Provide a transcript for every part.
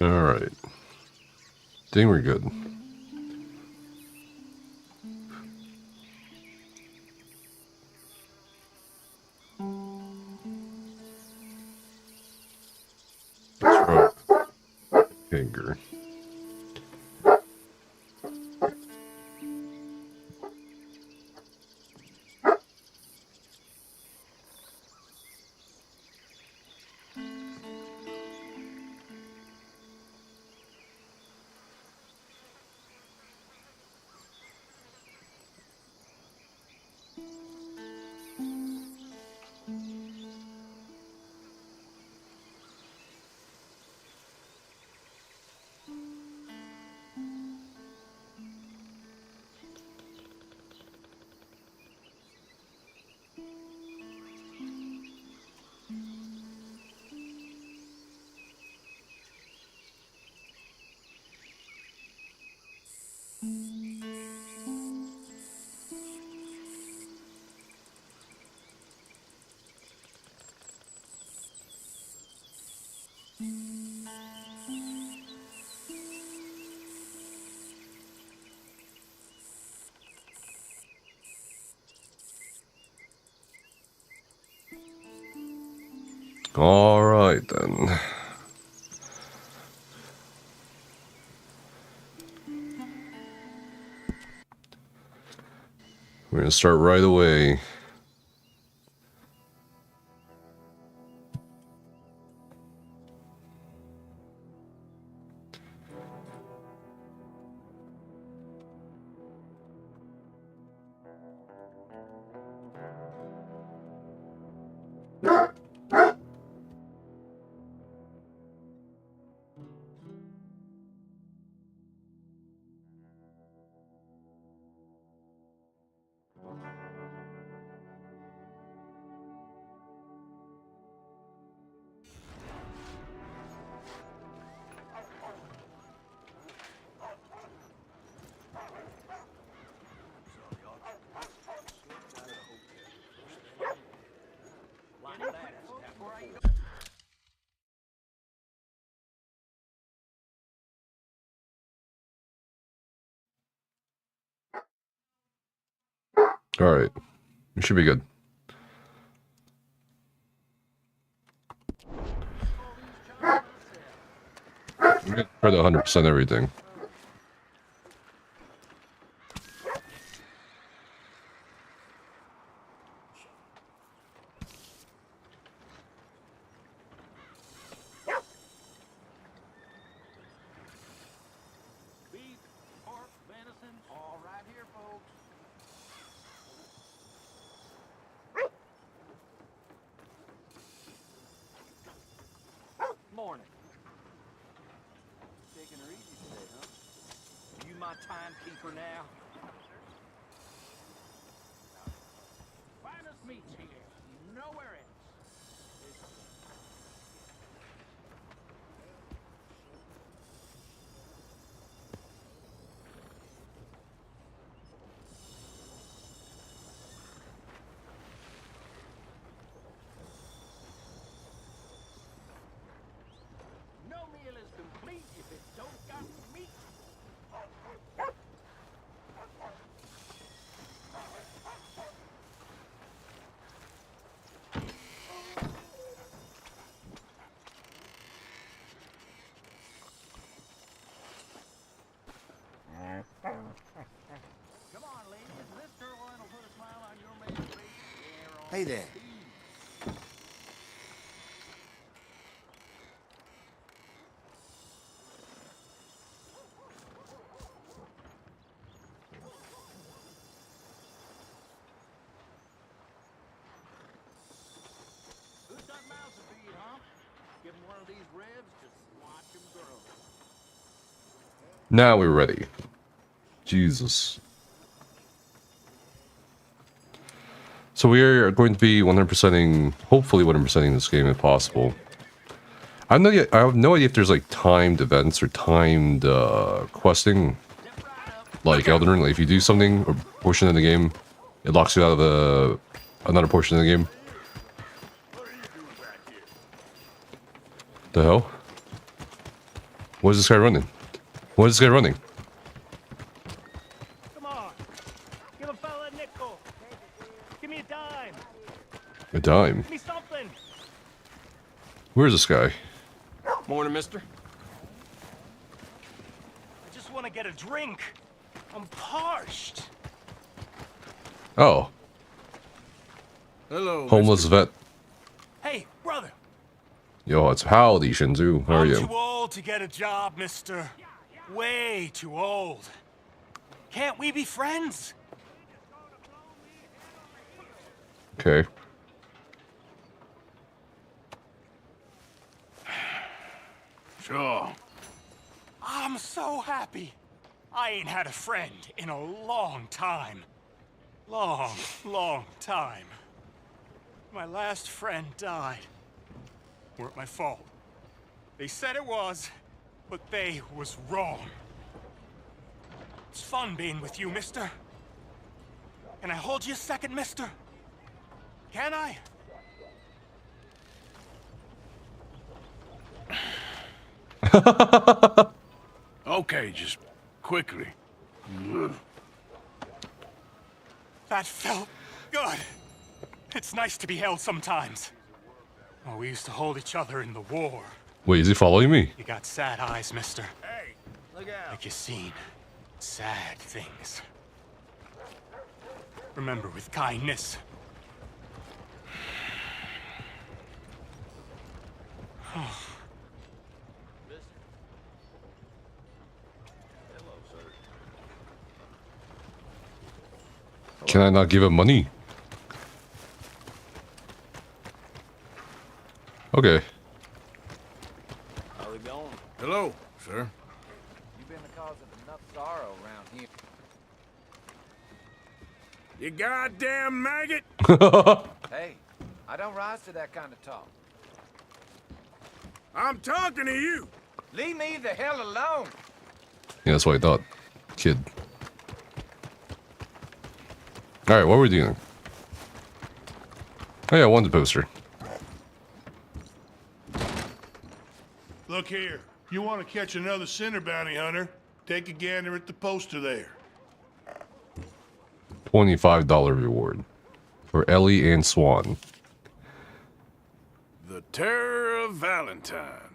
Alright. Think we're good. Let's try finger. Alright then. We're gonna start right away. Alright. We should be good. We're gonna try to 100% everything. Morning. Taking her easy today, huh? You my timekeeper now? Finest meats here. Nowhere else. No meal is complete if it don't got meat. Come on, ladies. This girl will put a smile on your man's face. Hey there. Who's got mouths to feed, huh? Give him one of these ribs, just watch him grow. Now we're ready. Jesus. So we are going to be 100%ing, hopefully 100%ing this game if possible. I have no idea if there's like timed events or timed questing. Like Elden Ring, like if you do something or portion of the game, it locks you out of another portion of the game. The hell? What is this guy running? What is this guy running? Come on. Give a fella a nickel. Give me a dime. A dime. Give me something. Where's this guy? Morning, mister. I just want to get a drink. I'm parched. Oh, Hello, homeless vet. Hey, brother. Yo, it's howdy, Shinzu. How are I'm you? too old to get a job, mister. Way too old. Can't we be friends? Okay. Sure. I'm so happy. I ain't had a friend in a long time. Long time. My last friend died. Weren't my fault. They said it was, but they was wrong. It's fun being with you, mister. Can I hold you a second, mister? Can I? Okay, just quickly. That felt good. It's nice to be held sometimes. Oh, we used to hold each other in the war. Wait, is he following me? You got sad eyes, mister. Hey, look out. Like you seen sad things. Remember with kindness. Can I not give him money? Okay. How's it going? Hello, sir. You've been the cause of enough sorrow around here. You goddamn maggot! Hey, I don't rise to that kind of talk. I'm talking to you! Leave me the hell alone! Yeah, that's what I thought. Kid. Alright, what were we doing? Oh yeah, I wanted the poster. Look here. You want to catch another sinner bounty hunter? Take a gander at the poster there. $25 reward. For Ellie and Swan. The Terror of Valentine.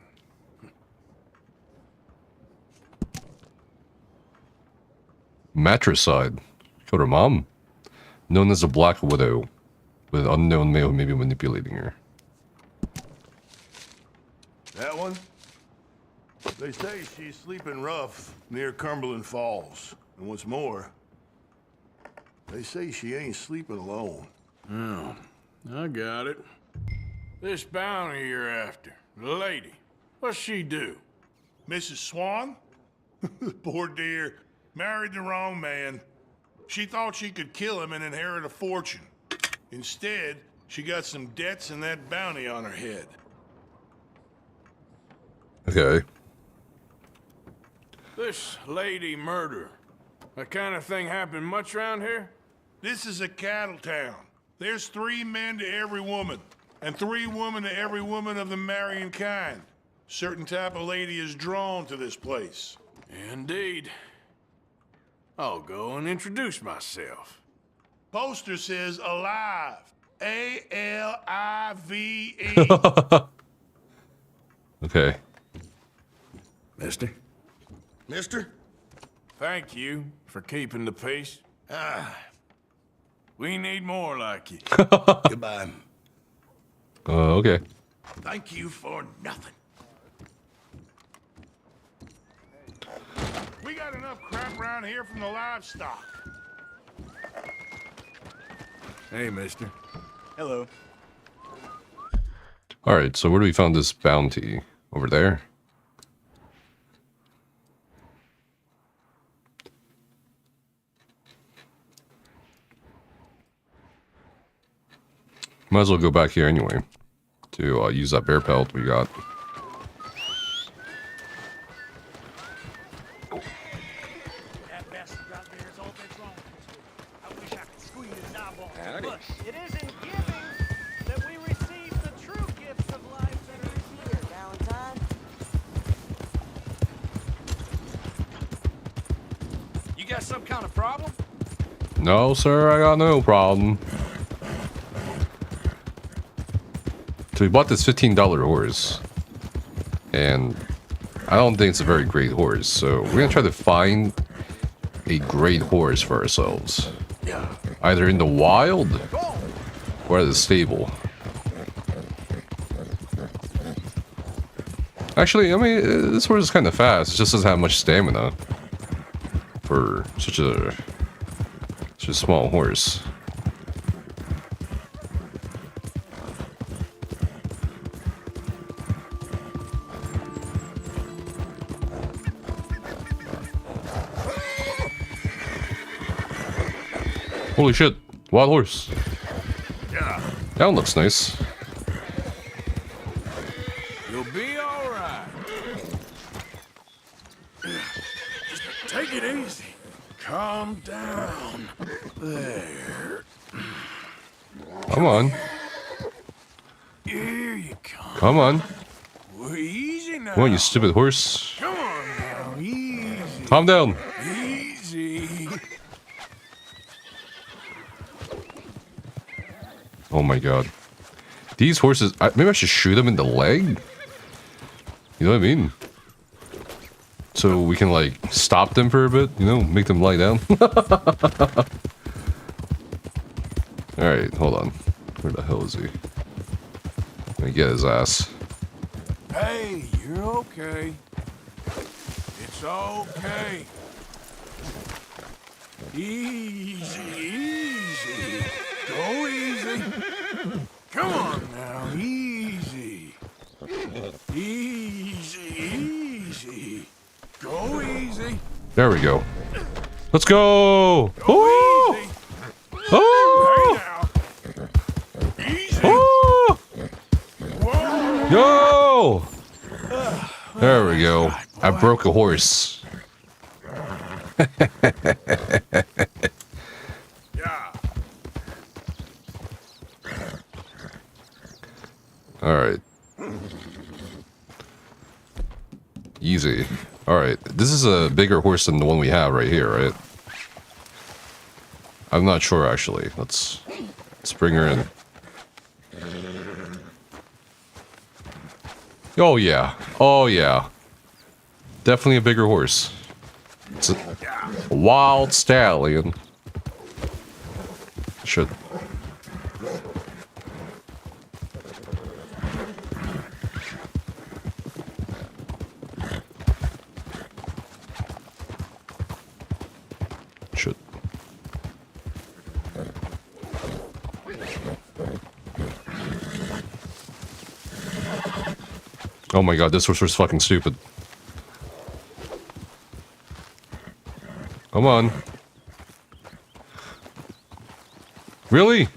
Matricide. Killed her mom. Known as the Black Widow. With unknown male who may be manipulating her. That one? They say she's sleeping rough near Cumberland Falls. And what's more, they say she ain't sleeping alone. Oh, I got it. This bounty you're after, the lady, what's she do? Mrs. Swan? Poor dear. Married the wrong man. She thought she could kill him and inherit a fortune. Instead, she got some debts and that bounty on her head. Okay. This lady murder, that kind of thing happen much around here? This is a cattle town. There's 3 men to every woman, and 3 women to every woman of the marrying kind. Certain type of lady is drawn to this place. Indeed. I'll go and introduce myself. Poster says alive. A-L-I-V-E. Okay. Mister? Mister? Thank you for keeping the peace. We need more like you. Goodbye. Okay. Thank you for nothing. We got enough crap around here from the livestock. Hey, mister. Hello. Alright, so where do we found this bounty? Over there? Might as well go back here anyway. To use that bear pelt we got. That bastard out there is all that's wrong. I wish I could squeeze his eyeball. But it is in giving that we receive the true gifts of life that are in here, Valentine. You got some kind of problem? No, sir, I got no problem. So we bought this $15 horse. And I don't think it's a very great horse. So we're going to try to find a great horse for ourselves. Either in the wild or at the stable. Actually, I mean, this horse is kind of fast. It just doesn't have much stamina for such a small horse. Holy shit, wild horse. Yeah. That one looks nice. You'll be all right. Just take it easy. Calm down. There. Come on. Here you come. Come on. Well, easy now. Come on, you stupid horse. Come on now. Easy. Calm down. Easy. Oh my god. These horses... maybe I should shoot them in the leg? You know what I mean? So we can, like, stop them for a bit, you know? Make them lie down. Alright, hold on. Where the hell is he? Let me get his ass. Hey, you're okay. It's okay. Easy, easy. Go easy. Come on now, easy. Easy, easy. Go easy. There we go. Let's go! Go Oh! easy. Oh! Hey now. Easy. Oh! Whoa. Yo! There we go. I broke a horse. Yeah. Alright. Easy. Alright. This is a bigger horse than the one we have right here, right? I'm not sure, actually. Let's bring her in. Oh, yeah. Oh, yeah. Definitely a bigger horse. It's a wild stallion. Shit. Shit. Oh my god, this horse was fucking stupid. Come on. Really?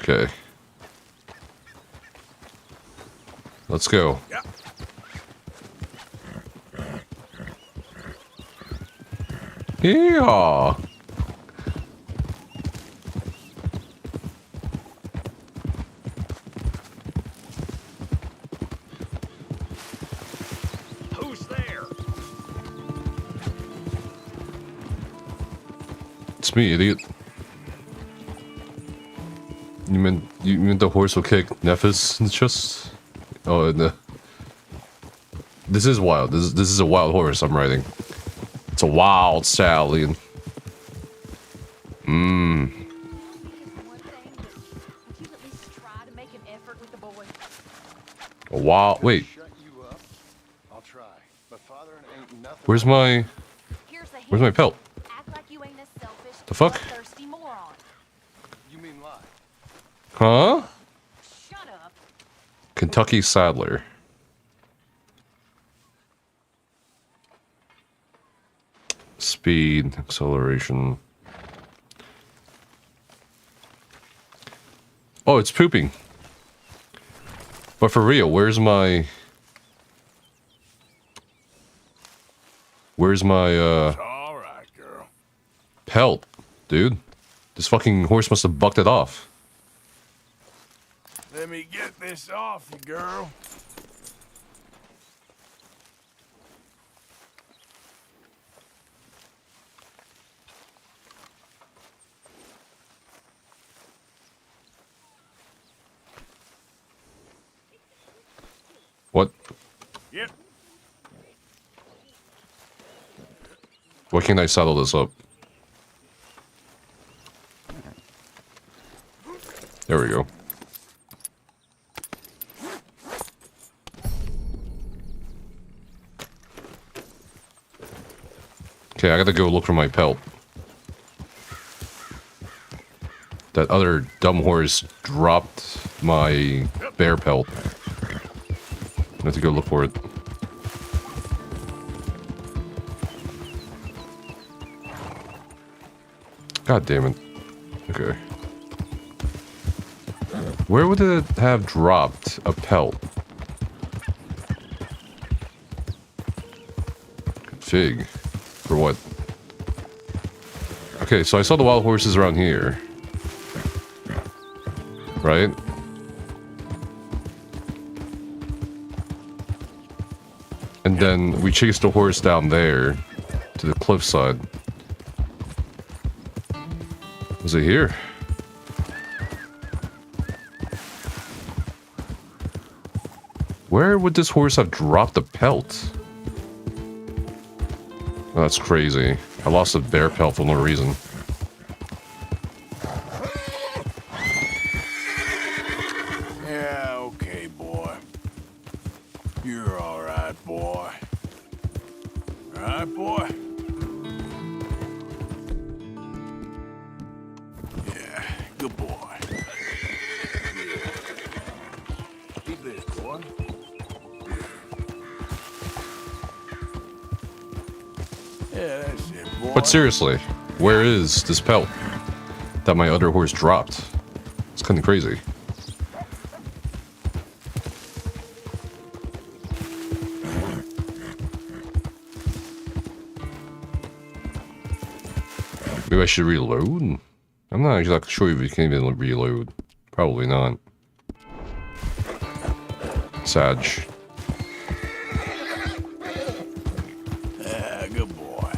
Okay. Let's go. Yeah. Yeah. Who's there? It's me, idiot. You meant the horse will kick Nephis in the chest? Oh, and this is wild. This is a wild horse I'm riding. It's a wild stallion. Mmm. A wild. Wait. Where's my pelt? The fuck? Huh? Kentucky Saddler. Speed, acceleration. Oh, it's pooping. But for real, where's my It's all right, girl. pelt, dude? This fucking horse must have bucked it off. Let me get this off you, girl. Yep. Why can't I saddle this up? There we go. Okay, I gotta go look for my pelt. That other dumb horse dropped my bear pelt. I have to go look for it. God damn it. Okay. Where would it have dropped a pelt? Fig. For what? Okay, so I saw the wild horses around here. Right? And then we chased a horse down there to the cliffside. Was it here? Where would this horse have dropped the pelt? Oh, that's crazy. I lost a bear pelt for no reason. Yeah, okay, boy. You're all right, boy. All right, boy? Yeah, good boy. Keep this, boy. Yeah, that's it, boy. But seriously, where is this pelt that my other horse dropped? It's kind of crazy. Maybe I should reload? I'm not exactly sure if you can even reload. Probably not. Sag. Yeah, good boy.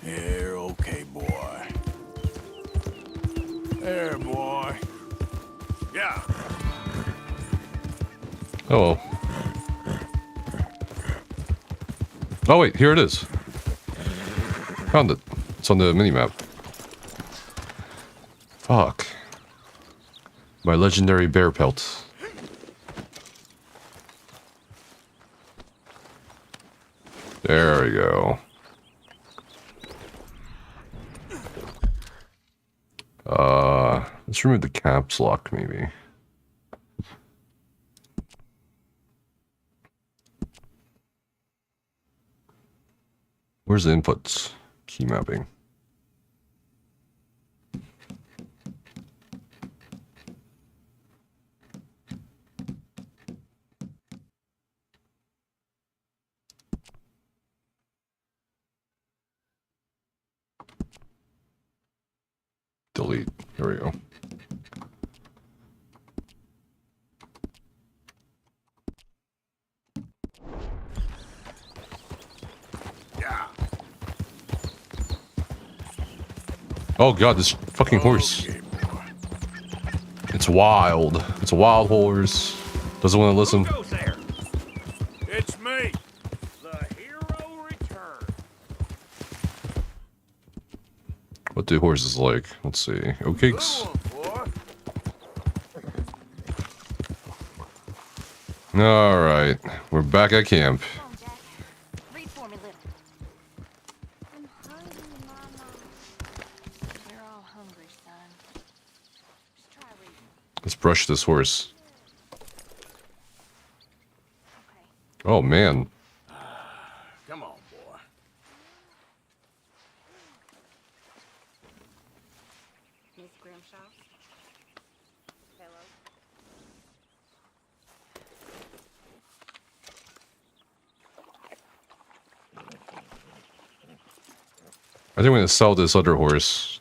Here, okay, boy. There, boy. Yeah. Oh well. Oh wait, here it is. Found it. It's on the minimap. Fuck. My legendary bear pelt. There we go. Let's remove the caps lock, maybe. Where's the inputs? Key mapping. Delete. There we go. Oh god, this fucking horse. Okay, boy. It's wild. It's a wild horse. Doesn't want to listen. Who goes there? It's me. The hero returned. What do horses like? Let's see. Oatcakes. Boy. Alright. We're back at camp. Come on, Jack. Read for me, little. I'm hungry, Mama. We're all hungry, son. Just try reading. Let's brush this horse. Okay. Oh man. Come on, boy. Miss Grimshaw? Hello? I think I'm gonna sell this other horse.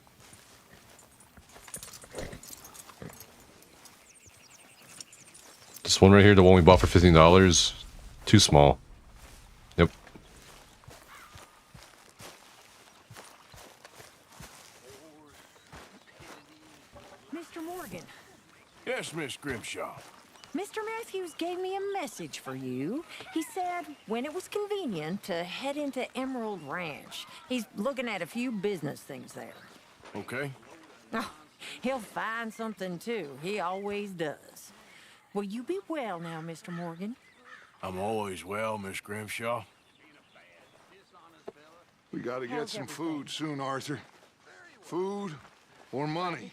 This one right here, the one we bought for $15. Too small. Yep. Mr. Morgan, Yes, Miss Grimshaw. Mr. Matthews gave me a message for you. He said when it was convenient to head into Emerald Ranch. He's looking at a few business things there. Okay. Oh, he'll find something too. He always does. Will you be well now, Mr. Morgan? I'm always well, Miss Grimshaw. We gotta get some food soon, Arthur. Food or money,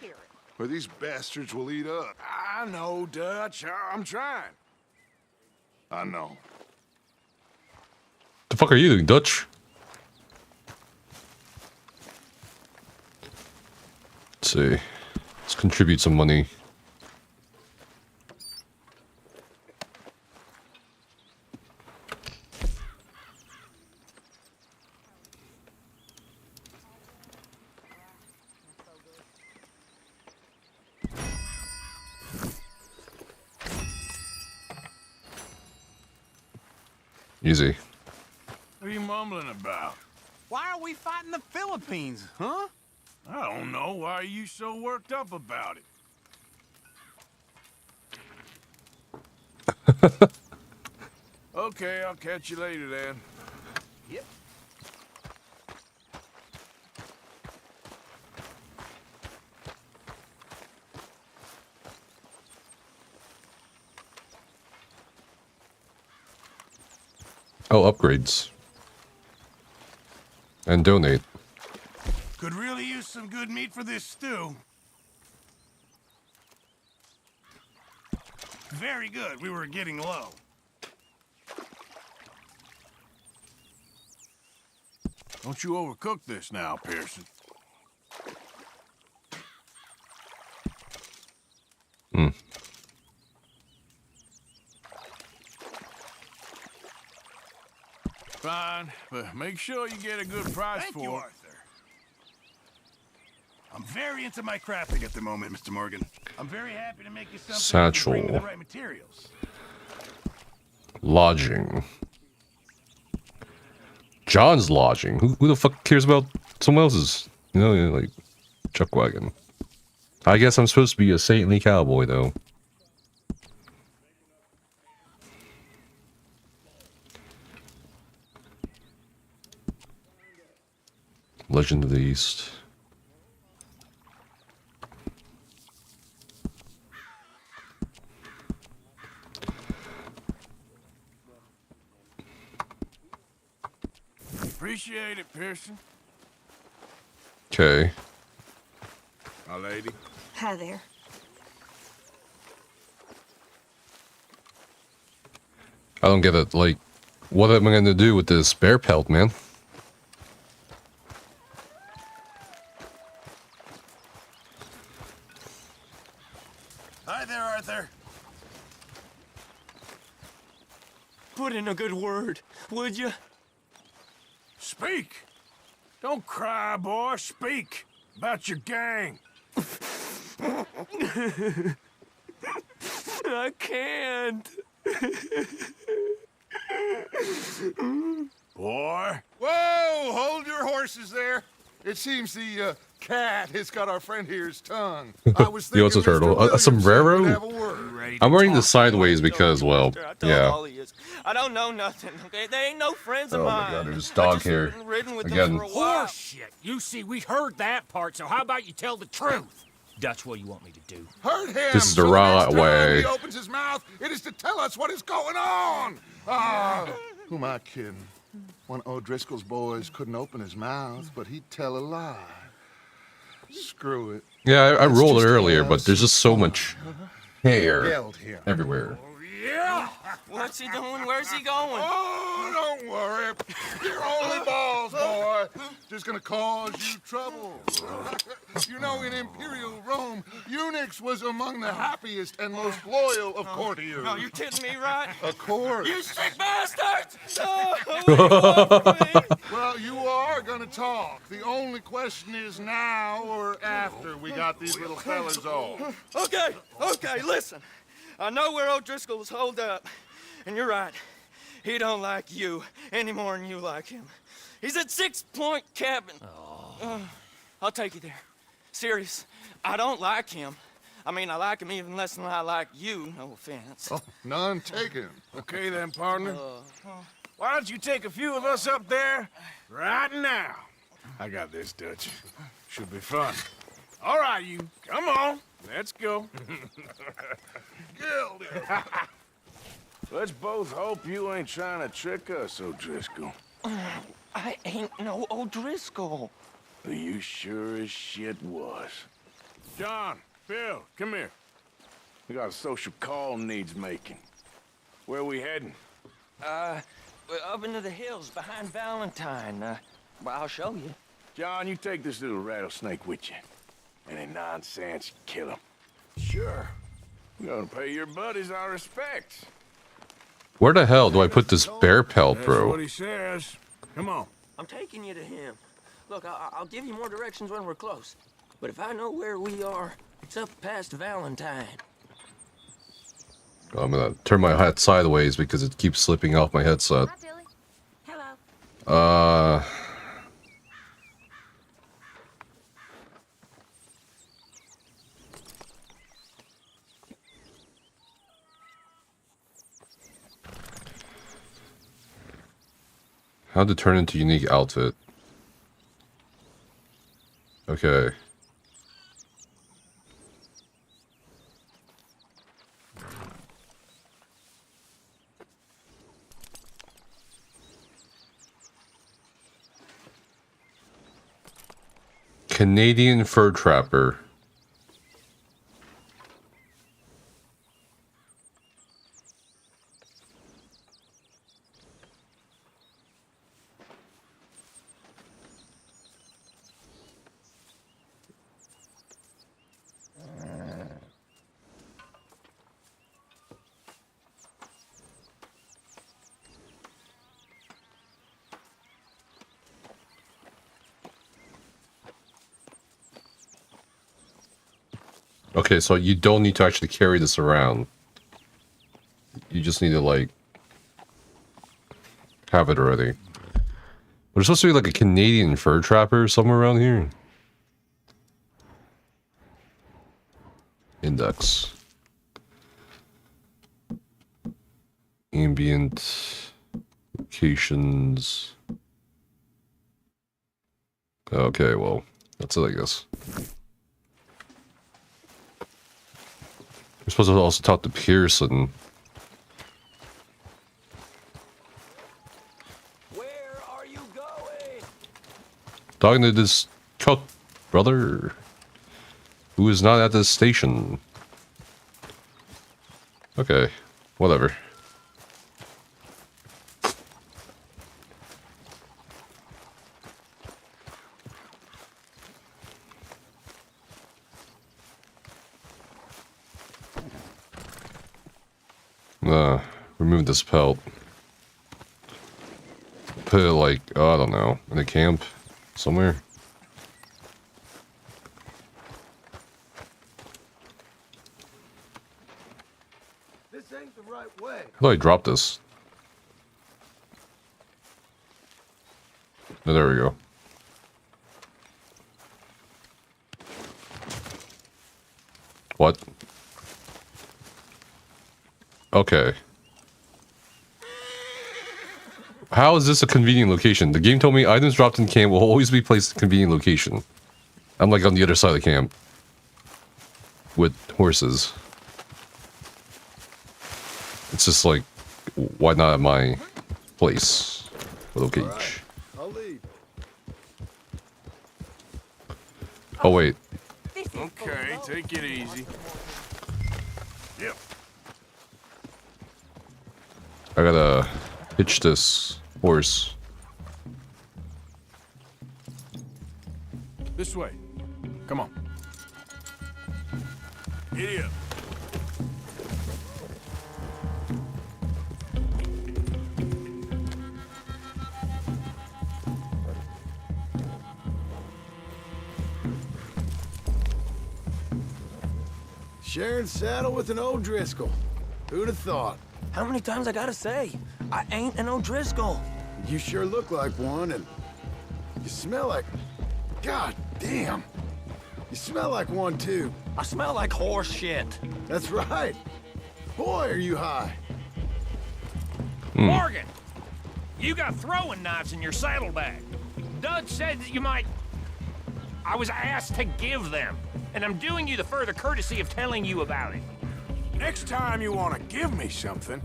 or these bastards will eat up. I know, Dutch. I'm trying. I know. The fuck are you doing, Dutch? Let's see. Let's contribute some money. Easy. What are you mumbling about? Why are we fighting the Philippines, huh? I don't know. Why are you so worked up about it? Okay, I'll catch you later then. Yep. Oh, upgrades. And donate. Could really use some good meat for this stew. Very good. We were getting low. Don't you overcook this now, Pearson. Hmm. Fine, but make sure you get a good price Thank for you, it. Arthur. I'm very into my crafting at the moment, Mr. Morgan. I'm very happy to make you something. Satchel. Bring me the right materials. Lodging. John's lodging. Who the fuck cares about someone else's? You know, like chuck wagon. I guess I'm supposed to be a saintly cowboy, though. Legend of the East. Appreciate it, Pearson. Okay. My lady. Hi there. I don't get it. Like, what am I going to do with this bear pelt, man? Hi there, Arthur. Put in a good word, would you? Speak. Don't cry, boy. Speak about your gang. I can't. Boy. Whoa! Hold your horses there. It seems the cat has got our friend here's tongue. I was Yo, it's a thinking turtle. Mr. A Williamson sombrero? would have a word. I'm wearing this sideways because, well, yeah. I don't know nothing, okay? They ain't no friends of Oh mine. my god, there's dog hair. Ridden with Again. them for a while. Horseshit! You see, we heard that part, so how about you tell the truth? Dutch, what do you want me to do? Hurt him. This is the so right next time way. He opens his mouth. It is to tell us what is going on. Ah, who am I kidding? One of O'Driscoll's boys couldn't open his mouth, but he'd tell a lie. Screw it. Yeah, I Let's rolled it just earlier, have but there's just so much hair Yelled him. everywhere. Yeah. What's he doing? Where's he going? Oh, don't worry. You're only balls, boy. Just gonna cause you trouble. You know, in Imperial Rome, eunuchs was among the happiest and most loyal of courtiers. No, you're kidding me, right? Of course. You sick bastards! No! Well, you are gonna talk. The only question is now or after we got these little fellas off. Okay, listen. I know where O'Driscoll's holed up, and you're right. He don't like you any more than you like him. He's at 6 Point Cabin. I'll take you there. Serious, I don't like him. I mean, I like him even less than I like you, no offense. Oh, none taken. Okay then, partner. Why don't you take a few of us up there right now? I got this, Dutch. Should be fun. All right, you. Come on. Let's go. Let's both hope you ain't trying to trick us, O'Driscoll. I ain't no O'Driscoll. You sure as shit was. John, Bill, come here. We got a social call needs making. Where are we heading? Up into the hills behind Valentine. Well, I'll show you. John, you take this little rattlesnake with you. Any nonsense, kill him. Sure. We're gonna pay your buddies our respects. Where the hell do I put this bear pelt, That's bro? what he says. Come on. I'm taking you to him. Look, I'll give you more directions when we're close. But if I know where we are, it's up past Valentine. I'm gonna turn my hat sideways because it keeps slipping off my headset. Hi, Billy. Hello. How to turn into unique outfit. Okay. Canadian fur trapper. Okay, so you don't need to actually carry this around. You just need to, like, have it already. There's supposed to be, like, a Canadian fur trapper somewhere around here. Index. Ambient. Locations. Okay, well, that's it, I guess. We're supposed to also talk to Pearson. Where are you going? Talking to this cook brother who is not at this station. Okay, whatever. Remove this pelt. Put it, like, oh, I don't know, in a camp somewhere. This ain't the right way. How do I drop this? Oh, there we go. What? Okay. How is this a convenient location? The game told me items dropped in camp will always be placed in a convenient location. I'm like on the other side of the camp. With horses. It's just like, why not at my place? With a cage. Right. I'll leave. Oh wait. Okay, take it easy. Yep. I gotta hitch this horse. This way. Come on. Giddy up. Sharing saddle with an O'Driscoll. Who'd have thought? How many times I gotta say? I ain't an O'Driscoll. You sure look like one, and you smell like... God damn. You smell like one, too. I smell like horse shit. That's right. Boy, are you high. Morgan, you got throwing knives in your saddlebag. Dutch said that you might... I was asked to give them, and I'm doing you the further courtesy of telling you about it. Next time you want to give me something,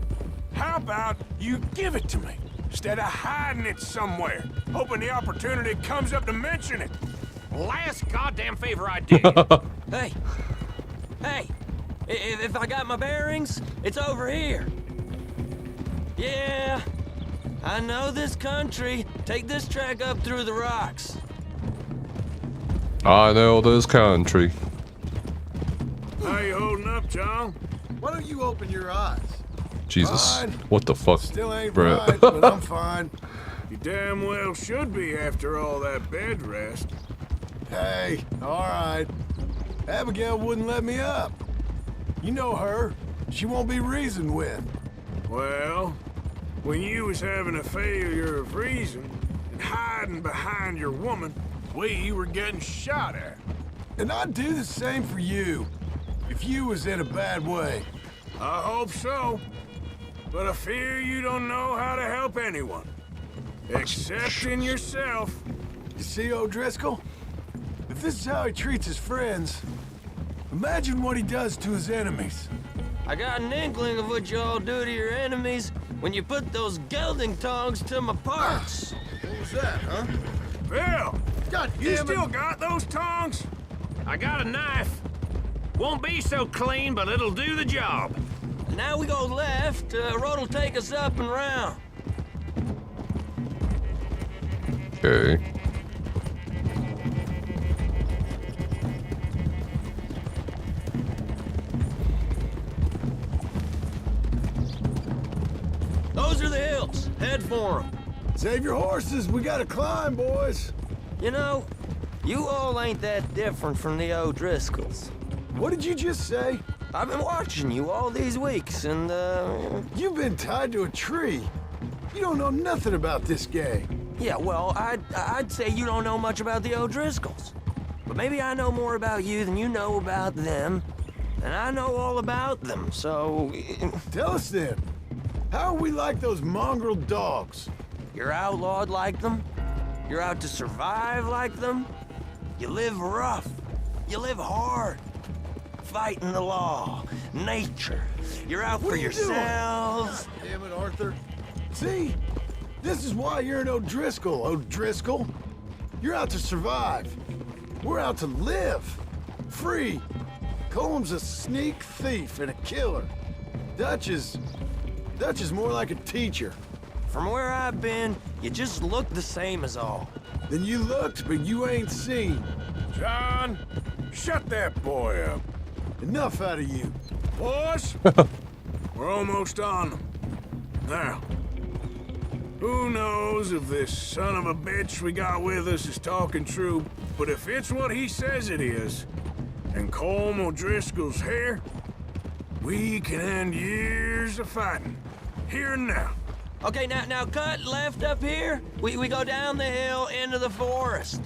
how about you give it to me, instead of hiding it somewhere, hoping the opportunity comes up to mention it. Last goddamn favor I did. Hey, if I got my bearings, it's over here. Yeah, I know this country. Take this track up through the rocks. I know this country. How you holding up, John? Why don't you open your eyes? Jesus. Fine. What the fuck? Still ain't Bruh. right, but I'm fine. You damn well should be after all that bed rest. Hey, all right. Abigail wouldn't let me up. You know her. She won't be reasoned with. Well, when you was having a failure of reason and hiding behind your woman, we were getting shot at. And I'd do the same for you, if you was in a bad way. I hope so. But I fear you don't know how to help anyone. Except in yourself. You see, O'Driscoll? If this is how he treats his friends, imagine what he does to his enemies. I got an inkling of what y'all do to your enemies when you put those gelding tongs to my parts. What was that, huh? Bill! God You damn still it! got those tongs? I got a knife. Won't be so clean, but it'll do the job. Now we go left, road'll take us up and round. Okay. Those are the hills. Head for them. Save your horses, we gotta climb, boys. You know, you all ain't that different from the O'Driscolls. What did you just say? I've been watching you all these weeks, and, You've been tied to a tree. You don't know nothing about this gang. yeah, well, I'd say you don't know much about the O'Driscolls. But maybe I know more about you than you know about them. And I know all about them, so... Tell us then, how are we like those mongrel dogs? You're outlawed like them. You're out to survive like them. You live rough. You live hard. Fighting the law, nature. You're out What for are you doing? yourselves. Damn it, Arthur. See? This is why you're an O'Driscoll, O'Driscoll. You're out to survive. We're out to live. Free. Colm's a sneak thief and a killer. Dutch is more like a teacher. From where I've been, you just look the same as all. Then you looked, but you ain't seen. John, shut that boy up. Enough out of you. Boys, we're almost on them. Now, who knows if this son of a bitch we got with us is talking true, but if it's what he says it is, and Colm O'Driscoll's here, we can end years of fighting, here and now. Okay, now cut left up here. We go down the hill into the forest.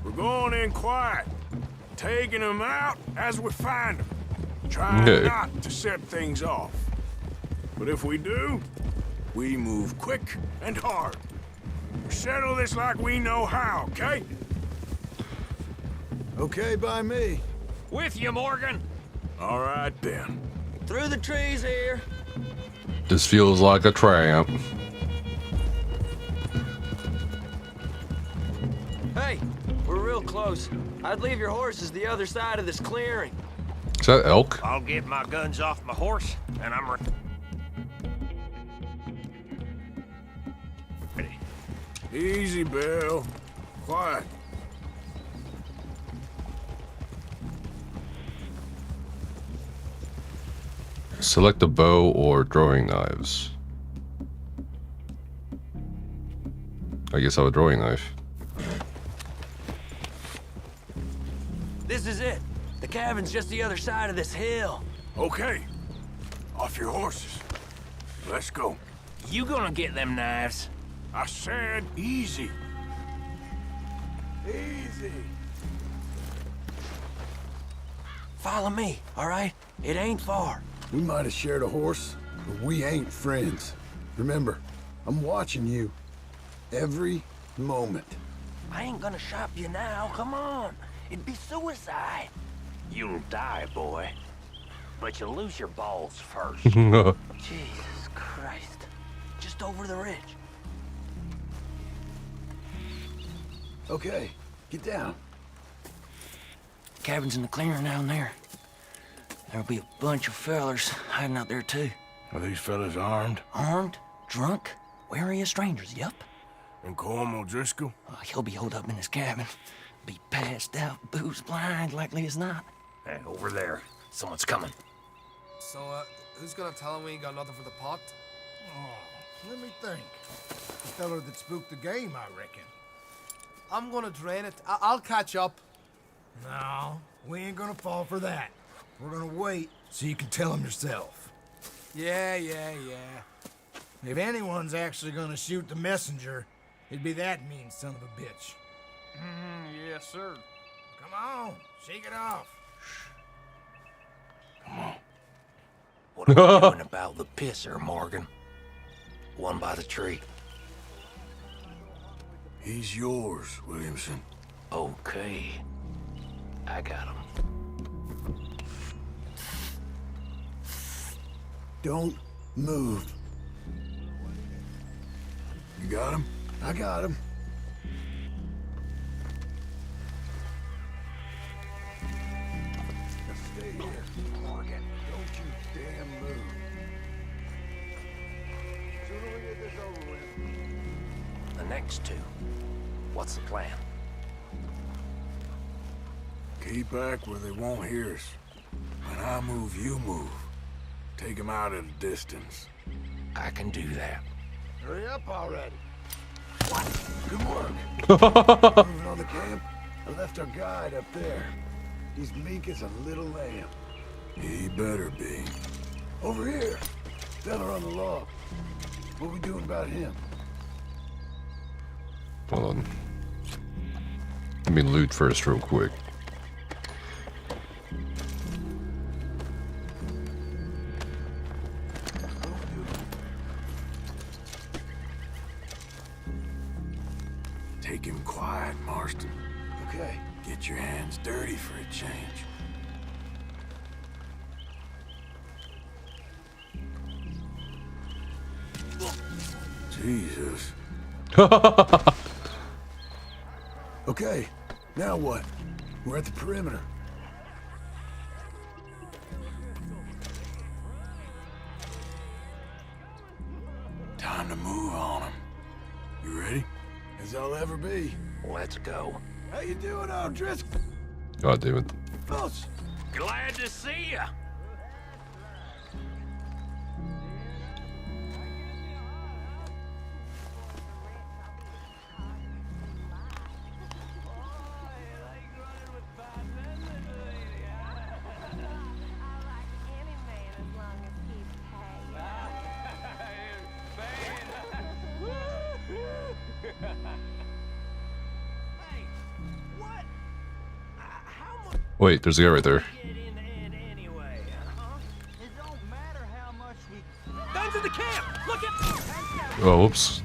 We're going in quiet, taking them out as we find them. Trying Okay. not to set things off. But if we do, we move quick and hard. We settle this like we know how, okay? Okay by me. With you, Morgan. All right, then. Through the trees here. This feels like a tramp. Hey, we're real close. I'd leave your horses the other side of this clearing. Is that elk? I'll get my guns off my horse, and I'm ready. Easy, Bill. Quiet. Select a bow or throwing knives. I guess I have a throwing knife. This is it. The cabin's just the other side of this hill. Okay. Off your horses. Let's go. You gonna get them knives? I said easy. Easy. Follow me, all right? It ain't far. We might have shared a horse, but we ain't friends. Remember, I'm watching you. Every moment. I ain't gonna shop you now, come on. It'd be suicide. You'll die, boy. But you'll lose your balls first. Jesus Christ. Just over the ridge. Okay, get down. Cabin's in the clearing down there. There'll be a bunch of fellers hiding out there, too. Are these fellas armed? Armed, drunk, wary of strangers, yup. And Corm O'Driscoll? He'll be holed up in his cabin. Be passed out, booze blind, likely as not. Hey, over there. Someone's coming. So, who's gonna tell him we ain't got nothing for the pot? Oh, let me think. The fella that spooked the game, I reckon. I'm gonna drain it. I'll catch up. No, we ain't gonna fall for that. We're gonna wait so you can tell him yourself. Yeah. If anyone's actually gonna shoot the messenger, it'd be that mean son of a bitch. Yes, sir. Come on, shake it off. Come on. What are we doing about the pisser, Morgan? One by the tree. He's yours, Williamson. Okay. I got him. Don't move. You got him? I got him. Now stay here, Morgan. Don't you damn move. Sooner we get this over with. The next two. What's the plan? Keep back where they won't hear us. When I move, you move. Take him out at a distance. I can do that. Hurry up already. Good work. Moving on the camp. I left our guide up there. He's meek as a little lamb. He better be. Over here. Fella on the log. What we doing about him? Hold on. Let me loot first real quick. Take him quiet, Marston. Okay. Get your hands dirty for a change. Jesus. Okay, now what? We're at the perimeter. Time to move on him. You ready? As I'll ever be. Let's go. How you doing, O'Driscoll? God damn it. Fellas. Glad to see ya. Wait, there's a guy right there. Guns in the camp! Look at... Oh, whoops.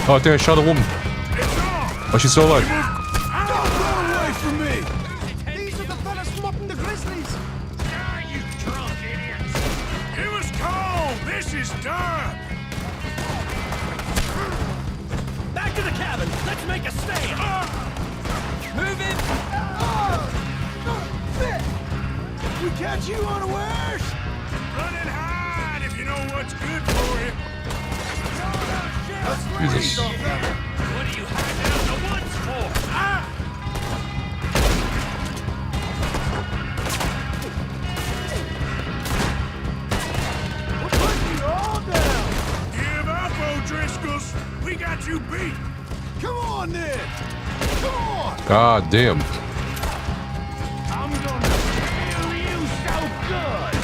Oh, I think I shot a woman. Oh, she's still alive. Don't run away from me! These are the fellas mopping the grizzlies. Ah, you drunk idiots! Give us calm! This is done! Back to the cabin! Let's make a stand! Move it! We catch you unawares! Run and hide if you know what's good for you. Jesus. What are you hiding out in the woods for? We're putting you all down! Give up, O'Driscolls. We got you beat. Come on, then! Come on! God damn. I'm gonna feel you so good!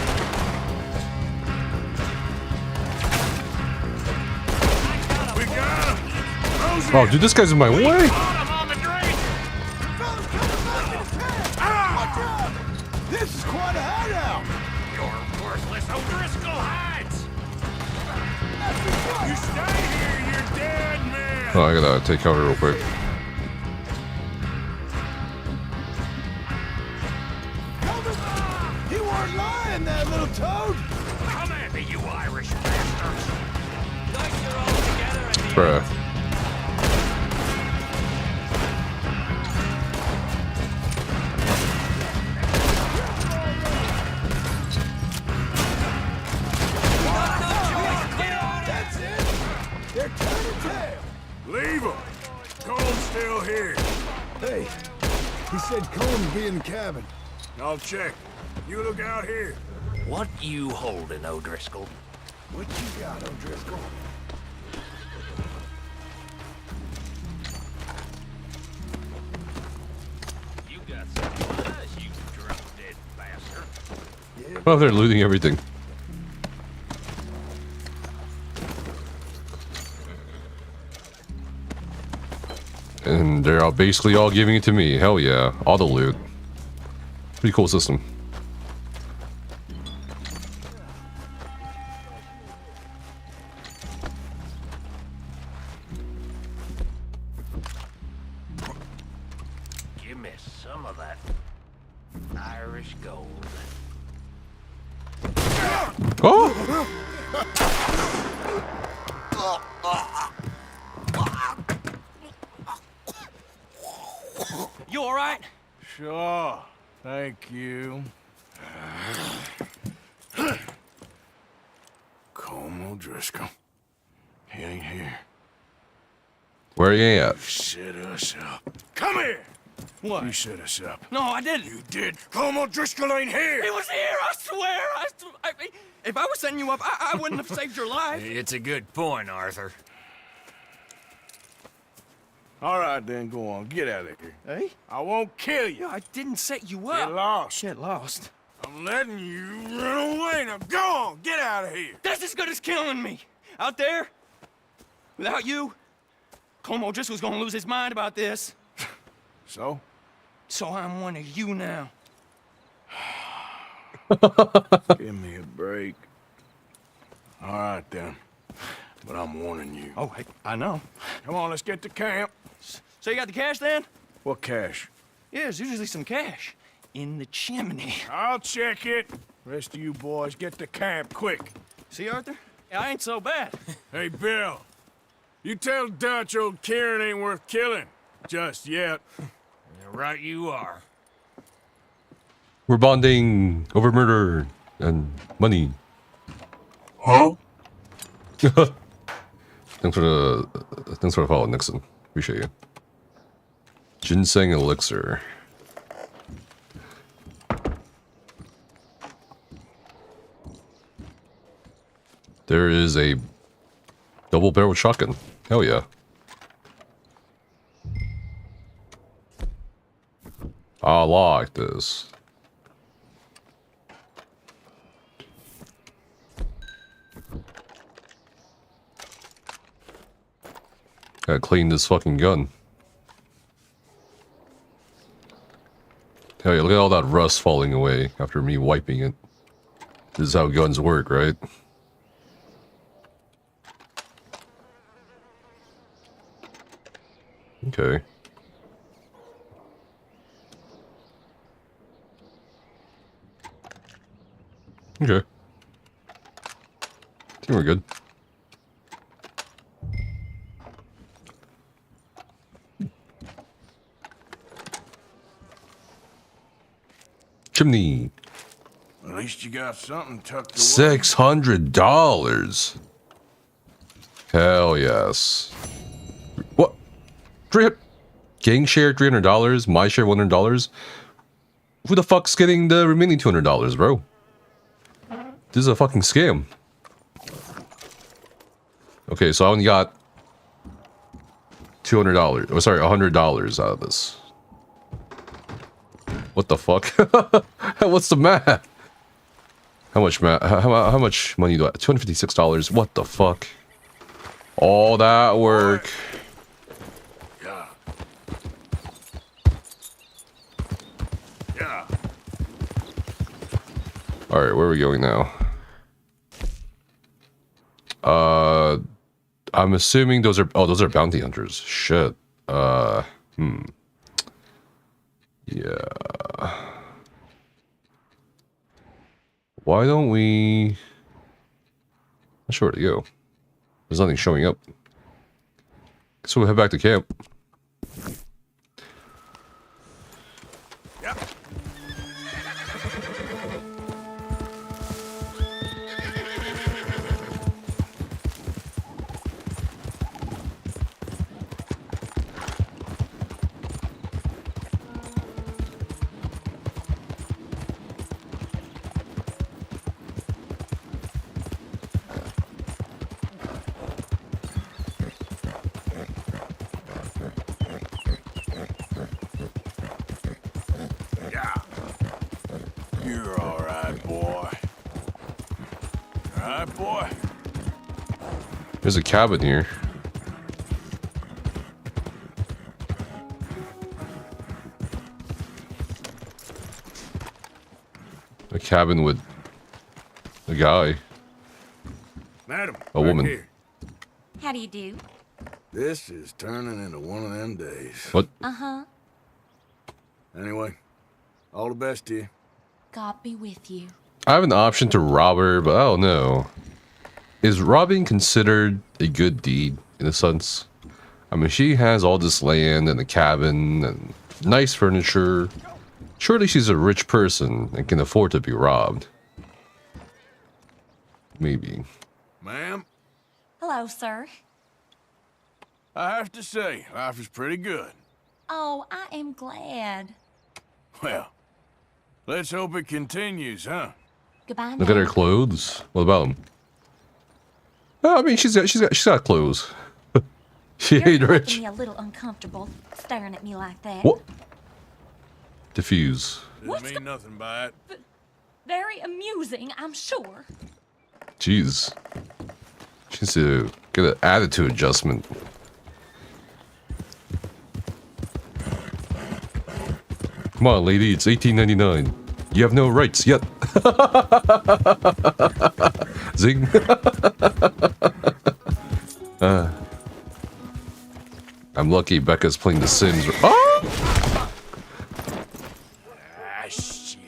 We got him. Oh, dude, this guy's in my way. On the drain! Fellas, come Oh, I gotta take cover real quick. You weren't lying, that little toad. Come at me, you Irish bastards! Like you're all together at the Bruh. That's it. They're turning tail. Leave him. Cole's still here. Hey, he said Cole'd be in the cabin. I'll check. You look out here. What you holding, O'Driscoll? What you got, O'Driscoll? You got some eyes, you drunk dead bastard. Well, they're looting everything. And they're all basically all giving it to me. Hell yeah. Auto loot. Pretty cool system. Give me some of that Irish gold. Oh! You all right? Sure. Thank you. Colm O'Driscoll. He ain't here. Where are you at? Set us up. Come here! What? You set us up. No, I didn't. You did. Colm O'Driscoll ain't here! He was here, I swear. If I was setting you up, I wouldn't have saved your life. It's a good point, Arthur. All right, then, go on. Get out of here. Hey? I won't kill you. Yeah, I didn't set you up. Get lost. Get lost. I'm letting you run away. Now go on. Get out of here. That's as good as killing me. Out there, without you, Colm O'Driscoll's gonna lose his mind about this. So? So I'm one of you now. Give me a break. All right, then. But I'm warning you. Oh, I know. Come on, let's get to camp. So you got the cash then? What cash? Yeah, there's usually some cash in the chimney. I'll check it. Rest of you boys, get to camp quick. See, Arthur? I ain't so bad. Hey, Bill. You tell Dutch old Kieran ain't worth killing. Just yet. Right you are. We're bonding over murder and money. Huh? Thanks for the follow, Nixon. Appreciate you. Ginseng elixir. There is a double barrel shotgun. Hell yeah. I like this. Gotta clean this fucking gun. Hell yeah, look at all that rust falling away after me wiping it. This is how guns work, right? Okay. Okay. I think we're good. Chimney. At least you got something tucked away. $600. Hell yes. What? Gang share $300. My share $100. Who the fuck's getting the remaining $200, bro? This is a fucking scam. Okay, so I only got $200. Oh, sorry, $100 out of this. What the fuck? What's the math? How much how much money do I? $256. What the fuck? All that work. Yeah. Yeah. All right, where are we going now? I'm assuming those are bounty hunters. Shit. Yeah. Why don't we? Not sure where to go. There's nothing showing up. So we'll head back to camp. Yep. You're all right, boy. All right, boy. There's a cabin here. A cabin with a guy. Madam. A woman. Here. How do you do? This is turning into one of them days. What? Uh-huh. Anyway, all the best to you. God be with you. I have an option to rob her, but I don't know. Is robbing considered a good deed in a sense? I mean, she has all this land and a cabin and nice furniture. Surely she's a rich person and can afford to be robbed. Maybe. Ma'am, Hello, sir. I have to say, life is pretty good. Oh, I am glad. Well, let's hope it continues, huh? Goodbye Look at her now. clothes. What about them? Oh, I mean, she's got clothes. She You're ain't making rich. me a little uncomfortable staring at me like that. What? Diffuse. Doesn't mean nothing by it. Very amusing, I'm sure. Jeez. She needs to get an attitude adjustment. Come on, lady, it's $18.99. You have no rights yet. Zing. I'm lucky Becca's playing The Sims. Oh! Ah, shit.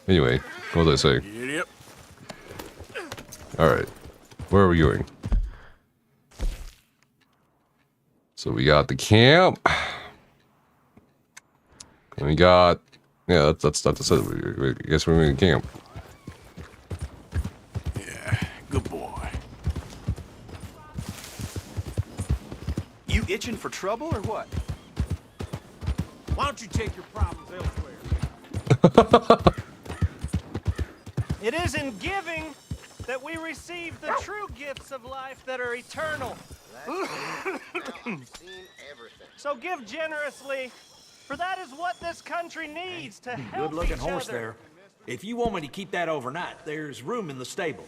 Anyway, what was I saying? Yep. Alright. Where are we going? So we got the camp. And we got... Yeah, that's not the set. I guess we're in camp. Yeah, good boy. You itching for trouble or what? Why don't you take your problems elsewhere? It is in giving that we receive the true gifts of life that are eternal. So give generously, for that is what this country needs to help Good-looking each horse other. there. If you want me to keep that overnight, there's room in the stable.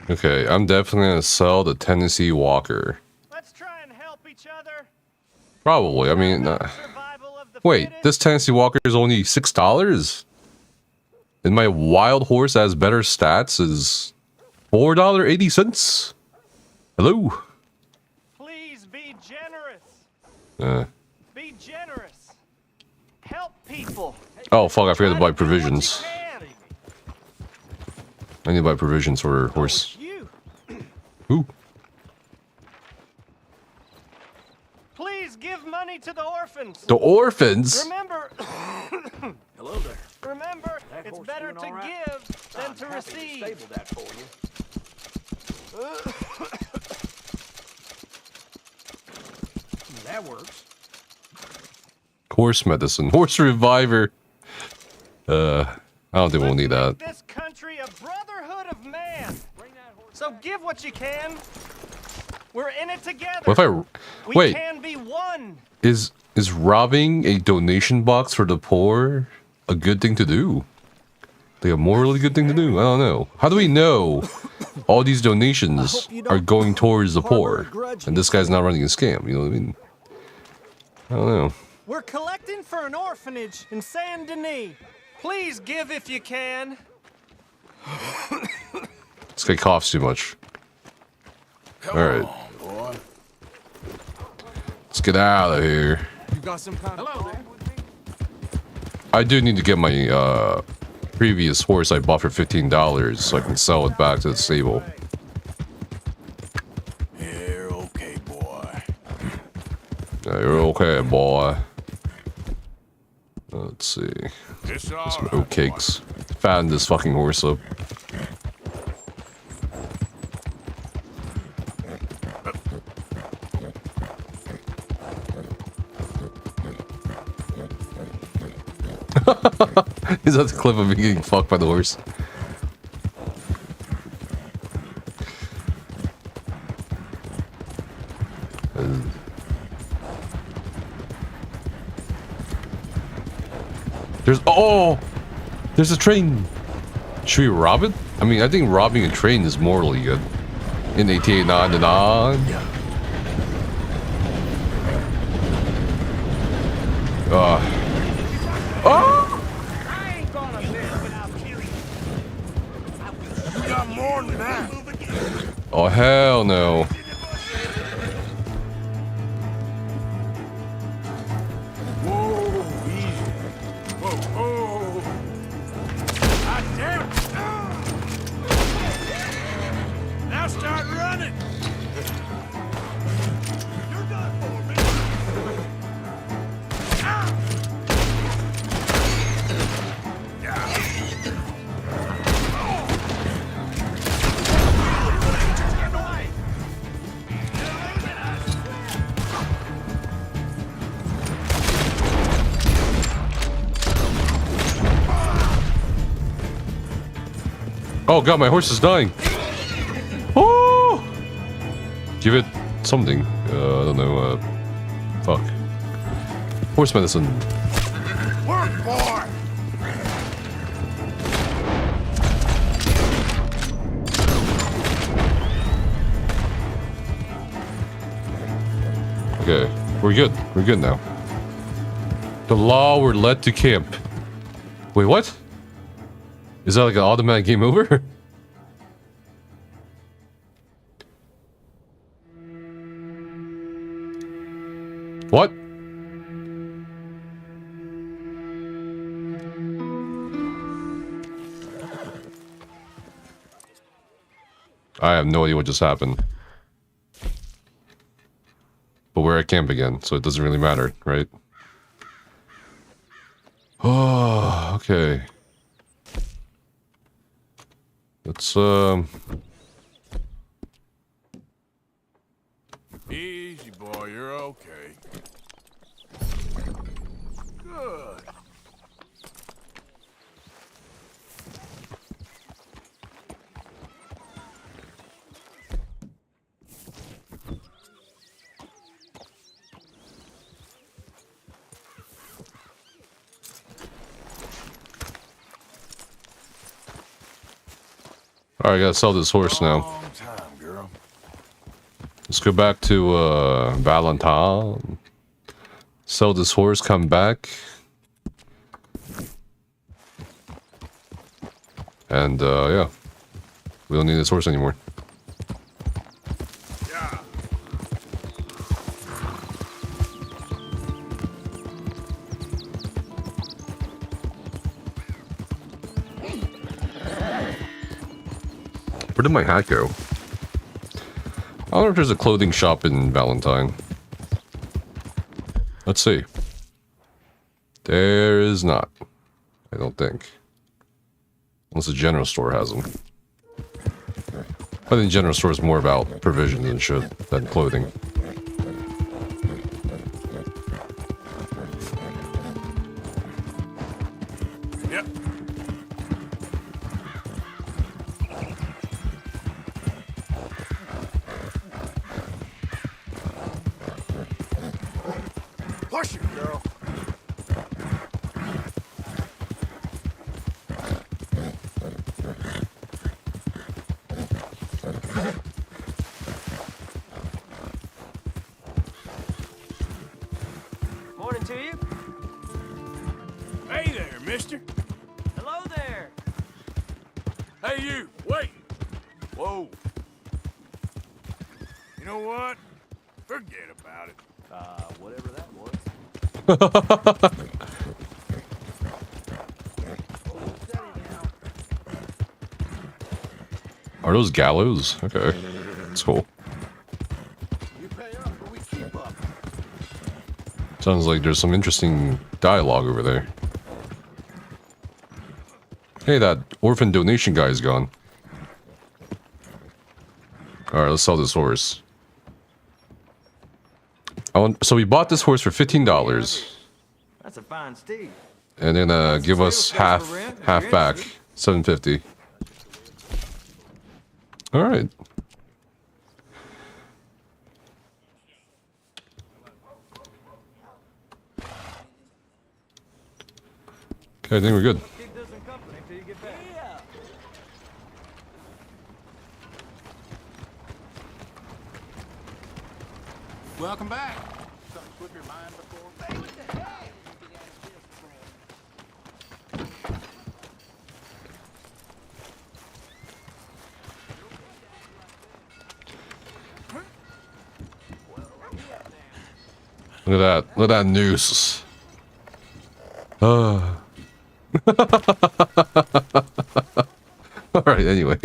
Okay, I'm definitely gonna sell the Tennessee Walker. Let's try and help each other. Probably. I mean, wait, this Tennessee Walker is only $6? And my wild horse has better stats is $4.80? Hello? Please be generous. Be generous. Help people. Oh, fuck, I forgot to buy provisions. I need to buy provisions for her horse. Ooh. Please give money to the orphans. The orphans? Remember, Hello there. remember, That it's horse better doing to all right? give than I'm to happy receive. stable that for you. That works. Horse medicine. Horse reviver. I don't think we'll need that. This country a brotherhood of man. So give what you can. We're in it together. What if I... We Wait, can be one. is robbing a donation box for the poor a good thing to do? Like a morally good thing to do? I don't know. How do we know all these donations are going towards the poor? And this guy's not running a scam, you know what I mean? I don't know. We're collecting for an orphanage in Saint Denis. Please give if you can. This guy coughs too much. Alright. Let's get out of here. You got some kind of hello there. I do need to get my previous horse I bought for $15 so I can sell it back to the stable. You're okay, boy. Yeah, you're okay, boy. Let's see. Some oat cakes. Fatten this fucking horse up. Is that the clip of me getting fucked by the horse? There's a train. Should we rob it? I mean, I think robbing a train is morally good. In 8899. I ain't gonna live without killing you. You got more than that. Oh hell no. Whoa, easy. Whoa. God damn. Now start running. You're done for me. Oh god, my horse is dying. Oh! Give it something. I don't know. Fuck. Horse medicine. Work, boy. Okay, we're good. We're good now. The law were led to camp. Wait, what? Is that like an automatic game over? What? I have no idea what just happened. But we're at camp again, so it doesn't really matter, right? Oh, okay. Let's, Easy, boy. You're okay. Good. Alright, I gotta sell this horse now. Long time, girl. Let's go back to Valentine. Sell this horse, come back. And yeah. We don't need this horse anymore. Yeah. Where did my hat go? I wonder if there's a clothing shop in Valentine. Let's see. There is not. I don't think. Unless the general store has them. I think the general store is more about provisions and shit than clothing. Yep. Push it, girl. Morning to you. Hey there, mister. Hello there. Hey, you. Wait. Whoa. You know what? Forget about it. Whatever that was. Are those gallows? Okay. That's cool. You pay up or we keep up. Sounds like there's some interesting dialogue over there. Hey, that orphan donation guy is gone. Alright, let's sell this horse. So we bought this horse for $15. That's a fine steed. And then give us half back. $7.50. Alright. Okay, I think we're good. Welcome back. Look at that. Look at that noose. Alright, anyway.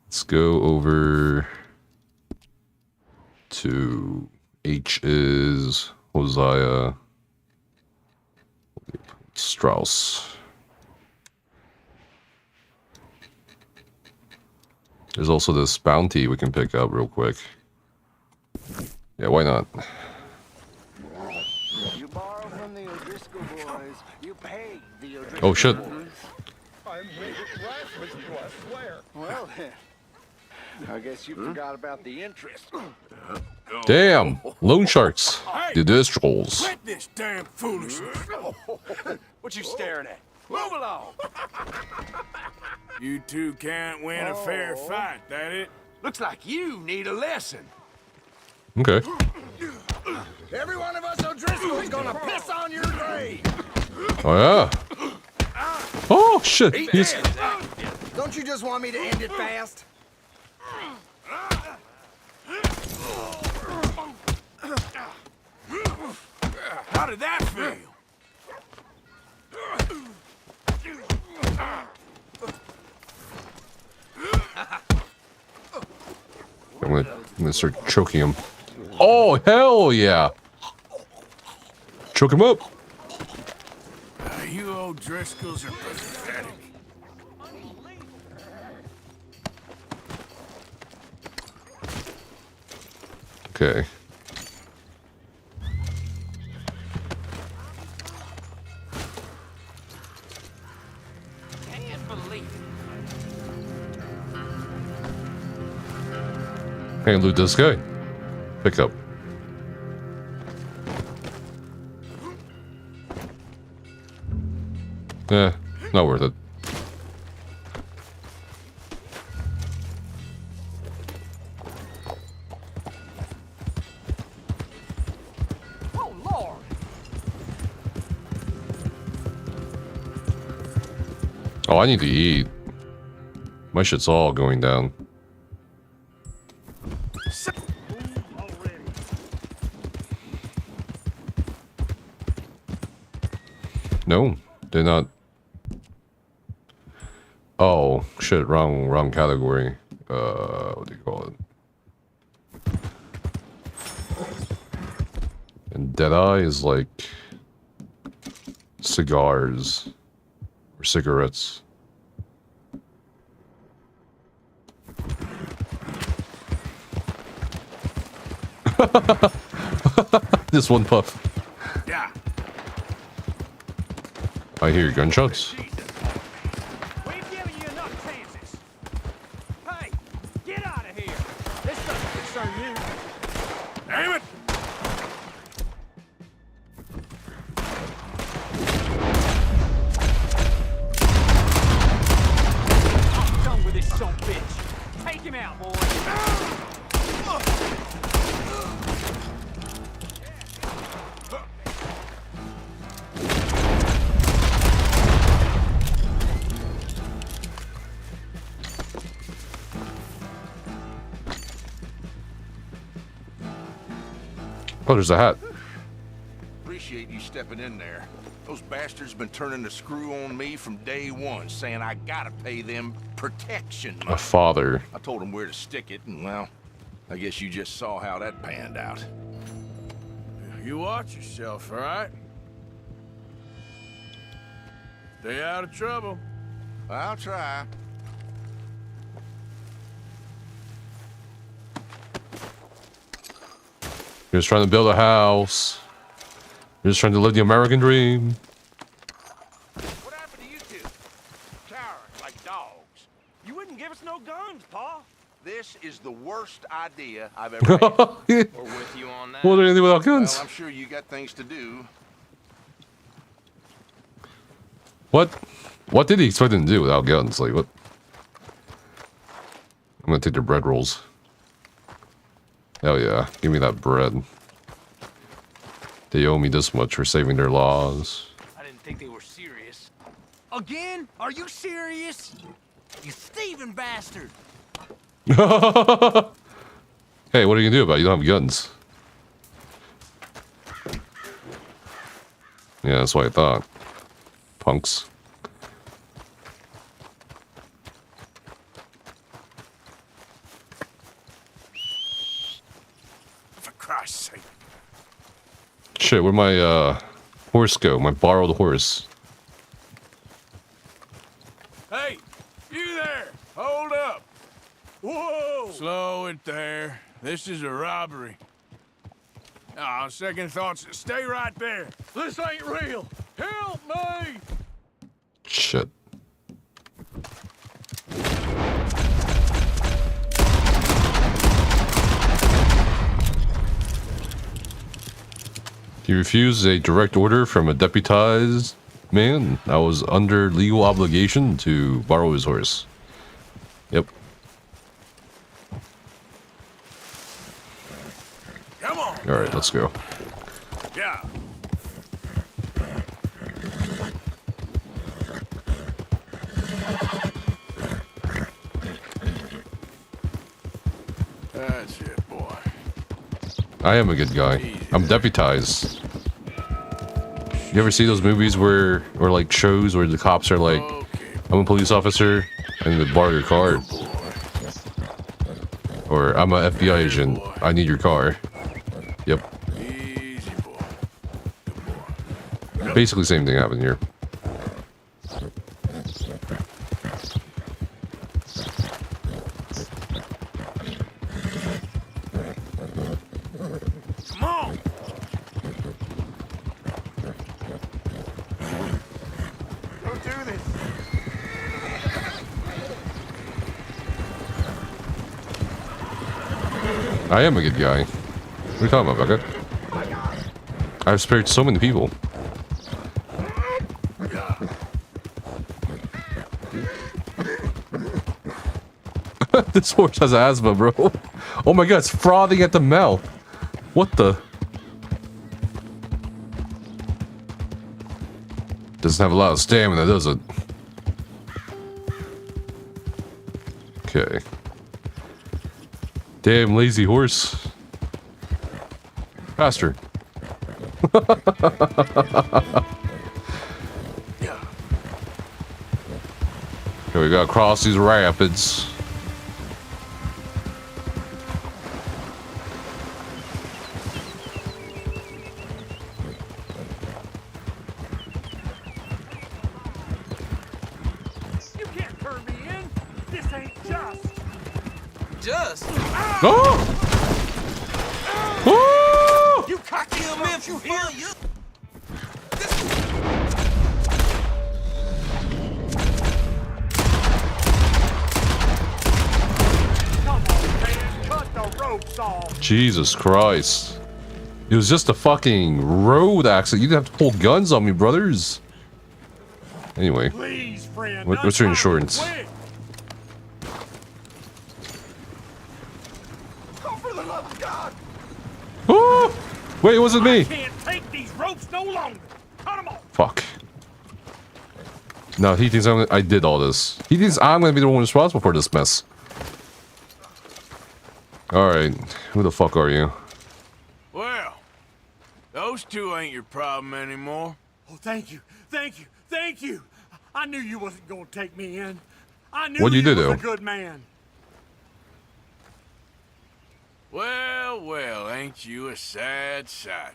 Let's go over to H is Hosea Strauss. There's also this bounty we can pick up real quick. Yeah, why not? You borrow from the O'Driscoll boys. You pay the O'Driscoll Oh shit. boys. Well then, I guess you forgot about the interest. Damn! Loan sharks. The Driscolls. Quit this damn foolishness. What you staring at? Move along. You two can't win a fair fight, that it? Looks like you need a lesson. Okay. Every one of us O'Driscoll's gonna piss on your grave. Oh yeah. Oh shit. He's... Don't you just want me to end it fast? How did that feel? I'm gonna start choking him. Oh hell yeah! Choke him up. You O'Driscolls are pathetic. Okay. Can't believe it. Hey, loot this guy. Pick up. Eh, not worth it. Oh, Lord. Oh, I need to eat. My shit's all going down. No, they're not. Oh shit! Wrong category. What do you call it? And Deadeye is like cigars or cigarettes. Just one puff. Yeah. I hear gunshots. We've given you enough chances. Hey, get out of here. This doesn't concern you. Damn it! I'm done with this son of a bitch. Take him out, boy. Oh, there's a hat. Appreciate you stepping in there. Those bastards been turning the screw on me from day one, saying I gotta pay them protection money. A father. I told them where to stick it, and well, I guess you just saw how that panned out. You watch yourself, all right? Stay out of trouble. I'll try. You're just trying to build a house. You're just trying to live the American dream. What happened to you two? Cowards like dogs. You wouldn't give us no guns, Pa. This is the worst idea I've ever had. We're with you on that. What are they gonna do without guns? Well, I'm sure you got things to do. What did he expect them to do without guns? Like, what? I'm gonna take their bread rolls. Hell yeah, give me that bread. They owe me this much for saving their laws. I didn't think they were serious. Again? Are you serious? You thieving bastard! Hey, what are you gonna do about it? You don't have guns. Yeah, that's what I thought. Punks. For Christ's sake. Shit, where'd my horse go? My borrowed horse. Hey, you there! Hold up! Whoa! Slow it there. This is a robbery. Ah, second thoughts. Stay right there. This ain't real. Help me! Shit. He refused a direct order from a deputized man. I was under legal obligation to borrow his horse. Yep. Come on. All right, let's go. Yeah. That's it, boy. I am a good guy. I'm deputized. You ever see those movies or like shows where the cops are like, I'm a police officer and they borrow your car? Or I'm a FBI agent, I need your car. Yep. Basically same thing happened here. Come on. Don't do this. I am a good guy. What are you talking about, Becca? I've spared so many people. This horse has asthma, bro. Oh my god, it's frothing at the mouth. What the? Doesn't have a lot of stamina, does it? Okay. Damn lazy horse. Faster. Okay, we gotta cross these rapids. You can't turn me in. This ain't just. Just? Oh! Oh! You cocky kill me if you feel you. Jesus Christ. It was just a fucking road accident. You didn't have to pull guns on me, brothers. Anyway. Please, friend, What's your insurance? Oh, for the love of God! Oh! Wait, it wasn't me. I can't take these ropes no longer. Cut them off. Fuck. No, he thinks I did all this. He thinks I'm gonna be the one responsible for this mess. Alright. Who the fuck are you? Well, Those two ain't your problem anymore. Oh, thank you, thank you, thank you. I knew you wasn't gonna take me in. I knew What'd you do, was though? a good man. Well, well, ain't you a sad sight?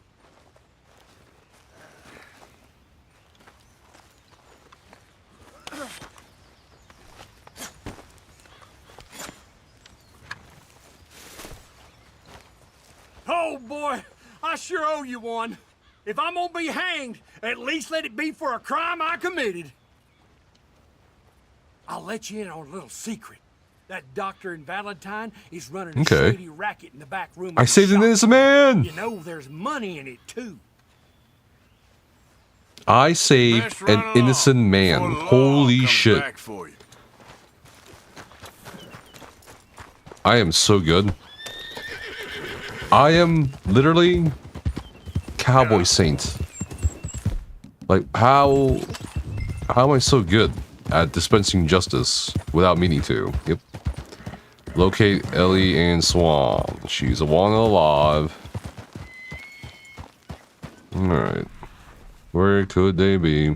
Oh, boy, I sure owe you one. If I'm gonna be hanged, at least let it be for a crime I committed. I'll let you in on a little secret. That doctor in Valentine is running a shady racket in the back room. I saved an innocent man! You know, there's money in it, too. I saved an innocent man. Holy shit. I am so good. I am literally Cowboy Saint. Like, how am I so good at dispensing justice without meaning to? Yep. Locate Ellie and Swan. She's a one alive. Alright. Where could they be?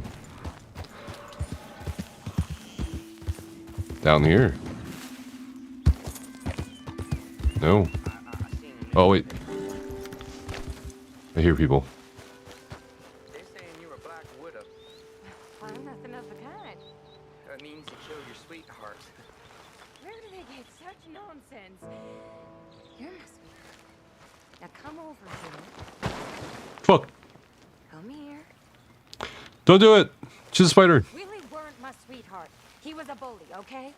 Down here. No. Oh, wait. I hear people. They're saying you were a black widow. I'm nothing of the kind. That means you killed your sweetheart. Where do they get such nonsense? You're my sweetheart. Now come over here. Fuck. Come here. Don't do it. She's a spider. Willie weren't my sweetheart. He was a bully, okay?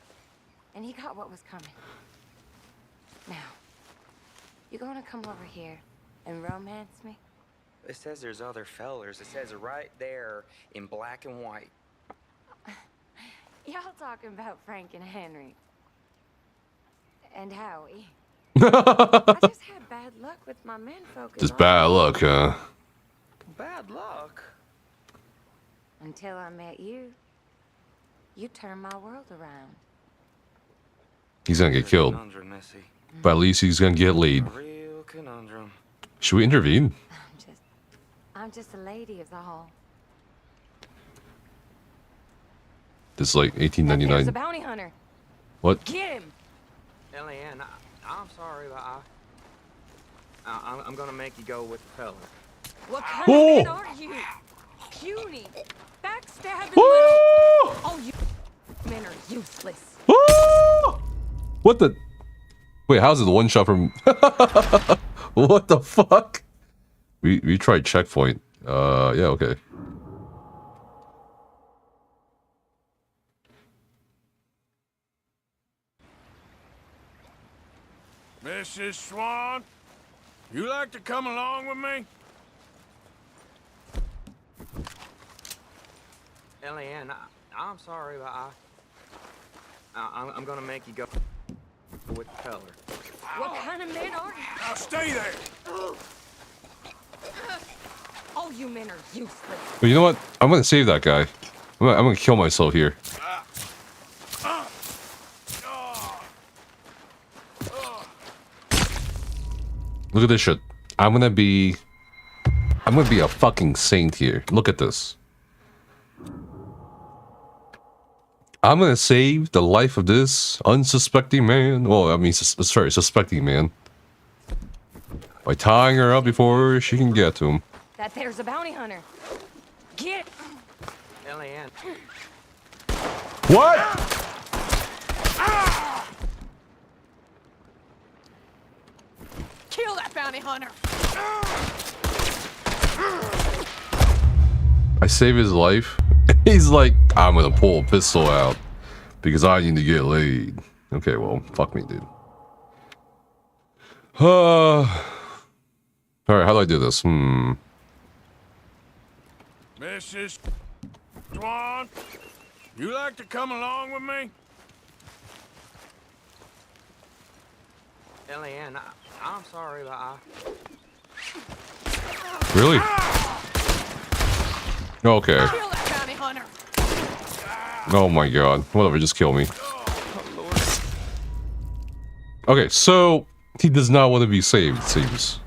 And he got what was coming. Now, you gonna come over here and romance me? It says there's other fellers. It says it right there in black and white. Y'all talking about Frank and Henry. And Howie. I just had bad luck with my menfolk. Just bad luck, huh? Bad luck? Until I met you. You turned my world around. He's gonna get killed. But at least he's gonna get laid. Real conundrum. Should we intervene? I'm just a lady of the hall. This is like There's a 1899. bounty hunter. What? Get him! Eliane, I'm sorry, but I'm gonna make you go with the fella. What kind Oh! of man are you? Puny, backstabbing little... Oh, you men are useless. What the? Wait, how's it the one shot from? What the fuck? We tried checkpoint. Yeah, okay. Mrs. Swan, you like to come along with me? Eliane, I'm sorry, but I'm gonna make you go with the fella. What kind of men are you? Now stay there. Oh, you men are useless. But you know what? I'm gonna save that guy. I'm gonna kill myself here. Look at this shit. I'm gonna be a fucking saint here. Look at this. I'm gonna save the life of this unsuspecting man. Well, I mean, sorry, suspecting man. By tying her up before she can get to him. That there's a bounty hunter. Get... Eliane. What? Kill that bounty hunter. I save his life. He's like, I'm gonna pull a pistol out because I need to get laid. Okay, well, fuck me, dude. All right, how do I do this? Mrs. Swan, you like to come along with me? Eliane, I'm sorry, but Really? Okay. Kill that bounty hunter. Oh my god. Whatever, just kill me. Okay, so he does not want to be saved, it seems.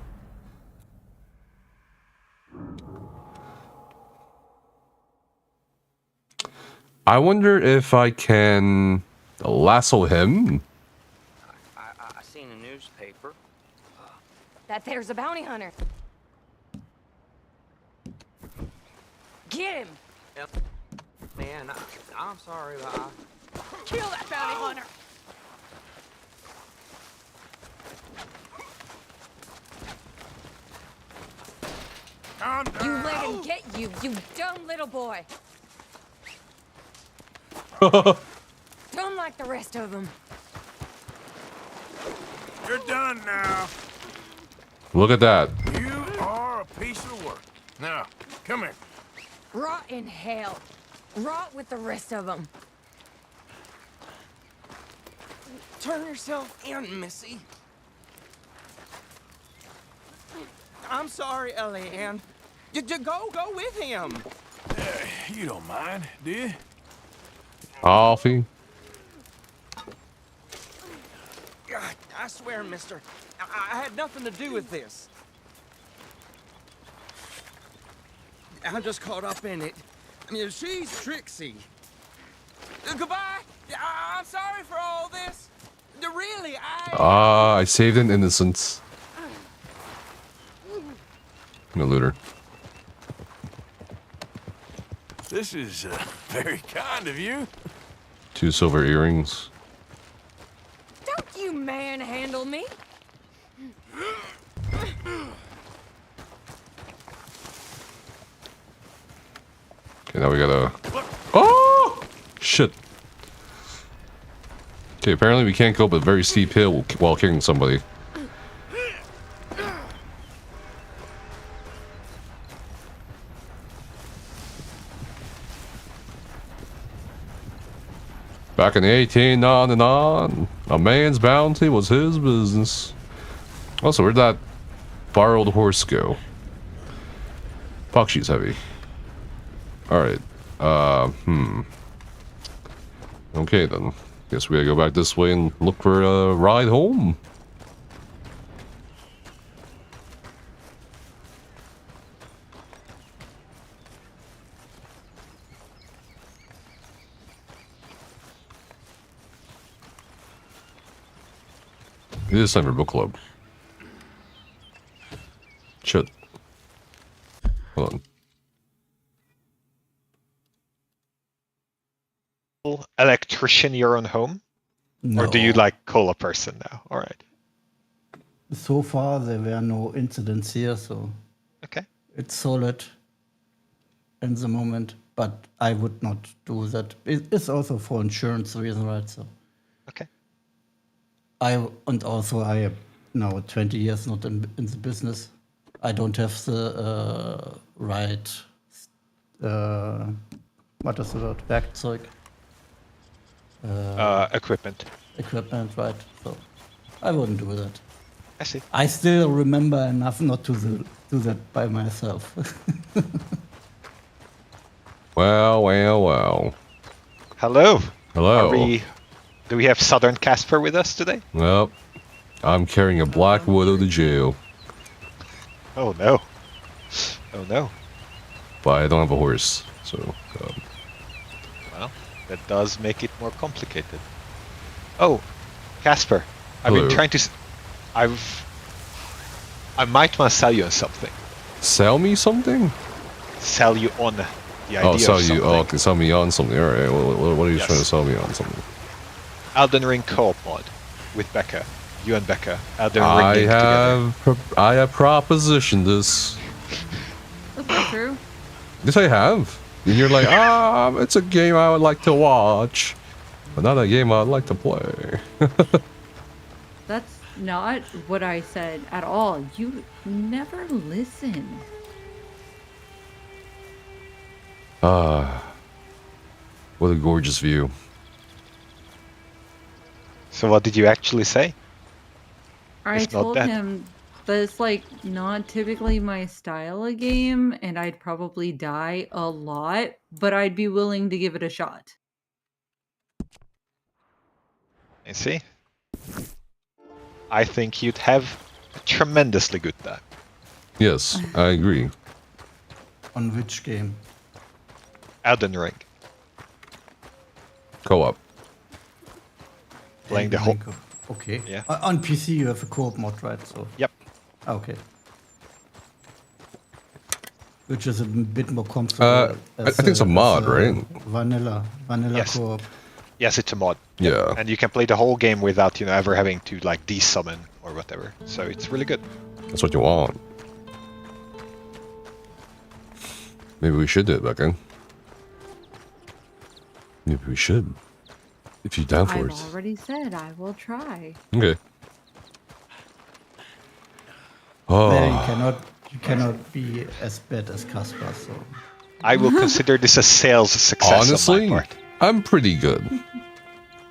I wonder if I can lasso him. I seen a newspaper. That there's a bounty hunter. Get him! Man, I'm sorry, but Kill that bounty hunter! You let him get you, you dumb little boy. Dumb like the rest of them. You're done now. Look at that. You are a piece of work. Now, come here. Rot in hell. Rot with the rest of them. Turn yourself in, Missy. I'm sorry, Ellie, and go with him. You don't mind, do you? Coffee. I swear, mister, I had nothing to do with this. I'm just caught up in it. I mean, she's Trixie. Goodbye. I'm sorry for all this. Really, I saved an innocent. No looter. This is very kind of you. 2 silver earrings. Don't you manhandle me. Okay, now we gotta... Oh! Shit. Okay, apparently we can't go up a very steep hill while kicking somebody. Back in the 1899, a man's bounty was his business. Also, where'd that borrowed horse go? Fuck, she's heavy. Alright. Okay then. Guess we gotta go back this way and look for a ride home. It is time for book club. Shit. Hold on. Electrician your own home? No. Or do you like call a person now? Alright. So far, there were no incidents here, so okay, it's solid in the moment. But I would not do that. It's also for insurance reason, right? So okay. I am now 20 years not in the business. I don't have the right what is the word? Werkzeug. Equipment. Equipment, right? So I wouldn't do that. I see. I still remember enough not to do that by myself. Well. Hello. Hello. Do we have Southern Casper with us today? Well, I'm carrying a Black Widow to jail. Oh no. Oh no. But I don't have a horse, so... Well, that does make it more complicated. Oh, Casper. I've Hello. been trying to... I might want to sell you on something. Sell me something? Sell you on the idea Oh, sell of you. something. Oh, okay, sell me on something. Alright, what are you Yes. trying to sell me on something? Elden Ring co-op mod with Becca. You and Becca. Elden Ring together. I have propositioned this. That's not true. Yes, I have. And you're like, it's a game I would like to watch, but not a game I'd like to play. That's not what I said at all. You never listen. What a gorgeous view. So what did you actually say? I It's not told that. him that it's like not typically my style of game, and I'd probably die a lot, but I'd be willing to give it a shot. I see. I think you'd have a tremendously good time. Yes, I agree. On which game? Elden Ring. co-op. Playing the whole. Okay. Yeah. On PC you have a co-op mod, right? So. Yep. Okay. Which is a bit more comfortable. I think it's a mod, right? Vanilla Yes. co-op. Yes, it's a mod. Yeah. And you can play the whole game without, ever having to like desummon or whatever. So it's really good. That's what you want. Maybe we should do it, Becca. Maybe we should. If you're down for I've it. already said I will try. Okay. There Oh. you cannot be as bad as Casper, so. I will consider this a sales success Honestly, on my part. I'm pretty good.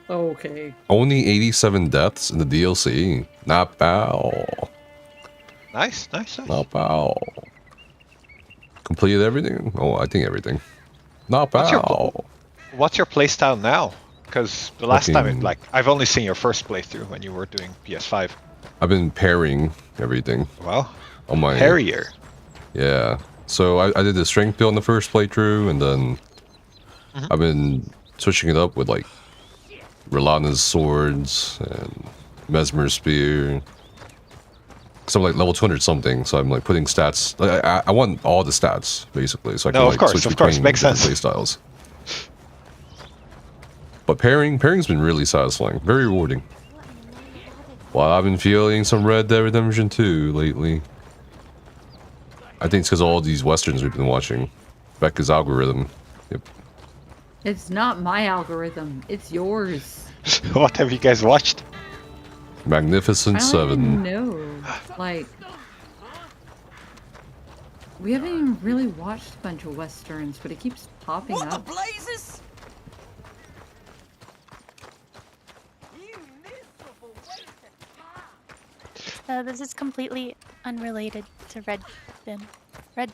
Okay. Only 87 deaths in the DLC. Not bad. Nice. Not bad. Completed everything? Oh, I think everything. Not bad. What's your playstyle now? Because the last time, Fucking- I've only seen your first playthrough when you were doing PS5. I've been pairing everything. Well, on my Harrier. Yeah. So I did the strength build in the first playthrough, and then I've been switching it up with like Rolana's swords and Mesmer's spear. Cause I'm like level 200 something, so I'm like putting stats. Like, I want all the stats basically, so I can No, of like course, switch of course, between makes different sense. playstyles. But pairing's been really satisfying, very rewarding. Well, I've been feeling some Red Dead Redemption 2 lately. I think it's because of all these westerns we've been watching. Becca's algorithm. Yep. It's not my algorithm. It's yours. What have you guys watched? Magnificent I don't Seven. even know. Like, we haven't even really watched a bunch of westerns, but it keeps popping up. Blazes! This is completely unrelated to Red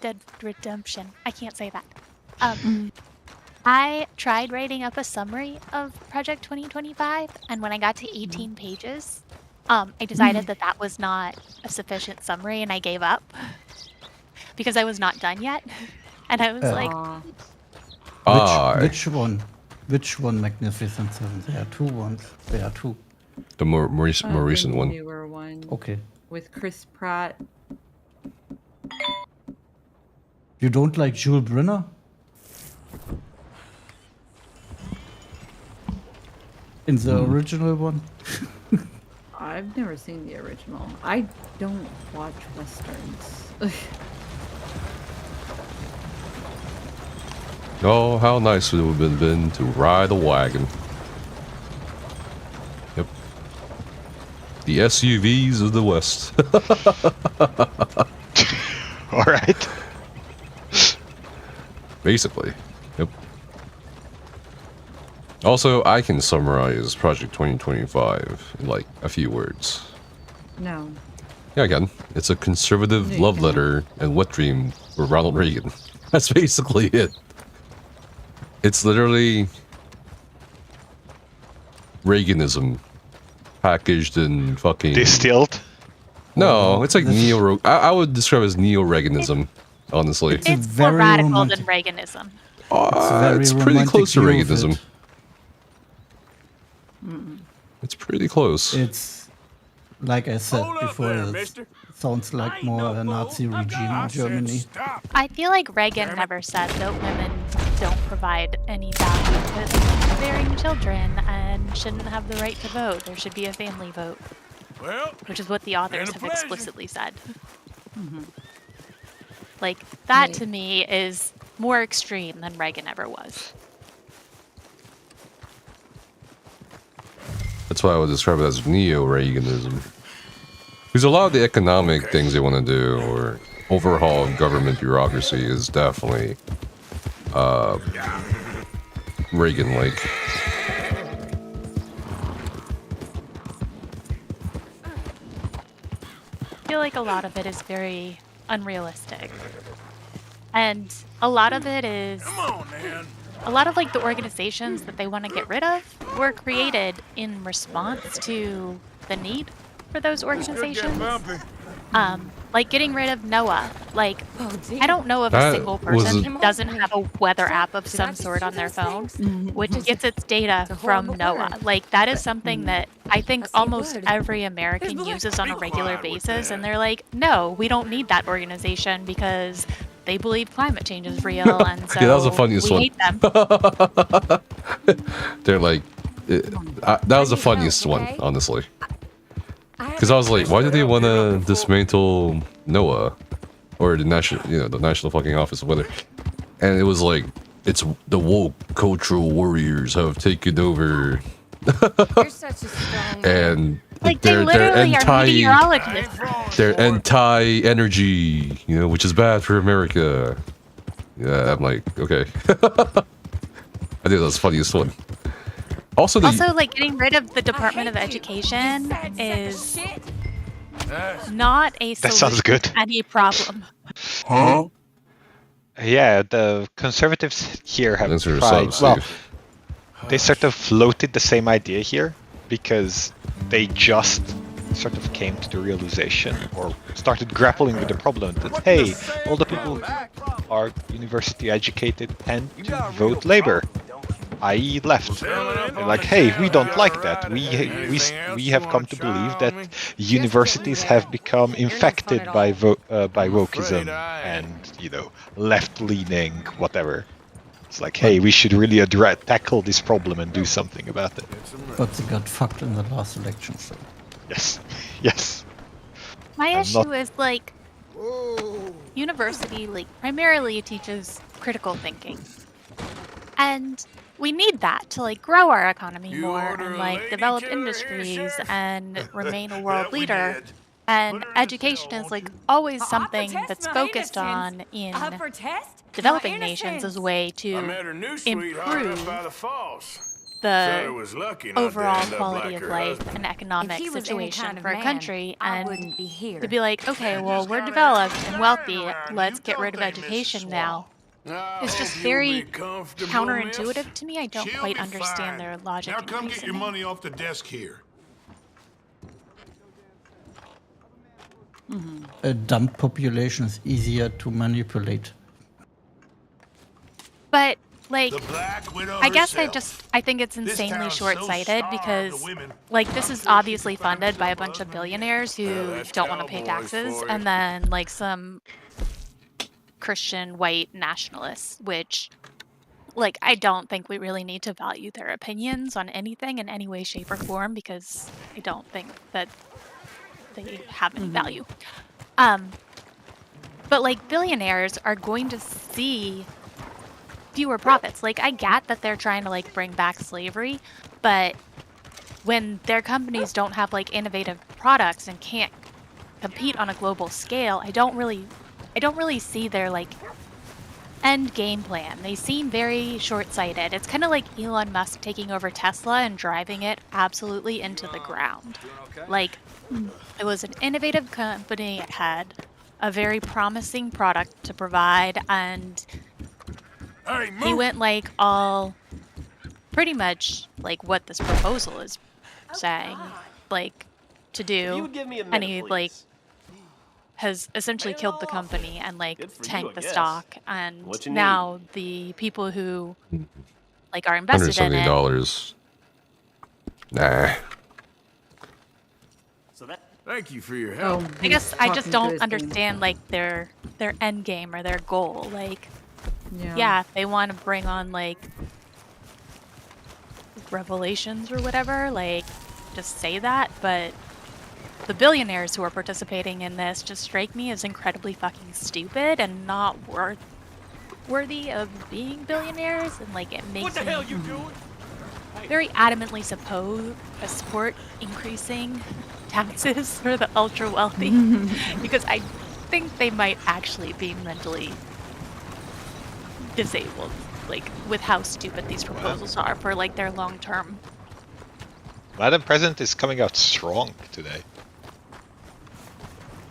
Dead Redemption. I can't say that. I tried writing up a summary of Project 2025, and when I got to 18 pages, I decided that was not a sufficient summary, and I gave up because I was not done yet. And I was like, Which one? Which one? Magnificent Seven. There are two ones. There are two. The more recent one. Newer one. Okay. With Chris Pratt. You don't like Jules Brenner? In the original one? I've never seen the original. I don't watch westerns. Oh, how nice it would have been to ride a wagon. Yep. The SUVs of the West. Alright. Basically. Yep. Also, I can summarize Project 2025 in like a few words. No. Yeah, I can. It's a conservative No, you love can't. letter and wet dream for Ronald Reagan. That's basically it. It's literally Reaganism packaged in fucking distilled. No, it's like neo. I would describe it as neo-Reaganism, honestly. it's more radical than Reaganism. It's pretty close to Reaganism. It's pretty close. It's like I said before. It sounds like more a Nazi regime in Germany. I feel like Reagan never said that women don't provide any value to bearing children and shouldn't have the right to vote. There should be a family vote. Well, which is what the authors have pleasure. explicitly said. Like, that to me is more extreme than Reagan ever was. That's why I would describe it as neo-Reaganism. Because a lot of the economic things they want to do, or overhaul of government bureaucracy, is definitely Reagan-like. I feel like a lot of it is very unrealistic. And a lot of it is... A lot of like the organizations that they want to get rid of were created in response to the need for those organizations. Like getting rid of Noah. Like, I don't know of a That single was person who doesn't have a weather app of some sort on their phone, which gets its data from NOAA. Like, that is something that I think almost every American uses on a regular basis, and they're like, no, we don't need that organization because they believe climate change is real, and so Yeah, that was the funniest we one. hate them. They're like, that was the funniest one, honestly. Because I was like, why do they want to dismantle NOAA or the national, the National fucking Office of Weather? And it was like, it's the woke cultural warriors have taken over, You're such a strong and Like, they're literally are anti, meteorologists. they're anti-energy, which is bad for America. Yeah, I'm like, okay. I think that's the funniest one. Also, like getting rid of the Department of Education is not a That solution sounds good. to any problem. Huh? Yeah, the conservatives here have Thanks for your tried. subs, Well, Steve. they sort of floated the same idea here because they just sort of came to the realization or started grappling with the problem that, hey, all the people who are university educated tend to vote Labour, i.e. left. They're like, hey, we don't like that. We have come to believe that universities have become infected by wokeism and, left-leaning whatever. It's like, hey, we should really tackle this problem and do something about it. But they got fucked in the last election, so. Yes. Yes. My I'm issue not- is like university primarily teaches critical thinking. And we need that to grow our economy more and develop industries and remain a world leader. And education is always something that's focused on in developing nations as a way to improve the overall quality of life and economic situation for a country, and to be like, okay, well, we're developed and wealthy, let's get rid of education now. It's just very counterintuitive to me. I don't quite understand their logic. Now and come get your reasoning. money off the desk here. A dumb population is easier to manipulate. But I guess I think it's insanely short-sighted because this is obviously funded by a bunch of billionaires who don't want to pay taxes, and then some Christian white nationalists, which I don't think we really need to value their opinions on anything in any way, shape, or form, because I don't think that they have any value. But billionaires are going to see fewer profits. I get that they're trying to bring back slavery, but when their companies don't have innovative products and can't compete on a global scale, I don't really see their end game plan. They seem very short-sighted. It's kind of like Elon Musk taking over Tesla and driving it absolutely into the ground. It was an innovative company, it had a very promising product to provide, and he went all pretty much what this proposal is saying to do, and he has essentially killed the company and tanked the stock, and now the people who are invested in it. $170. Nah. Thank you for your help. I guess I just don't understand their end game or their goal. Yeah, if they want to bring on revelations or whatever, just say that, but the billionaires who are participating in this just strike me as incredibly fucking stupid and not worthy of being billionaires, and it makes What the hell you doing? very adamantly support increasing taxes for the ultra wealthy because I think they might actually be mentally disabled, with how stupid these proposals are for their long term. Madam President is coming out strong today.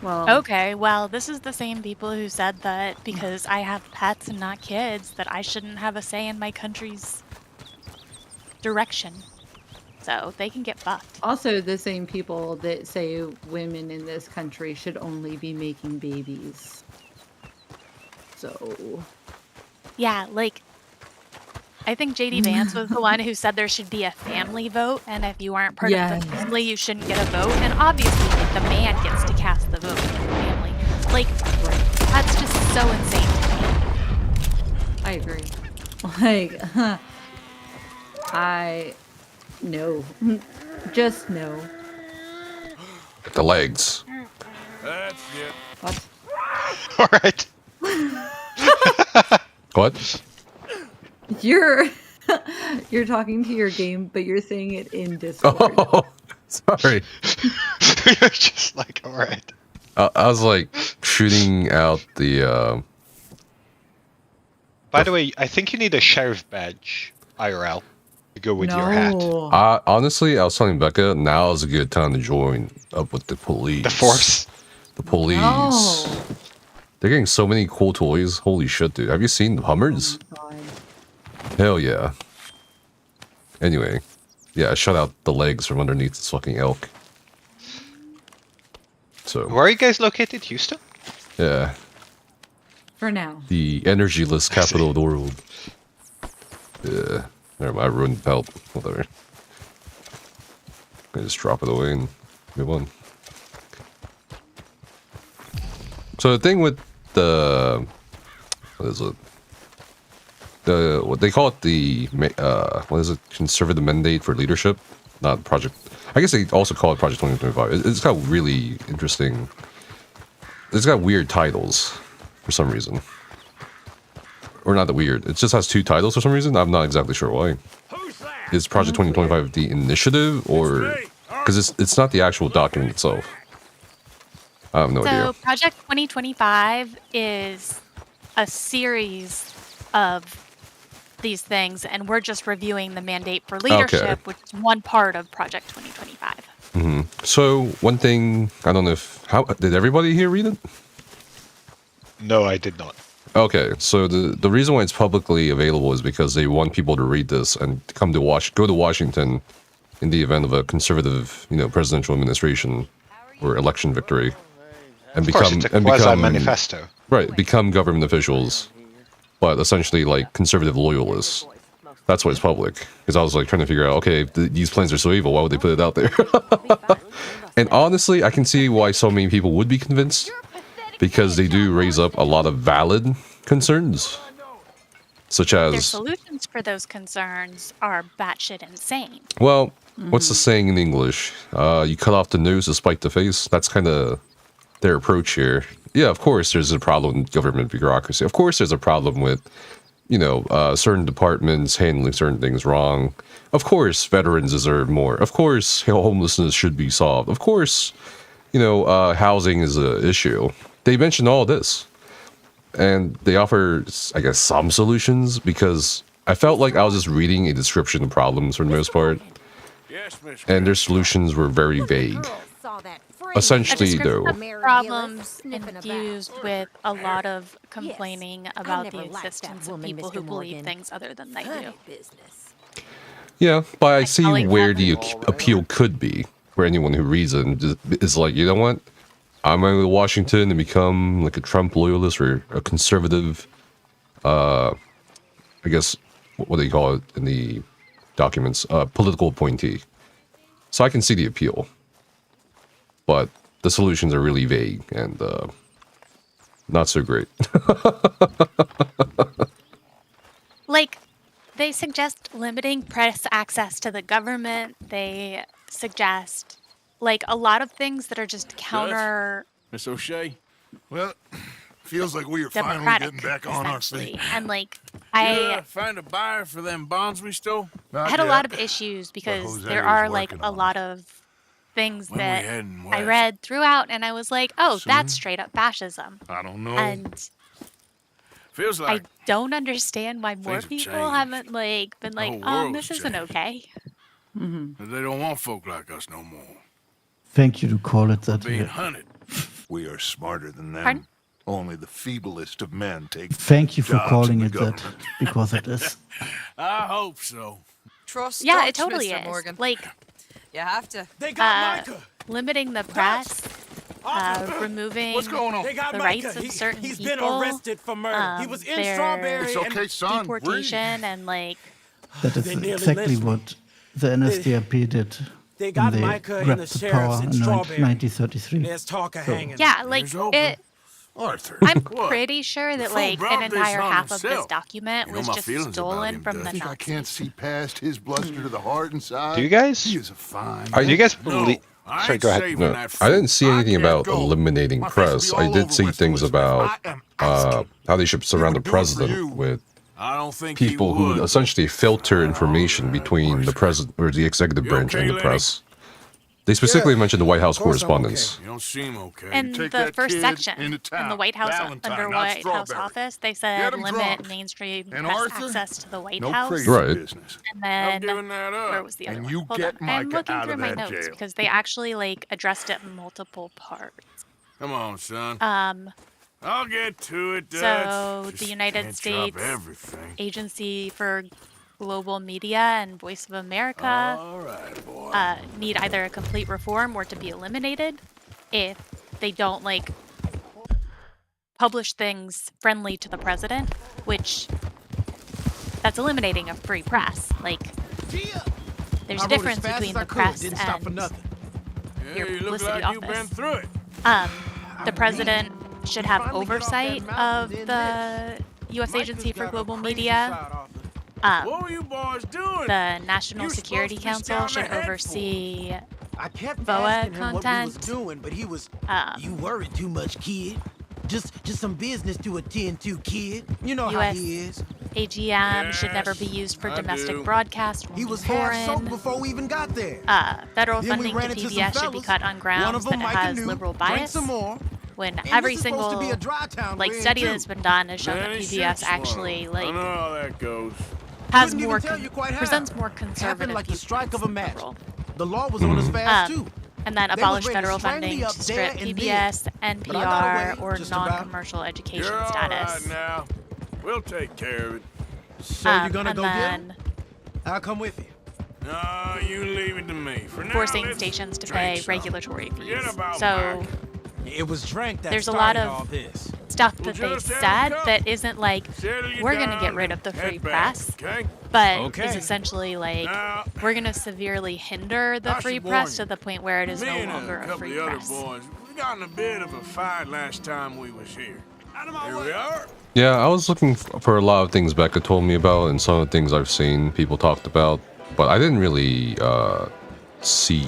Well, Okay, well, this is the same people who said that because I have pets and not kids, that I shouldn't have a say in my country's direction. so they can get fucked. Also, the same people that say women in this country should only be making babies. So... Yeah, like, I think J.D. Vance was the one who said there should be a family vote, and if you aren't part of the family, you shouldn't get a vote. And obviously, like, the man gets to cast the vote for the family. Like, that's just so insane to me. I agree. Like, no. Just no. The legs. That's it. What? Alright. What? You're talking to your game, but you're saying it in Discord. Oh, sorry. You're just like, alright. I was like shooting out the. By the way, I think you need a sheriff badge, IRL, to go with your hat. Honestly, I was telling Becca, now is a good time to join up with the police. The force. The police. No. They're getting so many cool toys. Holy shit, dude. Have you seen the Hummers? Oh, Hell yeah. Anyway. Yeah, I shut out the legs from underneath this fucking elk. So. Where are you guys located? Houston? Yeah. For now. The energyless capital of the world. Yeah. Never mind, I ruined the pelt. Whatever. I just drop it away and move on. So the thing with the... What is it? What they call it, the... what is it? Conservative Mandate for Leadership? Not Project... I guess they also call it Project 2025. It's got really interesting... It's got weird titles. For some reason. Or not that weird. It just has two titles for some reason. I'm not exactly sure why. Is Project 2025 the initiative, or... Because it's not the actual document itself. I have no idea. So Project 2025 is a series of these things, and we're just reviewing the mandate for leadership, which is one part of Project 2025. Mm-hmm. So one thing, I don't know if... Did everybody here read it? No, I did not. Okay, so the reason why it's publicly available is because they want people to read this and go to Washington in the event of a conservative, presidential administration or election victory, and become manifesto. Right, become government officials, but essentially like conservative loyalists. That's why it's public. Because I was like trying to figure out, okay, if these plans are so evil, why would they put it out there? And honestly, I can see why so many people would be convinced. Because they do raise up a lot of valid concerns, such as... Their solutions for those concerns are batshit insane. Well, what's the saying in English? You cut off the nose to spite the face. That's kind of their approach here. Yeah, of course there's a problem with government bureaucracy. Of course there's a problem with, certain departments handling certain things wrong. Of course veterans deserve more. Of course homelessness should be solved. Of course, housing is an issue. They mention all this, and they offer, I guess, some solutions, because I felt like I was just reading a description of problems for the most part, and their solutions were very vague. Essentially, though, problems infused with a lot of complaining about the existence of people who believe things other than they do. Yeah, but I see where the appeal could be for anyone who reads it and is like, you know what? I'm going to Washington and become like a Trump loyalist or a conservative, I guess, what do you call it in the documents? Political appointee. So I can see the appeal. But the solutions are really vague and not so great. Like, they suggest limiting press access to the government. They suggest... like a lot of things that are just counter. Miss O'Shea. Well, feels like we are finally getting back on our feet. And like, I find a buyer for them bonds we stole. had a lot of issues because there are like a lot of things that I read throughout, and I was like, oh, that's straight up fascism. I don't know. And feels like I don't understand why more people haven't like been like, oh, this isn't okay. Mm-hmm. They don't want folk like us no more. Thank you to call it that. Being hunted. We are smarter than them. Pardon? Only the feeblest of men take. Thank you for jobs calling in it the that, because it is. I hope so. Trust Yeah, Dutch, it totally Mr. is. Morgan. Like, you have to. They got Micah. limiting the press, removing What's going on? They got the Micah. rights of certain He's people. been arrested for murder. He was in their Strawberry. It's okay, son. deportation and like. That is They nearly exactly lynched me. what the NSDAP did They got when they Micah and grabbed the the power sheriffs in in Strawberry. 1933. There's talk of So- hanging. Yeah, like it. Arthur. I'm What? pretty sure that fool like brought an this entire on half of this himself. document You know was my just feelings about stolen him, from Dutch. the Think I Nazis. can't see past his bluster to the heart inside. Do you guys? He is a fine. Do you guys No, believe? I Sorry, ain't go ahead. saving No, that I didn't fool. see anything can't about go. eliminating My face will press. be I all did over see West things Elizabeth. about I am asking. how they should surround the would do it for you. president with I don't think people he who would. essentially filter information between the president or the executive You branch okay, and the lady? press. They specifically mentioned the White House correspondence. You don't seem okay. In Take the that first kid section, into in town. the White House, Valentine, under not White House Strawberry. office, they Get said 'em limit drunk. mainstream And press Arthur? access to the White No House. crazy Right. business. And I'm then giving that up. where was the other And one? you Hold get on. I'm Micah looking out through of my that notes jail. because they actually like addressed it in multiple parts. Come on, son. I'll get to it, Dutch. So the Just United can't States drop everything. Agency for Global Media and Voice of America All right, boy. need either a complete reform or to be eliminated if they don't like publish things friendly to the president, which that's eliminating a free press. Like there's a difference between the press and Yeah, your you look publicity like you've been office. through it. The president should have oversight of the U.S. Agency for Global Media. What were you boys doing? The National You Security supposed to be Council scouting should ahead for oversee I kept VOA asking him what we was content. doing, but he was, you Um, worried too much, kid. Just some business to attend to, kid. You know how US he is. AGM should never be used for I domestic do. broadcast. He was foreign. half soaked before we even got there. Federal Then we funding to ran into some PBS should be fellas. cut on One grounds of that them it Micah has knew, liberal drank bias. some more. When And every this is supposed single to be a dry town like we're in, study too. that's been done has shown that Danny PBS shoots actually one. I like know how that goes. has Couldn't more even tell you quite how. presents more Happened conservative like the strike of a match. liberal. The law was on us fast Um, too. and then They was abolish ready to federal string me funding up to there strip and then. PBS, But I got NPR, away, or just about. non-commercial education You're all status. right now. We'll take care of it. So you're gonna and go get then him? I'll come with you. No, you leave it to me. For now, forcing let's stations to drink pay some. regulatory fees. Forget about So Mike. It was drink that there's a lot started all of this. stuff Well, that they just have a said cup. that isn't like Settle you we're going to down get rid of the and free head back, press, okay? but Okay. is essentially like Now, we're going to severely hinder the I free should warn press you. to the point where it is Me no and longer a a couple free of the press. other boys, we got in a bit of a fight last time we was here. Here we are. Yeah, I was looking for a lot of things Becca told me about and some of the things I've seen people talked about, but I didn't really see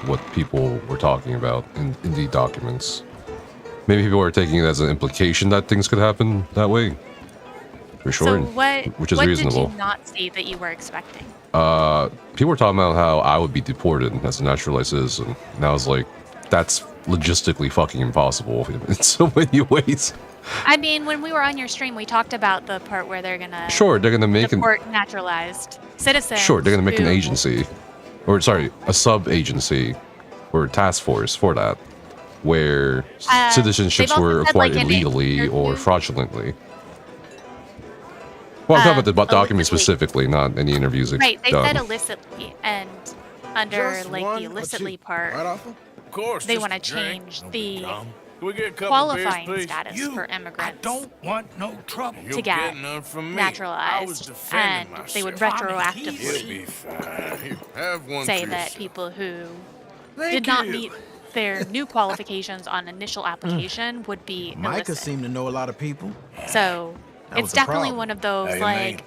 what people were talking about in the documents. Maybe people are taking it as an implication that things could happen that way. For sure, So what, which is what reasonable. did you not see that you were expecting? People were talking about how I would be deported as a naturalized citizen, and I was like, that's logistically fucking impossible in so many ways. I mean, when we were on your stream, we talked about the part where they're gonna Sure, they're gonna make deport naturalized citizens. Sure, they're gonna make an who- agency, or sorry, a sub-agency, or a task force for that, where citizenships they've also were said, acquired like, in illegally or interviews- fraudulently. Well, I'm talking about the document illicitly. specifically, not any interviews they've Right, they done. said illicitly, and under Just like one the or illicitly two? part, Of course. they just want a to drink. change Don't the be dumb. Can we get a couple qualifying beers, please? status for immigrants Don't want no trouble. You'll to get get none from me. I was naturalized, defending and they would myself. You'll retroactively be fine. Have one say for that yourself. people who Thank did not you. meet their new qualifications on initial application would be Micah illicit. seemed to know a lot of people. So That was it's the definitely problem. one of those How you like mean?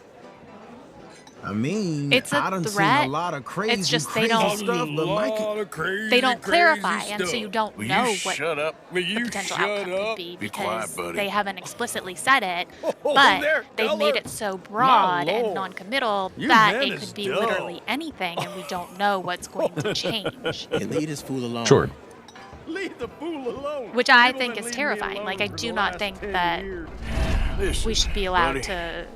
I mean, it's a I done threat. seen a lot of crazy, It's just they crazy don't- stuff, but Micah, they don't clarify, and so you don't Will you know what shut up? Will the you potential shut outcome up? could be Be because quiet, buddy. they haven't explicitly said it, Oh, but there, they've Geller. made it so broad and Lord. non-committal You that men it is could be dumb. literally anything, and we don't know what's going to change. yeah, leave this fool alone. Sure. Leave the fool alone. Which I People think been is leaving me terrifying. alone Like, I for do the not last think 10 that years. Listen, we should be allowed buddy, to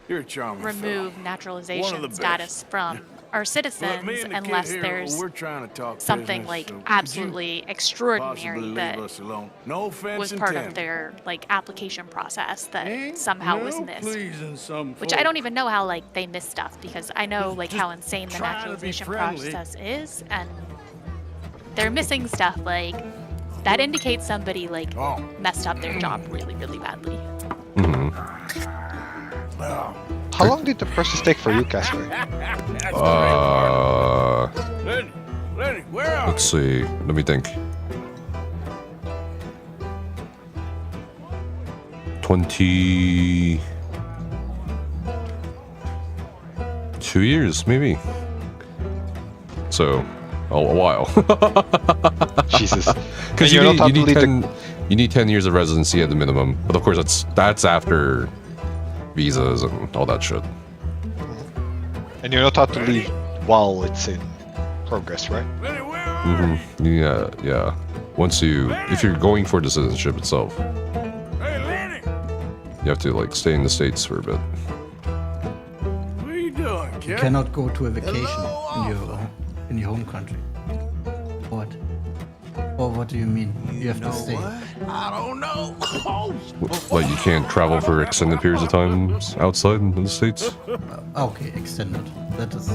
you're a charming remove fellow. naturalization One of the status best. from are citizens me and the kid unless here, there's we're trying to talk something business, like so could absolutely Possibly extraordinary leave that us alone. No offense was part of intended. their like application process that somehow was missed. pleasing some Which I don't even know how like they miss stuff because I know like how insane the trying to be naturalization friendly. process is, and they're missing stuff like that indicates somebody like messed up their job really, really badly. How long did the process take for you, Casper? Lenny, where are Let's see. Let me think. 22 years, maybe. So, a while. Jesus. Because you need 10 years of residency at the minimum. But of course, that's after visas and all that shit. And you're not allowed to leave while it's in progress, right? Yeah. If you're going for the citizenship itself, you have to like stay in the States for a bit. What are you doing, kid? You cannot go to a vacation in your home country. What? Or what do you mean? You have to stay. I don't know. Like you can't travel for extended periods of time outside in the States? Okay, extended. That is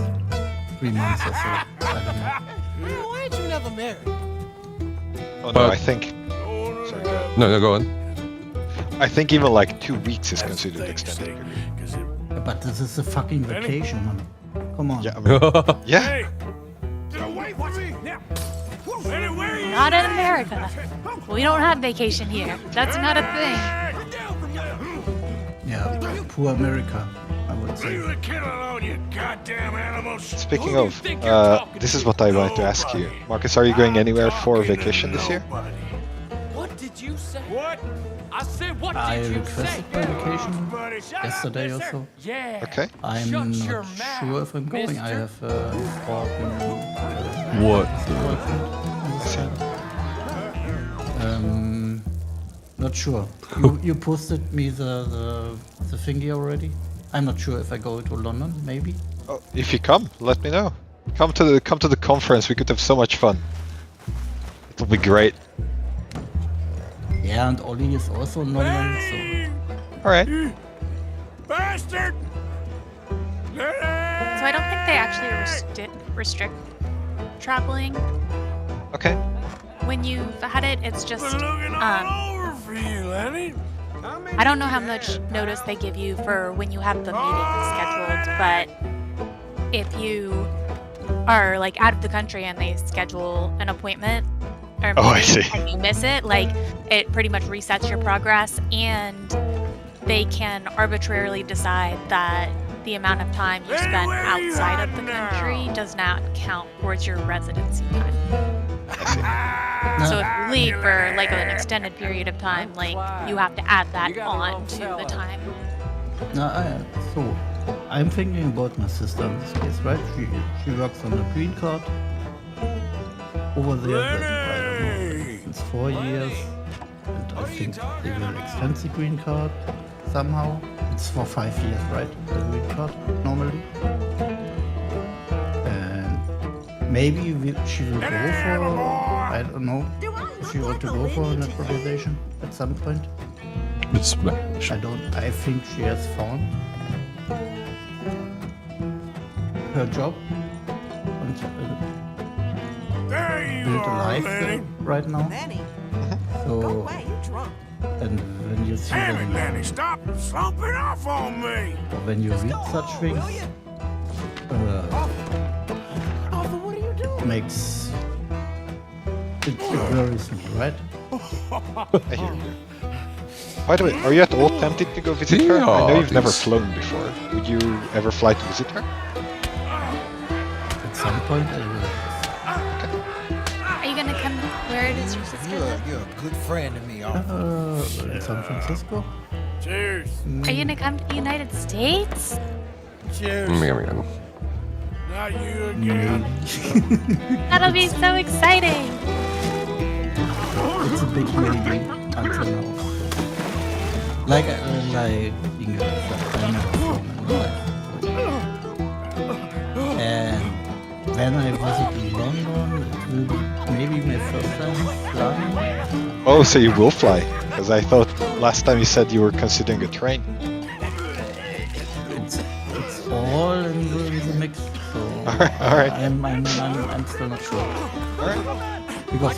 3 months or so. I don't know. Why ain't you never married? Oh no, I think... Sorry, go ahead. No, go on. I think even like 2 weeks is considered extended period. But this is a fucking vacation, man. Come on. Yeah, I mean, yeah. Get away from me! Now! Not in America. We don't have vacation here. That's not a thing. Yeah, poor America, I would say. Leave the kid alone, you goddamn animals! Speaking of, this is what I wanted to ask you. Marcus, are you going anywhere for vacation this year? What did you say? What? I said, what I did you requested say? my vacation yesterday or so. Yeah. Okay. I'm not sure if I'm going. I have What? Not sure. You posted me the thingy already. I'm not sure if I go to London. Maybe. Oh, if you come, let me know. Come to the conference. We could have so much fun. It'll be great. Yeah, and Ollie is also in London. So. All right. Bastard! So I don't think they actually restrict traveling. Okay. When you've had it, it's just For you, Lenny. I don't know how much notice they give you for when you have the meeting scheduled, but if you are like out of the country and they schedule an appointment or meeting and you miss it, like it pretty much resets your progress, and they can arbitrarily decide that the amount of time you spend outside of the country does not count towards your residency time. So if you leave for like an extended period of time, like you have to add that on to the time. No, so I'm thinking about my sister in this case, right? She works on a green card over there. I don't know, since 4 years, and I think they will extend the green card somehow. It's for 5 years, right? The green card normally. Maybe she will go for, I don't know, if she want to go for naturalization at some point. I think she has found her job and built a life there right now. So, and when you see them, Lenny, stop slumping off on me! or when you read such things, makes it very simple, right? I hear you. By the way, are you at all tempted to go visit her? I know you've never flown before. Would you ever fly to visit her? At some point, I will. Are you gonna come? Where is your sister? You're a good friend to me, In San Francisco. Cheers. Are you gonna come to the United States? Cheers. Not you again. That'll be so exciting. It's a big maybe until now. Like being a never flown in my life. And when I visit London, it will be maybe my first time flying. Oh, so you will fly? Because I thought last time you said you were considering a train. It's all in the mix, so Alright. I'm still not sure. Alright. Because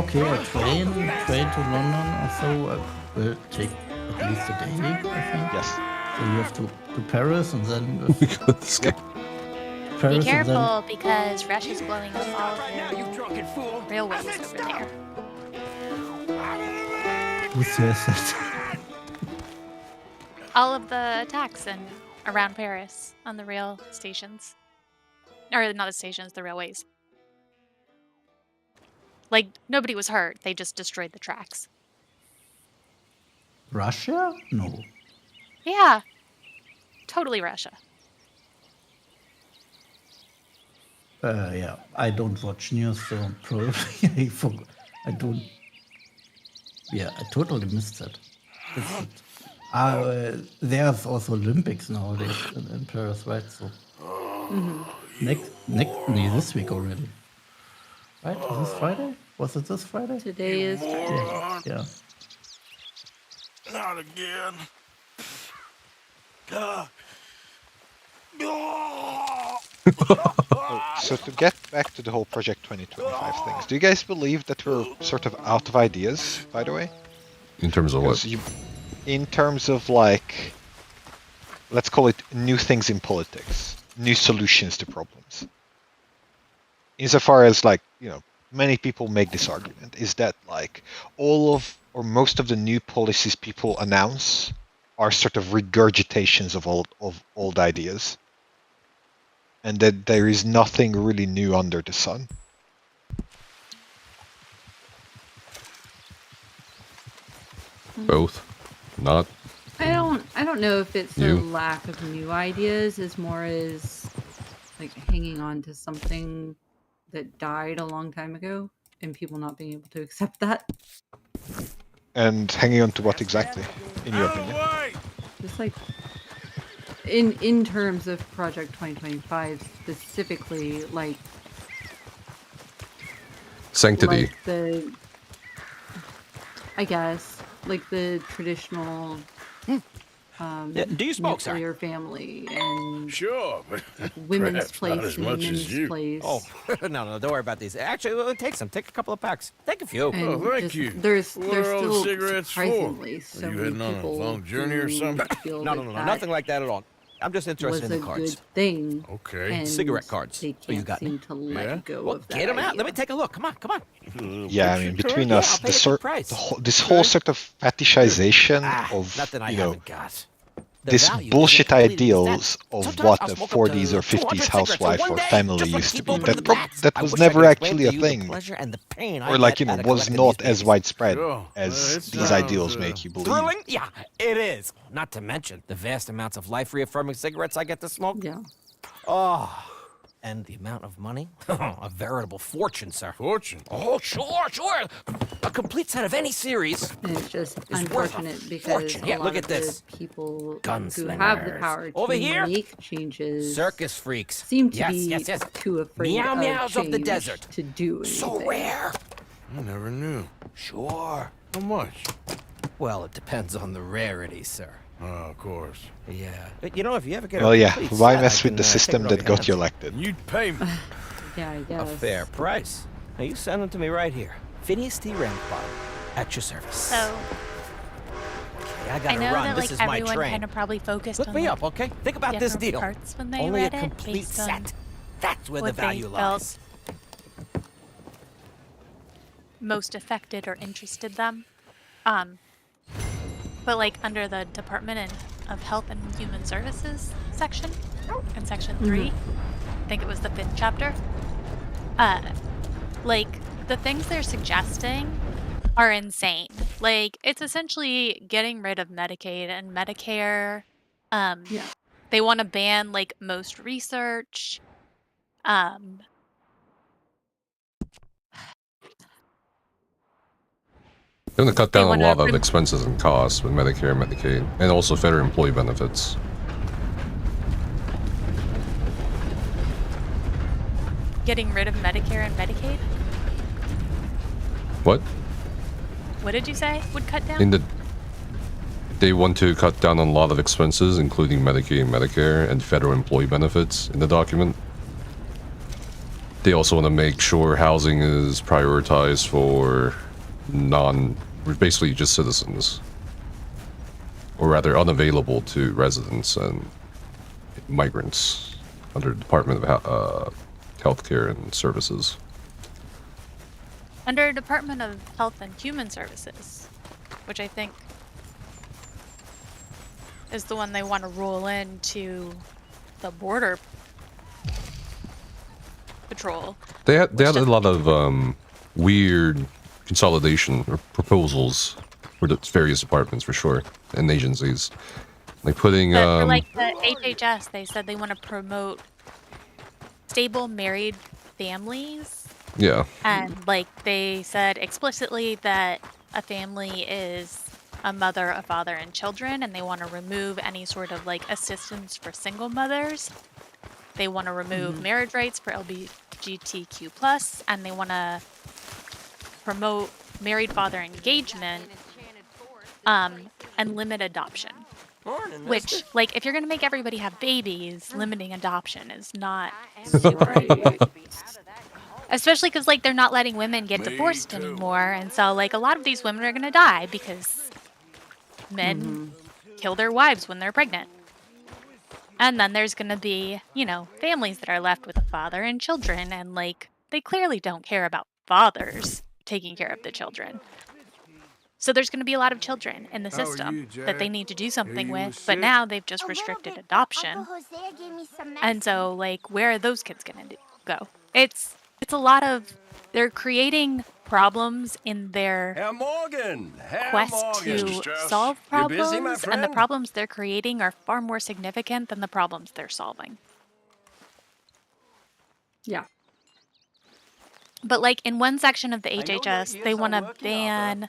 okay, a train to London or so will take at least a day, I think. Yes. So you have to Paris and then Be Paris careful because Rush is blowing up all of the railways over there. Who says that? All of the attacks and around Paris on the rail stations. Or not the stations, the railways. Like, nobody was hurt. They just destroyed the tracks. Russia? No. Yeah. Totally Russia. Yeah, I don't watch news, so probably I don't. Yeah, I totally missed that. There's also Olympics nowadays in Paris, right? So this week already. Right? Is this Friday? Was it this Friday? Today is Friday. Yeah. Not again. So to get back to the whole Project 2025 things, do you guys believe that we're sort of out of ideas, by the way? In terms of what? In terms of, like, let's call it new things in politics, new solutions to problems. Insofar as, like, you know, many people make this argument, is that, like, all of, or most of the new policies people announce are sort of regurgitations of old ideas. And that there is nothing really new under the sun. Both. Not. I don't know if it's You? a lack of new ideas as more as like hanging on to something that died a long time ago and people not being able to accept that. And hanging on to what exactly, in your opinion? Just like in terms of Project 2025 specifically, like Sanctity. like the, I guess, like the traditional do you smoke, sir? nuclear family and Sure, but women's perhaps not place as and much as men's you. place. Oh, no, don't worry about these. Actually, we'll take some. Take a couple of packs. Take a few. And Oh, thank just- you. There's What are all the still cigarettes for? surprisingly Are so you many heading on a people long journey or who something? feel No, like that nothing like that at all. I'm just interested was in a the cards. good thing. Okay. And Cigarette cards. They Oh, you can't got me? seem to let Yeah? go Well, of that get them out. Let me idea. take a look. Come on. Yeah, I mean, between Yeah, us, I'll pay a good price. this whole sort of fetishization of, Nothing I you know, haven't got. The this value bullshit isn't completely ideals set. of Sometimes what I'll a smoke up 40s to or 50s 200 housewife cigarettes in or one day, family just like used to keep be. opening the packs. That I was wish I never could explain actually to a you the thing. pleasure and the pain I Or, like, get you know, out of was collecting not these as babies. widespread Sure. as It these sounds, ideals make you believe. Thrilling? Yeah, it is. Not to mention the vast amounts of life-reaffirming cigarettes I get to smoke. Yeah. Oh, and the amount of money? A veritable fortune, sir. Fortune? Oh, sure. A complete set of any series. And it's just It's worth a unfortunate because fortune. a Yeah, lot look of at this. the people who Gunslingers. have the power Over to here? make changes Circus freaks. seem to Yes, be yes. too afraid Meow of meows of the change desert. to do anything. So rare. I never knew. Sure. How much? Well, it depends on the rarity, sir. Oh, of course. Yeah. You know, if you ever get Well, a yeah, complete why set, mess I with can, the take system it off that your got you hands. elected? You'd pay me. Yeah, I guess. A fair price. Now you send them to me right here. Phineas T. Ramsbottom, at your service. So Okay, I I gotta know run. that This like is my everyone train. kind of probably focused Look on me like, up, okay? Think about this different deal. parts when they Only read a it complete based on set. That's where the what they value lies. felt most affected or interested them. But like under the Department of Health and Human Services section, in section 3, I think it was the 5th chapter, like the things they're suggesting are insane. Like it's essentially getting rid of Medicaid and Medicare. Yeah. They want to ban like most research. They're going to cut down a wanna lot of rem- expenses and costs with Medicare and Medicaid, and also federal employee benefits. getting rid of Medicare and Medicaid? What? What did you say would cut down? They want to cut down on a lot of expenses, including Medicaid and Medicare and federal employee benefits in the document. They also want to make sure housing is prioritized for basically just citizens. Or rather, unavailable to residents and migrants under the Department of Healthcare and Services. Under Department of Health and Human Services, which I think is the one they want to roll into the border patrol. They had a lot of weird consolidation or proposals for the various departments for sure and agencies, like putting But for like the HHS, they said they want to promote stable married families. Yeah. And like they said explicitly that a family is a mother, a father, and children, and they want to remove any sort of like assistance for single mothers. They want to remove marriage rights for LGBTQ+, and they want to promote married father engagement, and limit adoption. Which, like, if you're going to make everybody have babies, limiting adoption is not super. Especially because, like, they're not letting women get divorced anymore, and so, like, a lot of these women are going to die because men kill their wives when they're pregnant. And then there's going to be, you know, families that are left with a father and children, and, like, they clearly don't care about fathers taking care of the children. So there's going to be a lot of children in the system that they need to do something with, but now they've just restricted adoption. And so, like, where are those kids going to go? It's a lot of, they're creating problems in their quest to solve problems, and the problems they're creating are far more significant than the problems they're solving. Yeah. But, like, in one section of the HHS, they want to ban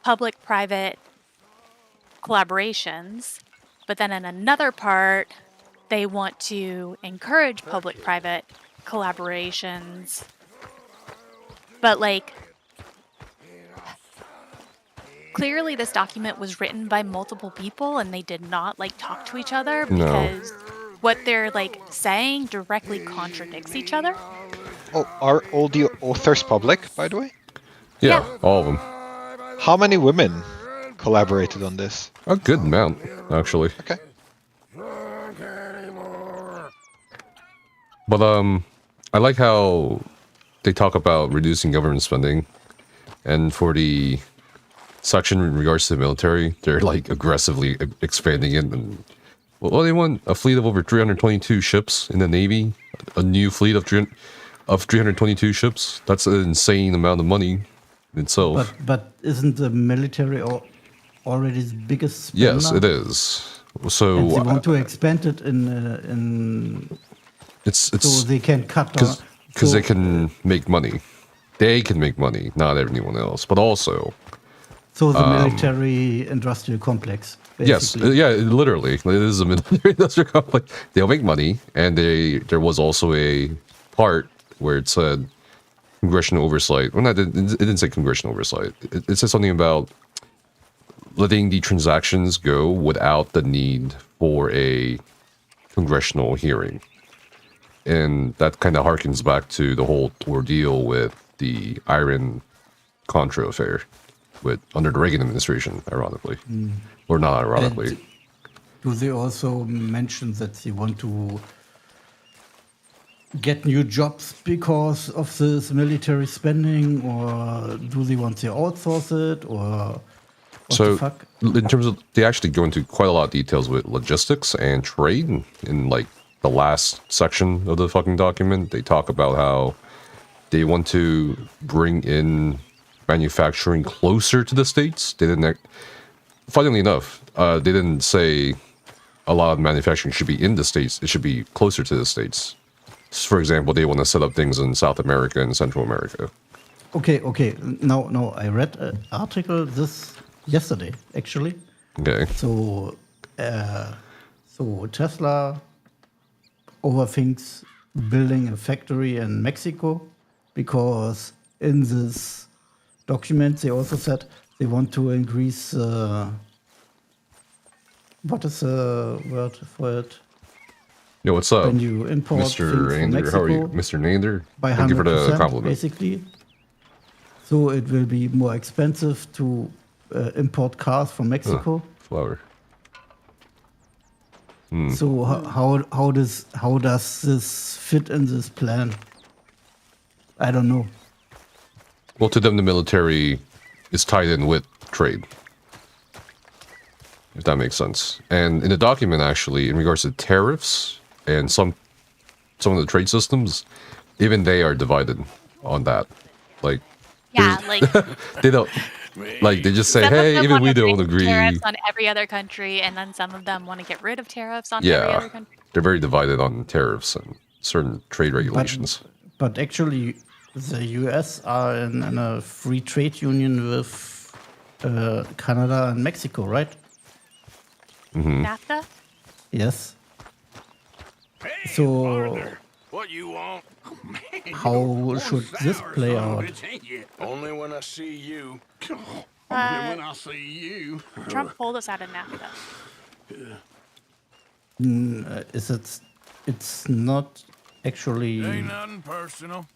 public-private collaborations, but then in another part, they want to encourage public-private collaborations. But, like, clearly this document was written by multiple people, and they did not, like, talk to each other because what they're, like, saying directly contradicts each other. Oh, are all the authors public, by the way? Yeah, all of them. How many women collaborated on this? A good amount, actually. Okay. But I like how they talk about reducing government spending, and for the section in regards to the military, they're like aggressively expanding it. And well, they want a fleet of over 322 ships in the Navy, a new fleet of 322 ships. That's an insane amount of money itself. But isn't the military already the biggest spender? Yes, it is. So and they want to expand it in so they can cut down. Because they can make money. They can make money, not everyone else. But also, so the military industrial complex. Basically. Yes, yeah, literally, it is a military industrial complex. They'll make money, and there was also a part where it said congressional oversight. Well, it didn't say congressional oversight. It said something about letting the transactions go without the need for a congressional hearing. And that kind of harkens back to the whole ordeal with the Iran-Contra affair under the Reagan administration, ironically. Or not ironically. And do they also mention that they want to get new jobs because of this military spending, or do they want to outsource it, or what the fuck? In terms of, they actually go into quite a lot of details with logistics and trade in like the last section of the fucking document. They talk about how they want to bring in manufacturing closer to the States. They didn't, funnily enough, they didn't say a lot of manufacturing should be in the States. It should be closer to the States. For example, they want to set up things in South America and Central America. Okay. No, I read an article this yesterday, actually. Okay. So Tesla overthinks building a factory in Mexico, because in this document they also said they want to increase. What is the word for it? Yo, what's up, When you import Mr. things from Nander? How are you, Mexico Mr. Nander? by Thank you for the 100%, compliment. basically. So it will be more expensive to import cars from Mexico. Flower. So how does this fit in this plan? I don't know. Well, to them, the military is tied in with trade, if that makes sense. And in the document, actually, in regards to tariffs and some of the trade systems, even they are divided on that. Like, Yeah, like they don't. Like, they just say, some of hey, them even wanna we don't bring agree. tariffs on every other country, and then some of them want to get rid of tariffs on every Yeah, other country. they're very divided on tariffs and certain trade regulations. But actually, the US are in a free trade union with Canada and Mexico, right? NAFTA? Yes. So What you want? how should this play out? Only when I see you. Uh, I see you. Trump pulled us out of NAFTA. It's not actually Ain't nothing personal.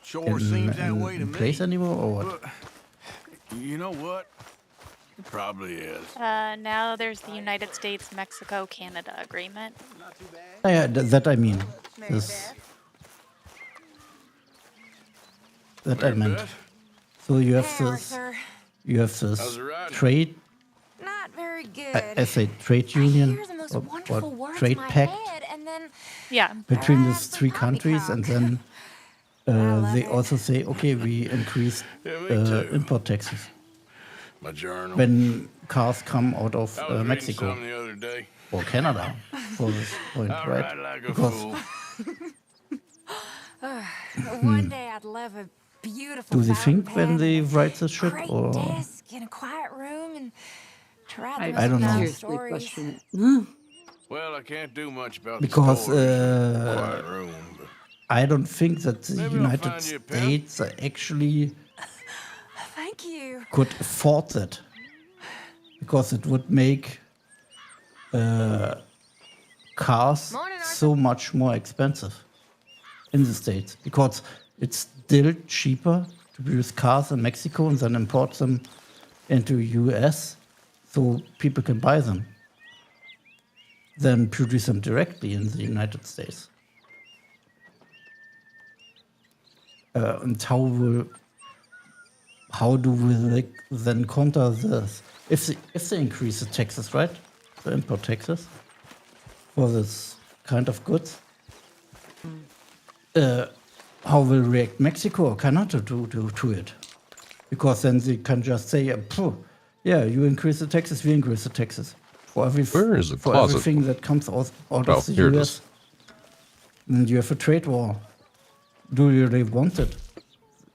Sure in, seems that way to in me. place anymore, or what? But you know what? It probably is. Now there's the United States, Mexico, Canada agreement. Yeah, that I mean. This, that I meant. So you have this. You have this trade. Not very good. I say trade union hear the most or wonderful words in trade my pact head, and then Yeah. between these three countries, and then they also say, okay, we increase import taxes My journal. when cars come out of I was reading Mexico something the other day. or Canada for this point, I right? ride like a Because fool. one day I'd love a beautiful. do they fountain think when pen they and write the ship, great or desk in a quiet room and to write the I don't most know. fun Seriously stories. question it. Well, I can't do much about because the stories. Quiet room. But I don't think that the Maybe I'll United find you a pen. States actually Thank you. could afford that, because it would make cars so much more expensive in the States, because it's still cheaper to produce cars in Mexico and then import them into US so people can buy them than produce them directly in the United States. And how do we then counter this? If they increase the taxes, right? The import taxes for this kind of goods, how will react Mexico or Canada to it? Because then they can just say, yeah, you increase the taxes, we increase the taxes for Where is the for closet? everything that comes out Oh, of the here it US. is. And you have a trade war. Do you really want it?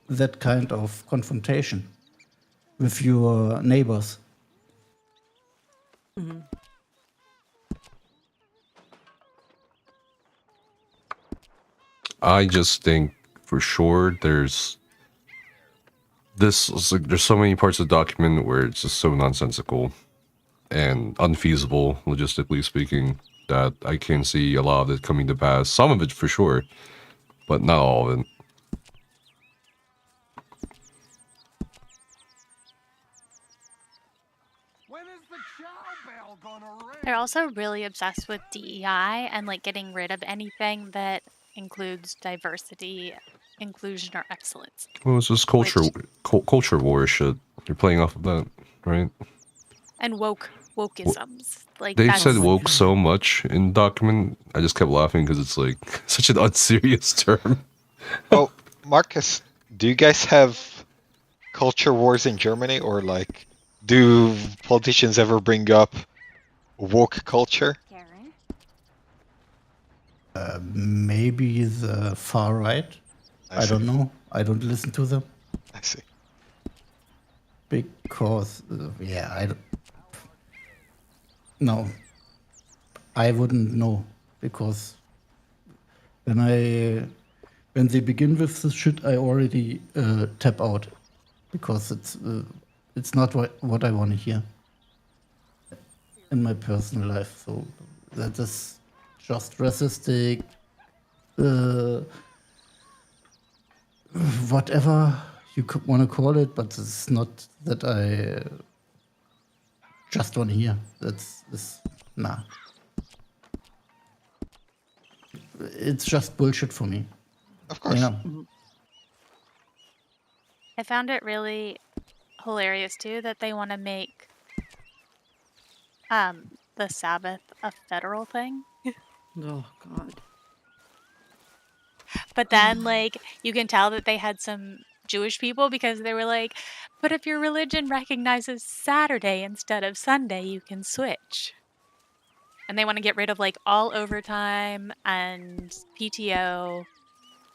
That kind of confrontation with your neighbors. I just think for sure there's so many parts of the document where it's just so nonsensical and unfeasible, logistically speaking, that I can see a lot of it coming to pass. Some of it for sure, but not all of it. They're also really obsessed with DEI and like getting rid of anything that includes diversity, inclusion, or excellence. Well, it's just culture war shit. You're playing off of that, right? And wokeisms. Like They that's, said woke so much in the document. I just kept laughing because it's like such an unserious term. Oh, Marcus, do you guys have culture wars in Germany, or like, do politicians ever bring up woke culture? Maybe the far right. I don't know. I don't listen to them. I see. Because, no. I wouldn't know. Because when they begin with this shit, I already tap out because it's not what I want to hear in my personal life. So that is just racistic, whatever you want to call it, but it's not that I just want to hear. Nah. It's just bullshit for me. Of course. Yeah. I found it really hilarious too that they want to make the Sabbath a federal thing. Oh God. But then like you can tell that they had some Jewish people because they were like, but if your religion recognizes Saturday instead of Sunday, you can switch. And they want to get rid of like all overtime and PTO.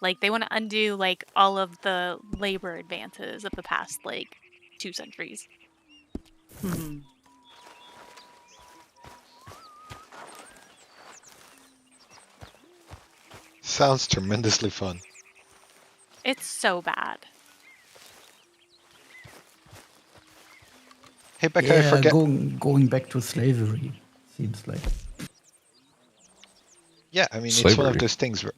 Like they want to undo like all of the labor advances of the past like 2 centuries. Hmm. Sounds tremendously fun. It's so bad. Hey Becca, I forget. Going back to slavery seems like. Yeah, I mean, Slavery. it's one of those things where,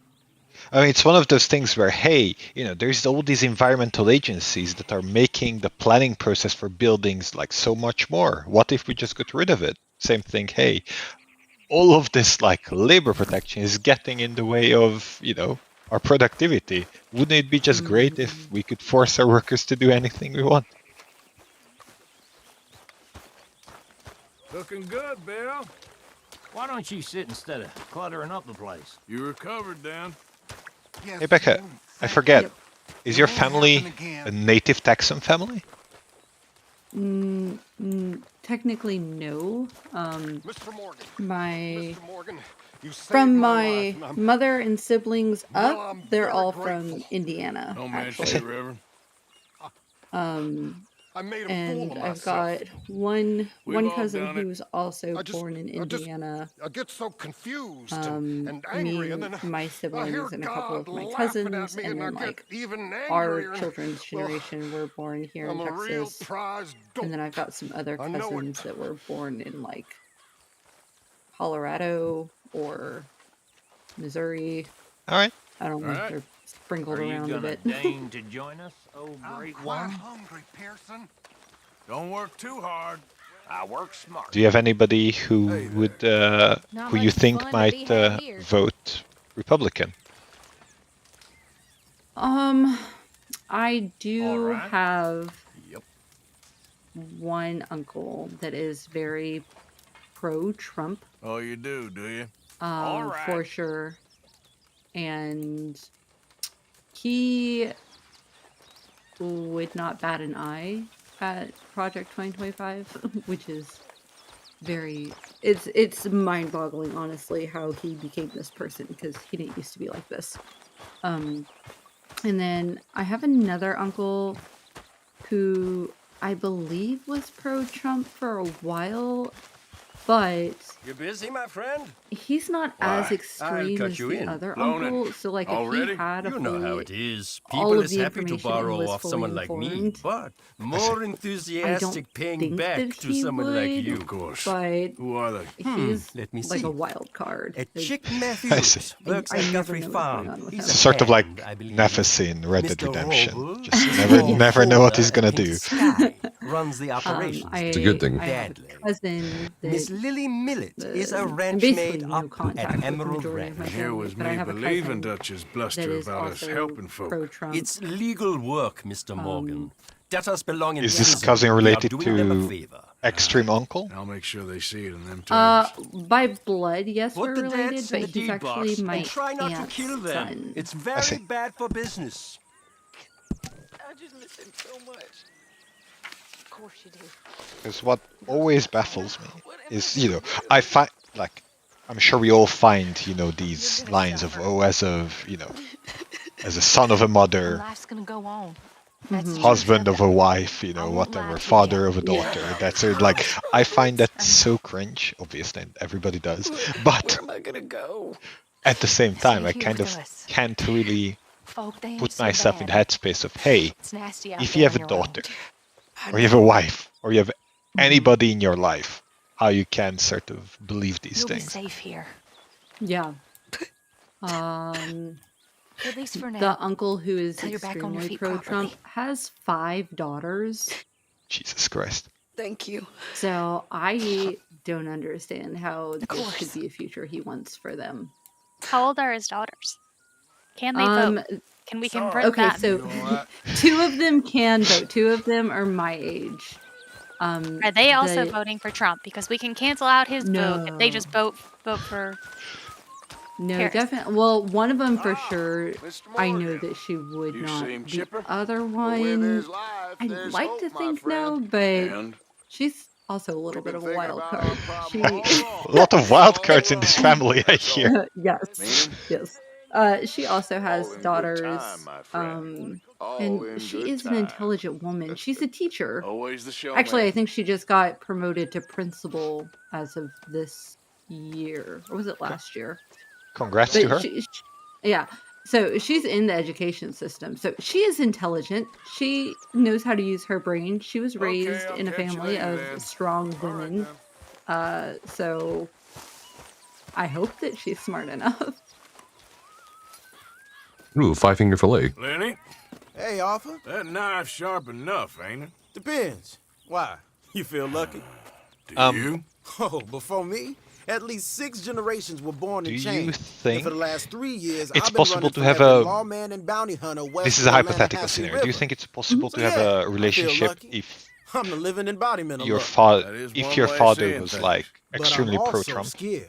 it's one of those things where, hey, there's all these environmental agencies that are making the planning process for buildings like so much more. What if we just got rid of it? Same thing, hey, all of this like labor protection is getting in the way of, our productivity. Wouldn't it be just great if we could force our workers to do anything we want? Looking good, Bill. Why don't you sit instead of cluttering up the place? You recovered, then. Hey Becca, I forget. Is your family a native Texan family? Technically, no. Mr. Morgan. Mr. Morgan, you From my mother and siblings up, they're all from Indiana. Don't mention actually. it, Reverend. I made a And fool of I've myself. got one all cousin done it. who's also I just- born in Indiana. I get so confused and angry, Me, and then my I hear siblings, and a couple God of my laughing cousins, at me, and and I then get like even our angrier. children's generation were born here in I'm a real Texas. prize And then I've got some other I know it. cousins that were born in like Colorado or Missouri. All right. I don't know. All right. They're sprinkled Are you around a gonna bit. deign to join us, oh great one? hungry, Pearson. Don't work too hard. I work smart. Do you have anybody who would, Not who you much think fun to might be had here. vote Republican? I do Alright. have Yep. one uncle that is very pro-Trump, Oh, you do you? Alright. for sure. And he would not bat an eye at Project 2025, which is it's mind-boggling, honestly, how he became this person, because he didn't used to be like this. And then I have another uncle who I believe was pro-Trump for a while, but You busy, my friend? he's not as extreme cut as you the in. other Blown in. uncle. So like if Already? he had a You know how fully- it is. all People of is the happy to information and borrow was off fully someone like me, informed, but more I enthusiastic don't paying think back that to he someone like would, you. Of course. but Who are they? he's Let me like see. a wild card. A Like, Chick I see. Matthews works I at never Guthrie know what's going Farm. on with He's him. a Sort of like hand, I believe. Nephis in Red Dead Mr. Redemption. Robles Just is never, small never know what folder he's gonna at Pink do. Sky, runs the operations. It's a good thing. I have a cousin that Miss Lily Millet is a I'm ranch basically maid no up contact at with the Emerald majority of my Ranch. Here family, was but I me have a believing cousin Dutch's that bluster is about us also helping folk. pro-Trump. It's legal work, Mr. Morgan. Debtors belong in Is this prison. cousin We are related doing them a to favor. Extreme Uncle? I'll make sure they see it in them terms. By blood, yes, Put we're the related, debts but in the he's deed actually box my and try not to aunt's kill them. son. It's see. very bad for business. I just miss him so much. Of course you do. Because what always baffles me is, I find, like, I'm sure we all find, these lines of, as a son of a mother, Life's gonna go on. husband of a wife, whatever, father of a daughter. That's it. Like, I find that so cringe. Obviously, everybody does. But Where am I gonna go? at the same time, I kind of can't really put myself in the headspace of, hey, if you have a daughter, or you have a wife, or you have anybody in your life, how you can sort of believe these things. Safe here. Yeah. At least for now. The uncle who is Till you're back on your extremely feet pro-Trump has 5 daughters. Jesus Christ. Thank you. So I don't understand how this could be a future he wants for them. How old are his daughters? Can they vote? Can we convert Okay, them? so 2 of them can vote. 2 of them are my age. Are they also voting for Trump? Because we can cancel out his vote if they No. just vote for. No, Harris. definitely. Well, one of them for sure. I know that she would not. The other one, I'd like to think no, but she's also a little bit of a wild card. She A lot of wild cards in this family, I hear. yes, yes. She also has daughters, and she is an intelligent woman. She's a teacher. Always the show. Actually, I think she just got promoted to principal as of this year, or was it last year? Congrats But to her. Yeah. So she's in the education system. So she is intelligent. She knows how to use her brain. She was raised in a family of strong women. So I hope that she's smart enough. Ooh, 5-finger fillet. Lenny? Hey, Arthur. That knife's sharp enough, ain't it? Depends. Why? You feel lucky? Do you? Oh, before me, at least 6 generations were born Do and you changed. think And for the last 3 years, it's I've been possible running to from have every a... lawman and bounty hunter west This is of a the hypothetical Manahasset scenario. Do you River. think it's possible to have Yeah, I a feel relationship lucky. if I'm the living embodiment of your luck. father, if your father was like But I'm extremely also pro-Trump? skilled.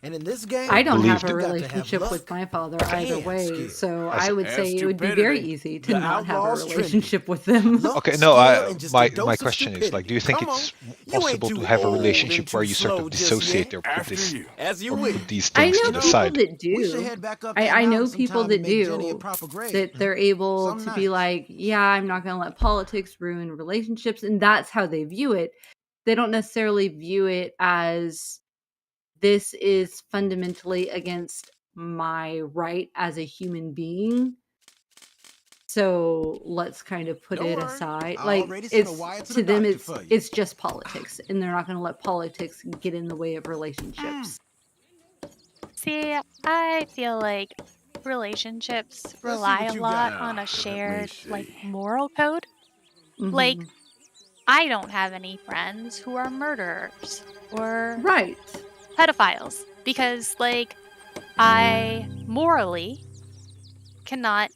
And in this game, I don't have Believed a it. relationship with my father either and way, skill. so As- I would and say it would be very stupidity. easy to The not have a outlaw's trendy. relationship with them. Okay, no, skill and just a my dose of question is, like, do you think Come it's on, you ain't possible too to have a old relationship and where too you sort slow of just dissociate yet. or put After this you. As you or wish. put these I things know to the people side? that We should do. head back up that I know mountain people sometime that and make Jenny a do. proper grave. That they're able Some to be nights. like, yeah, I'm not going to let politics ruin relationships. And that's how they view it. They don't necessarily view it as this is fundamentally against my right as a human being. So let's kind of put it aside. I Like already sent a it's wire to to the them, doctor for you. it's just politics, and they're not going to let politics get in the way of relationships. See, I feel like relationships rely what a you lot got. on a Let me shared see. like moral code. Like, Mhm. I don't have any friends who are murderers or Right. pedophiles because, like, I morally cannot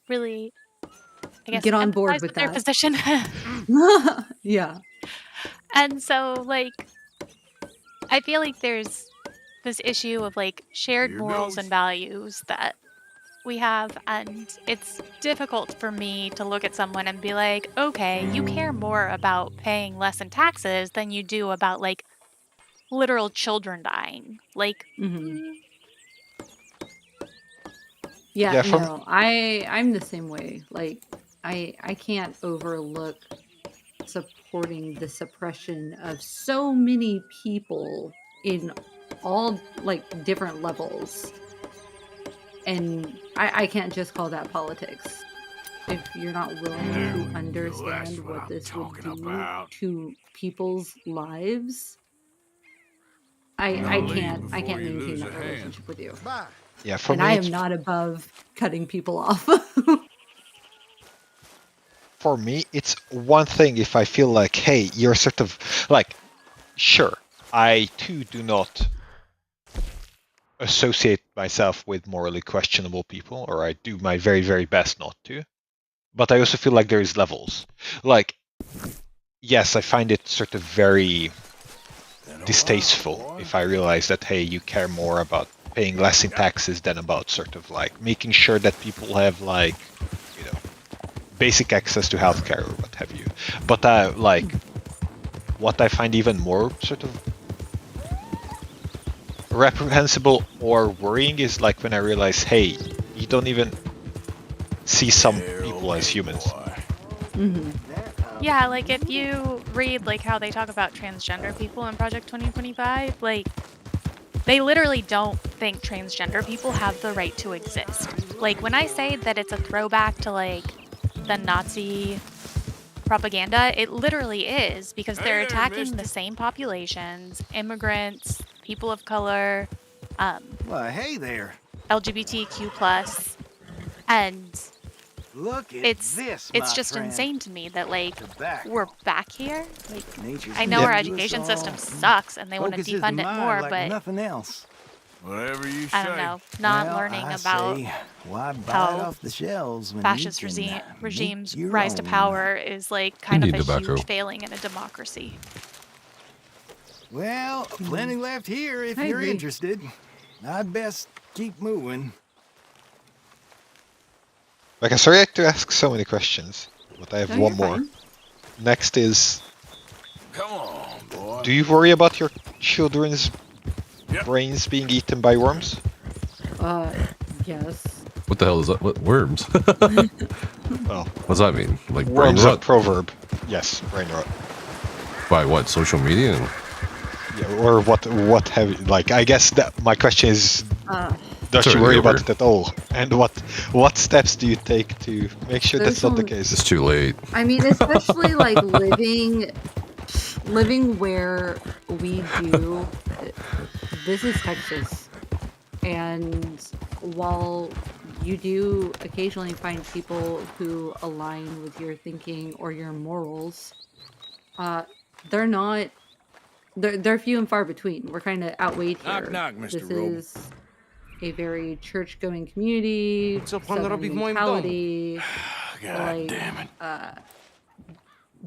really, I guess, Get on board empathize with their that. position. Yeah. And so, like, I feel like there's this issue of like shared Here morals goes. and values that we have, and it's difficult for me to look at someone and be like, okay, you care more about paying less in taxes than you do about like literal children dying. Like, Yeah, Yeah, from- no, I'm the same way. Like I can't overlook supporting the suppression of so many people in all like different levels. And I can't just call that politics. If you're not willing to understand what this would do to people's lives, I can't maintain that relationship with you. Yeah, for And me, I am it's- not above cutting people off. for me, it's one thing if I feel like, hey, you're sort of like, sure, I too do not associate myself with morally questionable people, or I do my very, very best not to. But I also feel like there's levels. Like, yes, I find it sort of very distasteful if I realize that, hey, you care more about paying less in taxes than about sort of like making sure that people have like, you know, basic access to healthcare or what have you. But like, what I find even more sort of reprehensible or worrying is like when I realize, hey, you don't even see some people as humans. yeah, like if you read like how they talk about transgender people in Project 2025, like they literally don't think transgender people have the right to exist. Like when I say that it's a throwback to like the Nazi propaganda, it literally is, because they're attacking the same populations, immigrants, people of color, Well, hey there. LGBTQ+, and Look at it's this, just friend. insane to me that like Tobacco. we're back here. Like Nature's I know given our to education us system all. sucks and they want to Focuses defund the it mind more, like but nothing else. Whatever you I don't know. Not Well, learning I about say, why buy it how off the shelves when fascist you can regimes make your rise to own? power is like kind of Indian a tobacco. huge failing in a democracy. Well, plenty left here if I you're agree. interested. I'd best keep moving. Okay, sorry I have to ask so many questions, but I have No, one you're more. fine. Next is, Come on, boy. do you worry about your children's brains being eaten by worms? Yes. What the hell is that? What worms? Oh, What's that mean? Like brain worms a rot? proverb. Yes, brain rot. By what? Social media? Yeah, or what have you, like, I guess that my question is, does she Sorry, worry over. about it at all? And what steps do you take to make sure that's not the Social- case? It's too late. I mean, especially like living where we do. This is Texas, and while you do occasionally find people who align with your thinking or your morals, they're not. They're few and far between. We're kind of outweighed here. Knock, knock, Mr. This Robe. is a very church-going community. Southern mentality. God damn it.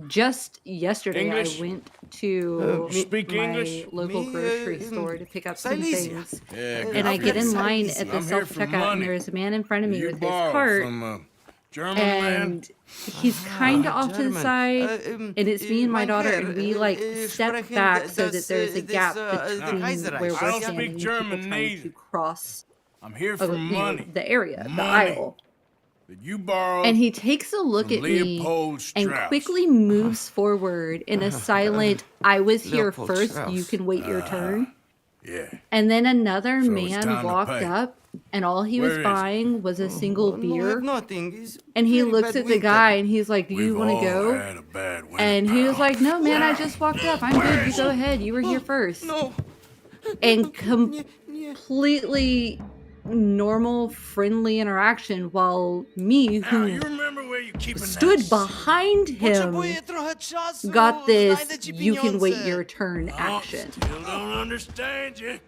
Just yesterday, English? I went to Speak my English? local grocery store to pick up some Silesia. things. Yeah, good And I for get you. in line Silesia. at the I'm here for self-checkout, money. and there's a man in front of me You with his borrowed cart. from German land? And he's kind of off to the German. side, and it's me and my daughter, and we like step sprechen back so that das, there's a this, gap the between Kaiserreich. where I we're don't standing speak and German people trying neither. to cross I'm here for money. the area, the Money. aisle. That you borrowed. And he takes a look from at me Leopold and Strauss. quickly moves forward in a silent, I was here Leopold first, Strauss. you can wait your turn. Yeah. And then another So it's time man to walked pay. up, and all he Where was is it? buying was a single beer. Nothing. It's And he very looks bad at the winter. guy, and he's like, do you We've want all to go? had a bad winter, And he was pal. like, no, man, I just walked up. I'm good. You go ahead. You were here first. No. And completely normal, friendly interaction, while me, Now, who you remember where you keeping stood that behind him, got this you can wait your turn action. Still don't understand you.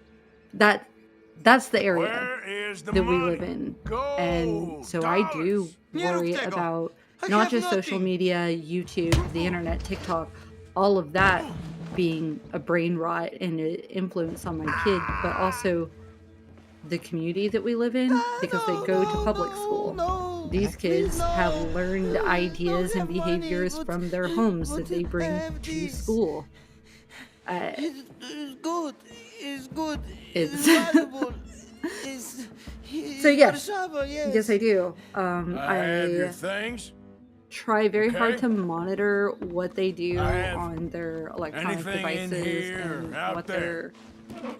That's the area Where is the that we money? live in. Gold, And so I do worry Nierównego. about I not have just social nothing. media, YouTube, the internet, TikTok, all of that being a brain rot and an influence on my kid, but also the community that we live in, because they go to public school. These kids have learned ideas and behaviors from their homes that they bring to school. It's good. It's good. It's valuable. So yes, yes I do. I have your I things. try very hard Okay. to monitor what they do I have on their electronic anything in devices here and out what there.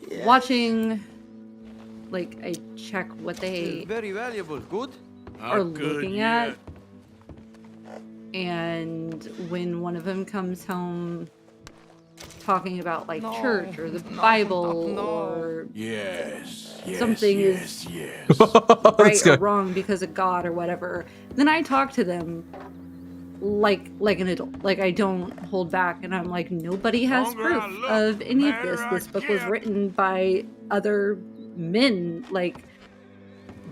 they're watching. Like I check what they Very valuable. Good. are Not good looking yet. at. And when one of them comes home talking about like church or the Bible or Yes. something yes, is yes. right or wrong because of God or whatever, then I talk to them like an adult. Like I don't hold back, and I'm like, nobody has Longer proof I look, of any of madder this. I This book was get. written by other men. Like,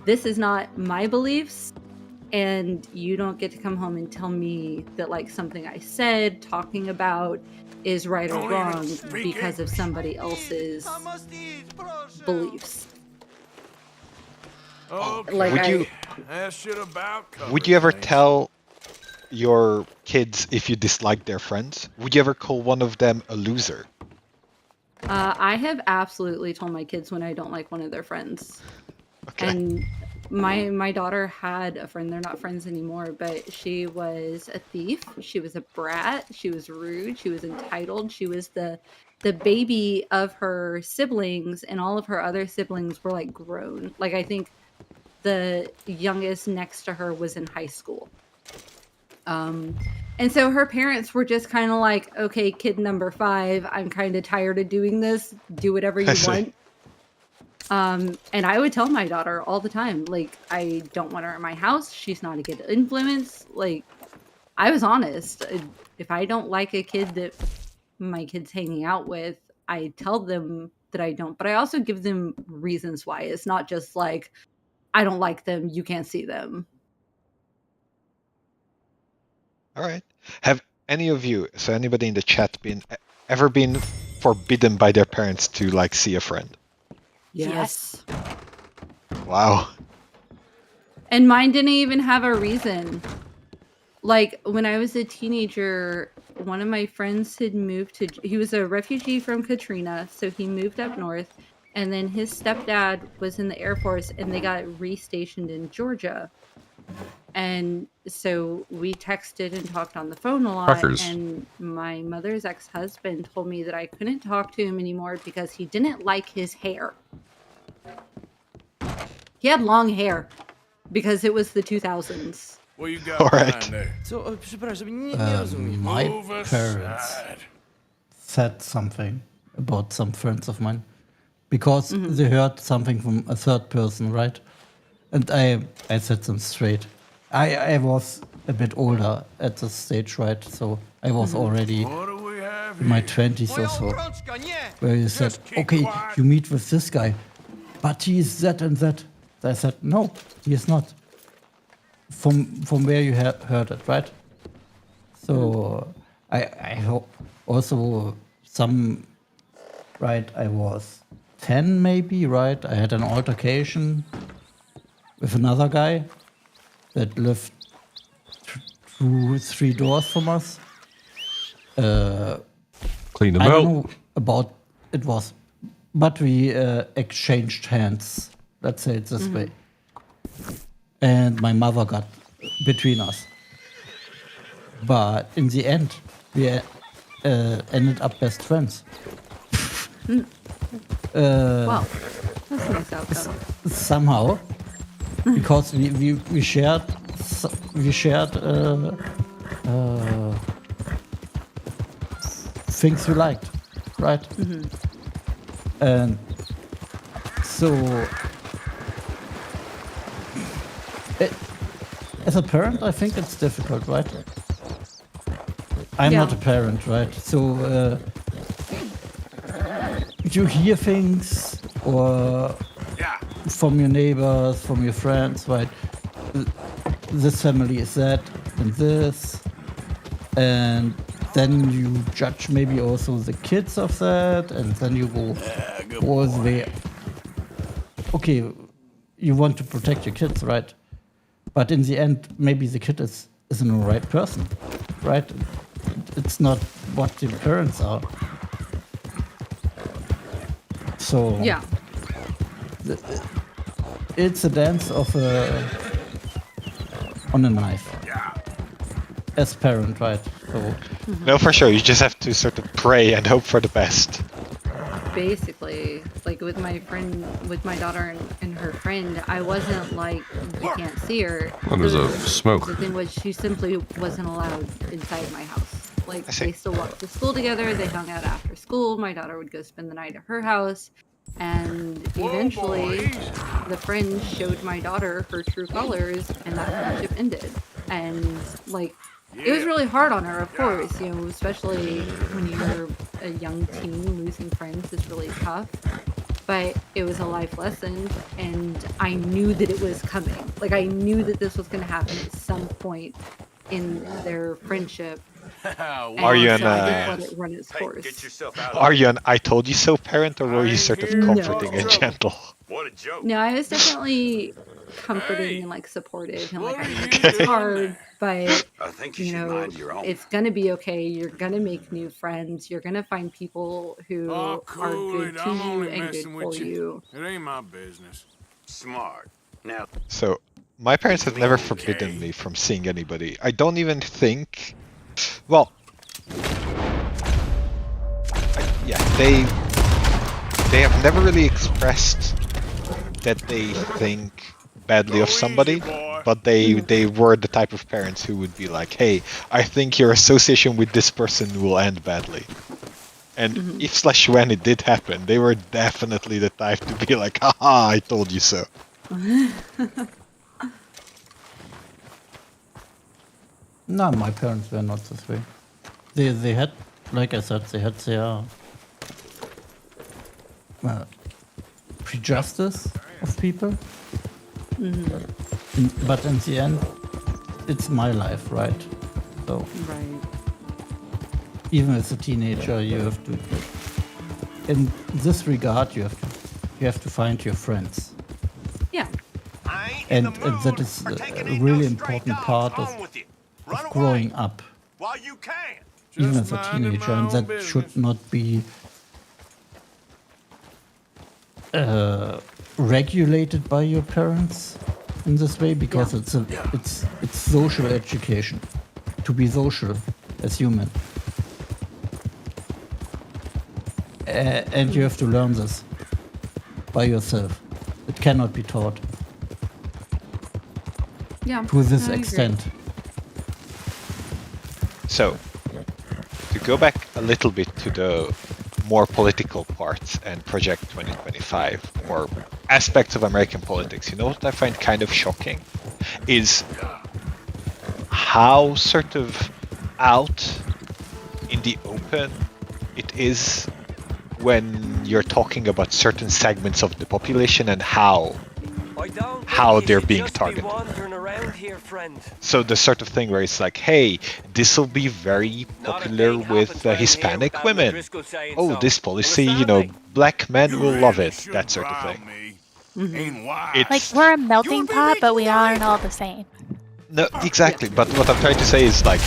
this is not my beliefs, and you don't get to come home and tell me that like something I said talking about is right or Don't even wrong speak because of somebody else's beliefs. Okay. Like Would I, you That shit about covered, would you ever man. tell your kids if you dislike their friends? Would you ever call one of them a loser? I have absolutely told my kids when I don't like one of their friends. Okay. And my daughter had a friend. They're not friends anymore, but she was a thief. She was a brat. She was rude. She was entitled. She was the baby of her siblings, and all of her other siblings were like grown. Like I think the youngest next to her was in high school. And so her parents were just kind of like, okay, kid number 5, I'm kind of tired of doing this. Do whatever you want. And I would tell my daughter all the time, like, I don't want her in my house. She's not a good influence. Like, I was honest. If I don't like a kid that my kid's hanging out with, I tell them that I don't. But I also give them reasons why. It's not just like, I don't like them. You can't see them. All right. Have any of you, so anybody in the chat, ever been forbidden by their parents to like see a friend? Yes. Wow. And mine didn't even have a reason. Like, when I was a teenager, one of my friends had moved to... He was a refugee from Katrina, so he moved up north. And then his stepdad was in the Air Force, and they got restationed in Georgia. And so we texted and talked on the phone a lot. Crackers. And my mother's ex-husband told me that I couldn't talk to him anymore because he didn't like his hair. He had long hair because it was the 2000s. What you got behind there? My parents said something about some friends of mine because they heard something from a third person, right? And I set them straight. I was a bit older at this stage, right? So I was already in my 20s or so. Where you said, okay, you meet with this guy, but he is that and that. I said, no, he is not. From where you heard it, right? So I hope also some, right, I was 10 maybe, right? I had an altercation with another guy that lived 2-3 doors from us. Clean them I out. don't know about it was, but we exchanged hands. Let's say it this way. And my mother got between us. But in the end, we ended up best friends. Wow, that's a nice outcome. Somehow, because we shared things we liked, right? And so, as a parent, I think it's difficult, right? I'm not a parent, right? So you hear things or from your neighbors, from your friends, right? This family is that and this, and then you judge maybe also the kids of that, and then you go all the way. Okay, you want to protect your kids, right? But in the end, maybe the kid isn't the right person, right? It's not what the parents are. So yeah, it's a dance of on a knife. As parent, right? So No, for sure. You just have to sort of pray and hope for the best. basically, like with my friend, with my daughter and her friend, I wasn't like, you can't see her. Oh, there's a smoke. The thing was, she simply wasn't allowed inside my house. Like, they still walked to school together. They hung out after school. My daughter would go spend the night at her house. And eventually, the friend showed my daughter her true colors, and that friendship ended. And, like, it was really hard on her, of course, you know, especially when you're a young teen, losing friends is really tough. But it was a life lesson, and I knew that it was coming. Like, I knew that this was going to happen at some point in their friendship. Are you an let it run its course. Are you an I told you so parent, or were you sort of comforting and gentle? What a joke. No, I was definitely comforting and like supportive, and like, I know it's hard, but I think you know, it's gonna be okay. You're gonna make new friends. You're gonna find people who are good to you and good for you. It ain't my business. Smart. Now. So, my parents have never forbidden me from seeing anybody. I don't even think... Well... they have never really expressed that they think badly of somebody, but they were the type of parents who would be like, hey, I think your association with this person will end badly. And if/when it did happen, they were definitely the type to be like, haha, I told you so. No, my parents were not this way. They had, like I said, they had their prejudice of people. But in the end, it's my life, right? So even as a teenager, you have to, in this regard, you have to find your friends. Yeah. And that is a really important part of growing up, even as a teenager, and that should not be regulated by your parents in this way, because it's social education, to be social as human, and you have to learn this by yourself. It cannot be taught. Yeah, to this I agree. extent. So, to go back a little bit to the more political parts and Project 2025, or aspects of American politics, you know what I find kind of shocking? Is how sort of out in the open it is when you're talking about certain segments of the population and how they're being targeted. So the sort of thing where it's like, hey, this will be very popular with Hispanic women. Oh, this policy, you know, black men will love it. That sort of thing. It's, like, we're a melting pot, but we aren't all the same. No, exactly. But what I'm trying to say is, like,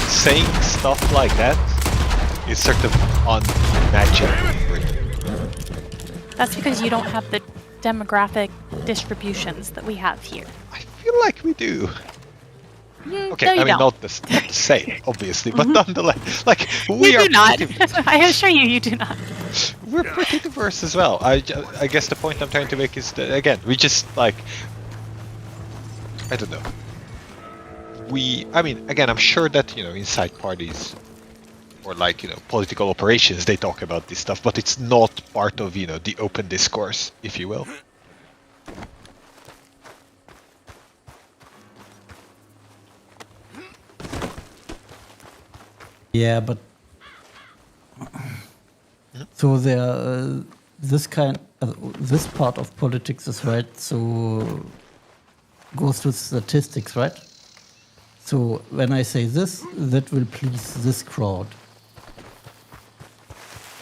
saying stuff like that is sort of unimaginable. That's because you don't have the demographic distributions that we have here. I feel like we do. Okay, no, I mean, don't. not the same, obviously, but nonetheless, like, You we are do not. pretty, I assure you, you do not. we're pretty diverse as well. I guess the point I'm trying to make is that, again, we just, like, I don't know. I mean, again, I'm sure that, you know, inside parties, or like, you know, political operations, they talk about this stuff, but it's not part of, you know, the open discourse, if you will. Yeah, but so there, this part of politics is right. So goes to statistics, right? So when I say this, that will please this crowd,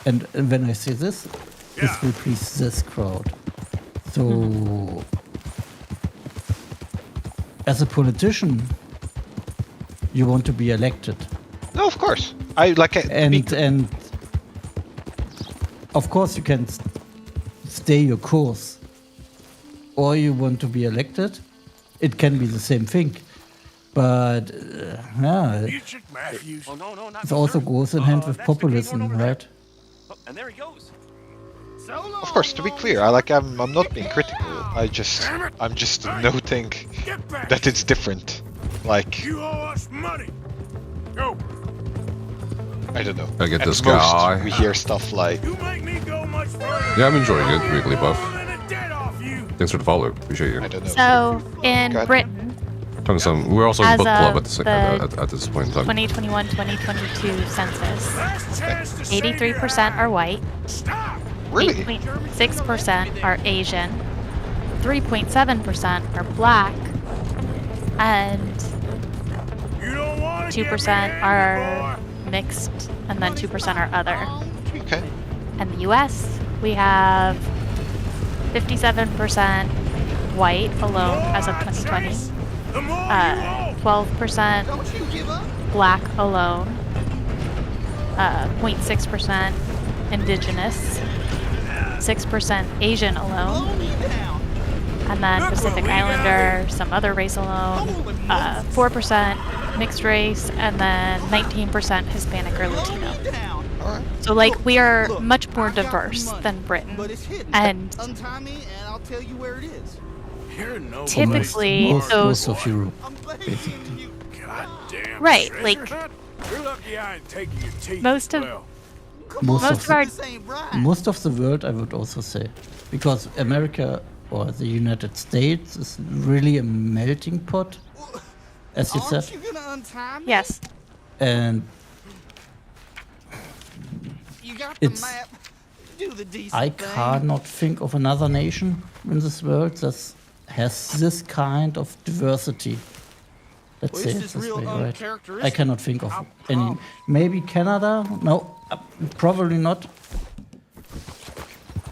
and when I say this, this will please this crowd. So as a politician, you want to be elected. No, of course. And of course you can stay your course, or you want to be elected. It can be the same thing, but yeah, it also goes in hand with populism, right? And there he goes. Of course, to be clear, I'm not being critical. I'm just noting that it's different. Like, You owe us money. Go. I don't know. I get At this most, guy. we hear stuff like, Yeah, I'm enjoying it. Weekly buff. Thanks for the follow. Appreciate you. I don't know. So, in Britain, We're also in As book club of at this point in time. 2021-2022 census, 83% are white, Really? 8.6% are Asian, 3.7% are black, and 2% are mixed, and then 2% are other. Okay. And the US, we have 57% white alone as of 2020, 12% black alone, 0.6% indigenous, 6% Asian alone, and then Pacific Islander, some other race alone, 4% mixed race, and then 19% Hispanic or Latino. So like we are much more diverse than Britain, and typically those most of Europe, basically. right, like most of the world, I would also say, because America or the United States is really a melting pot, as you said. Yes. And it's, I cannot think of another nation in this world that has this kind of diversity. Let's say it this way, right? I cannot think of any. Maybe Canada? No, probably not.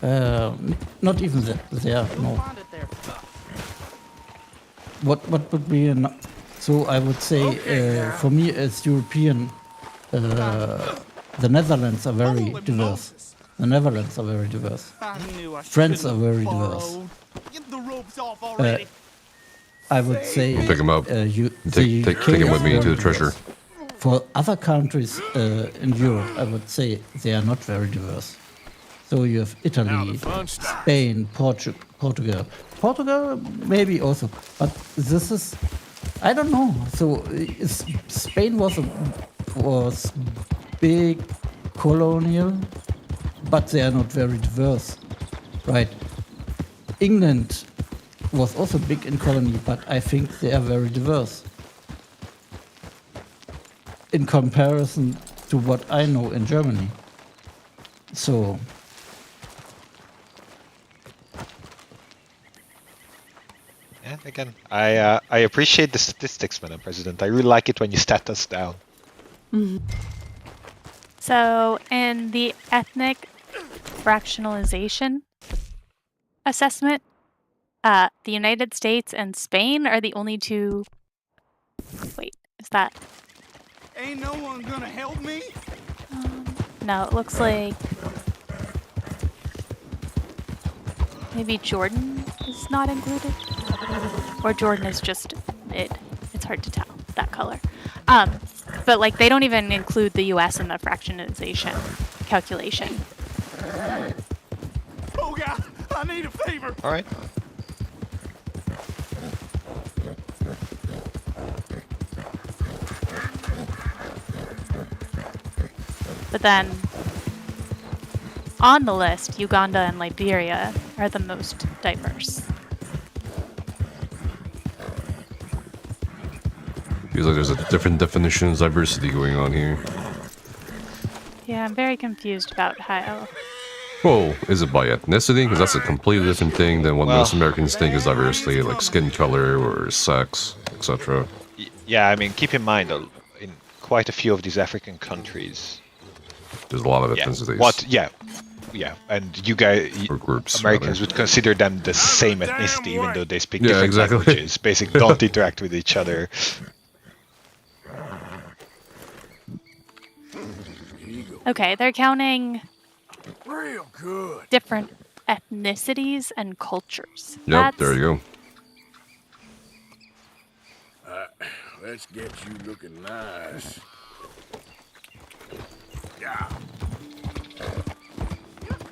Not even there. No. What would be an? So I would say for me as European, the Netherlands are very diverse. The Netherlands are very diverse. France are very diverse. I would say we'll pick him up. Take him with me to the treasure. For other countries in Europe, I would say they are not very diverse. So you have Italy, Spain, Portugal. Portugal maybe also, but this is, I don't know. So Spain was big colonial, but they are not very diverse, right? England was also big in colony, but I think they are very diverse in comparison to what I know in Germany. So yeah, again, I appreciate the statistics, Madam President. I really like it when you stat us down. So in the ethnic fractionalization assessment, the United States and Spain are the only two. Wait, is that? Ain't no one gonna help me? No, it looks like maybe Jordan is not included, or Jordan is just it. It's hard to tell that color. But like they don't even include the U.S. in the fractionalization calculation. Oh God, I need a favor. All right. But then, on the list, Uganda and Liberia are the most diverse. Feels like there's a different definition of diversity going on here. Yeah, I'm very confused about how... Well, is it by ethnicity? Because that's a completely different thing than what most Americans think is diversity, like skin color or sex, etc. Yeah, I mean, keep in mind, in quite a few of these African countries, there's a lot of ethnicities. Yeah, and you guys, or groups, Americans would consider them the same ethnicity, even though they speak different languages. Basically, don't interact with each other. Okay, they're counting Real good. different ethnicities and cultures. Yep, there you go. Let's get you looking nice. Yeah.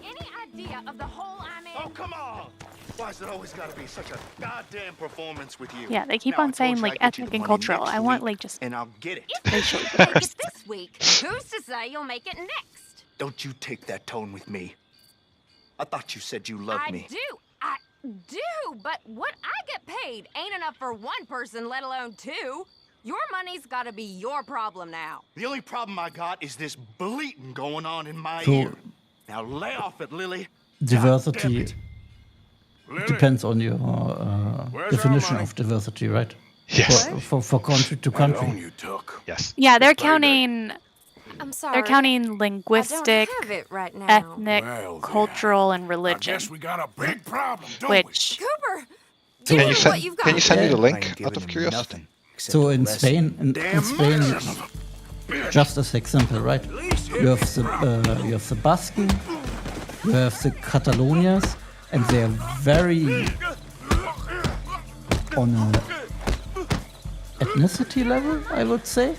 Any idea of the hole I'm in? Oh, come on! Why's it always gotta be such a goddamn performance with you? Yeah, they keep on saying like ethnic and cultural. I want like just and I'll get it. Racial Make it first. this week. Who's to say you'll make it next? Don't you take that tone with me. I thought you said you loved me. I do, but what I get paid ain't enough for one person, let alone two. Your money's gotta be your problem now. The only problem I got is this bleating going on in my So- ear. Now lay off it, Lily. diversity depends on your definition of diversity, right? Yes. For country to country. Yes. Yeah, they're counting. I'm sorry. They're counting linguistic, have it right now. ethnic, cultural, and religion. Guess we got a big problem, don't Which Cooper, So- give me what you've got. Can you send me the I link ain't out giving of him curiosity? So in Spain, just as example, right? You have the Basque, you have the Catalonians, and they are very on a ethnicity level, I would say,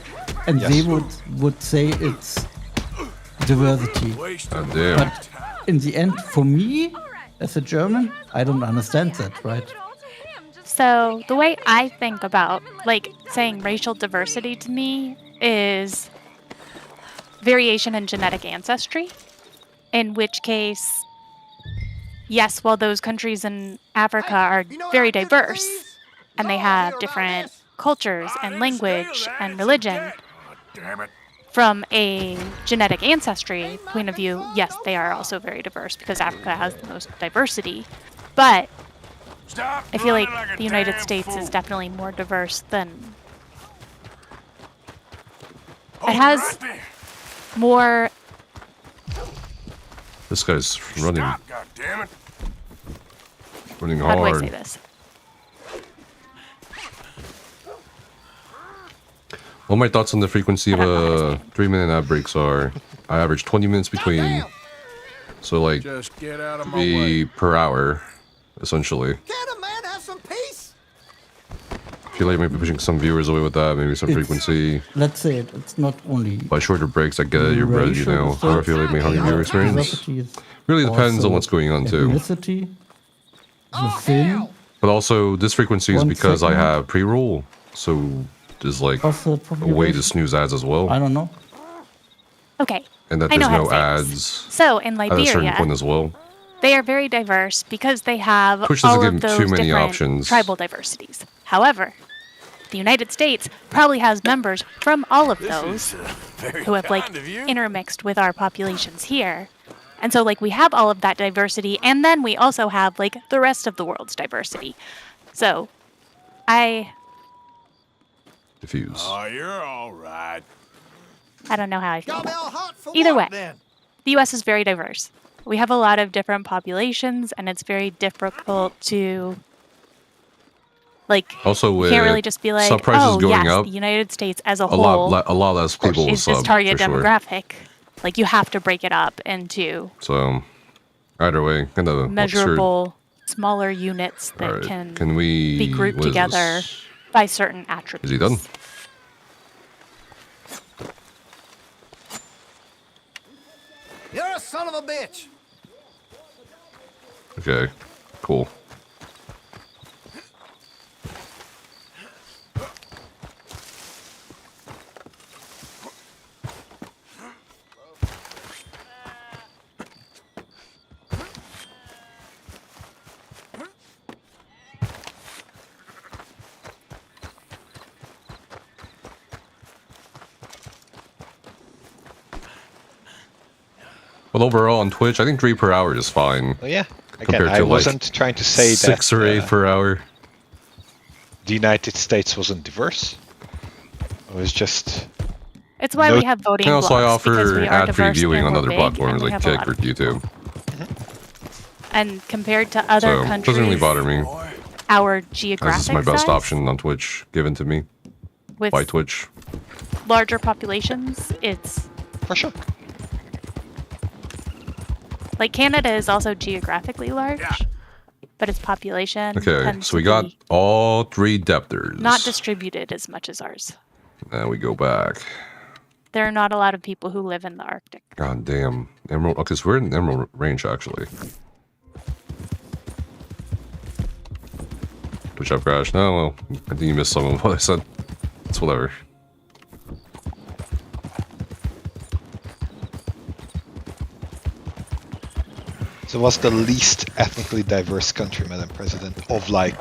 and Yes. they would say it's diversity. God damn. But in the end, for me, as a German, I don't understand that, right? So the way I think about like saying racial diversity to me is variation in genetic ancestry, in which case, yes, while those countries in Africa are very diverse and they have different cultures and language and religion, from a genetic ancestry point of view, yes, they are also very diverse because Africa has the most diversity. But I feel like the United States is definitely more diverse than... It has more... This guy's running. Running How do I hard. say this? Well, my thoughts on the frequency of 3-minute ad breaks are, I average 20 minutes between. So like, Just get out of my be per hour, essentially. Can a man have some peace? I feel like maybe pushing some viewers away with that, maybe some frequency. Let's say it's not only By shorter breaks, I get your bread, you know. Or I feel like my hungry viewer experience. diversity is Really depends on also what's going on too. ethnicity within. But also, this frequency is 1 because I second. have pre-roll, so there's like Of the a way to population. snooze ads as well. I don't know. Okay. And that I there's know how no to say ads this. So in at a certain Liberia, point as well. they are very diverse because they have Twitch doesn't all give of them those too many different options. tribal diversities. However, the United States probably has members from all of those who have like intermixed with our populations here. And so like we have all of that diversity, and then we also have like the rest of the world's diversity. So Diffuse. Oh, you're all right. I don't know how I feel about it. Either way, the U.S. is very diverse. We have a lot of different populations, and it's very difficult to, like, Also, you with can't really just be like, sub prices oh, going yes, up, the United States as a a whole lot less people will is this sub, target for sure. demographic. Like, you have to break it up into So, either way, kind of measurable, smaller units that Alright, can we be grouped what is together this? by certain attributes. Is he done? You're a son of a bitch. Okay, cool. Well, overall on Twitch, I think 3 per hour is fine. Oh, yeah. Again, Compared I to wasn't trying to say 6 that or 8 per hour. the United States wasn't diverse. It was just... It's why we have voting And also, I blocks, because offer we are ad-free diverse viewing and on we're other big, platforms and we like have a Kick lot or of YouTube. And compared to other So, countries, doesn't really bother me. our This geographic is my best size, option on Twitch, given to me with by Twitch. larger populations, it's... For sure. Like, Canada is also geographically large, but its population Okay, tends so we to got be all 3 depthers. not distributed as much as ours. And we go back. There are not a lot of people who live in the Arctic. God damn. Emerald. Okay, so we're in Emerald Range, actually. Twitch up crash. No, well, I think you missed some of what I said. It's whatever. So what's the least ethnically diverse country, Madam President, of like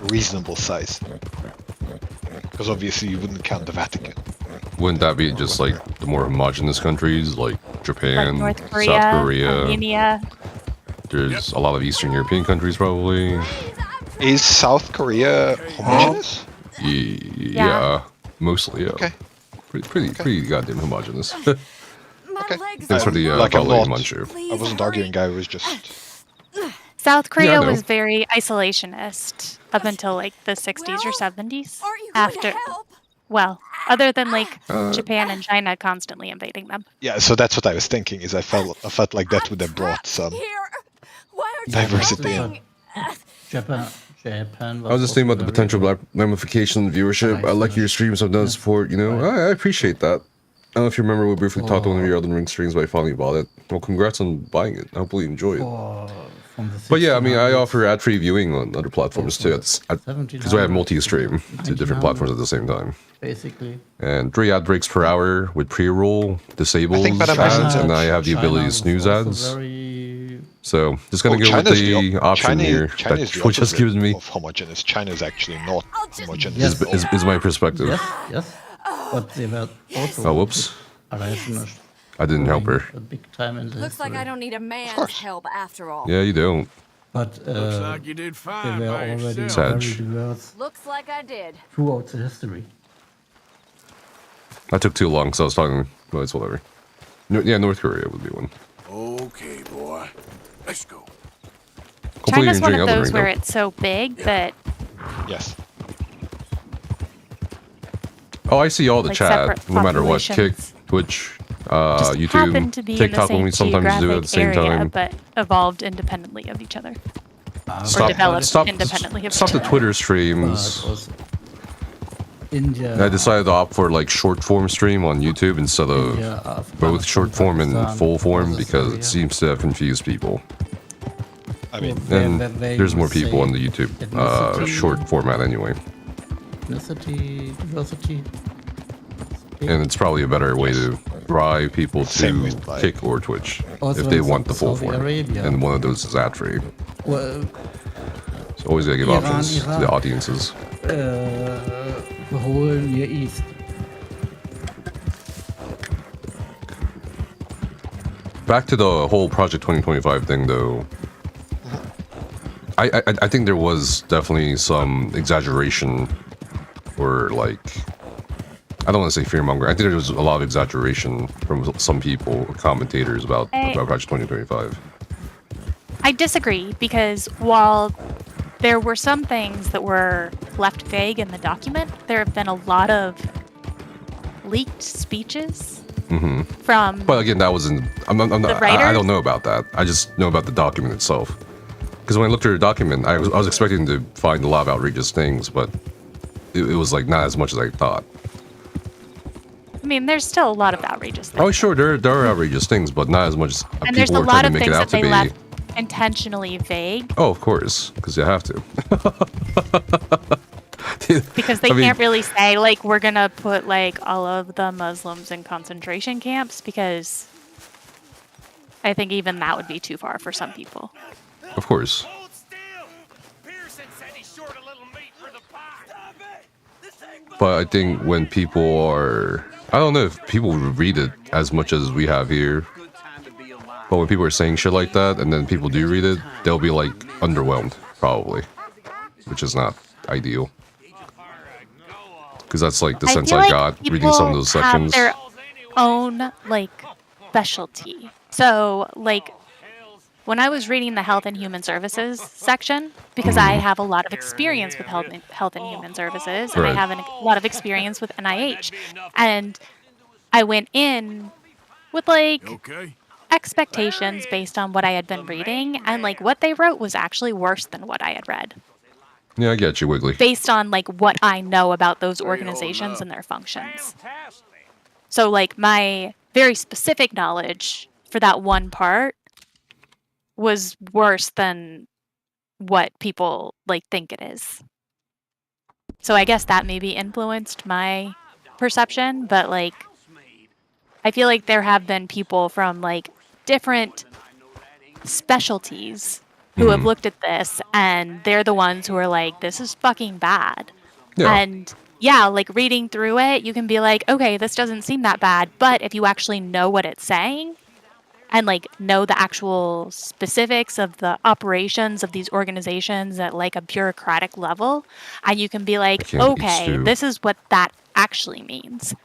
reasonable size? Because obviously you wouldn't count the Vatican. Wouldn't that be just like the more homogenous countries like Japan, Like North Korea, South Korea? Armenia. There's a lot of Eastern European countries probably. Is South Korea homogenous? Yeah, mostly. Yeah. Okay. Pretty goddamn homogenous. Okay. Thanks for the like I'm follow, not, Manchu. I wasn't arguing. I was just. South Korea know. was very isolationist up until like the 60s or 70s. After, well, other than like Japan and China constantly invading them. Yeah, so that's what I was thinking. Is I felt like that would have brought some diversity in. Japan I was just thinking about the potential ramification of viewership. I like your streams, I've done support, you know. I appreciate that. I don't know if you remember we briefly talked on one of your Elden Ring streams, but I finally bought it. Well, congrats on buying it. Hopefully you enjoy it. But yeah, I mean, I offer ad-free viewing on other platforms too. Because I have multi-stream to different platforms at the same time. Basically. And 3 ad breaks per hour with pre-roll, disables ads, and I have the ability to snooze ads. So just gonna go with the option here that Twitch has given me. Homogeneous. China is actually not homogeneous. Is my perspective. Yes. But they were also. Oh, whoops. I didn't help her. A big time in Looks like I don't need a man's help after all. Yeah, you don't. But Looks like you did fine they were by already yourself. very diverse Looks like I did. throughout the history. That took too long because I was talking. Well, it's whatever. No, yeah, North Korea would be one. Okay, boy. Let's go. Hopefully China's you're one of enjoying those Elden where Ring, it's so big that Yes. Oh, I see all the like chat, separate no matter what. Kick, populations Twitch, just happen to YouTube, be TikTok in when the we same sometimes do it at the same geographic area, time. but evolved independently of each other. Or Stop developed independently of the each other. Twitter streams. India. I decided to opt for like short form stream on YouTube instead of both short form and full form because it seems to have confused people. I mean, and there's more people on the YouTube short format anyway. Ethnicity, diversity. And it's probably a better way to drive people to Kick or Twitch if they want the full form. And one of those is ad free. Well, So always gotta give Iran, options to the Iraq. audiences. The whole Near East. Back to the whole Project 2025 thing, though. I think there was definitely some exaggeration, or like, I don't want to say fear-mongering. I think there was a lot of exaggeration from some people, commentators about Project 2025. I disagree because while there were some things that were left vague in the document, there have been a lot of leaked speeches from. But again, that wasn't. I writers? don't know about that. I just know about the document itself. Because when I looked at the document, I was expecting to find a lot of outrageous things, but it was like not as much as I thought. I mean, there's still a lot of outrageous things. Oh, sure, there are outrageous things, but not as much as And there's a people were lot trying to of make it things out that to they be. left intentionally vague Oh, of course, because you have to. because they I mean- can't really say, like, we're going to put, like, all of the Muslims in concentration camps because I think even that would be too far for some people. Of course. But I think when people are, I don't know if people read it as much as we have here. But when people are saying shit like that, and then people do read it, they'll be like underwhelmed, probably, which is not ideal. Because that's like the sense feel I like got reading some of those people have sections. their own, like, specialty. So, like, when I was reading the Health and Human Services section, because I have a lot of experience with Health and Human Services, and I Right. have a lot of experience with NIH, and I went in with, like, expectations based on what I had been reading, and, like, what they wrote was actually worse than what I had read, Yeah, I get you, Wiggly. based on, like, what I know about those organizations and their functions. So, like, my very specific knowledge for that one part was worse than what people, like, think it is. So I guess that maybe influenced my perception, but, like, I feel like there have been people from, like, different specialties who have looked at this, and they're the ones who are like, this is fucking bad. Yeah. And yeah, like, reading through it, you can be like, okay, this doesn't seem that bad, but if you actually know what it's saying, and, like, know the actual specifics of the operations of these organizations at, like, a bureaucratic level, and you can be like, can't eat okay, stew. this is what that actually means.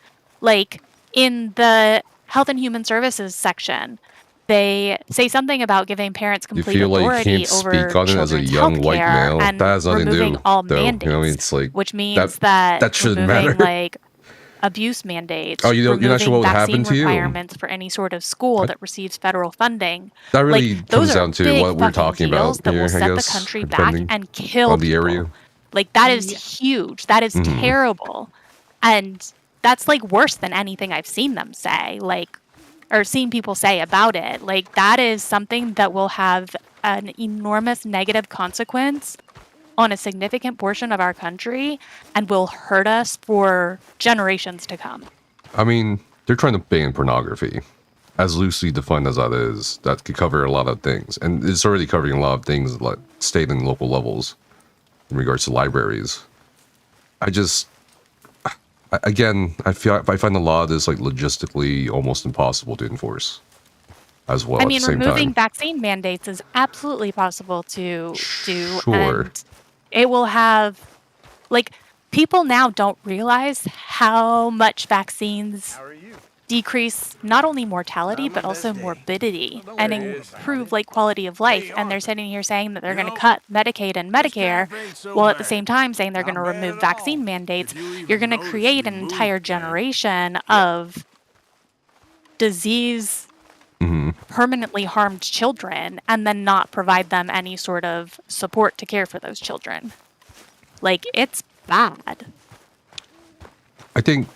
Like, in the Health and Human Services section, they say something about giving parents You complete feel like you authority can't over speak on it as a children's young white healthcare male. and That has nothing to removing do, all though. mandates, You know, it's like which means that shouldn't removing, matter. like, abuse mandates. Oh, you're not sure what would happen to you? Requirements for any sort of school that receives federal funding. That really comes those down to big what we're fucking talking deals about that here, will I set guess, the country back depending and kill on the people. area. Like, that is huge. That is terrible. And that's, like, worse than anything I've seen them say, like, or seen people say about it. Like, that is something that will have an enormous negative consequence on a significant portion of our country and will hurt us for generations to come. I mean, they're trying to ban pornography. As loosely defined as that is, that could cover a lot of things. And it's already covering a lot of things like state and local levels in regards to libraries. I find a lot of this like logistically almost impossible to enforce as well. I mean, at the same removing time. vaccine mandates is absolutely possible to do. Sure. And it will have, like, people now don't realize how much vaccines decrease not only mortality, but also morbidity and improve, like, quality of life. And they're sitting here saying that they're going to cut Medicaid and Medicare, while at the same time saying they're going to remove vaccine mandates. You're going to create an entire generation of disease permanently harmed children and then not provide them any sort of support to care for those children. Like, it's bad. I think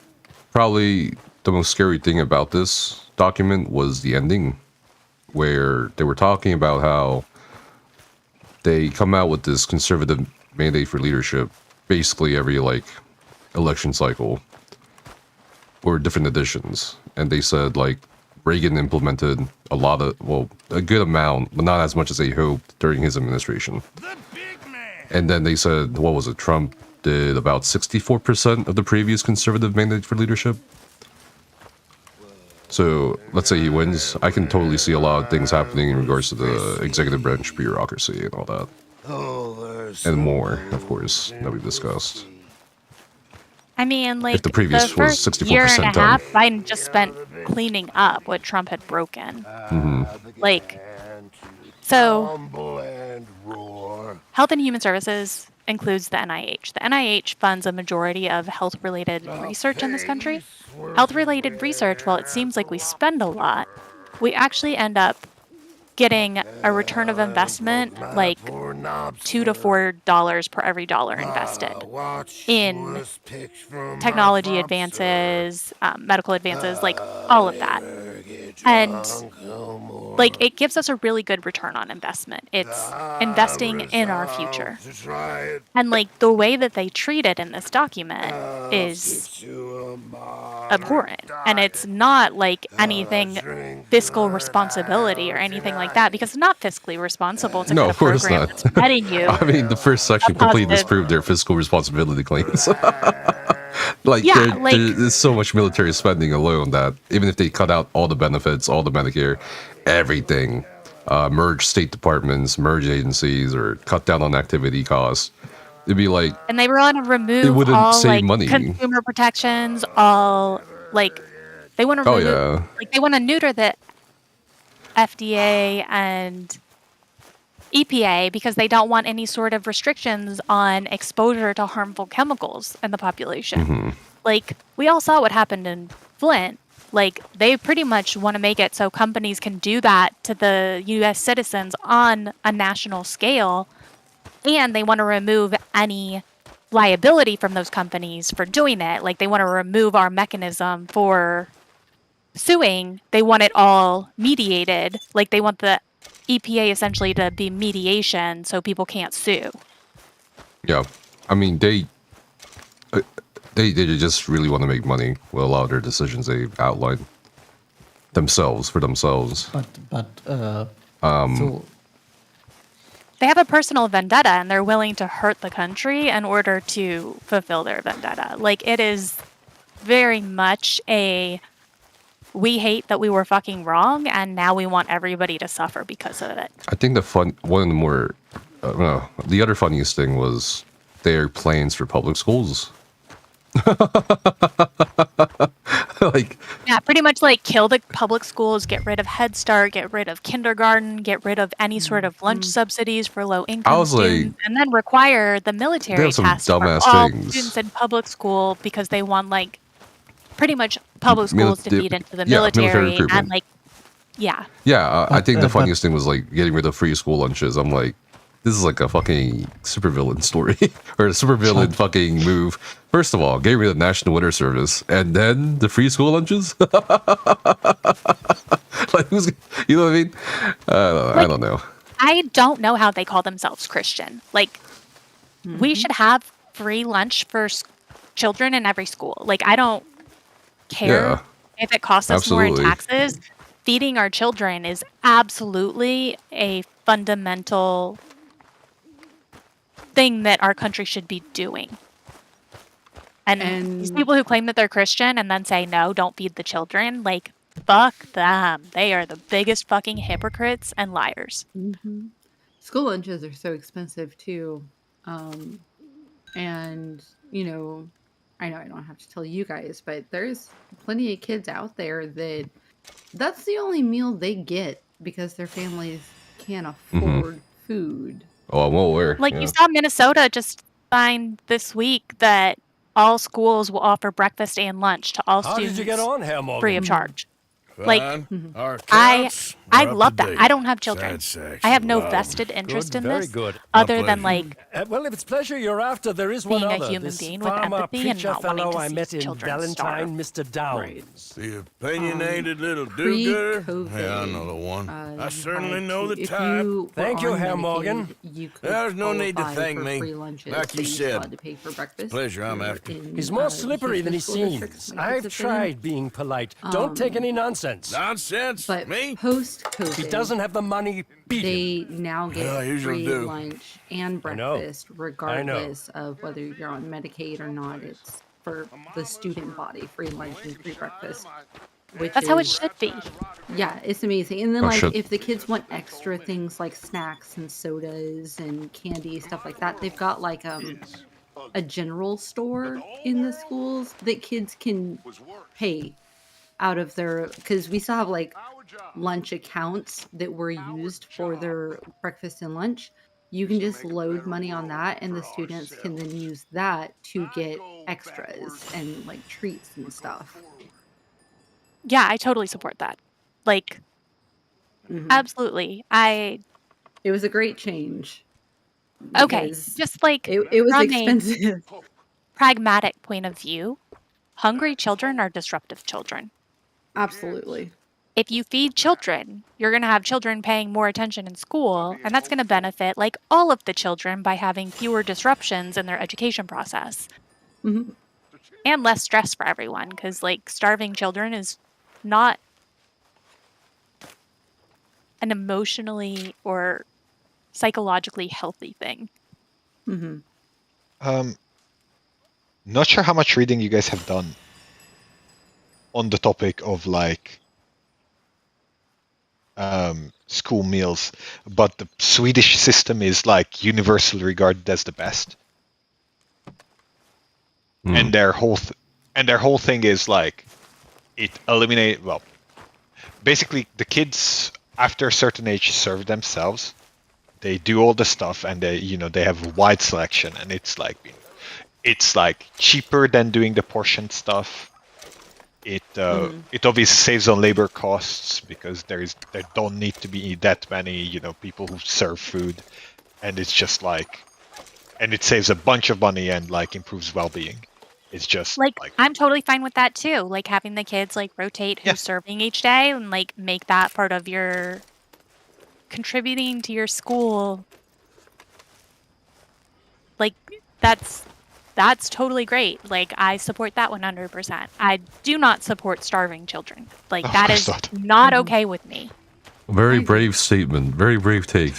probably the most scary thing about this document was the ending, where they were talking about how they come out with this conservative mandate for leadership basically every like election cycle or different editions. And they said like Reagan implemented a good amount, but not as much as they hoped during his administration. And then they said, what was it? Trump did about 64% of the previous conservative mandate for leadership. So let's say he wins. I can totally see a lot of things happening in regards to the executive branch bureaucracy and all that. And more, of course, that we've discussed. I mean, like, If the previous was first 64% year and a done. half, Biden just spent cleaning up what Trump had broken. Like, so Health and Human Services includes the NIH. The NIH funds a majority of health-related research in this country. Health-related research, while it seems like we spend a lot, we actually end up getting a return of investment like $2 to $4 per every dollar invested in technology advances, medical advances, like all of that. And like, it gives us a really good return on investment. It's investing in our future. And like, the way that they treat it in this document is abhorrent. And it's not like anything fiscal responsibility or anything like that, because it's not fiscally responsible to No, cut a of course program not. that's letting you. I mean, the first section completely disproved their fiscal responsibility claims. Like, Yeah, there's so much military spending alone that even if they cut out all the benefits, all the Medicare, everything, merge state departments, merge agencies, or cut down on activity costs, it'd be like, And they want to remove wouldn't all save like money. consumer protections, all like they want to Oh, remove, yeah. like they want to neuter the FDA and EPA because they don't want any sort of restrictions on exposure to harmful chemicals in the population. Like, we all saw what happened in Flint. Like, they pretty much want to make it so companies can do that to the U.S. citizens on a national scale, and they want to remove any liability from those companies for doing it. Like, they want to remove our mechanism for suing. They want it all mediated. Like, they want the EPA essentially to be mediation so people can't sue. yeah. I mean, they just really want to make money with a lot of their decisions they've outlined for themselves. But So They have a personal vendetta, and they're willing to hurt the country in order to fulfill their vendetta. Like, it is very much a, we hate that we were fucking wrong, and now we want everybody to suffer because of it. I think one of the more, the other funniest thing was their plans for public schools. Like, Yeah, pretty much like kill the public schools, get rid of Head Start, get rid of kindergarten, get rid of any sort of lunch subsidies for low income I was like, students, and then require the they military have some test for dumbass all things. students in public school because they want like pretty much public schools to feed into the military and like, yeah. Yeah, I think the funniest thing was like getting rid of free school lunches. I'm like, this is like a fucking supervillain story or a supervillain fucking move. First of all, getting rid of National Winter Service and then the free school lunches. Like, you know what I mean? I don't know. I don't know how they call themselves Christian. Like, we should have free lunch for children in every school. Like, I don't care if it costs us more in taxes. Feeding our children is absolutely a fundamental thing that our country should be doing. And these people who claim that they're Christian and then say, no, don't feed the children, like, fuck them. They are the biggest fucking hypocrites and liars. School lunches are so expensive, too. And, you know I don't have to tell you guys, but there's plenty of kids out there that's the only meal they get because their families can't afford food. Oh, I'm well aware. Like, you saw Minnesota just find this week that all schools will offer breakfast and lunch to all students free of charge. Like, I love that. I don't have children. I have no vested interest in this other than, like, well, if it's pleasure you're after, there is being a human being with empathy and not wanting to see I met in children starve. Mr. Downs. The opinionated little do-gooder? Yeah, I know the one. I certainly know the type. Thank you, Herr Morgan. There's no need to thank me. Like you said, to pay for breakfast. Pleasure I'm after. He's more slippery than he seems. I've tried being polite. Don't take any nonsense. Nonsense? But me? Post-COVID, he doesn't have the money. They now get free do. lunch and breakfast, regardless of whether you're on Medicaid or not. It's for the student body, free lunch and free breakfast. That's how it should be. Yeah, it's amazing. And then, if the kids want extra things like snacks and sodas and candy, stuff like that, they've got like a general store in the schools that kids can pay out of their, because we still have like lunch accounts that were used for their breakfast and lunch. You can just load money on that and the students can then use that to get extras and like treats and stuff. Yeah, I totally support that. Like, absolutely. It was a great change. Okay, just like it was from expensive. a pragmatic point of view, hungry children are disruptive children. Absolutely. If you feed children, you're going to have children paying more attention in school, and that's going to benefit like all of the children by having fewer disruptions in their education process. And less stress for everyone, because like starving children is not an emotionally or psychologically healthy thing. Not sure how much reading you guys have done on the topic of like school meals, but the Swedish system is like universally regarded as the best. And their whole thing is like basically the kids after a certain age serve themselves. They do all the stuff and they have a wide selection, and it's like cheaper than doing the portion stuff. It obviously saves on labor costs because there don't need to be that many people who serve food, and it's just and it saves a bunch of money and like improves well-being. It's just like I'm totally fine with that too. Like having the kids like rotate who's serving each day and like make that part of your contributing to your school. Like that's totally great. Like I support that 100%. I do not support starving children. Like that is not okay with me. Very brave statement. Very brave take.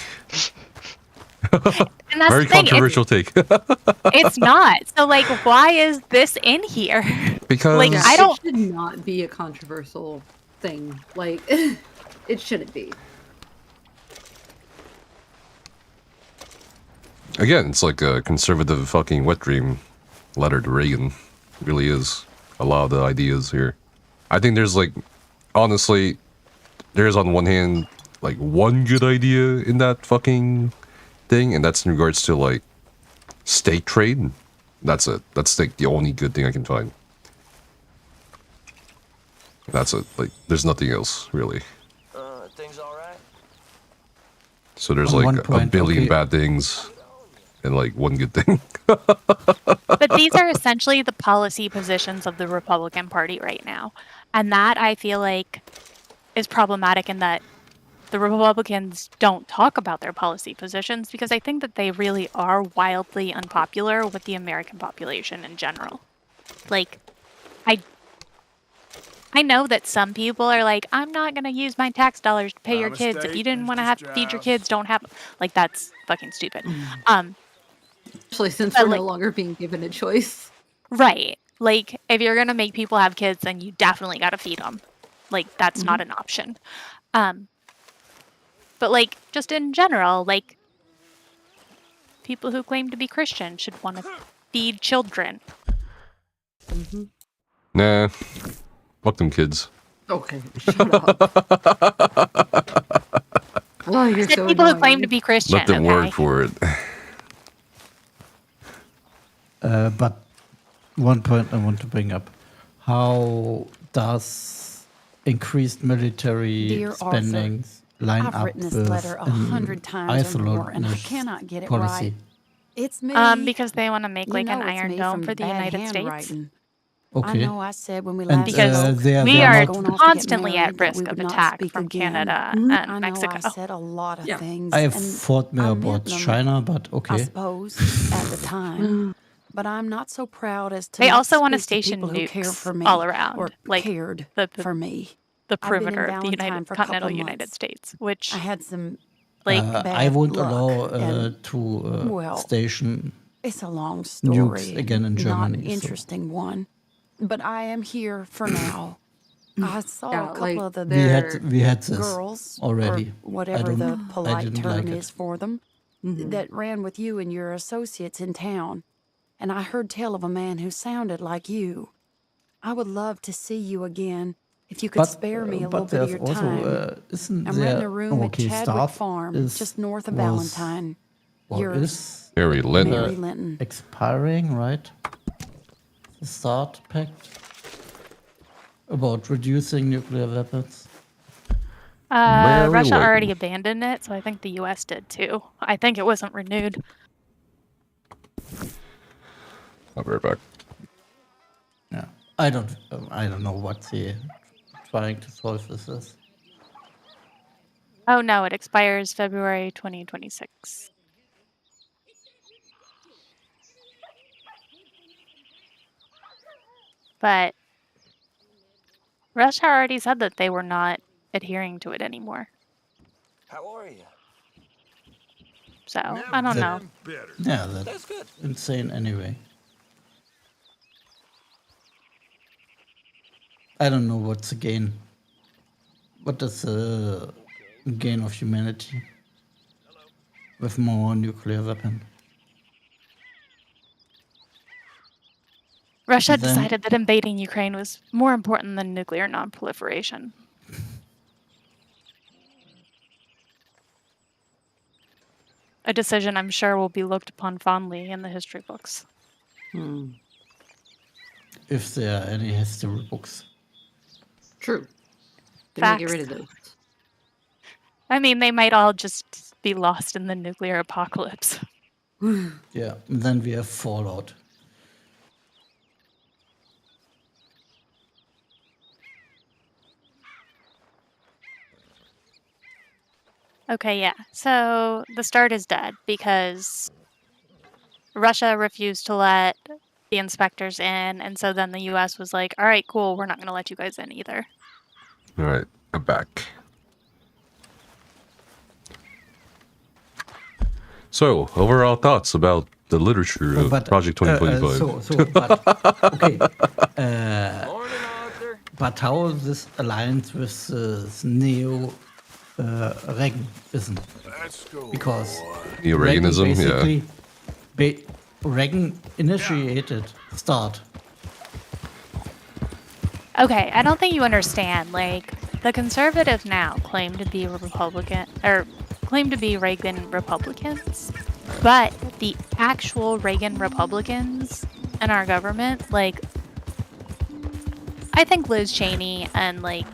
And that's very controversial take. It's not. So like why is this in here? Because like I don't it should not be a controversial thing. Like it shouldn't be. Again, it's like a conservative fucking wet dream letter to Reagan. It really is a lot of the ideas here. I think there's like, honestly, there's on one hand like one good idea in that fucking thing, and that's in regards to like state trade. That's it. That's like the only good thing I can find. That's it. Like, there's nothing else really. Things all right? So there's On like one a point, billion okay. bad things, and like one good thing. But these are essentially the policy positions of the Republican Party right now. And that, I feel like, is problematic in that the Republicans don't talk about their policy positions because I think that they really are wildly unpopular with the American population in general. Like, I know that some people are like, I'm not going to use my tax dollars to pay your kids. If you didn't want to have to feed your kids, don't have... Like, that's fucking stupid. Especially since but we're like, no longer being given a choice. Right. Like, if you're going to make people have kids, then you definitely got to feed them. Like, that's not an option. But, like, just in general, like, people who claim to be Christian should want to feed children. Nah. Fuck them kids. Okay, shut up. Oh, you're Just so people who annoying. claim to be Christian, Let them okay? work for it. But one point I want to bring up. How does increased military Dear spending line I've up written this with letter 100 times or more, and I cannot get it policy? right. It's me. Because they want to make, like, You an know it's Iron me Dome from for the bad United States. handwriting. Okay. I know I said when we And, last Because spoke, we are are not- constantly at married, that risk we of would not attack speak from again. Canada I and know Mexico. I said a lot of things. I have and thought more I about meant them, China, but I okay. suppose, at the time. But I'm not so proud as to They not also want to speak station people who care for nukes me all around, or like cared the for me. the I've been in perimeter of the Valentine for a couple continental months. United States, which I had some like bad I won't luck, allow and, to well, station it's a long story. nukes again in Not Germany. an so- interesting one. But I am here for now. I saw Yeah, a couple like, of the we had this girls, already. or whatever the I polite didn't term like it. is for them, that ran with you and your associates in town. And I heard tell of a man who sounded like you. I would love to see you again if you could spare me a little but bit of there's your time. also isn't I'm there renting a room at Chadwick staff Farm, is- just north of was- Valentine. or Yours, is Mary Linton. Mary Linton. expiring, right? The START pact about reducing nuclear weapons. Mary Russia Linton. already abandoned it, so I think the U.S. did too. I think it wasn't renewed. I'll be right back. Yeah, I don't know what they're trying to solve with this. Oh no, it expires February 2026. But Russia already said that they were not adhering to it anymore. How are you? So, I don't know. Yeah, that's good. insane anyway. I don't know what's the gain. What is the gain of humanity with more nuclear weapon? Russia Then- decided that invading Ukraine was more important than nuclear nonproliferation. A decision I'm sure will be looked upon fondly in the history books. If there are any history books. True. Gonna get Facts. rid of those. I mean, they might all just be lost in the nuclear apocalypse. Yeah, then we have Fallout. Okay, yeah. So the start is dead because Russia refused to let the inspectors in, and so then the US was like, all right, cool, we're not going to let you guys in either. All right, I'm back. So, overall thoughts about the literature of Project 2025. Okay. But how this aligns with neo Reaganism? Because Neo-Reaganism, Reagan basically Reagan initiated START. Okay, I don't think you understand. Like, the conservatives now claim to be Republican, or claim to be Reagan Republicans, but the actual Reagan Republicans in our government, like, I think Liz Cheney and like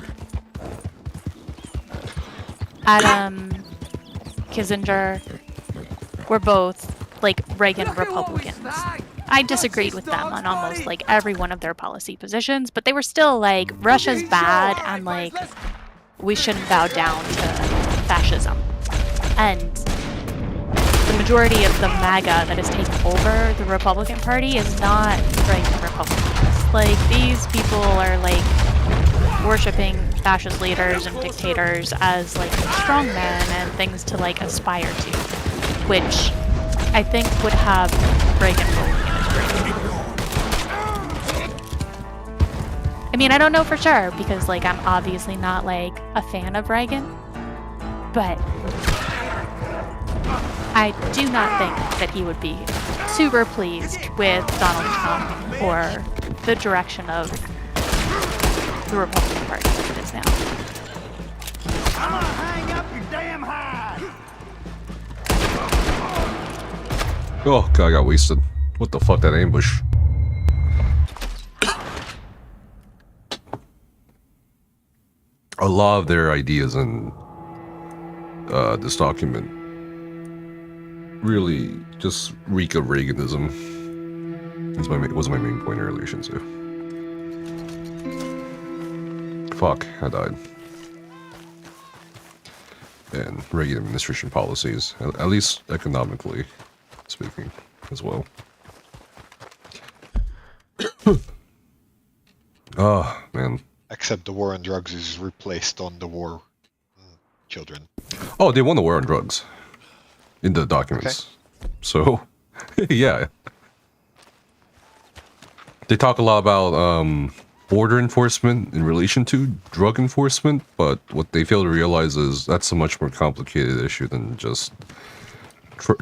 Adam Kissinger were both like Reagan Republicans. I disagreed with them on almost like every one of their policy positions, but they were still like Russia's bad and like we shouldn't bow down to fascism. And the majority of the MAGA that has taken over the Republican Party is not Reagan Republicans. Like these people are like worshipping fascist leaders and dictators as like strongmen and things to like aspire to, which I think would have Reagan rolling in his grave. I mean, I don't know for sure because like I'm obviously not like a fan of Reagan, but I do not think that he would be super pleased with Donald Trump or the direction of the Republican Party as it is now. I'm gonna hang up your damn hide! Oh, God, I got wasted. What the fuck, that ambush? A lot of their ideas in this document really just reek of Reaganism. Was my main point earlier, Shinzu. Fuck, I died. And Reagan administration policies, at least economically speaking, as well. Oh, man. Except the war on drugs is replaced on the war on children. Oh, they won the war on drugs in the documents. Okay. So, yeah. They talk a lot about border enforcement in relation to drug enforcement, but what they fail to realize is that's a much more complicated issue than just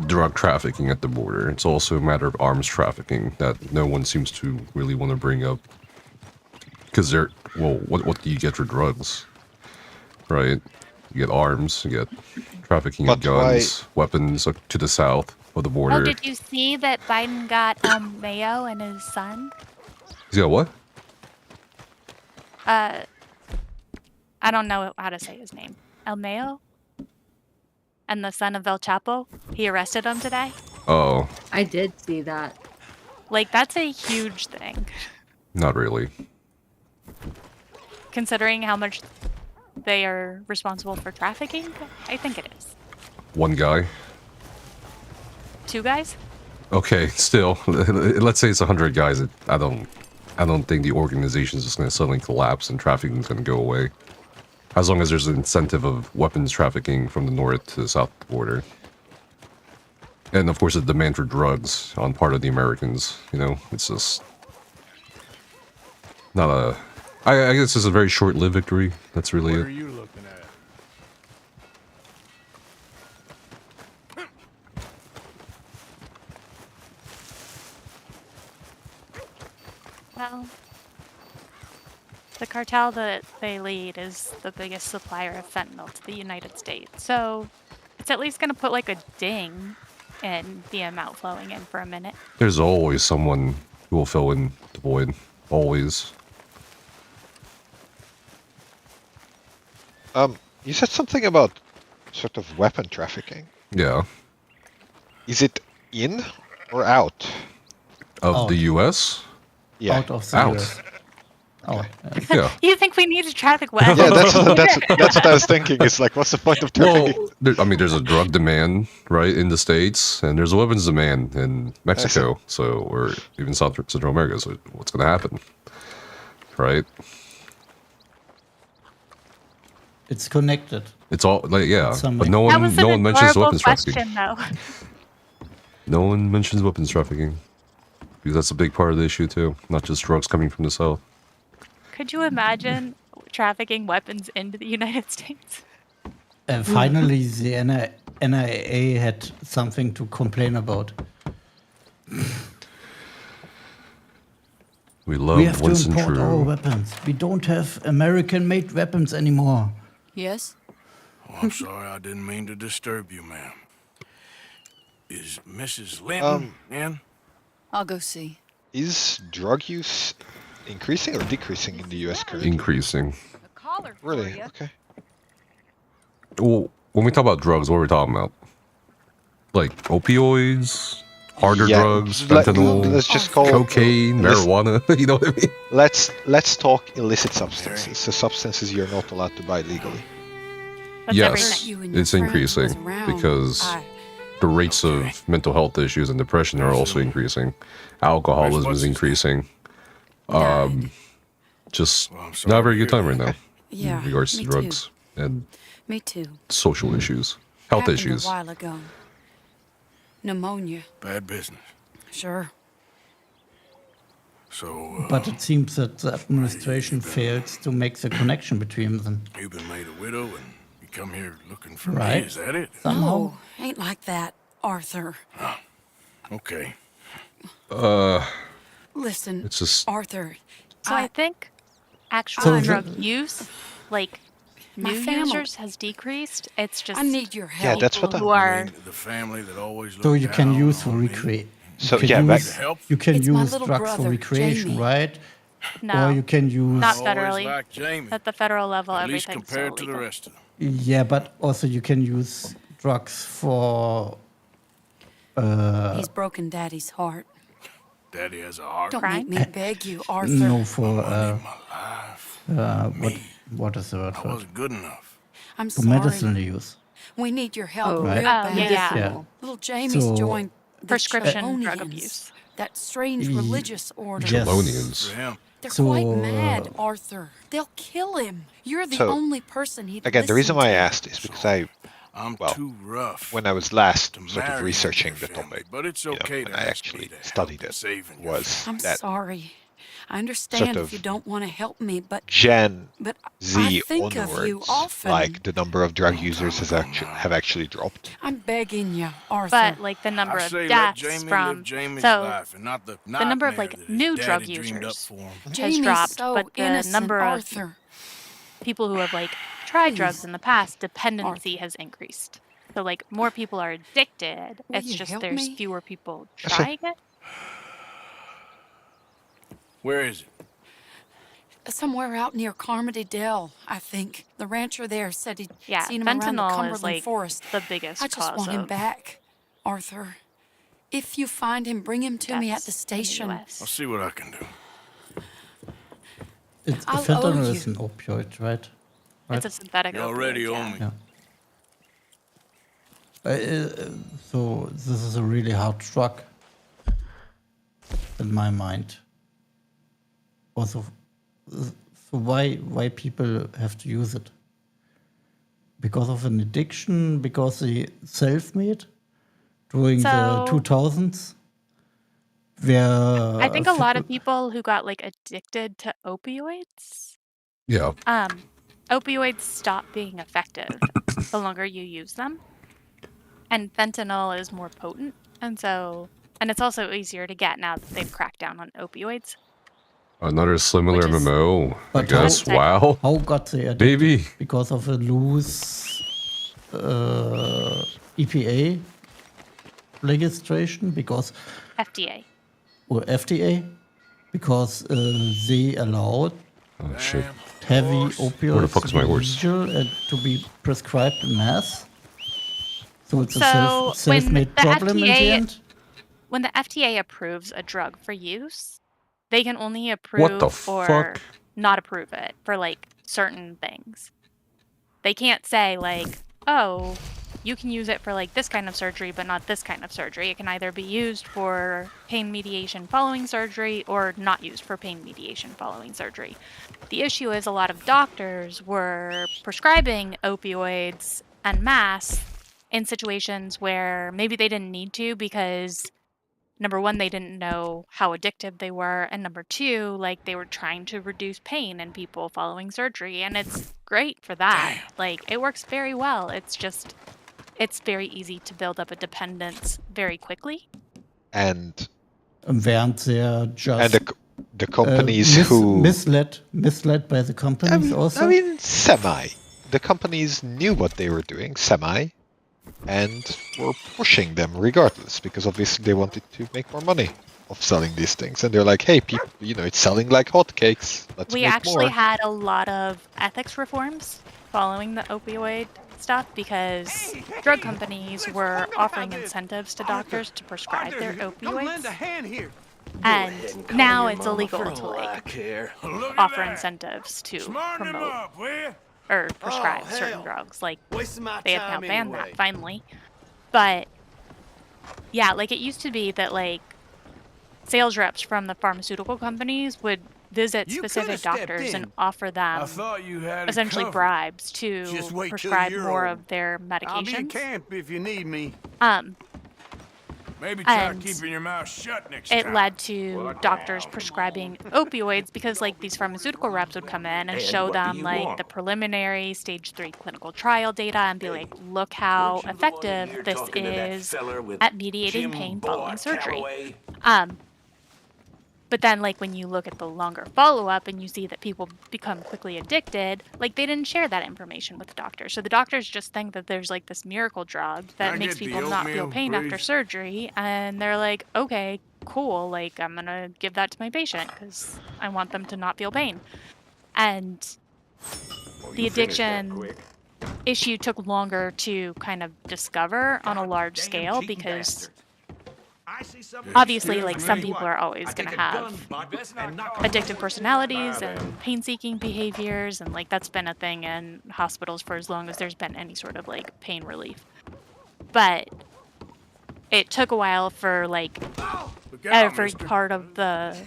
drug trafficking at the border. It's also a matter of arms trafficking that no one seems to really want to bring up. Because they're, well, what do you get for drugs? Right? You get arms, you get trafficking of guns, weapons to the south of the border. Oh, did you see that Biden got Mayo and his son? He's got what? I don't know how to say his name. El Mayo? And the son of El Chapo? He arrested him today? Oh. I did see that. Like, that's a huge thing. Not really. Considering how much they are responsible for trafficking, I think it is. One guy? 2 guys? Okay, still, let's say it's 100 guys. I don't think the organization is just going to suddenly collapse and trafficking is going to go away. As long as there's an incentive of weapons trafficking from the north to the south border. And of course, a demand for drugs on part of the Americans. You know, it's just not a... I guess it's a very short-lived victory. That's really it. What are you looking at? Well, the cartel that they lead is the biggest supplier of fentanyl to the United States. So it's at least going to put like a ding in the amount flowing in for a minute. There's always someone who will fill in the void. Always. You said something about sort of weapon trafficking. Yeah. Is it in or out? Of the U.S.? Yeah. Out of the Out. US. Oh, yeah. You think we need to traffic weapons? Yeah, that's what I was thinking. It's like, what's the point of trafficking? Well, there's a drug demand, right, in the States, and there's a weapons demand in Mexico, or even Central America, so what's going to happen? Right? it's connected. It's all, like, yeah, Some but way. no one mentions weapons question, trafficking. though. No one mentions weapons trafficking, because that's a big part of the issue, too, not just drugs coming from the South. Could you imagine trafficking weapons into the United States? And finally, the NIA had something to complain about. We love We have to Winston import our True. weapons. We don't have American-made weapons anymore. Oh, Yes? I'm sorry, I didn't mean to disturb you, ma'am. Is Mrs. Linton in? I'll go see. Is drug use increasing or decreasing in the US currently? Increasing. Really? Okay. Well, when we talk about drugs, what are we talking about? Like opioids, harder drugs, fentanyl, let's just call cocaine, marijuana. You know what I mean? Let's talk illicit substances. So substances you're not allowed to buy legally. Yes, it's increasing because the rates of mental health issues and depression are also increasing. Alcoholism is increasing. Just not a very good time right now in regards to drugs and social issues, health issues. A while ago. Pneumonia. Bad business. Sure. So, But it seems that the administration fails to make the connection between them. You've been made a widow and you come here looking for Right. me, is that it? No, ain't like that, Arthur. Okay. Listen, it's just Arthur. So I think actual So drug use, like My new family- users, has decreased. It's just I need your help. Yeah, that's what people who I are. The family that always So looked you can down use for on me. recreate. So, you yeah, can back- use, Help? you can It's my use little drugs for brother, recreation, Jamie. right? No, Or you can use not Always federally. like Jamie. At the federal level, At least everything's compared still to the legal. rest of them. yeah, but also you can use drugs for He's broken Daddy's heart. Daddy has a heart. Don't Crime? make me beg you, Arthur. no for Me. what is the word I for it? wasn't good enough. I'm For sorry. medicinal use. We need your help Right. real Oh, bad. yeah. Yeah. Little Jamie's So- joined the Prescription drug Chelonians, abuse. that strange religious order. Yes. Chelonians. For him. They're So, quite mad, Arthur. They'll kill him. You're the So, only person he'd Again, the reason listen why I to. asked is because I'm well, too rough. when I was last to sort of marry researching into the your family, topic, but it's you know, okay when to I ask actually me to help studied in it, saving your was I'm that sorry. I understand sort if of you don't want to help me, but Gen but Z I think of you onwards, often. like the number of drug users have actually dropped. I'm begging you, Arthur. But like the number I of say let deaths Jamie from live Jamie's so life and not the the number of nightmare like that his new drug daddy dreamed up users for him. has Jamie's dropped, so but the innocent, number of Arthur. people who have like tried drugs Please. in the past, dependency has increased. So like more people are addicted. Will It's you just help there's me? fewer people Sure. trying it. Where is it? Somewhere out near Carmody Dell, I think. The rancher there said he'd Yeah, seen him around the fentanyl Cumberland is like Forest. the biggest I just cause want him of back, Arthur. If you find him, bring him to me at the deaths in the station. US. I'll see what I can do. It's I'll owe fentanyl is you. an opioid, right? It's a synthetic You already opioid, owe yeah. me. Yeah. So this is a really hard drug in my mind. Also, so why people have to use it? Because of an addiction? Because they self-made during the So- 2000s? Where I think a lot of people who got like addicted to opioids, Yeah. opioids stop being effective the longer you use them. And fentanyl is more potent. And it's also easier to get now that they've cracked down on opioids. Another similar Which is- MMO, I But guess. how- Wow. How got they addicted? Maybe. Because of a loose EPA legislation? Because FDA. or FDA? Because they allowed Oh, shit. heavy Where the opioids fuck is my horse? to be prescribed in mass. So it's a So self-made problem in the end. when the FDA approves a drug for use, they can only approve or fuck? not approve it for like certain things. They can't say like, oh, you can use it for like this kind of surgery, but not this kind of surgery. It can either be used for pain mediation following surgery or not used for pain mediation following surgery. The issue is a lot of doctors were prescribing opioids en masse in situations where maybe they didn't need to because number one, they didn't know how addictive they were, and number two, like they were trying to reduce pain in people following surgery, and it's great for that. Like it works very well. It's very easy to build up a dependence very quickly. And Während they're just and the companies who misled by the companies also. I mean, semi. The companies knew what they were doing, semi, and were pushing them regardless, because obviously they wanted to make more money. of selling these things, and they're like, hey, people, it's selling like hotcakes. Let's We make actually more. had a lot of ethics reforms following the opioid stuff because drug companies were offering incentives to doctors to prescribe their opioids. And now it's illegal to like offer incentives to promote or prescribe certain drugs. Like they have now banned that finally. But yeah, like it used to be that like sales reps from the pharmaceutical companies would visit specific doctors and offer them essentially bribes to prescribe more of their medications. I'll be in camp if you need me. Maybe try keeping your mouth shut next time. It led to doctors prescribing opioids because like these pharmaceutical reps would come in and show them like the preliminary stage 3 clinical trial data and be like, look how effective this is at mediating pain following surgery. But then, like, when you look at the longer follow-up and you see that people become quickly addicted, like, they didn't share that information with the doctor. So the doctors just think that there's, like, this miracle drug that makes people not feel pain after surgery. And they're like, okay, cool. Like, I'm going to give that to my patient because I want them to not feel pain. And the addiction issue took longer to kind of discover on a large scale because... obviously, like, some people are always going to have addictive personalities and pain-seeking behaviors, and, like, that's been a thing in hospitals for as long as there's been any sort of, like, pain relief. But it took a while for, like, every part of the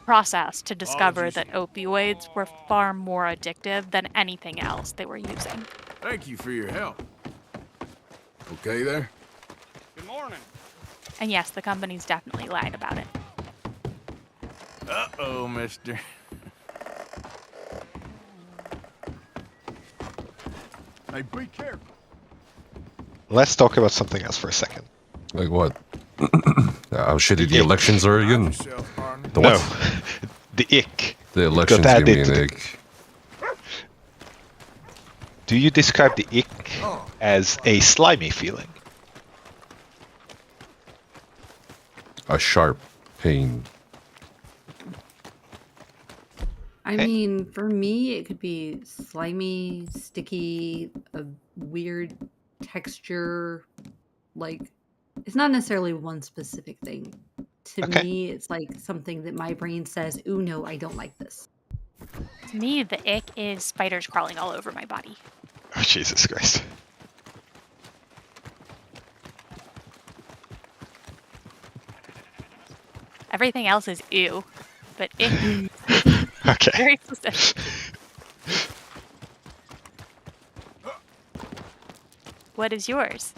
process to discover that opioids were far more addictive than anything else they were using. Thank you for your help. Okay there? Good morning. And yes, the companies definitely lied about it. Uh-oh, mister. Hey, be careful. Let's talk about something else for a second. Like what? How shitty the elections are again? The what? No, the ick. The elections give me an ick. Do you describe the ick as a slimy feeling? A sharp pain. I mean, for me, it could be slimy, sticky, a weird texture. Like, it's not necessarily one specific thing. To me, it's like something that my brain says, ooh, no, I don't like this. To me, the ick is spiders crawling all over my body. Oh, Jesus Christ. Everything else is ew, but ick okay. Very specific. What is yours?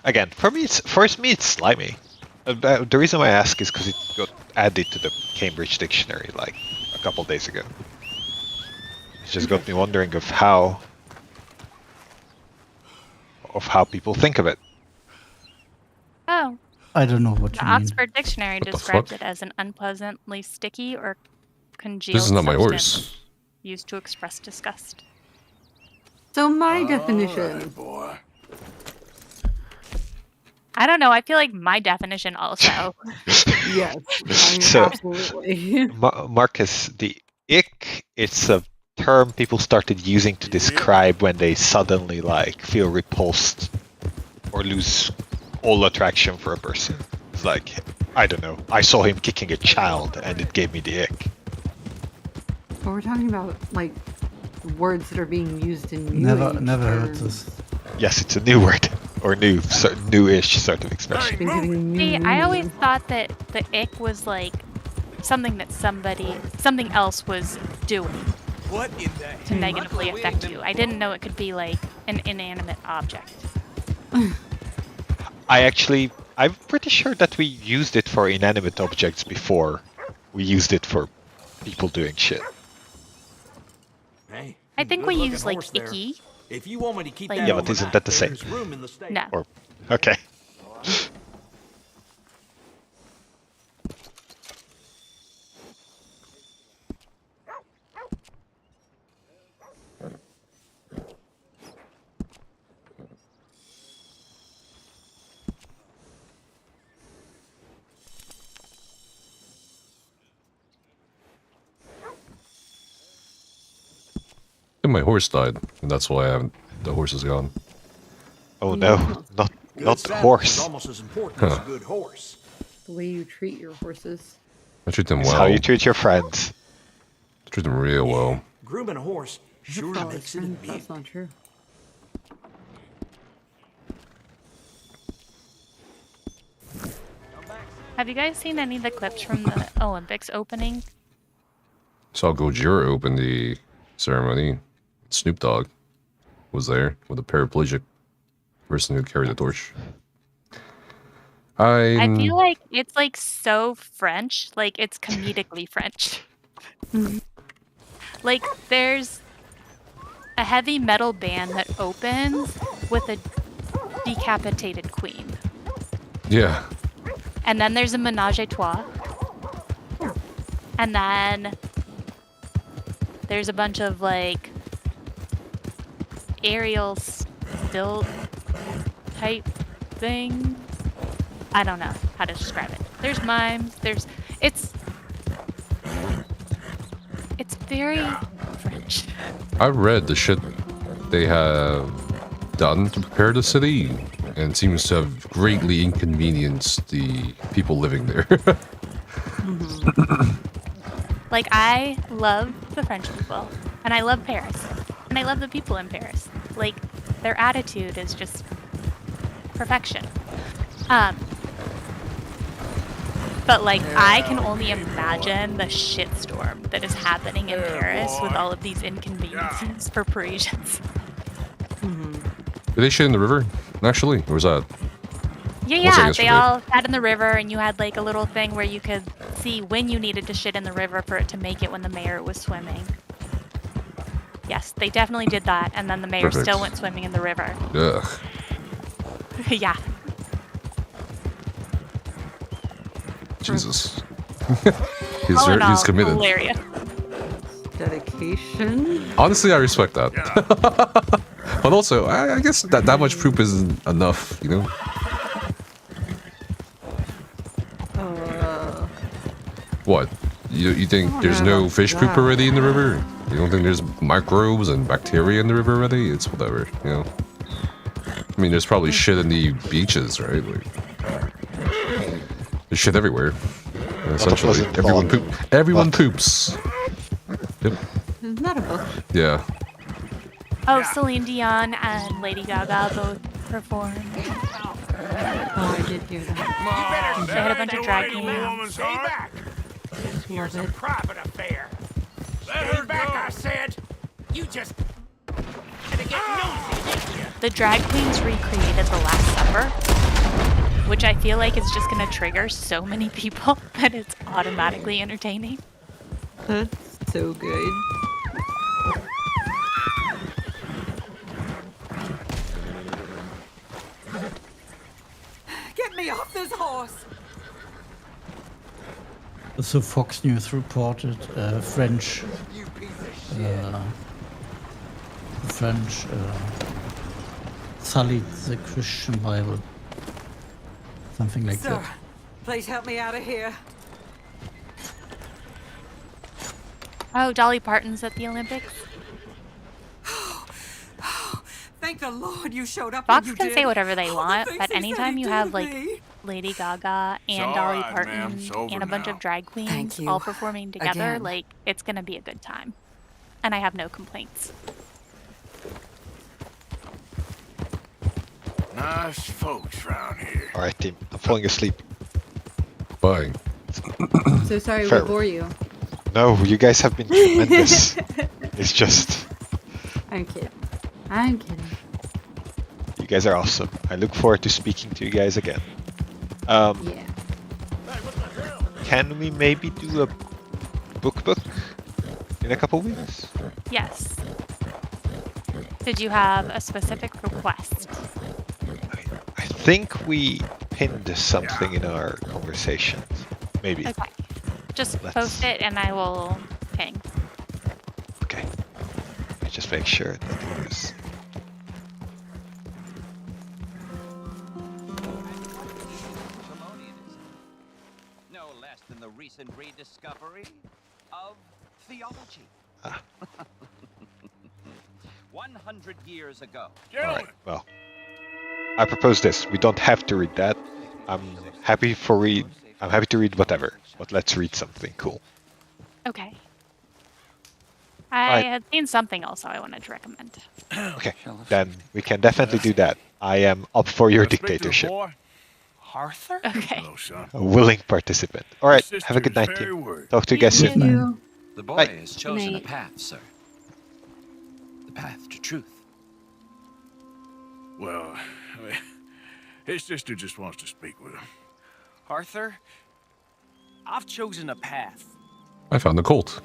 Again, for me, it's slimy. The reason why I ask is because it got added to the Cambridge Dictionary like a couple days ago. It just got me wondering of how people think of it. Oh. I don't know what you The mean. Oxford Dictionary describes it as an unpleasantly sticky or congealed This is not my substance horse. used to express disgust. So my definition. I don't know. I feel like my definition also. Yes, So, absolutely. Marcus, the ick, it's a term people started using to describe when they suddenly like feel repulsed or lose all attraction for a person. It's like, I don't know, I saw him kicking a child and it gave me the ick. But we're talking about like words that are being used in new Never age heard terms. this. Yes, it's a new word or newish sort of expression. See, I always thought that the ick was like something that something else was doing What in the to negatively affect you. I didn't know it could be like an inanimate object. I'm pretty sure that we used it for inanimate objects before we used it for people doing shit. Hey, I think good we looking use like horse there. icky. If you want me to keep Like- that Yeah, on but my isn't back, that the same? there's room in the stable. No. Or okay. And my horse died, and that's why the horse is gone. Oh no, not the horse. Almost as important as a good horse. The way you treat your horses. I treat them It's well. how you treat your friends. I treat them real well. Grooming a horse sure makes it a big. That's not true. Have you guys seen any of the clips from the Olympics opening? Saw Gojira open the ceremony. Snoop Dogg was there with a paraplegic person who carried the torch. I feel like it's like so French, like it's comedically French. Like there's a heavy metal band that opens with a decapitated queen. Yeah. And then there's a menage a trois. And then there's a bunch of like aerial still type things. I don't know how to describe it. There's mimes, it's very French. I read the shit they have done to prepare the city, and it seems to have greatly inconvenienced the people living there. Like, I love the French people, and I love Paris, and I love the people in Paris. Like, their attitude is just perfection. But, like, I can only imagine the shitstorm that is happening in Paris with all of these inconveniences for Parisians. Did they shit in the river, actually? Or was that? Yeah, they all sat in the river, and you had, like, a little thing where you could see when you needed to shit in the river for it to make it when the mayor was swimming. Yes, they definitely did that, and then the mayor still went swimming in the river. Ugh. Yeah. Jesus. All in all, he's committed. Hilarious. Dedication. Honestly, I respect that. But also, I guess that much poop isn't enough, you know? What? You think there's no fish poop already in the river? You don't think there's microbes and bacteria in the river already? It's whatever, you know? I mean, there's probably shit in the beaches, right? Like, there's shit everywhere. Essentially, everyone poops. Yep. Isn't that a book? Yeah. Oh, Celine Dion and Lady Gaga both performed. Oh, I did hear that. They had a bunch of drag queens. Stay back. Here's a private affair. Stay back, I said. You just gonna get nosy. The drag queens recreated The Last Supper, which I feel like is just gonna trigger so many people that it's automatically entertaining. That's so good. Get me off this horse! So Fox News reported French sullied the Christian Bible. Something like Sir, that. please help me out of here. Oh, Dolly Parton's at the Olympics. Thank the Lord you showed up. Fox when you can did. say whatever they want, things but he said anytime he'd you do have to like me. Lady Gaga and all Dolly right, Parton ma'am. It's over and a bunch now. of drag Thank queens you. all performing together, Again. like it's gonna be a good time. And I have no complaints. Nice folks round here. Alright, team. I'm falling asleep. Bye. So sorry Fair. we bore you. No, you guys have been tremendous. It's just... I'm kidding. I'm kidding. You guys are awesome. I look forward to speaking to you guys again. Yeah. Can we maybe do a book in a couple weeks? Yes. Did you have a specific request? I think we pinned something in our conversations. Maybe. Okay. Just Let's- post it and I will ping. Okay. Let me just make sure that it was... No less than the recent rediscovery of theology. 100 years ago. Alright, well. I propose this. We don't have to read that. I'm happy to read whatever, but let's read something cool. Okay. I had seen something else I wanted to recommend. Okay, then we can definitely do that. I am up for your dictatorship. Arthur? Okay. A willing participant. Alright, have a good night, team. Talk to you guys soon. The boy Bye. has chosen a path, sir. The path to truth. Well, his sister just wants to speak with him. Arthur, I've chosen a path. I found the Colt.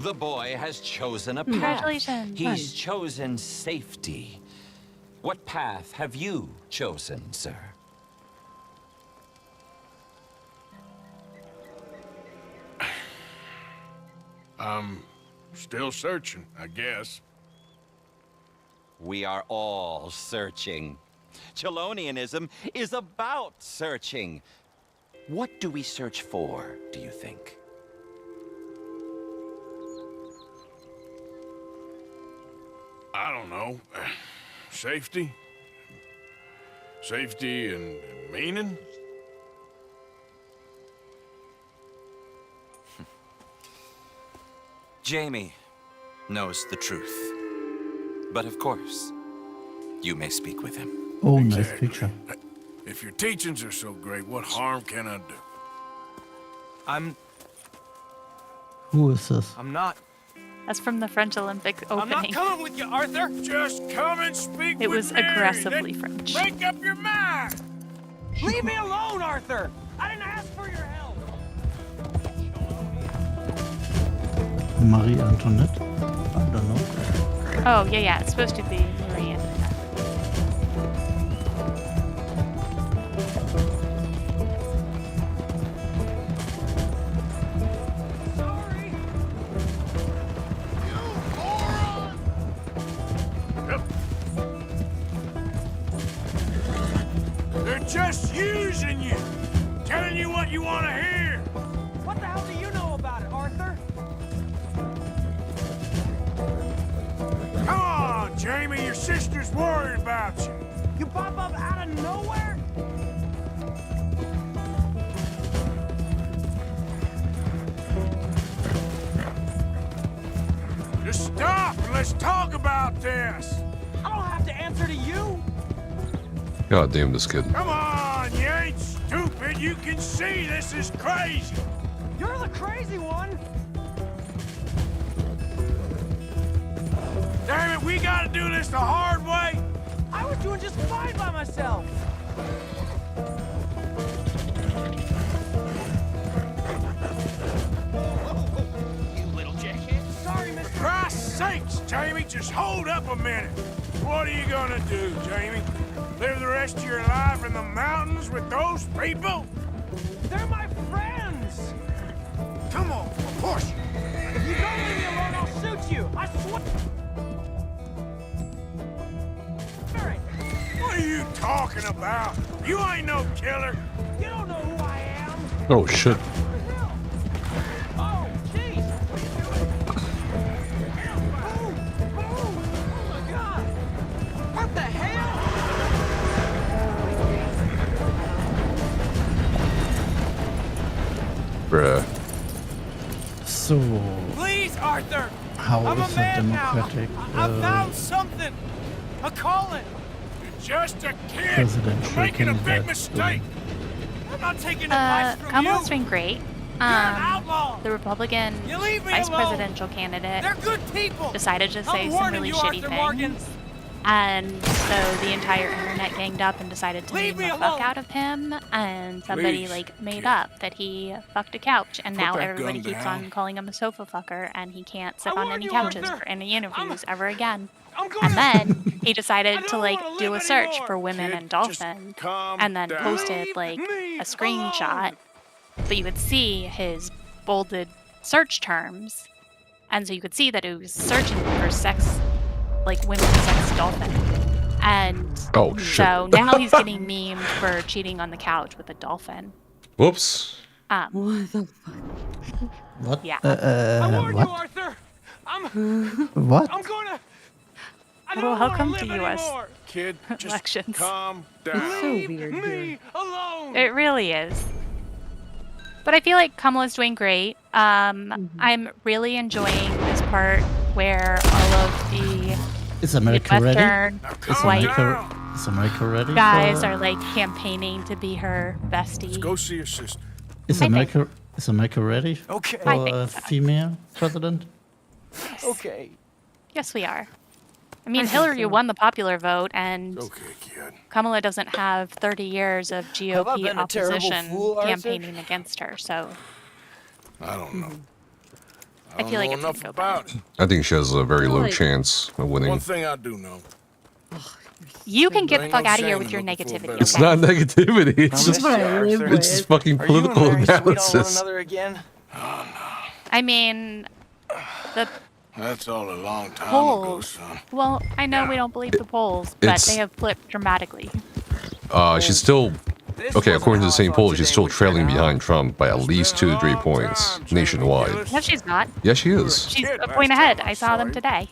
The boy has chosen a path. Congratulations. He's chosen safety. What path have you chosen, sir? I'm still searching, I guess. We are all searching. Chelonianism is about searching. What do we search for, do you think? I don't know. Safety? Safety and meaning? Jamie knows the truth. But of course, you may speak with him. Oh, nice picture. If your teachings are so great, what harm can I do? Who is this? I'm not. That's from the French Olympic I'm not opening. coming with you, Arthur. Just come and speak It with was me. aggressively Then French. Make up your mind. Leave me alone, Arthur. I didn't ask for your help. Marie Antoinette? I don't know. Oh, yeah, it's supposed to be Marie Antoinette. They're just using you. Telling you what you want to hear. What the hell do you know about it, Arthur? Come on, Jamie. Your sister's worried about you. You pop up out of nowhere? Just stop and let's talk about this. I don't have to answer to you. God damn this kid. Come on, you ain't stupid. You can see this is crazy. You're the crazy one. Damn it, we gotta do this the hard way. I was doing just fine by myself. You little jackhead. Sorry, Mr. Christ's sakes, Jamie, just hold up a minute. What are you gonna do, Jamie? Live the rest of your life in the mountains with those people? They're my friends. Come on, push. If you don't leave me alone, I'll shoot you. I swear. What are you talking about? You ain't no killer. You don't know who I am. Oh, shit. Oh, jeez. Oh my God. What the hell? Bruh. So, Please, Arthur. how I'm a is a man democratic now. I found something. A calling. You're just a kid. presidential You're making a big candidate mistake. I'm not taking advice from Kamala's you. been great. outlaw. The Republican You leave me vice alone. presidential candidate They're good people. decided to say I'm some warning really you, shitty Arthur things. Morgan. And so the entire internet ganged up and decided to Leave meme me the fuck alone. out of him. And somebody Please, made up that he fucked a couch. And Put now that everybody gun keeps down. on calling him a sofa fucker. And he can't sit I on warn any you, couches Arthur. for any interviews ever again. I'm gonna. And then he decided to don't like wanna do a live search anymore. for women Kid, and just dolphins. calm And then down. posted like a screenshot. But you would see his bolded search terms. And so you could see that it was searching for sex, like women sex dolphin. And Oh, shit. so now he's getting memed for cheating on the couch with a dolphin. Whoops. what the fuck? What? Yeah. I warned you, What? Arthur. What? I'm gonna. Well, welcome to U.S. Kid, elections. calm down. It's so weird here. It really is. But I feel like Kamala's doing great. I'm really enjoying this part where all of the Is America ready? Midwestern Is America ready? guys are like campaigning to be her bestie. Let's go see your sister. Is America ready Okay. I for think a so. female president? Okay. Yes, we are. I mean, Hillary won the popular vote, and Kamala doesn't have 30 years of Have I GOP been a terrible opposition fool, Arthur? campaigning against her, so I don't know. I feel like know it's enough gonna go better. about it. I think she has a very low Like- chance of winning. One thing I do know. You can get the Ain't no fuck out of here shame with your in looking for a negativity, better It's okay? not negativity. It's just what I live it's just with. fucking Are you and political Mary sweet on one analysis. another again? I mean, the That's all a long time ago, polls. son. Well, I know we don't believe the polls, but It's- they have flipped dramatically. She's still okay. According to the same poll, she's still trailing behind Trump by at least 2 to 3 points nationwide. No, she's not. Yeah, she is. She's a point ahead. I saw them today.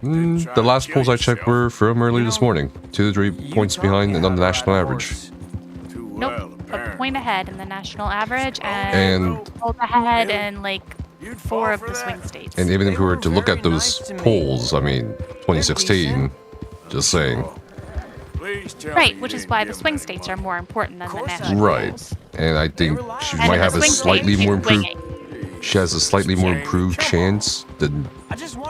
The last polls I checked were from earlier this morning. 2 to 3 points behind and on the national average. Nope, a point ahead in the national average, and And pulled ahead in like 4 of the swing states. and even if we were to look at those polls, I mean, 2016, just saying. Right, which is why the swing states are more important than the national Right. polls. And I think she And might in the have a swing slightly states, more she's improved. swinging. She has a slightly more improved chance than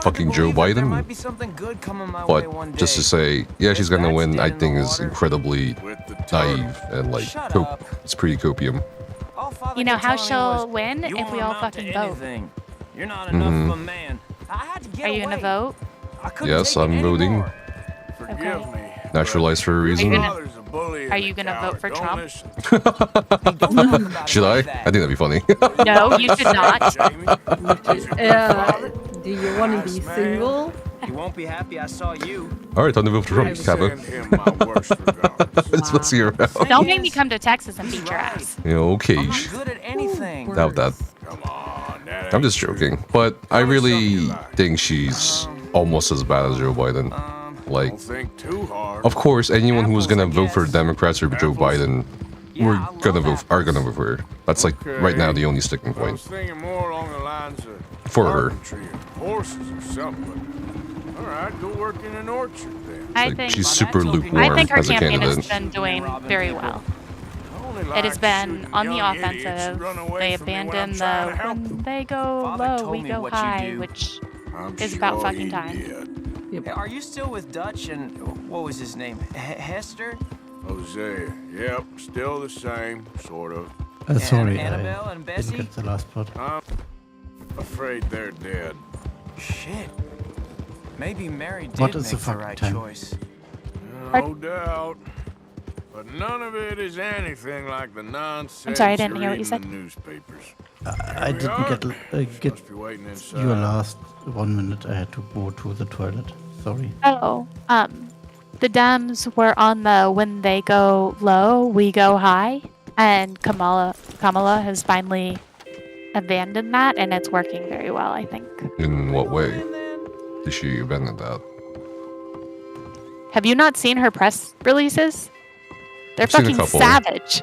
fucking Joe Biden. Might be something good coming my way But one just to day. say, yeah, she's gonna That's win, dead I in the think is water. incredibly naive and like Shut up. it's pretty copium. All Father You know kept how telling me she'll was, win "You if won't we all amount to fucking vote. anything. You're not enough of Mhm. a man." I had to get Are you away. gonna vote? I couldn't Yes, take it I'm voting. anymore. Okay. Naturalized for a reason. Are you gonna vote for Trump? Should I? I think that'd be funny. No, you should not. Do you want to be single? You won't be happy I saw you. Alright, time to vote for Trump, Kappa. Let's see her out. Don't make me come to Texas and beat your ass. You know, okay. Good at anything. Doubt that. I'm just joking. But I really think she's almost as bad as Joe Biden. Like, of course, anyone who was gonna vote for Democrats or Joe Biden are gonna vote for her. That's like right now the only sticking point Thinking more along the lines of for her. carpentry or horses or something. All right, go work in an orchard then. I Like, think she's super I lukewarm think her as a campaign has candidate. been doing very well. It has been on the offensive. They abandoned the when they go low, we go high, which is about fucking time. Hey, are you still with Dutch and what was his name? Hester? Hosea. Yep, still the same, sort of. Sorry, Annabelle I and didn't Bessie? get the last part. I'm afraid they're dead. Shit. Maybe Mary did What make is the the fucking right time? choice. No doubt. But none of it is anything like the nonsense I'm sorry, I didn't you hear what read you in said. the newspapers. I didn't get Must be waiting inside. your last 1 minute. I had to go to the toilet. Sorry. Oh, the Dems were on the when they go low, we go high, and Kamala has finally abandoned that, and it's working very well, I think. In what way did she abandon that? Have you not seen her press releases? They're I've seen a fucking couple. savage.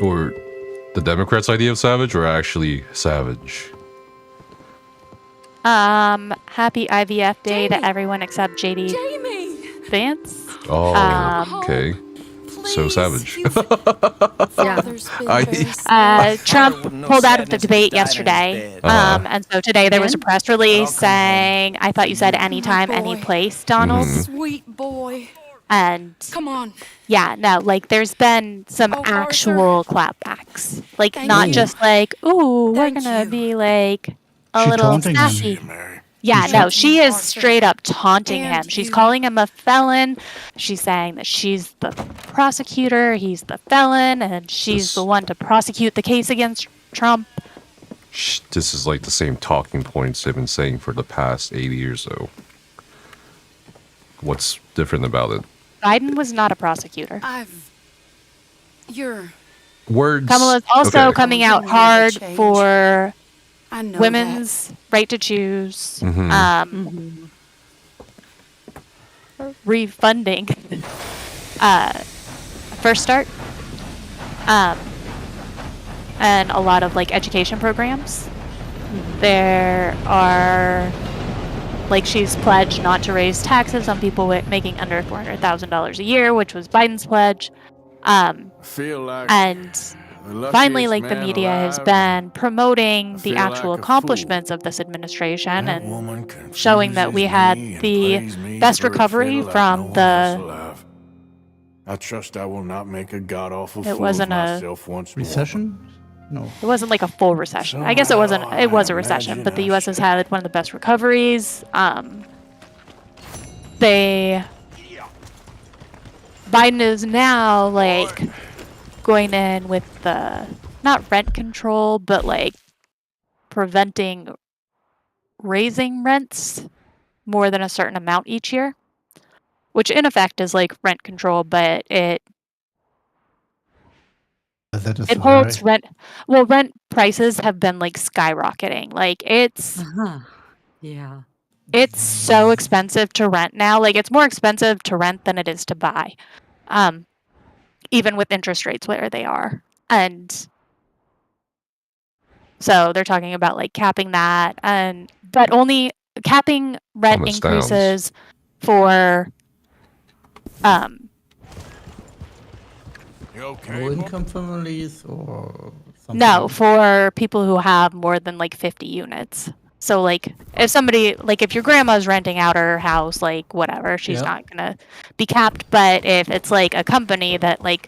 Or the Democrats' idea of savage, or actually savage? Happy IVF Day to everyone except JD Vance. Oh, Um, okay. So savage. Trump pulled out of the debate yesterday, and so today there was a press release saying, "I thought you said anytime, any place, Donald." Sweet boy. And Come on. yeah, no, like there's been some actual clapbacks, like Thank not you. just like, "Ooh, we're gonna be like a She little taunting him. sassy." Yeah, no, she is straight up taunting him. She's calling him a felon. She's saying that she's the prosecutor, he's the felon, and she's the one to prosecute the case against Trump. This is like the same talking points they've been saying for the past 80 years, though. What's different about it? Biden was not a prosecutor. You're. Words. Kamala's also Okay. coming out hard for I know women's right to choose. Mhm. refunding First Start, and a lot of like education programs. There are, like, she's pledged not to raise taxes on people making under $400,000 a year, which was Biden's pledge. And finally, like, the media has been promoting the actual accomplishments of this administration and showing that we had the best recovery from the. I trust I will not make a god-awful It fool wasn't of a myself once more. Recession? No. It wasn't like a full recession. I guess it wasn't. It was a recession, but the U.S. has had one of the best recoveries. Biden is now like going in with the not rent control, but like preventing raising rents more than a certain amount each year, which in effect is like rent control, but it holds rent. Well, rent prices have been like skyrocketing. Like it's Yeah. it's so expensive to rent now. Like it's more expensive to rent than it is to buy. Even with interest rates where they are. And so they're talking about like capping that, but only capping rent increases for low income families or something? No, for people who have more than like 50 units. So like if somebody, like if your grandma's renting out her house, like whatever, she's not gonna be capped. But if it's like a company that like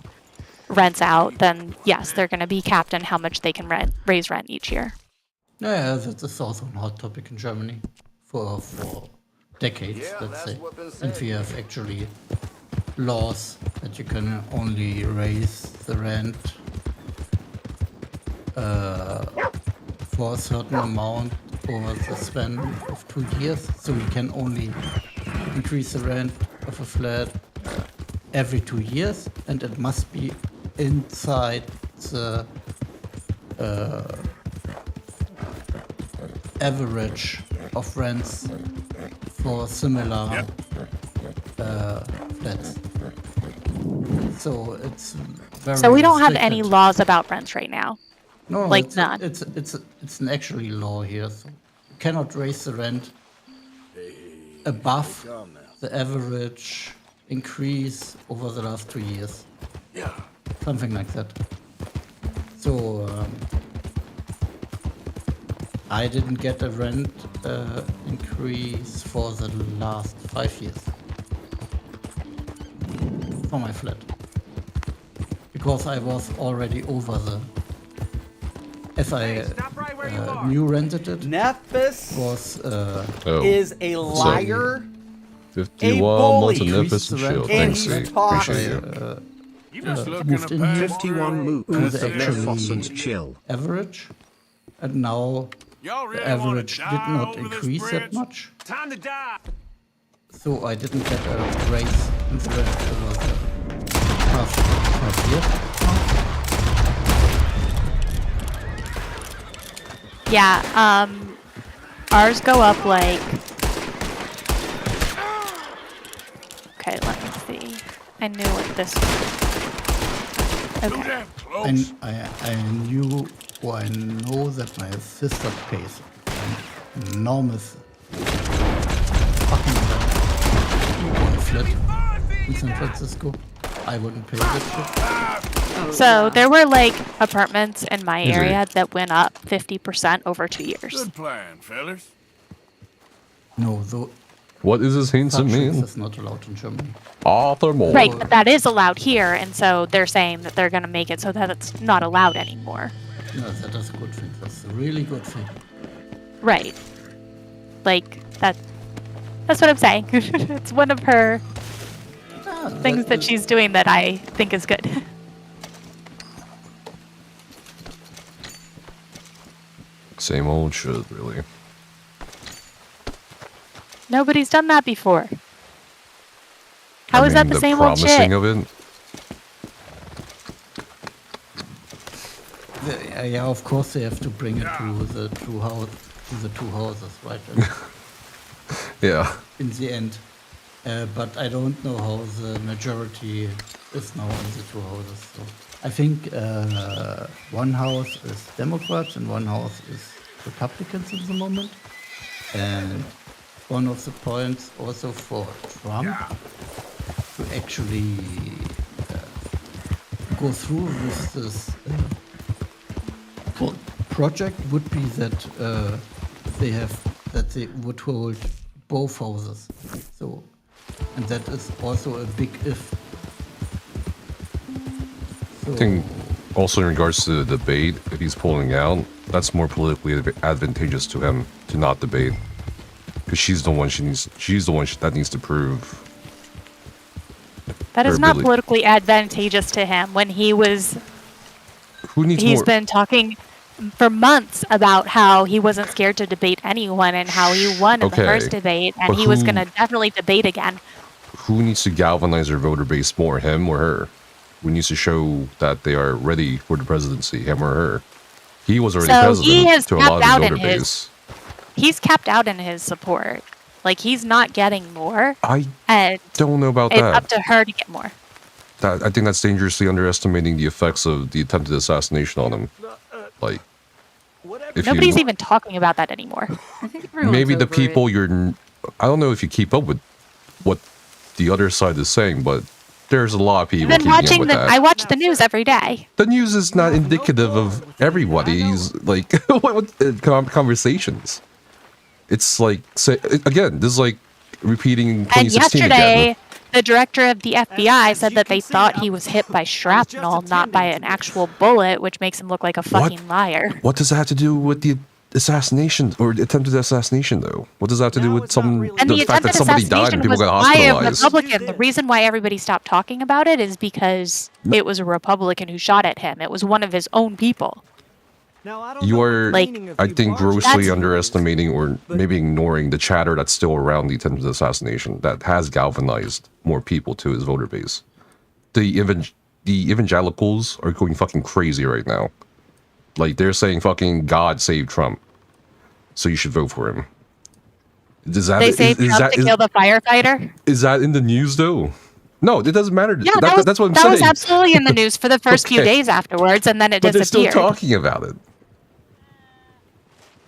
rents out, then yes, they're gonna be capped on how much they can raise rent each year. Yeah, that's also a hot topic in Germany for decades, let's say. And we have actually laws that you can only raise the rent for a certain amount over the span of 2 years. So you can only increase the rent of a flat every 2 years, and it must be inside the average of rents for similar flats. So it's very So we don't have restricted. any laws about rents right now. No, like it's none. It's an actually law here. So you cannot raise the rent above the average increase over the last 2 years. Yeah. Something like that. So I didn't get a rent increase for the last 5 years for my flat because I was already over the. As I new rented it. Nephis was is a liar. 51 months of Nephis and Shield. Thanks, Zeke. Appreciate it. Moved in here 51 to moves the of Nephos and Chill. average, and now the average did not increase that much. Time to die. So I didn't get a raise in the rent over the past 5 years. Yeah, ours go up like. Okay, let me see. I knew what this was. Okay. And I knew, or I know that my sister pays an enormous fucking flat in San Francisco. I wouldn't pay this shit. So there were like apartments in my area that went up 50% over 2 years. Good plan, fellas. No, though. What is this hint to mean? That's not allowed in Germany. Arthur Moore. Right, but that is allowed here, and so they're saying that they're going to make it so that it's not allowed anymore. No, that is a good thing. That's a really good thing. Right. Like, that's what I'm saying. It's one of her things that she's doing that I think is good. Same old shit, really. Nobody's done that before. How is that the same old shit? promising of it? Yeah, of course they have to bring it to the two houses, right? Yeah. In the end. But I don't know how the majority is now in the two houses. So I think one house is Democrats and one house is Republicans at the moment. And one of the points also for Trump to actually go through with this project would be that they would hold both houses. So, and that is also a big if. So, I think also in regards to the debate, if he's pulling out, that's more politically advantageous to him to not debate, because she's the one that needs to prove. That is not politically advantageous to him when he was. Who needs He's more? been talking for months about how he wasn't scared to debate anyone and how he won in the first debate, and he was going to definitely debate again. Who needs to galvanize their voter base more, him or her? Who needs to show that they are ready for the presidency, him or her? He was already president to a lot of the voter base. He's capped out in his support. Like, he's not getting more. I and don't know about it's that. up to her to get more. I think that's dangerously underestimating the effects of the attempted assassination on him. Like, if Nobody's even talking about that anymore. I think maybe the people I don't know if you keep up with what the other side is saying, but there's a lot of people keeping up with that. I watch the news every day. The news is not indicative of everybody's like conversations. It's like, again, this is like repeating 2016 And yesterday, again. the director of the FBI said that they thought he was hit by shrapnel, not by an actual bullet, which makes him look like a fucking liar. What does that have to do with the assassination or attempted assassination, though? What does that have to do with the fact that somebody died and people got hospitalized? Republican. The reason why everybody stopped talking about it is because it was a Republican who shot at him. It was one of his own people. You are, I think, grossly underestimating or maybe ignoring the chatter that's still around the attempted assassination that has galvanized more people to his voter base. The evangelicals are going fucking crazy right now. Like, they're saying fucking God save Trump, so you should vote for him. Does that, they say Trump to kill the firefighter? Is that in the news, though? No, it doesn't matter. Yeah, that's what I'm saying. That was absolutely in the news for the first few days afterwards, and then it but disappeared. They're still talking about it.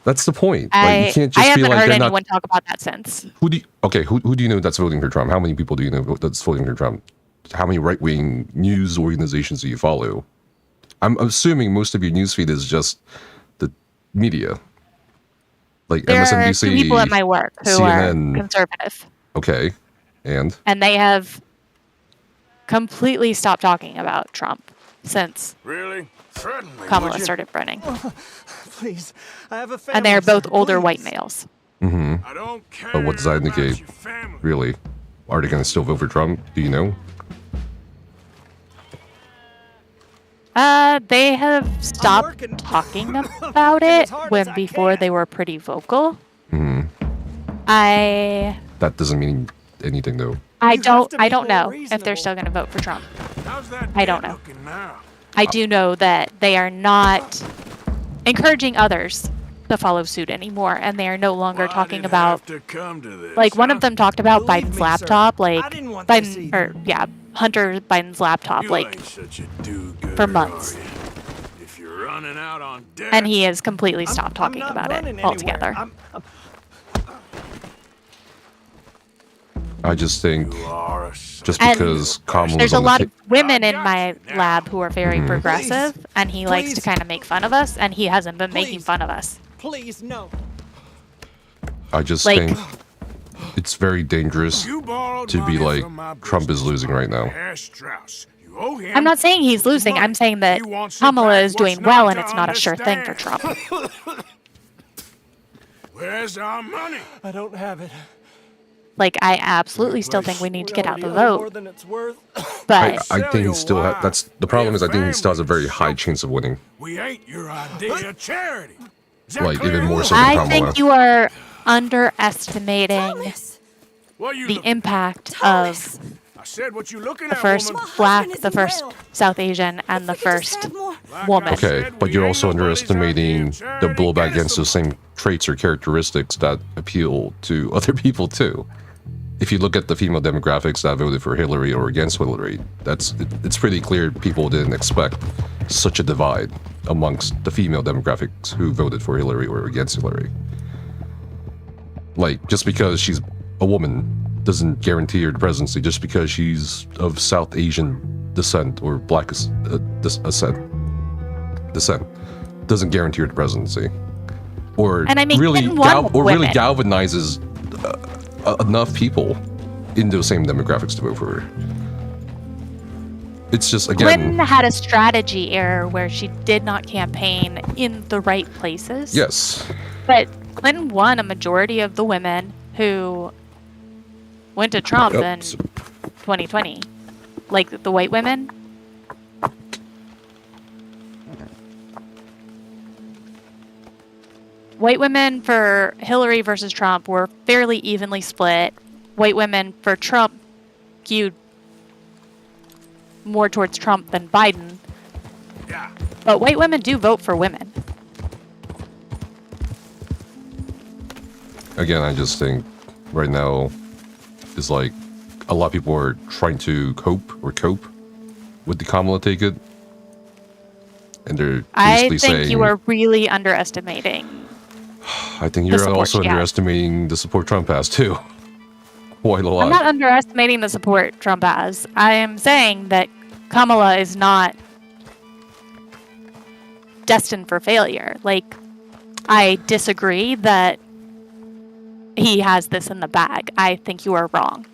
That's the point. I You can't just haven't be like, heard anyone talk about that since. Who do you know that's voting for Trump? How many people do you know that's voting for Trump? How many right-wing news organizations do you follow? I'm assuming most of your newsfeed is just the media. Like there MSNBC, are two people at my work who CNN, are conservative. Okay, and they have completely stopped talking about Trump since Kamala started running. Please, I have a family. And they are both older white males. Mm-hmm. But what does that indicate? Really? Are they going to still vote for Trump? Do you know? They have stopped talking about it when before they were pretty vocal. Mm-hmm. That doesn't mean anything, though. I don't know if they're still going to vote for Trump. I don't know. I do know that they are not encouraging others to follow suit anymore, and they are no longer talking about, like, one of them talked about Biden's laptop, like, Hunter Biden's laptop, like, for months. And he has completely stopped talking about it altogether. I just think, just because Kamala, there's a lot of women in my lab who are very progressive, and he likes to kind of make fun of us, and he hasn't been making fun of us. Please, no. I just think it's very dangerous to be like, Trump is losing right now. I'm not saying he's losing. I'm saying that Kamala is doing well, and it's not a sure thing for Trump. Where's our money? I don't have it. Like, I absolutely still think we need to get out the vote. But I think he still that's the problem is I think he still has a very high chance of winning. We ain't your idea of charity. Like, even more so than Kamala. I think you are underestimating the impact of the first black, the first South Asian, and the first woman. Okay, but you're also underestimating the blowback against those same traits or characteristics that appeal to other people too. if you look at the female demographics that voted for Hillary or against Hillary, it's pretty clear people didn't expect such a divide amongst the female demographics who voted for Hillary or against Hillary. Like, just because she's a woman doesn't guarantee her the presidency. Just because she's of South Asian descent or black descent doesn't guarantee her the presidency. Or And I mean, really Clinton won with really women. galvanizes enough people in those same demographics to vote for her. It's just, again, Clinton had a strategy error where she did not campaign in the right places. yes. But Clinton won a majority of the women who went to Trump Yep. in 2020. Like the white women. White women for Hillary versus Trump were fairly evenly split. White women for Trump skewed more towards Trump than Biden. But white women do vote for women. Again, I just think right now is like a lot of people are trying to cope with the Kamala take it. And they're I basically think saying, you are really underestimating. I think the you're support also she has. underestimating the support Trump has too. Quite a lot. I'm not underestimating the support Trump has. I am saying that Kamala is not destined for failure. Like, I disagree that he has this in the bag. I think you are wrong.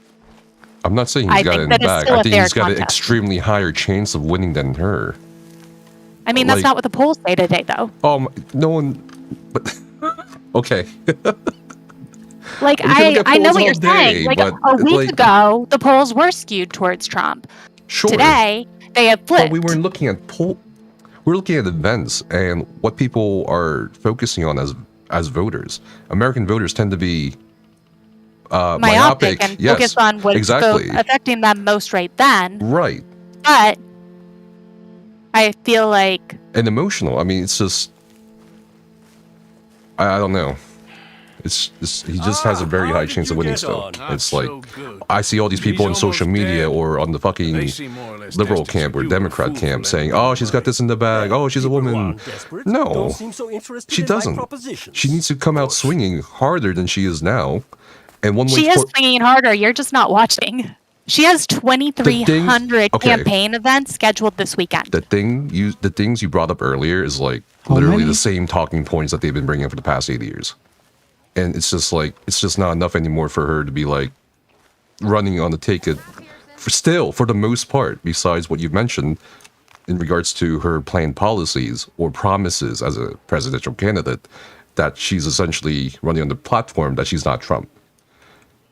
I'm not saying I he's got it think in the that it's bag. still I a think fair he's got an contest. extremely higher chance of winning than her. I mean, that's Like- not what the polls say today, though. No one. But okay. Like, We can look at I know polls what you're all day, saying. Like, but, a week like- ago, the polls were skewed towards Trump. Sure. Today, they have But flipped. we weren't looking at we're looking at events and what people are focusing on as voters. American voters tend to be myopic. and Yes, focus on what's exactly. affecting them most right then. Right. But I feel like And emotional. I mean, it's just I don't know. It's he just has a very high chance of winning still. It's like I see all these people on social media or on the fucking liberal camp or Democrat camp saying, "Oh, she's got this in the bag. Oh, she's a woman." No, she doesn't. She needs to come out swinging harder than she is now. And one way she is swinging harder. You're just not watching. She has 2,300 okay. campaign events scheduled this weekend. the things you brought up earlier is like literally the same talking points that they've been bringing up for the past 8 years. And it's just like, it's just not enough anymore for her to be like running on the ticket for the most part, besides what you've mentioned in regards to her planned policies or promises as a presidential candidate, that she's essentially running on the platform that she's not Trump.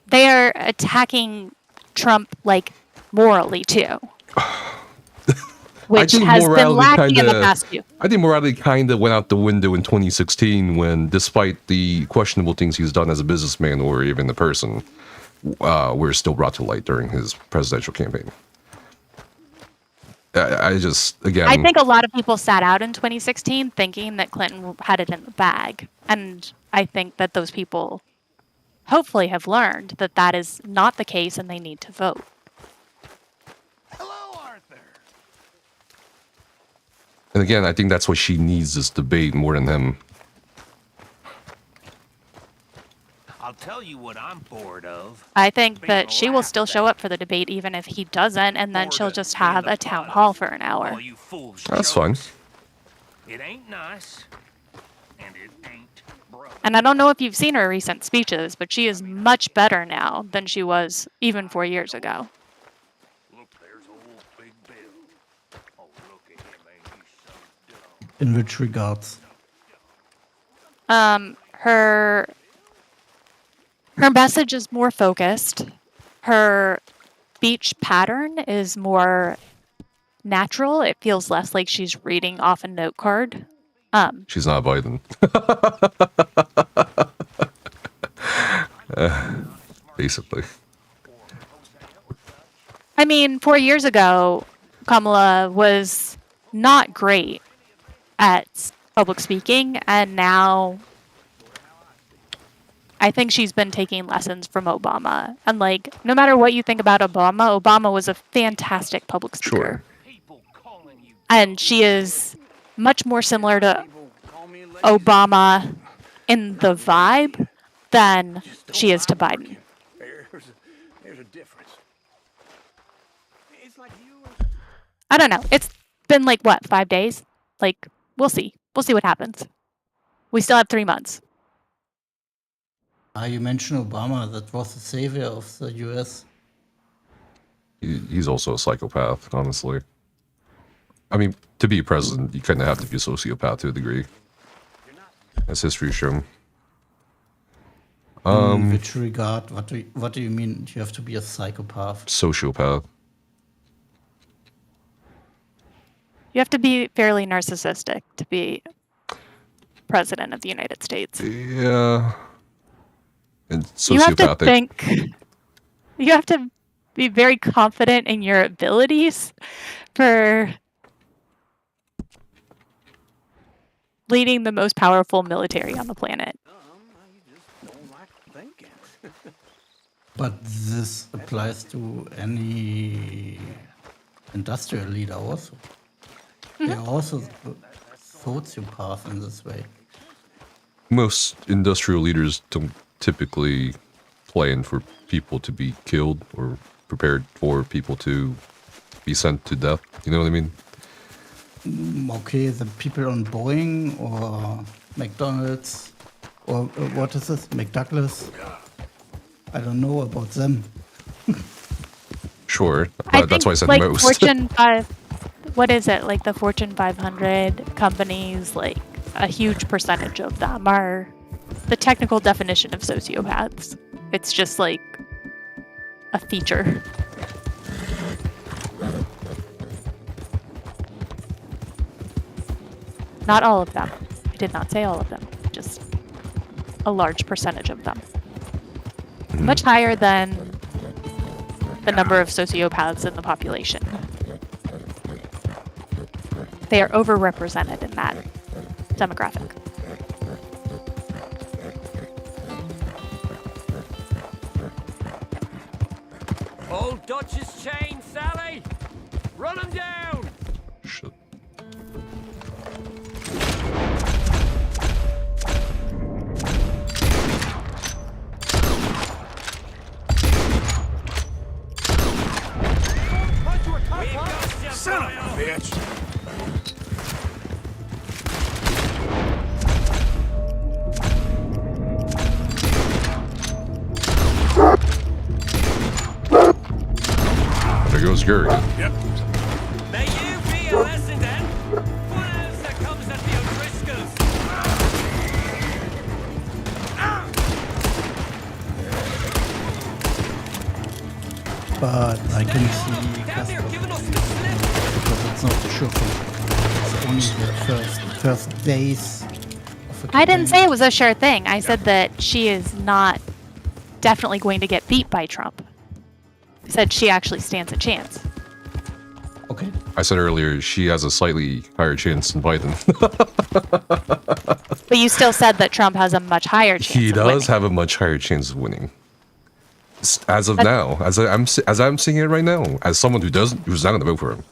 They are attacking Trump, like, morally, too. Which has been lacking in the past few. I think morality kind of went out the window in 2016 when, despite the questionable things he's done as a businessman or even a person, were still brought to light during his presidential campaign. I just, again... I think a lot of people sat out in 2016 thinking that Clinton had it in the bag. And I think that those people hopefully have learned that that is not the case and they need to vote. And again, I think that's why she needs this debate more than him. I'll tell you what I'm bored of. I think that she will still show up for the debate even if he doesn't, and then she'll just have a town hall for an hour. That's fine. It ain't nice, and it ain't broke. And I don't know if you've seen her recent speeches, but she is much better now than she was even 4 years ago. In which regards? Her message is more focused. Her speech pattern is more natural. It feels less like she's reading off a note card. She's not Biden. Basically. I mean, 4 years ago, Kamala was not great at public speaking, and now I think she's been taking lessons from Obama. And like, no matter what you think about Obama, Obama was a fantastic public speaker. Sure. And she is much more similar to Obama in the vibe than she is to Biden. There's a difference. It's like I don't know. It's been like, what, 5 days? Like, we'll see. We'll see what happens. We still have 3 months. You mentioned Obama. That was the savior of the U.S. He's also a psychopath, honestly. I mean, to be president, you kind of have to be a sociopath to a degree. As history shown. In which regard? What do you mean? You have to be a psychopath? Sociopath. You have to be fairly narcissistic to be president of the United States. Yeah. And sociopathic. You have to think. You have to be very confident in your abilities for leading the most powerful military on the planet. But this applies to any industrial leader also. They're also sociopaths in this way. Most industrial leaders don't typically plan for people to be killed or prepared for people to be sent to death. You know what I mean? Okay, the people on Boeing or McDonald's or what is this? McDouglas? I don't know about them. Sure, I that's why I said like most. Fortune 5, what is it? Like the Fortune 500 companies, like a huge percentage of them are the technical definition of sociopaths. It's just like a feature. Not all of them. I did not say all of them. Just a large percentage of them. Much higher than the number of sociopaths in the population. They are overrepresented in that demographic. Old Dutch's chain, Sally! Run him down! Shit. Son of a bitch! There goes Gary. Yep. May you be a lesson then? What else that comes at the O'Driscolls? But I can see because it's not the sure thing. It's only the first days of the I didn't say it was a sure thing. I said that she is not definitely going to get beat by Trump. I said she actually stands a chance. Okay. I said earlier she has a slightly higher chance than Biden. But you still said that Trump has a much higher chance. He of does winning. have a much higher chance of winning. As of now, as I'm seeing it right now, as someone who's not going to vote for him,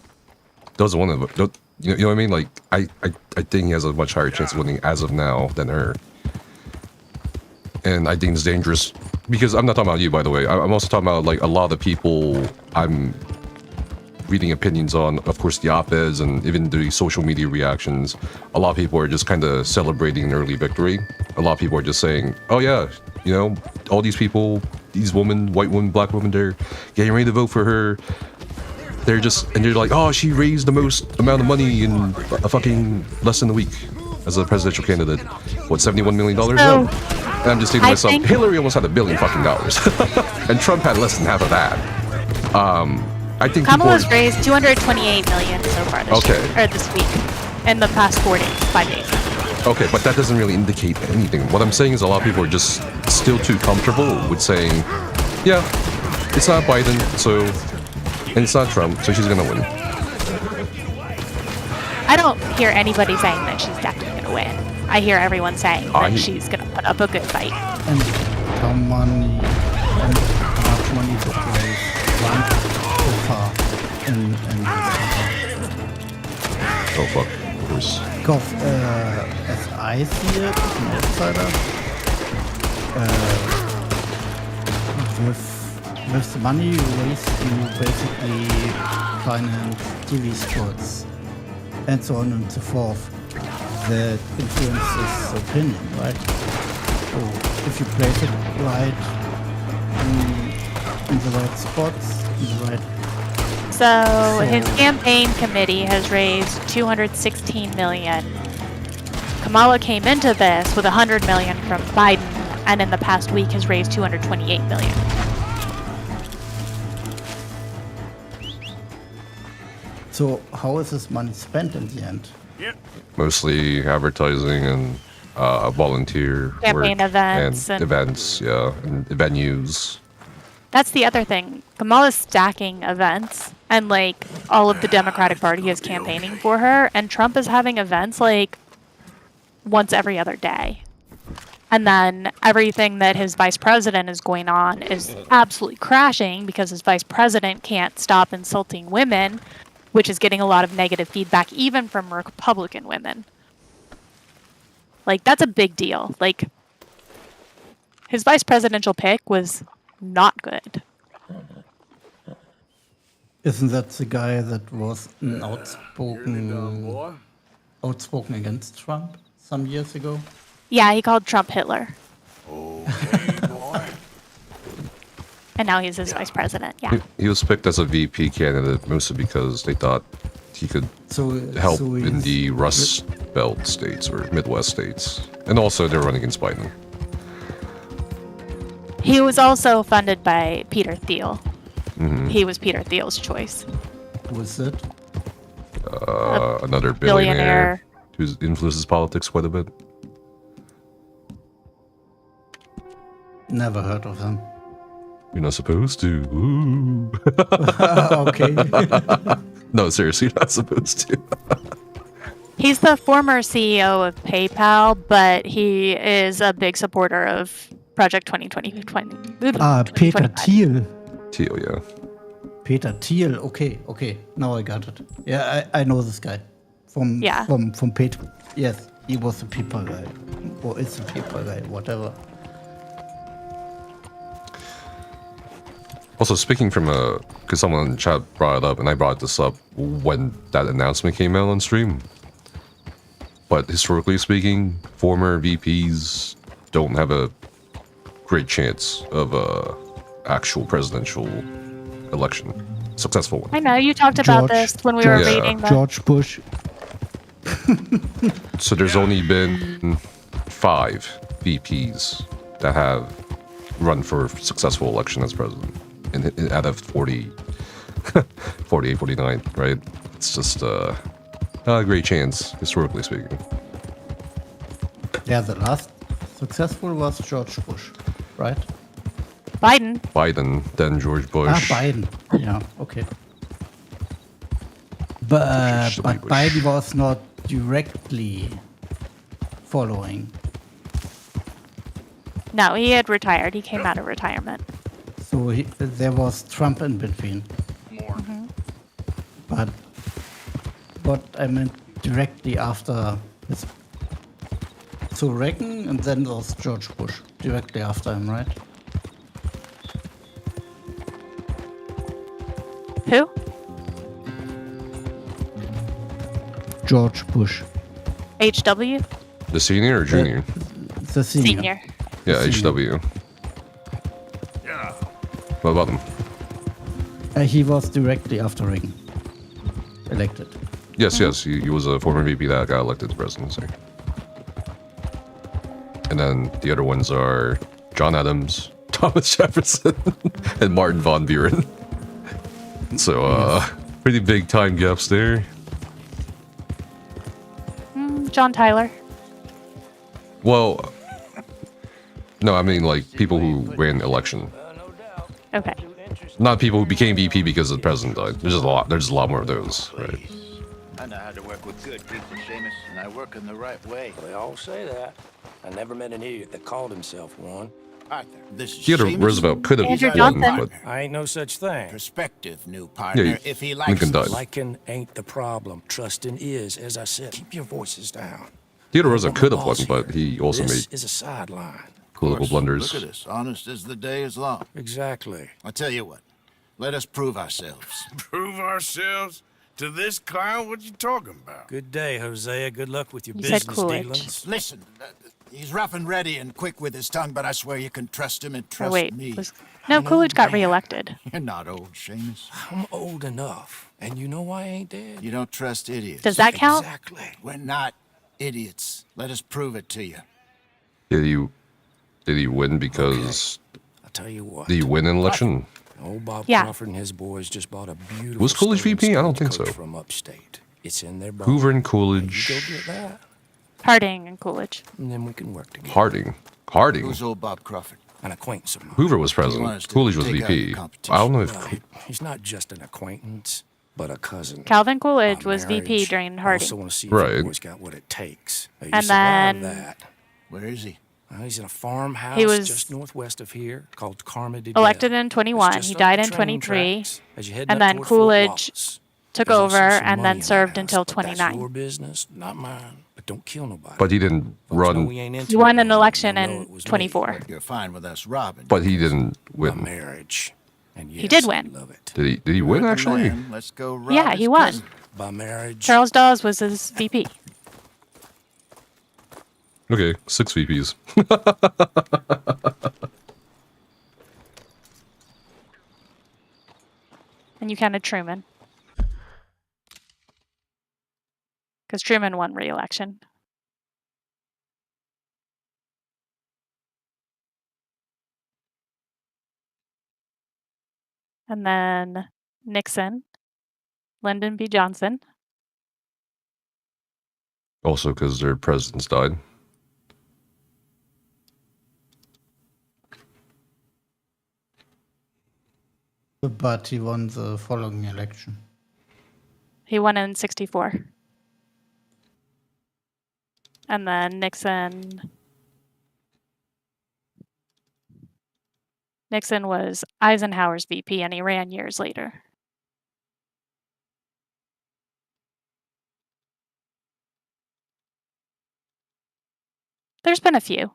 doesn't want to vote. You know what I mean? Like I think he has a much higher chance of winning as of now than her. And I think it's dangerous because I'm not talking about you, by the way. I'm also talking about like a lot of the people I'm reading opinions on. Of course, the op-eds and even the social media reactions. A lot of people are just kind of celebrating an early victory. A lot of people are just saying, "Oh yeah, you know, all these people, these women, white women, black women, they're getting ready to vote for her. They're like, oh, she raised the most amount of money in a fucking less than a week as a presidential candidate. What, $71 million? No. And I'm just thinking to myself, Hillary almost had $1 billion fucking dollars, and Trump had less than half of that. I think Kamala's raised $228 million so far this Okay. year, or this week, in the past 5 days. Okay, but that doesn't really indicate anything. What I'm saying is a lot of people are just still too comfortable with saying, yeah, it's not Biden, and it's not Trump, so she's gonna win. I don't hear anybody saying that she's definitely going to win. I hear everyone saying that she's going to put up a good fight. And how much money to raise Trump so far in Oh fuck, of course. Because as I see it, as an outsider, with the money you raise, you basically finance TV spots and so on and so forth. That influences opinion, right? So if you place it right in the right spots, in the right. So his campaign committee has raised $216 million. Kamala came into this with $100 million from Biden, and in the past week has raised $228 million. So how is this money spent in the end? Mostly advertising and volunteer Campaign work events and events, yeah, and venues. That's the other thing. Kamala's stacking events, and like all of the Democratic Party is campaigning for her, and Trump is having events like once every other day. And then everything that his vice president is going on is absolutely crashing because his vice president can't stop insulting women, which is getting a lot of negative feedback even from Republican women. Like, that's a big deal. Like, his vice presidential pick was not good. Isn't that the guy that was outspoken against Trump some years ago? Yeah, he called Trump Hitler. Okay, boy. And now he's his vice president, yeah. He was picked as a VP candidate mostly because they thought he could help in the Rust Belt states or Midwest states. And also they're running against Biden. He was also funded by Peter Thiel. Mm-hmm. He was Peter Thiel's choice. Who is it? Another billionaire who influences politics quite a bit. Never heard of him. You're not supposed to. Ooh. Okay. No, seriously, you're not supposed to. He's the former CEO of PayPal, but he is a big supporter of Project 2020. Peter Thiel. Thiel, yeah. Peter Thiel. Okay. Now I got it. Yeah, I know this guy from PayPal. Yes, he was the people guy, or is the people guy, whatever. Also, speaking from because someone in the chat brought it up, and I brought this up when that announcement came out on stream. But historically speaking, former VPs don't have a great chance of a actual presidential election, successful one. I know, you talked about this when we were reading the... George Bush. So there's only been 5 VPs that have run for successful election as president. Out of 48, 49, right? It's just not a great chance, historically speaking. Yeah, the last successful was George Bush, right? Biden, then George Bush. Biden. Yeah, okay. But Biden was not directly following. No, he had retired. He came out of retirement. So there was Trump in between. Mm-hmm. But what I meant directly after his... So Reagan, and then there was George Bush directly after him, right? Who? George Bush. HW? The senior or junior? The senior. Yeah, HW. What about him? He was directly after Reagan elected. Yes, he was a former VP that got elected to presidency. And then the other ones are John Adams, Thomas Jefferson, and Martin von Buren. So, pretty big time gaps there. John Tyler. Well, no, I mean like people who ran election. Okay. Not people who became VP because the president died. There's a lot more of those, right? I know how to work with good people, Seamus, and I work in the right way. They all say that. I never met an idiot that called himself one. partner. This is Theodore Seamus. Roosevelt could have Andrew won, Johnson. but I ain't no such thing. Prospective new partner, yeah, if he likes Lincoln died. Liking ain't the problem. Trusting is, as I said. Keep your voices down. Theodore Roosevelt could have won, but he also This made is a sideline. political blunders. Look at us, honest as the day is long. Exactly. I tell you what, let us prove ourselves. Prove ourselves? To this clown? What you talking about? Good day, Hosea. Good luck with your You said business Coolidge. dealings. Listen, he's rough and ready and quick with his tongue, but I swear you can trust him and Oh, trust wait. me. No, Coolidge got reelected. You're not old, Seamus. I'm old enough, and you know I ain't dead. You don't trust idiots. Does that count? Exactly. We're not idiots. Let us prove it to you. Did he win because I'll tell you what. did he win an election? Old Bob Yeah. Crawford and his boys just bought a beautiful. Was Coolidge stolen VP? I don't think stagecoach so. From upstate. It's in their barn. Hoover and You Coolidge. go get that, Harding and Coolidge. and then we can work together. Harding. Who's old Bob Crawford? An acquaintance of mine. Hoover was He wants president. to Coolidge was take out VP. the I competition. don't know if Well, he's not just an acquaintance, but a cousin. Calvin Coolidge By was VP marriage. during I Harding. also want to see if Right. the boy's got what it takes. Now, you And survive then- that. Where is he? Well, he's in a farmhouse He was just northwest of here called Carmody. Elected in 21. He died in 23. And then Coolidge took over and then served until That's 29. your business, not mine. But don't kill nobody. but he didn't Know run. we ain't into He won it, an and election you'll know in it was me. 24. You're fine with us robbing. But he didn't A win. marriage. And He yes, did I win. love it. Did he win actually? Man, let's go rob Yeah, his he won. cousin. By marriage. Charles Dawes was his VP. Okay, 6 VPs. And you counted Truman. Because Truman won re-election. And then Nixon, Lyndon B. Johnson, Also, because their presidents died. But he won the following election. he won in 64. And then Nixon was Eisenhower's VP and he ran years later. There's been a few.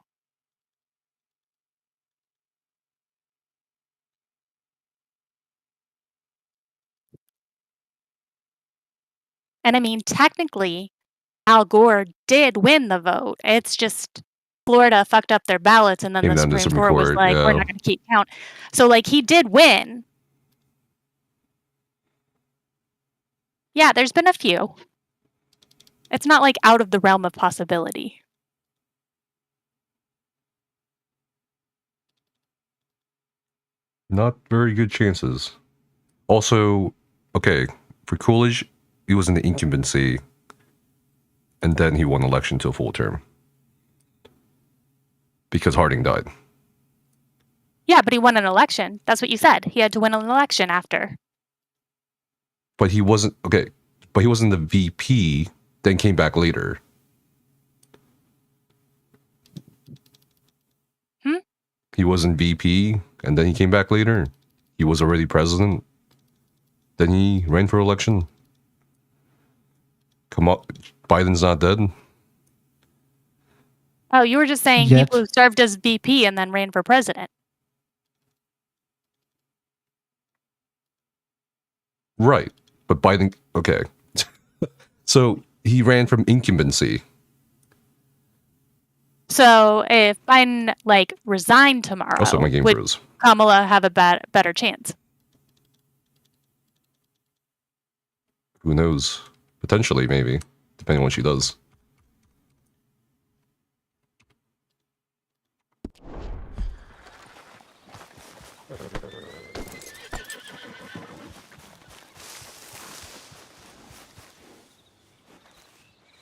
And I mean, technically, Al Gore did win the vote. It's just Florida fucked up their ballots, and then Came the down to Supreme Supreme Court was Court, like, "We're yeah. not going to keep count." So, like, he did win. Yeah, there's been a few. It's not like out of the realm of possibility. Not very good chances. Also, okay, for Coolidge, he was in the incumbency, and then he won election to a full term. Because Harding died. Yeah, but he won an election. That's what you said. He had to win an election after. But he wasn't, okay, but he wasn't the VP, then came back later. He wasn't VP, and then he came back later. He was already president. Then he ran for election. Come on, Biden's not dead. Oh, you were just saying Yet. people who served as VP and then ran for president. Right, but Biden, okay. So he ran from incumbency. So if Biden like resigned tomorrow, Also, my game would froze. Kamala have a better chance? Who knows? Potentially, maybe, depending on what she does.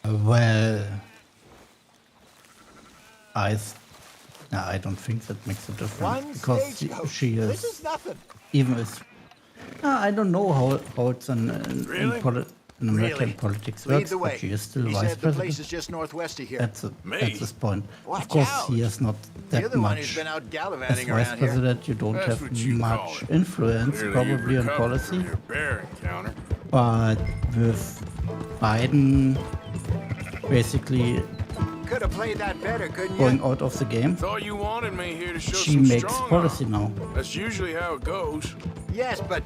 Well, I don't think that makes a difference One because stagecoach. she This is is nothing. even if I don't know how it's in Really? in American Really? politics Lead works, the way. but she is still He vice said the place president is just northwest of here. at this point. Watch Of course, out. he has not You're that the one who's much. been out As gallivanting vice around here. president, you don't That's have what you call much it. influence, Clearly probably you've on recovered policy. from your bear encounter. But with Biden basically Could have played that better, couldn't going you? out of the game, Thought you wanted me here to show she some makes strong policy arm. now. That's usually how it goes. Yes, but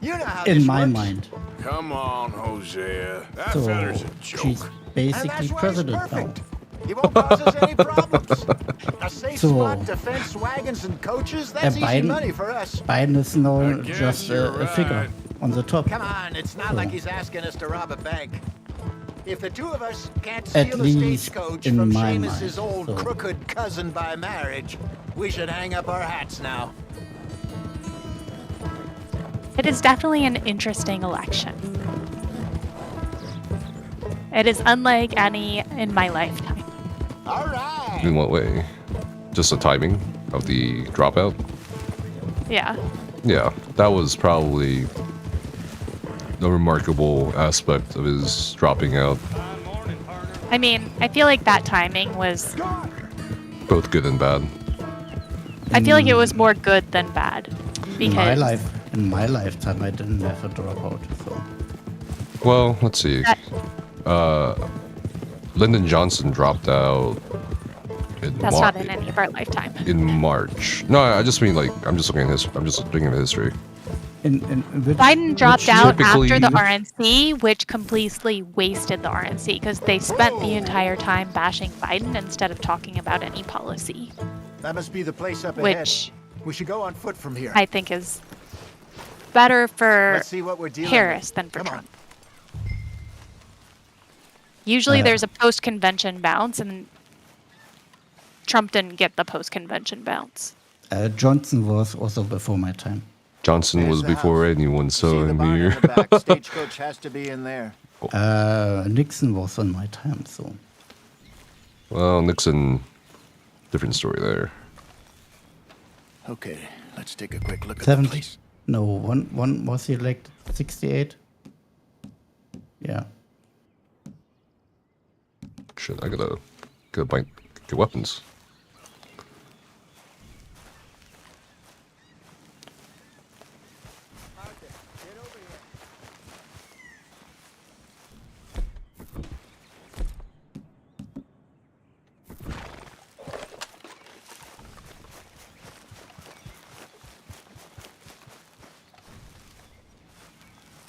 you know how In this my works. mind. Come on, Hosea. That So feller's a she's joke. basically And that's why he's president now. perfect. He won't cause us any problems. A safe So- spot to fence wagons and coaches, that's easy Biden- money for us. Biden is now I guess just you're a figure right. on the top. Come on, it's not So- like he's asking us to rob a bank. If the two of us can't At steal a least stagecoach in from my Seamus's mind, old so- crooked cousin by marriage, we should hang up our hats now. It is definitely an interesting election. It is unlike any in my lifetime. All right. In what way? Just the timing of the dropout? Yeah. Yeah, that was probably the remarkable aspect of his dropping out. I mean, I feel like that timing was. Both good and bad. I feel like it was more good than bad. Because In my lifetime, I didn't have a dropout. So Well, let's see. Lyndon Johnson dropped out in that's not in any of our lifetime. in March. No, I just mean like I'm just looking at his. I'm just looking at history. Biden dropped out typically- after the RNC, which completely wasted the RNC because they spent the entire time bashing Biden instead of talking about any policy, That must be the place up ahead. which We should go on foot from here. I think is better for Let's see what we're dealing Harris with. than for Come Trump. Usually Yeah. there's a post-convention bounce, and Trump didn't get the post-convention bounce. Johnson was also before my time. Johnson was before anyone, so I'm here. Back stagecoach has to be in there. Nixon was on my time, so Well, Nixon, different story there. Okay, let's take a quick look at the 70. place. No, one was he elected 68. Yeah. Shit, I gotta get weapons.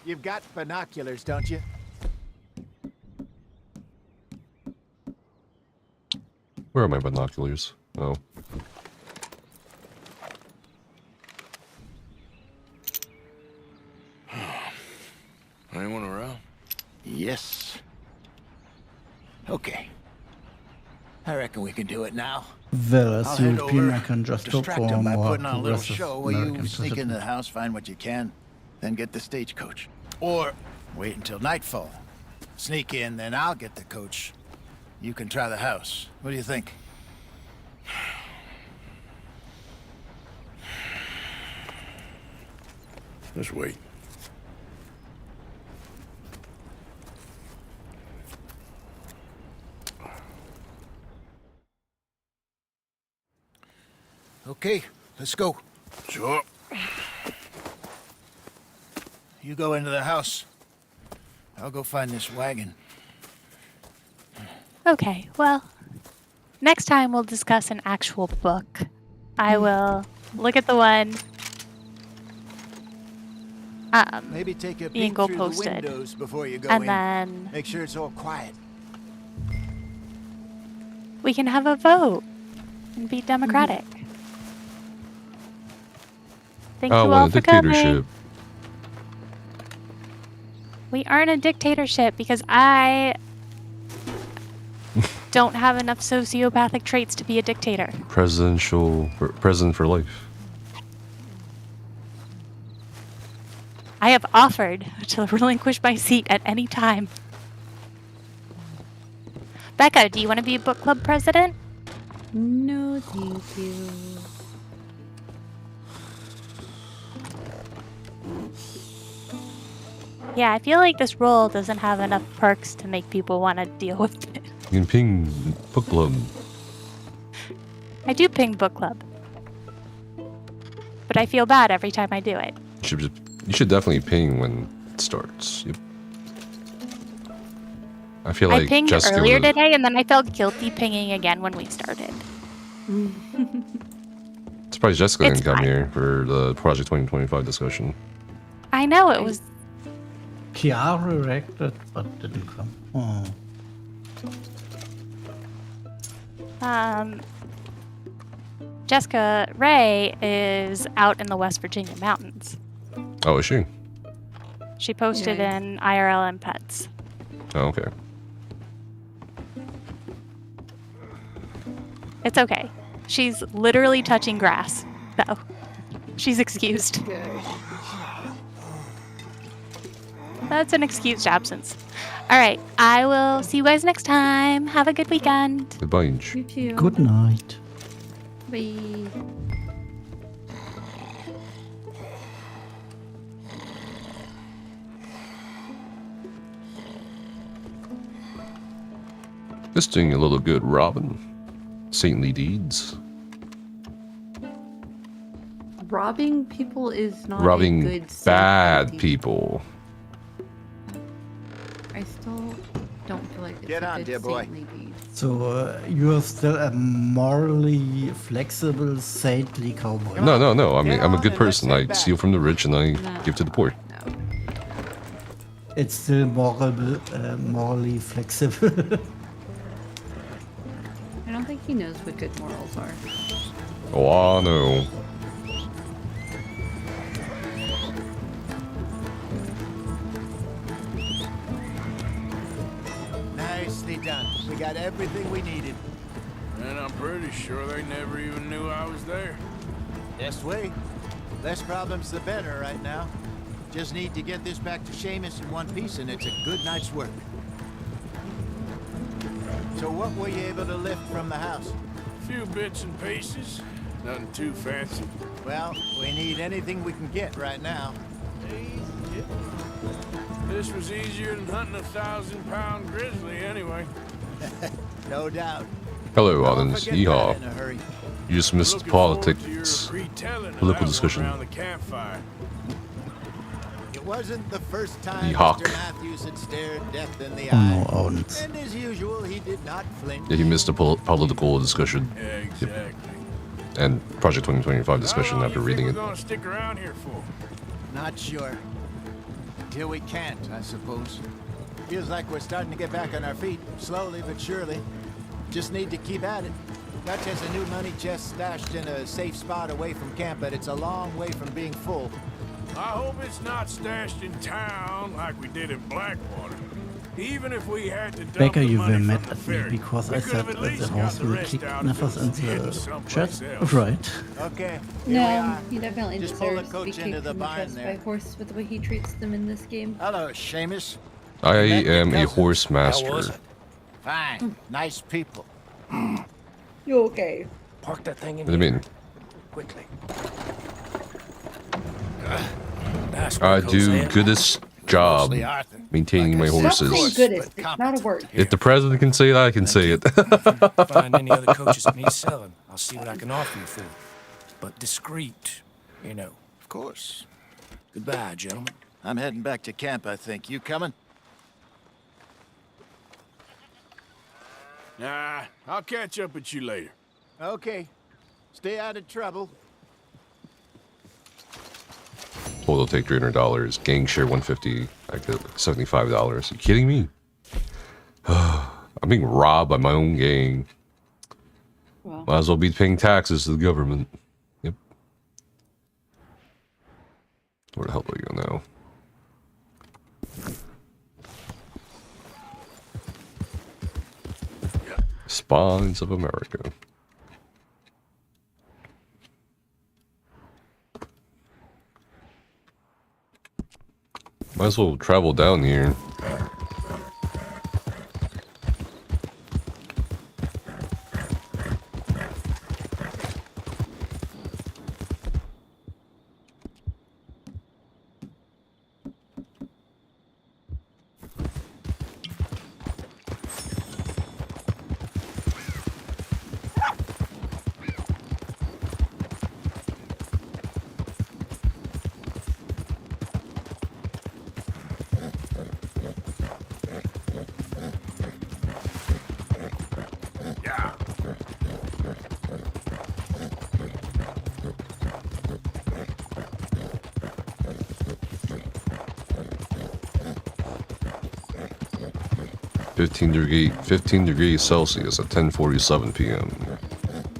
You've got binoculars, don't you? Where are my binoculars? Oh. Anyone around? Yes. Okay. I reckon we can do it now. Well, as I'll head European, over, I can just hope distract for him by more putting on a little progressive show while you American sneak into president. the house, find what you can, then get the stagecoach. Or wait until nightfall. Sneak in, then I'll get the coach. You can try the house. What do you think? Just wait. Okay, let's go. Sure. You go into the house. I'll go find this wagon. Okay, well, next time we'll discuss an actual book. I will look at the one Maybe take a being peek goal through posted, the windows before you go and in. then Make sure it's all quiet. we can have a vote and be democratic. Thank I you all want a for coming. dictatorship. We aren't a dictatorship because I don't have enough sociopathic traits to be a dictator. President for life. I have offered to relinquish my seat at any time. Becca, do you want to be a book club president? No, thank you. Yeah, I feel like this role doesn't have enough perks to make people want to deal with it. You can ping book club. I do ping book club. But I feel bad every time I do it. You should definitely ping when it starts. Yep. I feel like I pinged Jessica earlier was- today, and then I felt guilty pinging again when we started. Surprised Jessica It's didn't come fine. here for the Project 2025 discussion. I know it was. Kiara reacted, but didn't come. Oh. JessicaRae is out in the West Virginia mountains. Oh, is she? She posted in IRL and Pets. Oh, okay. It's okay. She's literally touching grass, though. She's excused. That's an excused absence. All right, I will see you guys next time. Have a good weekend. Goodbye. You too. Good night. Bye. This doing a little good, Robin. Saintly deeds. Robbing people is not a Robbing good bad safety. people. I still don't feel like it's Get a on, good dear boy. saintly deed. So you are still a morally flexible, saintly cowboy. No. I mean, I'm a good person. I steal from the rich and I give to the poor. It's still morally flexible. I don't think he knows what good morals are. Oh, no. Nicely done. We got everything we needed. And I'm pretty sure they never even knew I was there. Just wait. Less problems the better right now. Just need to get this back to Seamus in one piece and it's a good night's work. So what were you able to lift from the house? A few bits and pieces. Nothing too fancy. Well, we need anything we can get right now. This was easier than hunting a 1,000-pound grizzly anyway. No doubt. Hello, audience. forget that Yeehaw. in a hurry. You just missed Looking forward to your politics. retelling of Political that one discussion. around the campfire. It wasn't the first time Yeehaw. Mr. Matthews had stared death in the Oh, eye. no, audience. And as usual, he did not flinch. Yeah, he missed the political discussion. Yeah, exactly. And Project 2025 discussion How long after you think reading we're it. gonna stick around here for? Not sure. Till we can't, I suppose. Feels like we're starting to get back on our feet, slowly but surely. Just need to keep at it. Dutch has a new money chest stashed in a safe spot away from camp, but it's a long way from being full. I hope it's not stashed in town like we did in Blackwater. Even if we had to dump Becca, the you money were from mad the at me ferry, because we I could said have at that the least got horse the will rest kick out Neffers and hidden into the someplace chat. else. Right. Okay, here we No, are. he definitely Just pull the deserves to be coach into kicked the in the barn chest by there. a horse with the way he treats them in this game. Hello, Seamus. I am a horse master. Fine. Nice people. You okay? Park that thing in What do you mean? quickly. I do goodest job maintaining my Stop saying horses. goodest. It's not a word. If the president can say it, I can say it. Find any other coaches that need selling. I'll see what I can offer you for. But discreet, you know. Of course. Goodbye, gentlemen. I'm heading back to camp, I think. You coming? Nah, I'll catch up with you later. Okay. Stay out of trouble. Total take $300. Gang share 150. I get $75. You kidding me? I'm being robbed by my own gang. Well. Might as well be paying taxes to the government. Yep. Where the hell do I go now? Spawns of America. Might as well travel down here. 15 degrees Celsius at 10:47 p.m.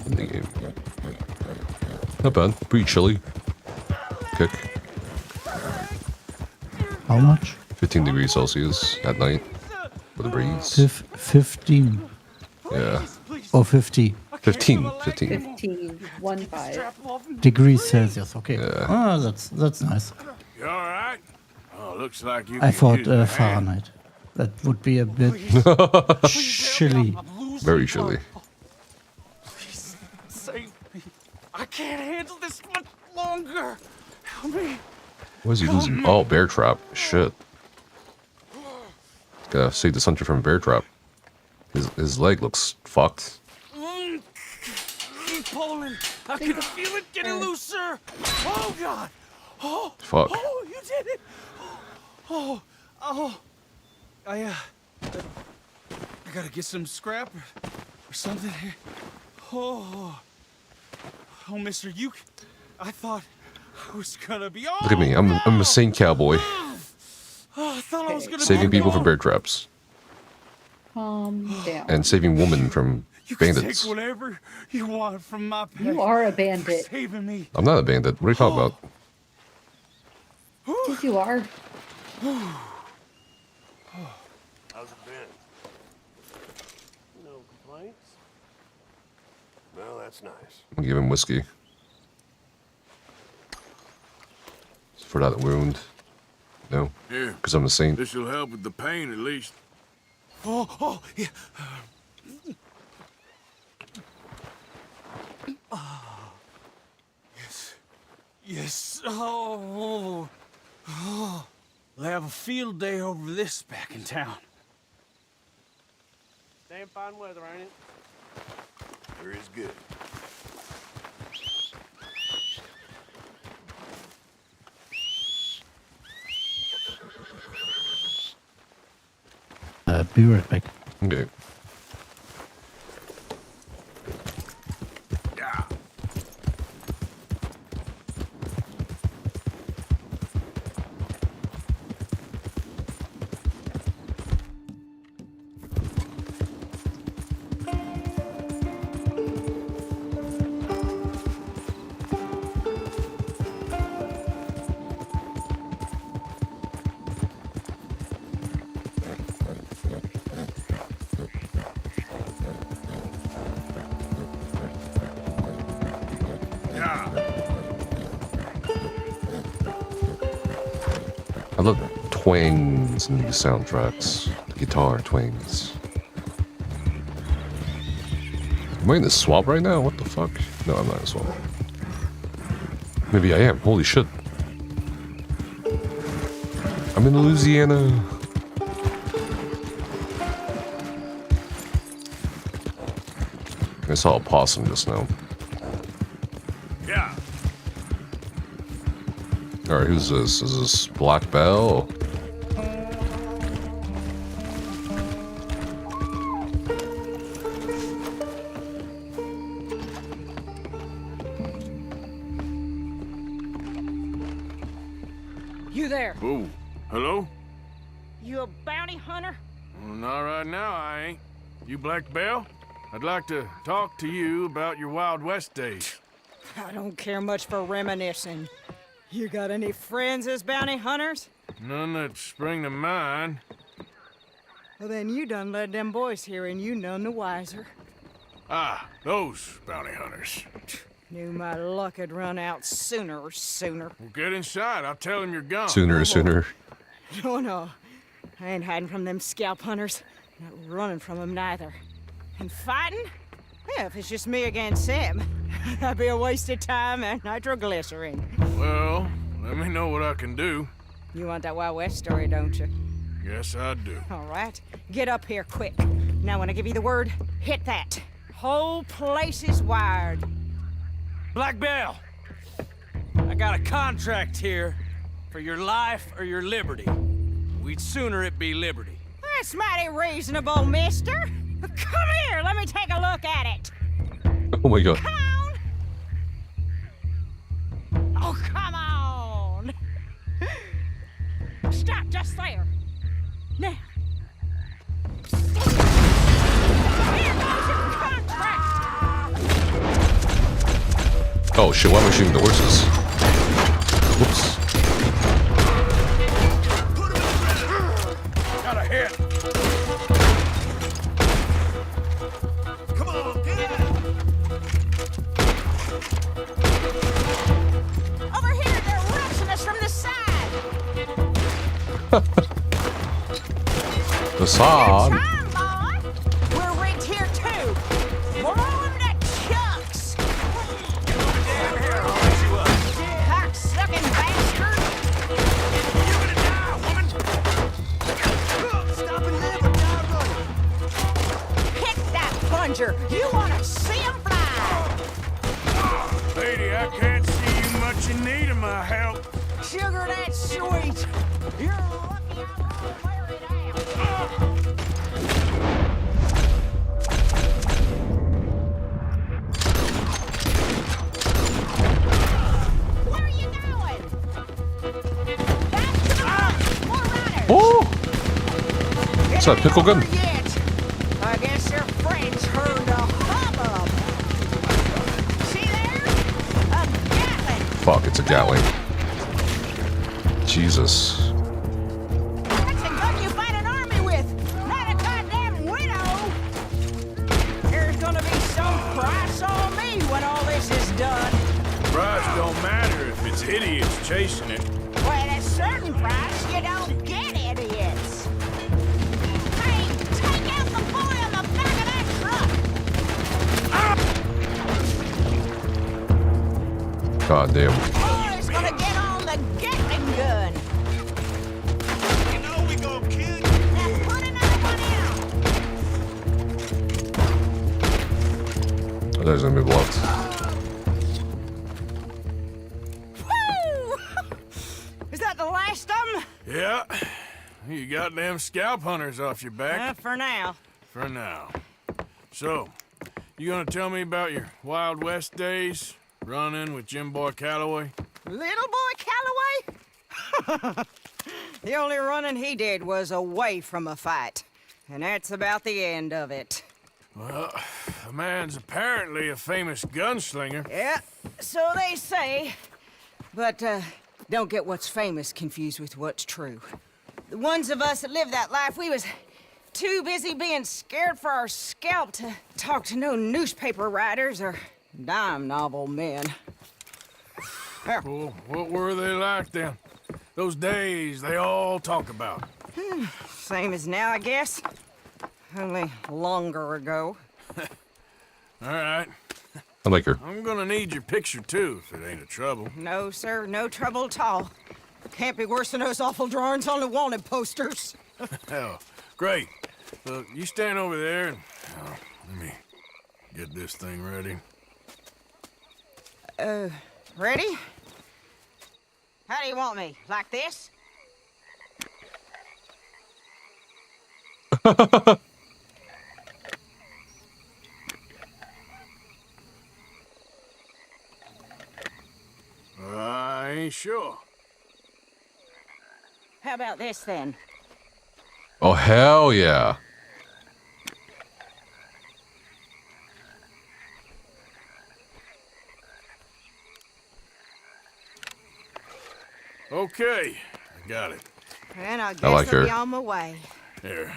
in the game. Not bad. Pretty chilly. Kick. How much? 15 degrees Celsius at night with a breeze. 15. Yeah. Or 50. 15. 15. 1-5. Degrees Celsius. Okay. Yeah. Ah, that's nice. You all right? Oh, looks like you. I could thought use a hand. Fahrenheit. That would be a bit chilly. Very chilly. Please save me. I can't handle this much longer. Help me. What is he losing? Oh, bear trap. Shit. Gotta save the hunter from a bear trap. His leg looks fucked. Keep pulling. I can feel it getting looser. Oh God. Oh. Fuck. Oh, you did it. Oh. I gotta get some scrap or something here. Oh, Mister, I thought I was gonna be. Oh, Look at me. I'm a saint cowboy. I thought I was gonna Saving people from bear traps. Calm down. And saving women from bandits. Take whatever you want from my pet. You are a bandit. Saving me. I'm not a bandit. What are you talking about? Yes, you are. How's it been? No complaints? Well, that's nice. I'll give him whiskey. For that wound. No. Here. Because I'm a saint. This will help with the pain at least. Oh, yeah. Yes. Oh. We'll have a field day over this back in town. Damn fine weather, ain't it? Sure is good. Be right back. Okay. I love twangs in these soundtracks. The guitar twangs. Am I in the swamp right now? What the fuck? No, I'm not in the swamp. Maybe I am. Holy shit. I'm in Louisiana. I saw a possum just now. Yeah. Alright, who's this? Is this Black Belle? You there? Oh, hello? You a bounty hunter? Well, not right now, I ain't. You Black Belle? I'd like to talk to you about your Wild West days. I don't care much for reminiscing. You got any friends as bounty hunters? None that spring to mind. Well, then you done led them boys here and you none the wiser. Ah, those bounty hunters. Knew my luck had run out sooner or sooner. Well, get inside. I'll tell him you're gone. Sooner. No. I ain't hiding from them scalp hunters. Not running from them neither. And fighting? Yeah, if it's just me against them, that'd be a waste of time and nitroglycerin. Well, let me know what I can do. You want that Wild West story, don't you? Yes, I do. All right. Get up here quick. Now when I give you the word, hit that. Whole place is wired. Black Belle, I got a contract here for your life or your liberty. We'd sooner it be liberty. That's mighty reasonable, mister. Come here, let me take a look at it. Oh my god. Come on. Oh, come on. Stop just there. Now. Oh shit, why am I shooting the horses? Whoops. Got a hit. Come on, get it. Over here, they're rushing us from the side. The sod. Time, boy. We're rigged here too. Blow them to chunks. Cock-sucking bastard. You're gonna die, woman. Stop and live or die running. Pick that plunger. You want to see him fly. Lady, I can't see you much in need of my help. Sugar, that's sweet. You're lucky I won't wear it out. Where are you going? Back to the front. More riders. Oh! What's that, pickle gun? Yet. I guess your friends heard the hubbub. See there? A Gatling. Fuck, it's a Gatling. Jesus. That's a gun you fight an army with, not a goddamn widow. There's gonna be some price on me when all this is done. Price don't matter if it's idiots chasing it. Well, at a certain price, you don't get idiots. Hey, take out the boy on the back of that truck. God damn. Boy's gonna get on the Gatling gun. You know we gonna kill you. Now put another one out. Oh, there's gonna be blocked. Woo! Is that the last of them? Yeah. You got them scalp hunters off your back. For now. For now. So, you gonna tell me about your Wild West days? Running with Jim Boy Calloway? Little boy Calloway? The only running he did was away from a fight. And that's about the end of it. Well, the man's apparently a famous gunslinger. Yeah, so they say. But, don't get what's famous confused with what's true. The ones of us that lived that life, we was too busy being scared for our scalp to talk to no newspaper writers or dime novel men. Well, what were they like then? Those days they all talk about. Same as now, I guess. Only longer ago. All right. I like her. I'm gonna need your picture too, if it ain't a trouble. No, sir, no trouble at all. Can't be worse than those awful drawings on the wanted posters. Hell, great. Look, you stand over there and let me get this thing ready. Ready? How do you want me? Like this? I ain't sure. How about this then? Oh, hell yeah. Okay, I got it. And I guess like I'll her. be on my way. Here.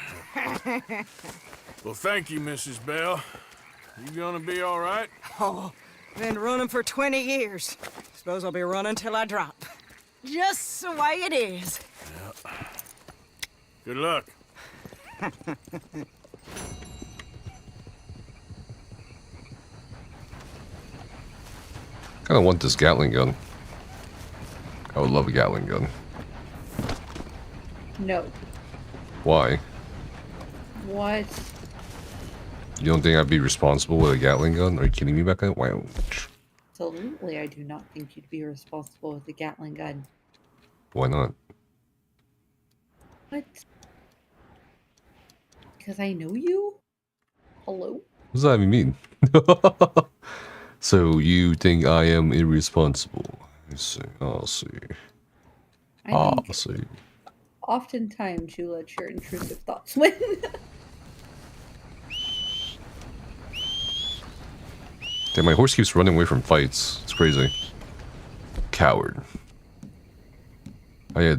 Well, thank you, Mrs. Bell. You gonna be all right? Oh, been running for 20 years. Suppose I'll be running till I drop. Just the way it is. Yeah. Good luck. Kinda want this Gatling gun. I would love a Gatling gun. No. Why? What? You don't think I'd be responsible with a Gatling gun? Are you kidding me, Becca? Wow. Absolutely, I do not think you'd be responsible with the Gatling gun. Why not? What? Because I know you? Hello? What does that even mean? So you think I am irresponsible? I see. I'll see. I'll see. Oftentimes you let your intrusive thoughts win. Damn, my horse keeps running away from fights. It's crazy. Coward. I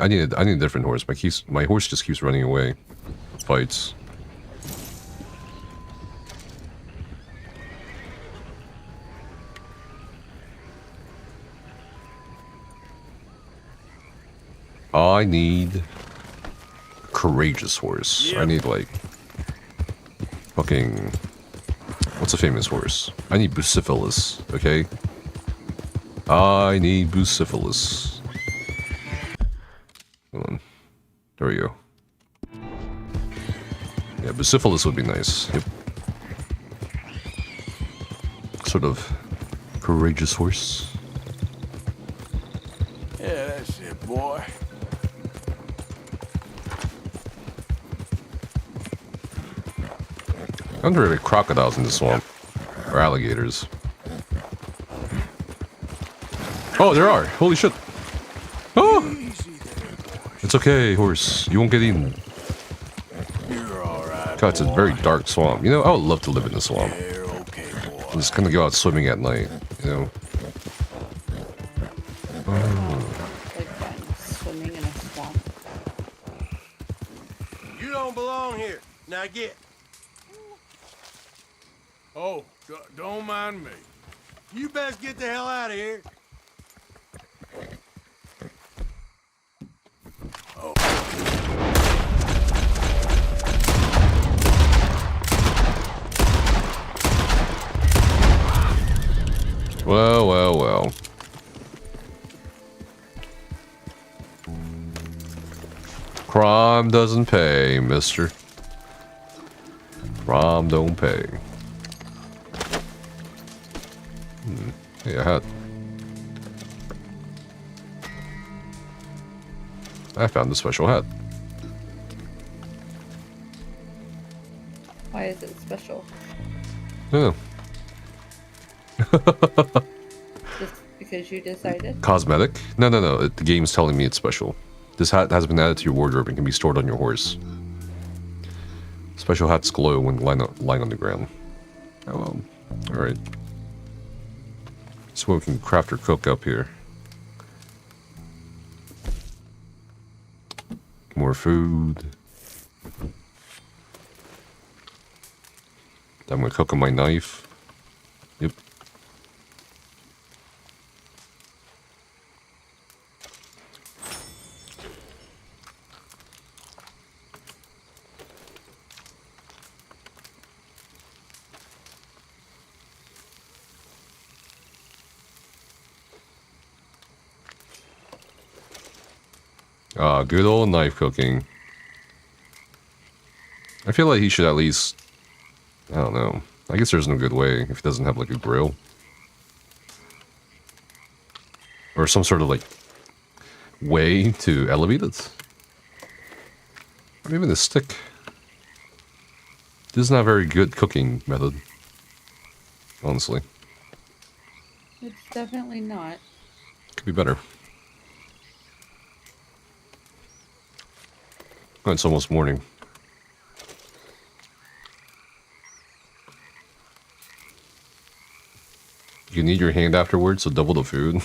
need a different horse. My horse just keeps running away. Fights. I need a courageous horse. I need like fucking what's a famous horse? I need Bucephalus, okay? I need Bucephalus. Hold on. There we go. Yeah, Bucephalus would be nice. Yep. Sort of courageous horse. Yeah, that's it, boy. I wonder if there are crocodiles in the swamp. Or alligators. Oh, there are! Holy shit! Oh! It's okay, horse. You won't get eaten. God, it's a very dark swamp. You know, I would love to live in the swamp. Just kind of go out swimming at night, you know? Swimming in a swamp. You don't belong here. Now get. Oh, don't mind me. You best get the hell out of here. Well, well, well. Crime doesn't pay, mister. Crime don't pay. Hey, a hat. I found a special hat. Why is it special? Oh. Just because you decided? Cosmetic? No. The game's telling me it's special. This hat has been added to your wardrobe and can be stored on your horse. Special hats glow when lying on the ground. Oh, well. Alright. So we can craft or cook up here. More food. I'm gonna cook on my knife. Yep. Ah, good old knife cooking. I feel like he should at least... I don't know. I guess there's no good way if he doesn't have like a grill. Or some sort of like way to elevate it. Or even a stick. This is not a very good cooking method. Honestly. It's definitely not. Could be better. Oh, it's almost morning. You need your hand afterwards, so double the food.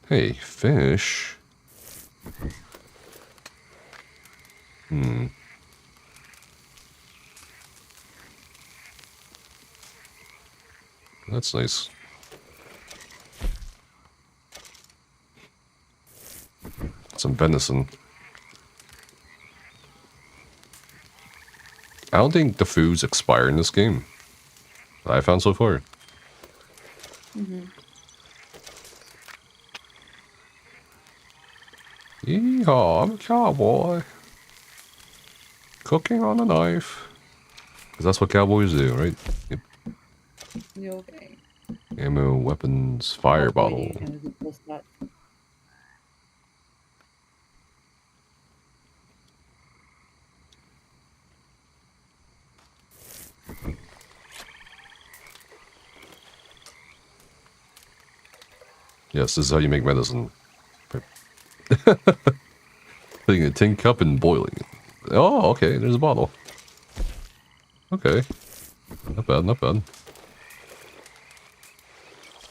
Hey, fish. That's nice. Some venison. I don't think the foods expire in this game. That I found so far. Yeehaw, I'm a cowboy. Cooking on a knife. Because that's what cowboys do, right? Yep. You okay? Ammo, weapons, fire bottle. Yes, this is how you make medicine. Putting a tin cup and boiling it. Oh, okay, there's a bottle. Okay. Not bad, not bad.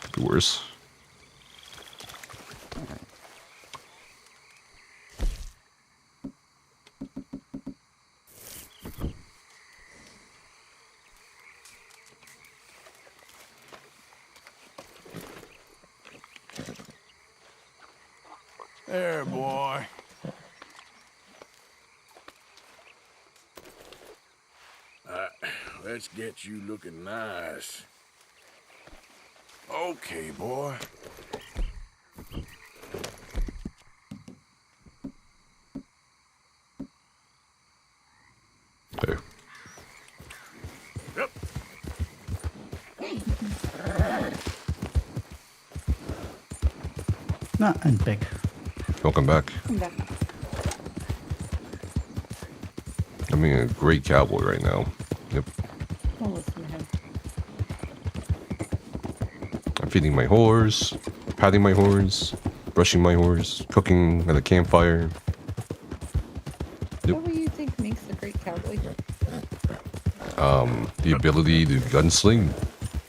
Could be worse. There, boy. Let's get you looking nice. Okay, boy. Okay. Yep. Nah, I'm back. Welcome back. I'm back. I'm being a great cowboy right now. Yep. Don't listen to him. I'm feeding my horse, patting my horse, brushing my horse, cooking at a campfire. What do you think makes a great cowboy? The ability to gunsling,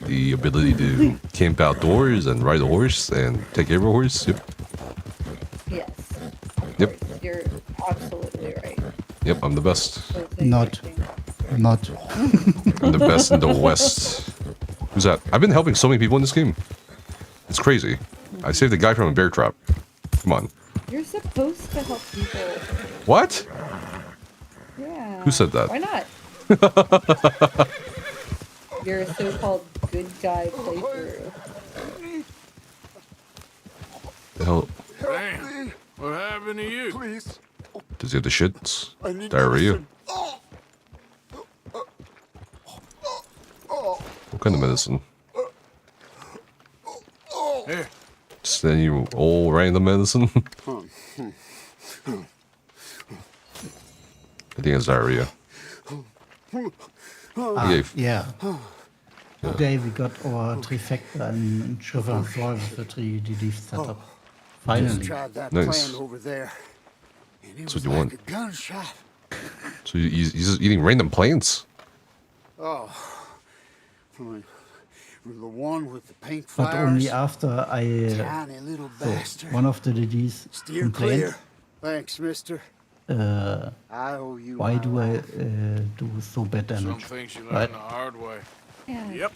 the ability to camp outdoors and ride a horse and take care of a horse. Yep. Yes. Yep. You're absolutely right. Yep, I'm the best. Not. I'm the best in the West. Who's that? I've been helping so many people in this game. It's crazy. I saved a guy from a bear trap. Come on. You're supposed to help people. What? Yeah. Who said that? Why not? Your so-called good guy playthrough. The hell? Damn. What happened to you? Please. Does he have the shits? I need Diarrhea? medicine. What kind of medicine? Here. Just any old random medicine? I think it's diarrhea. Yeah. Today we got our trifecta in Shiver with the 3D setup. Finally. Just tried that Nice. plan over there. And it That's was what you like want. a gunshot. So he's just eating random plants? Oh. The one with the pink But flowers. only after I. Tiny little So bastard. one of the DDs Steer complained. clear. Thanks, mister. Uh, I owe you why my do I life. do so bad Some damage? things you learn Right? the hard way. Yeah. Yep.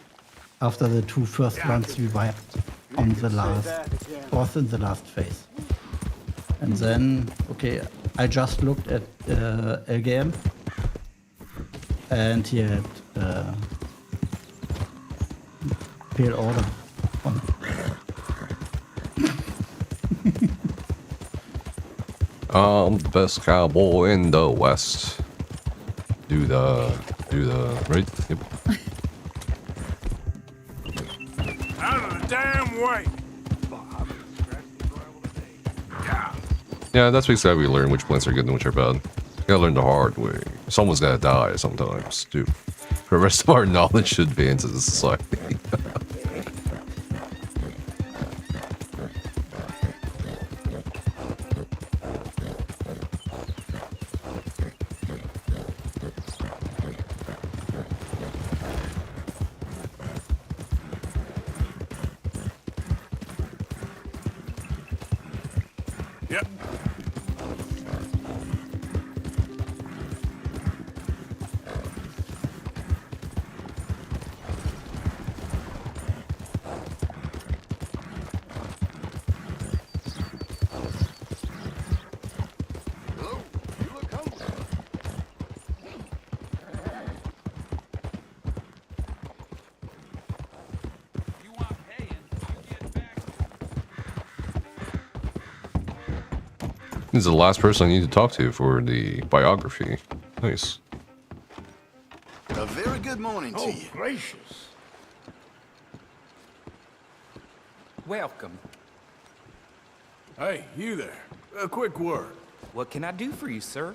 After the two first ones we wiped on the last, was in the last phase. And then, okay, I just looked at LGM and he had pale order on. I'm the best cowboy in the West. Do the right? Yep. Out of the damn way. Yeah, that's basically how we learn which plants are good and which are bad. You gotta learn the hard way. Someone's gotta die sometimes, too. The rest of our knowledge should advance as a society. Yep. This is the last person I need to talk to for the biography. Nice. A very good morning to you. Gracious. Welcome. Hey, you there. A quick word. What can I do for you, sir?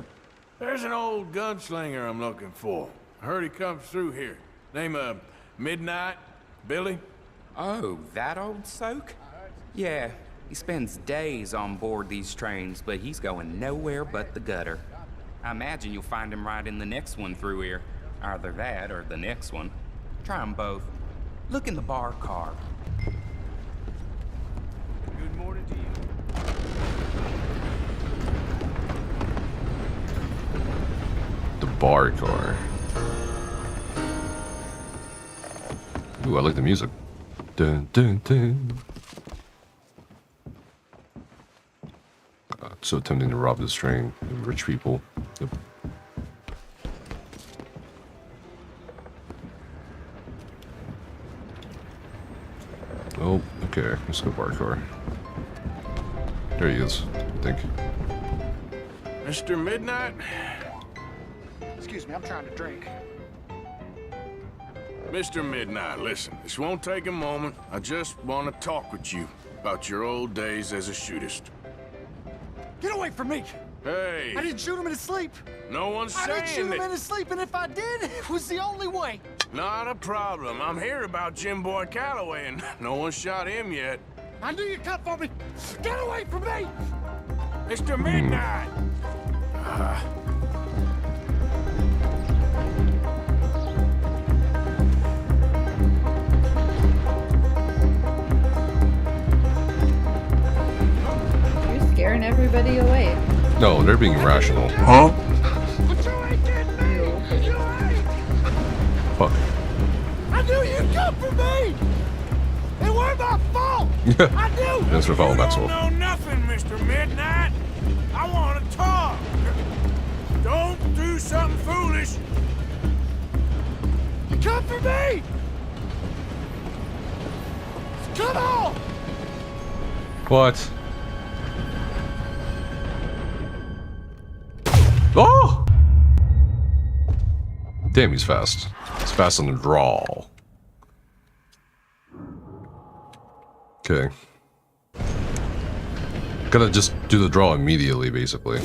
There's an old gunslinger I'm looking for. I heard he comes through here. Name of Midnight? Billy? Oh, that old soak? Yeah, he spends days on board these trains, but he's going nowhere but the gutter. I imagine you'll find him right in the next one through here. Either that or the next one. Try them both. Look in the bar car. Good morning to you. The bar car. Ooh, I like the music. Dun, dun, dun. God, so tempting to rob this train. The rich people. Yep. Oh, okay. Let's go bar car. There he is, I think. Mr. Midnight? Excuse me, I'm trying to drink. Mr. Midnight, listen, this won't take a moment. I just want to talk with you about your old days as a shootist. Get away from me! Hey! I didn't shoot him in his sleep! No one's I saying didn't shoot him that. in his sleep, and if I did, it was the only way. Not a problem. I'm here about Jim Boy Calloway, and no one shot him yet. I knew you'd come for me! Get away from me! Mr. Midnight! You're scaring everybody away. No, they're being irrational. Huh? Fuck. I knew you'd come for me! It weren't my fault! I knew! Thanks for following, You Maxwell. don't know nothing, Mr. Midnight. I want to talk. Don't do something foolish. You come for me! Come on! What? Oh! Damn, he's fast. He's fast on the draw. Okay. Gotta just do the draw immediately, basically.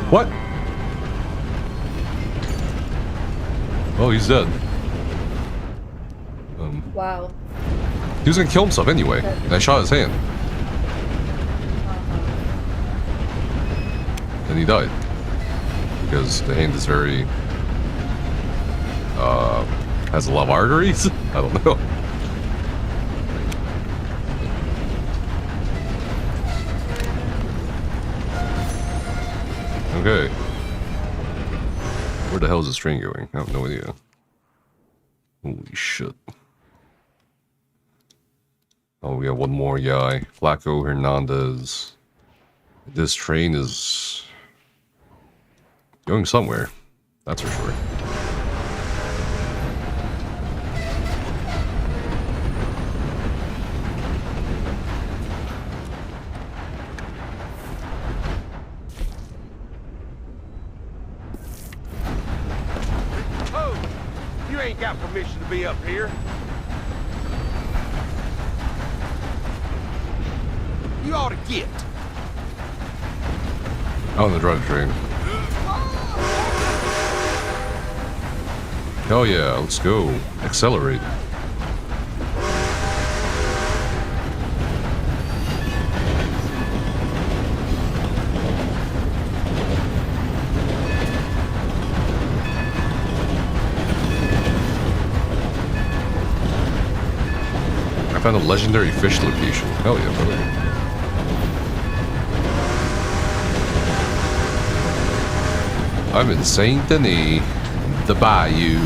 What? Oh, he's dead. Wow. He was gonna kill himself anyway, and I shot his hand. And he died. Because the hand is very... has a lot of arteries? I don't know. Okay. Where the hell is this train going? I have no idea. Holy shit. Oh, we got one more guy. Flaco Hernandez. This train is going somewhere. That's for sure. Oh! You ain't got permission to be up here. You ought to get. Oh, the drive train. Oh yeah, let's go. Accelerate. I found a legendary fish location. Hell yeah, brother. I'm in Saint Denis, the Bayou.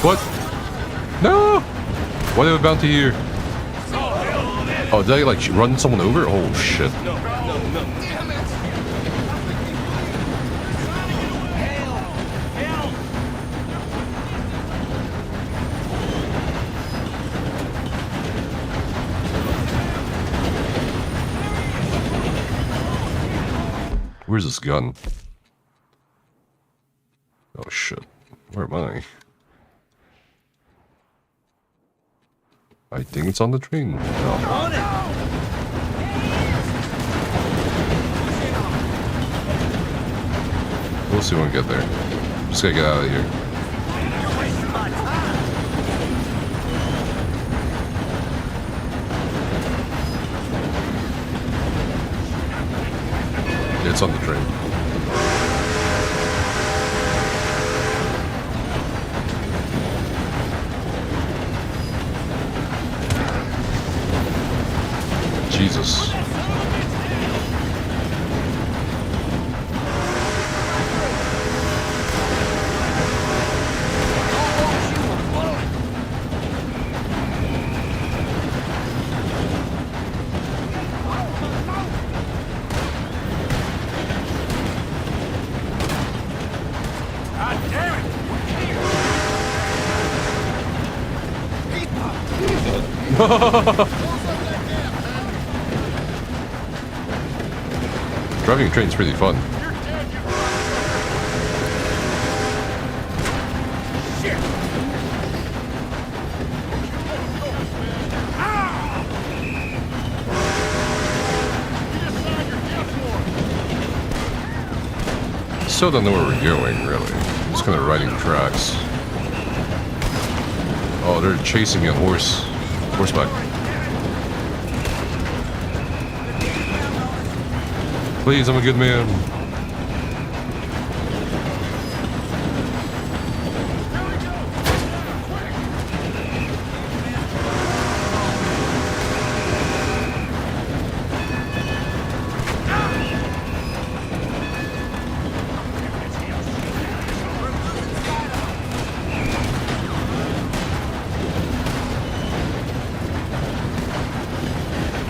What? No! Why do they have a bounty here? Oh, did I like run someone over? Oh shit. Where's this gun? Oh shit. Where am I? I think it's on the train. No. We'll see when we get there. Just gotta get out of here. Yeah, it's on the train. Jesus. Driving a train is pretty fun. Still don't know where we're going, really. Just kind of riding tracks. Oh, they're chasing me on horseback. Please, I'm a good man.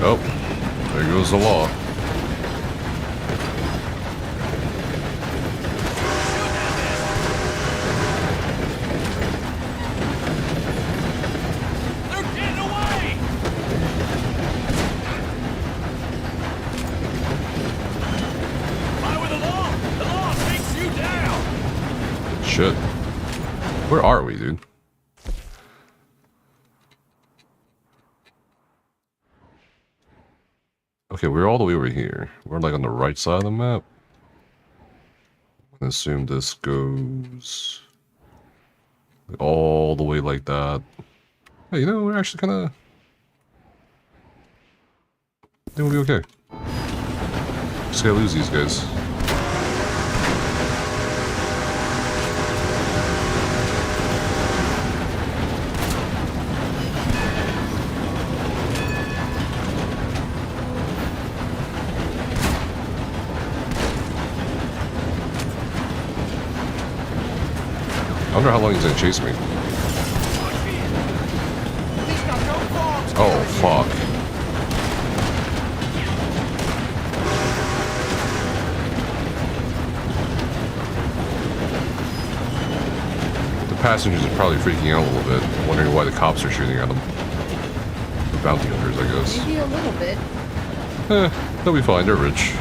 Oh, there goes the law. Shit. Where are we, dude? Okay, we're all the way over here. We're like on the right side of the map. I'm gonna assume this goes all the way like that. Hey, you know, we're actually kind of... I think we'll be okay. Just gotta lose these guys. I wonder how long he's gonna chase me. Oh, fuck. The passengers are probably freaking out a little bit, wondering why the cops are shooting at them. The bounty hunters, I guess. Maybe a little bit. They'll be fine, they're rich.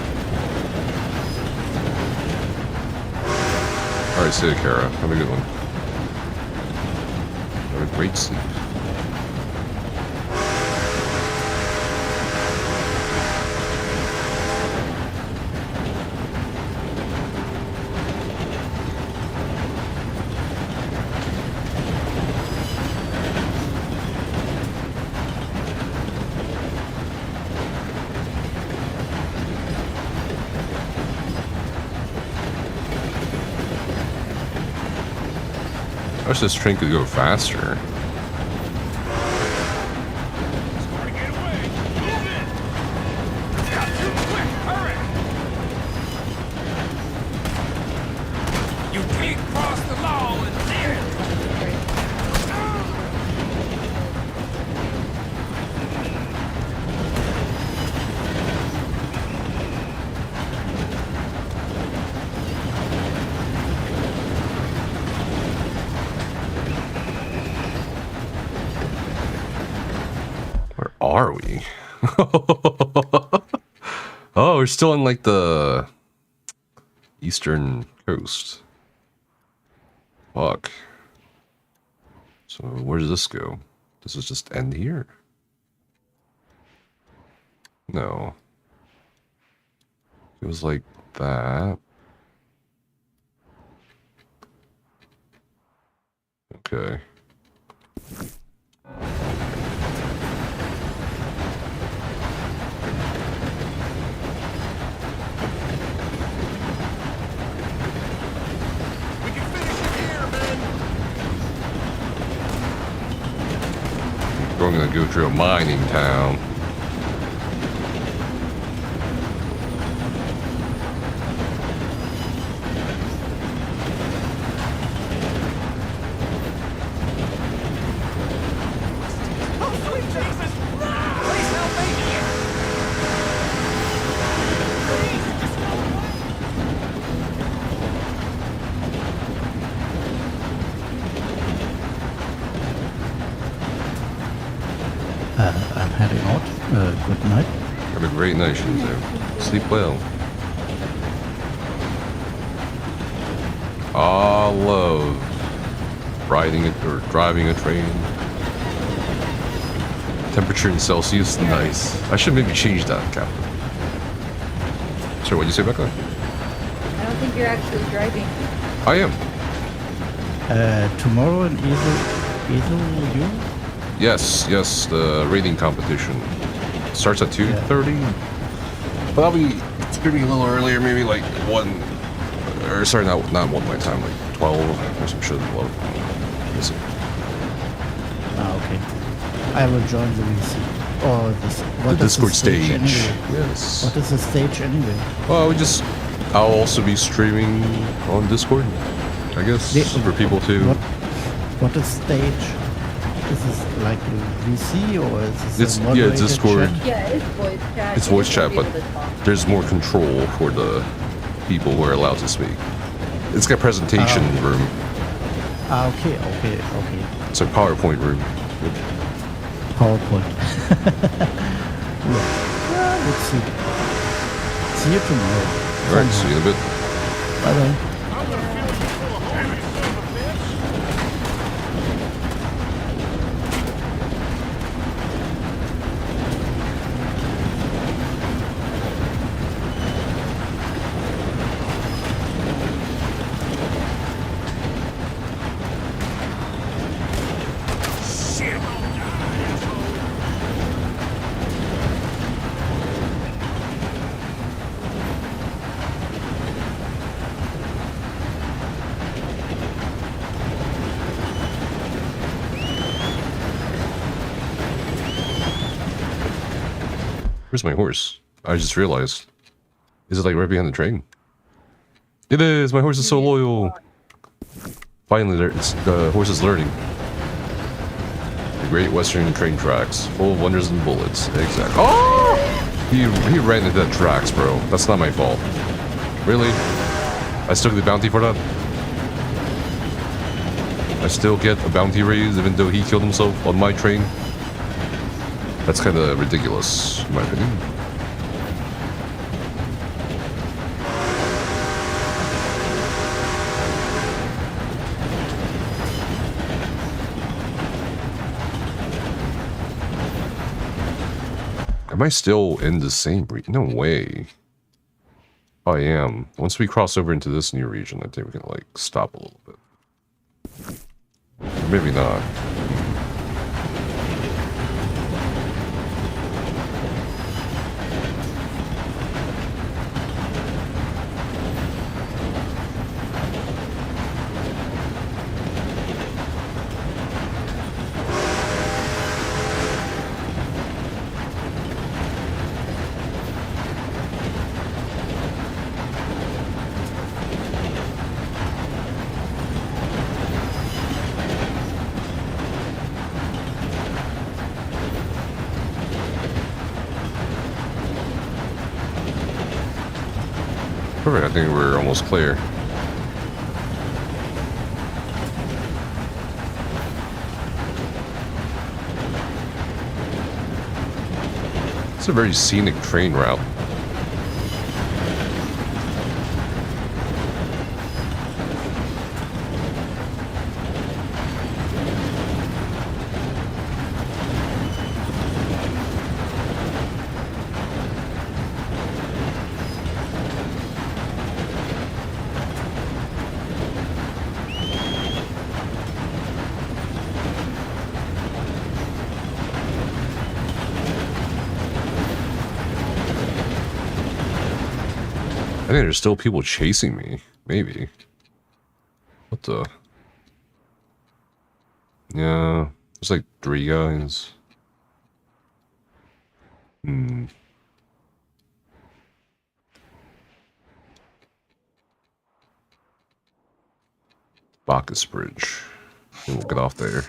Alright, SirClydus, have a good one. Have a great sleep. I wish this train could go faster. You can't cross the law and live. Where are we? Oh, we're still in like the Eastern coast. Fuck. So where does this go? Does it just end here? No. It was like that. Okay. We're gonna go through a mining town. I'm heading out. Good night. Have a great night, Shinzu. Sleep well. I love riding it or driving a train. Temperature in Celsius, nice. I should maybe change that, Captain. Sorry, what'd you say, Becca? I don't think you're actually driving. I am. Tomorrow in Ezel, you? Yes, the raiding competition starts at 2:30. But I'll be gonna be a little earlier, maybe like 1, or sorry, not 1 my time, like 12 or some shit. Okay. I will join the VC. Or this. What The is Discord the stage stage. anyway? Yes. What is the stage anyway? Well, I'll also be streaming on Discord, I guess, for people to. What is stage? Is this like a VC or is this a It's Discord. chat? Yeah, it's voice chat. It's You voice just chat, won't but be able to talk. there's more control for the people who are allowed to speak. It's got a presentation room. Okay. It's a PowerPoint room. PowerPoint. Let's see. See you tomorrow. Alright, see you in a bit. Bye bye. Where's my horse? I just realized. Is it like right behind the train? It is! My horse is so loyal! Finally, the horse is learning. The Great Western Train Tracks. Full of wonders and bullets. Exactly. Oh! He ran into that tracks, bro. That's not my fault. Really? I still get the bounty for that? I still get a bounty raise even though he killed himself on my train? That's kind of ridiculous, in my opinion. Am I still in the same region? No way. I am. Once we cross over into this new region, I think we can, like, stop a little bit. Or maybe not. Perfect, I think we're almost clear. It's a very scenic train route. think there's still people chasing me. Maybe. What the? Yeah, there's like 3 guys. Hmm. Bacchus Bridge. And we'll get off there.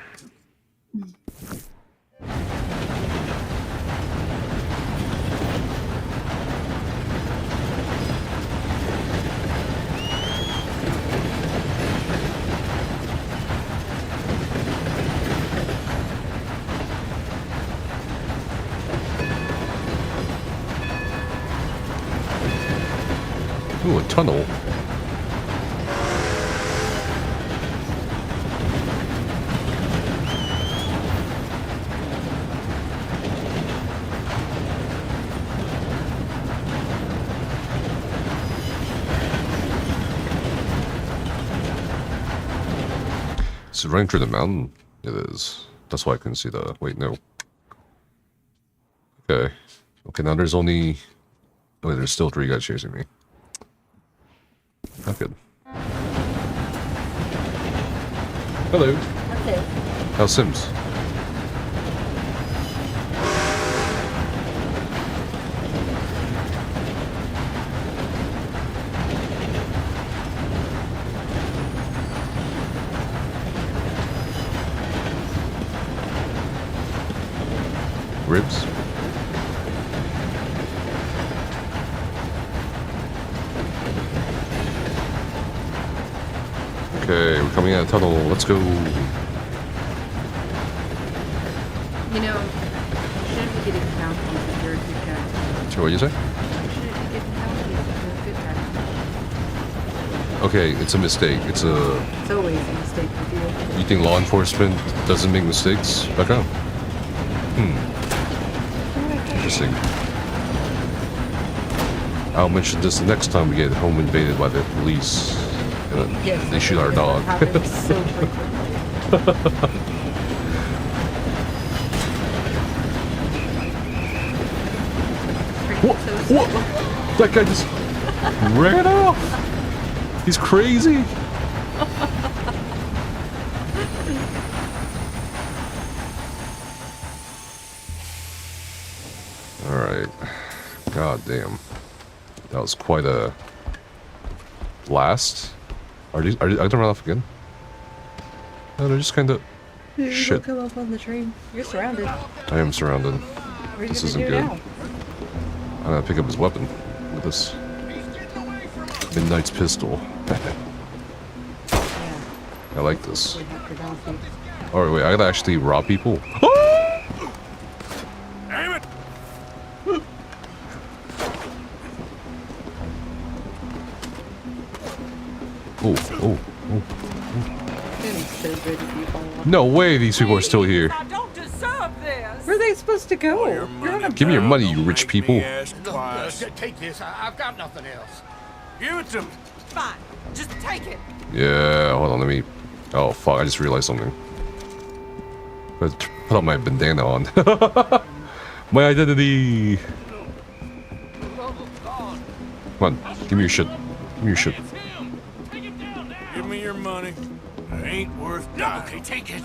Ooh, a tunnel. Is it running through the mountain? It is. That's why I couldn't see the... Wait, no. Okay. Okay, now there's only... Oh, wait, there's still 3 guys chasing me. Not good. Hello. Okay. How's Sims? Ribs? Okay, we're coming out of the tunnel. Let's go. You know, you shouldn't be getting bounties if you're a good guy. So what you say? You shouldn't be getting bounties if you're a good guy. Okay, it's a mistake. It's always a mistake with you. You think law enforcement doesn't make mistakes? Becca? Interesting. I'll mention this the next time we get home invaded by the police. And Yes, they shoot our dog. happens so frequently. What? That guy just ran off. He's crazy. All right. God damn. That was quite a blast. Are they run off again? No, they're just kind of. Shit. Come up on the train. You're surrounded. I am surrounded. This isn't good. Now? I'm gonna pick up his weapon. Look at this. Midnight's pistol. I like this. Alright, wait, I gotta actually rob people? Damn it! Oh. No way these people are still here. I don't deserve this. Where are they supposed to go? Give me your money, you rich people. Take this. I've got nothing else. Give it to me. Fine. Just take it. Yeah, hold on, let me... Oh, fuck, I just realized something. Put on my bandana on. My identity! Come on, give me your shit. Give me your shit. Give me your money. It ain't worth dying. Okay, take it.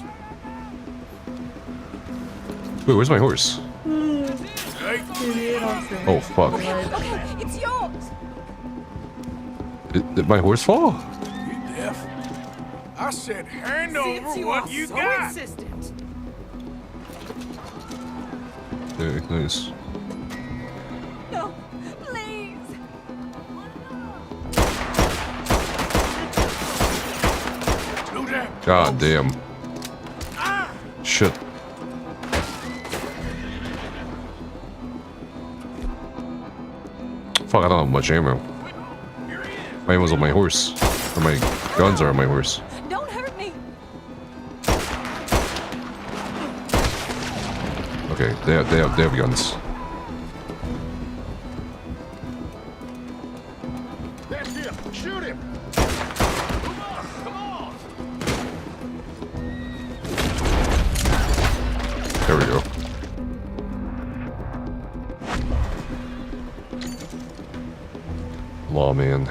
Wait, where's my horse? Oh, fuck. Okay, it's yours. Did my horse fall? You deaf? I said hand over Since what are you so got. insistent. Okay, nice. No, please. God damn. Shit. Fuck, I don't have much ammo. My ammo's on my horse. Or my guns are on my horse. Don't hurt me. Okay, they have guns. That's him. Shoot him. There we go. Lawman.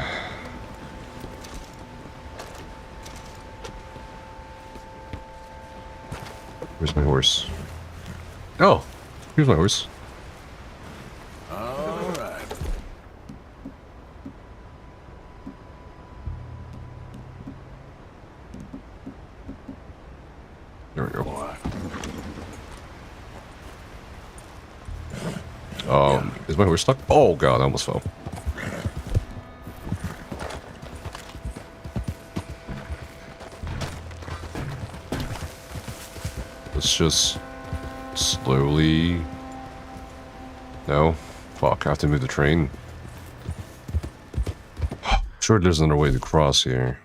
Where's my horse? Oh, here's my horse. All right. There we go. Is my horse stuck? Oh god, I almost fell. Let's just slowly... No? Fuck, I have to move the train. Sure there's another way to cross here.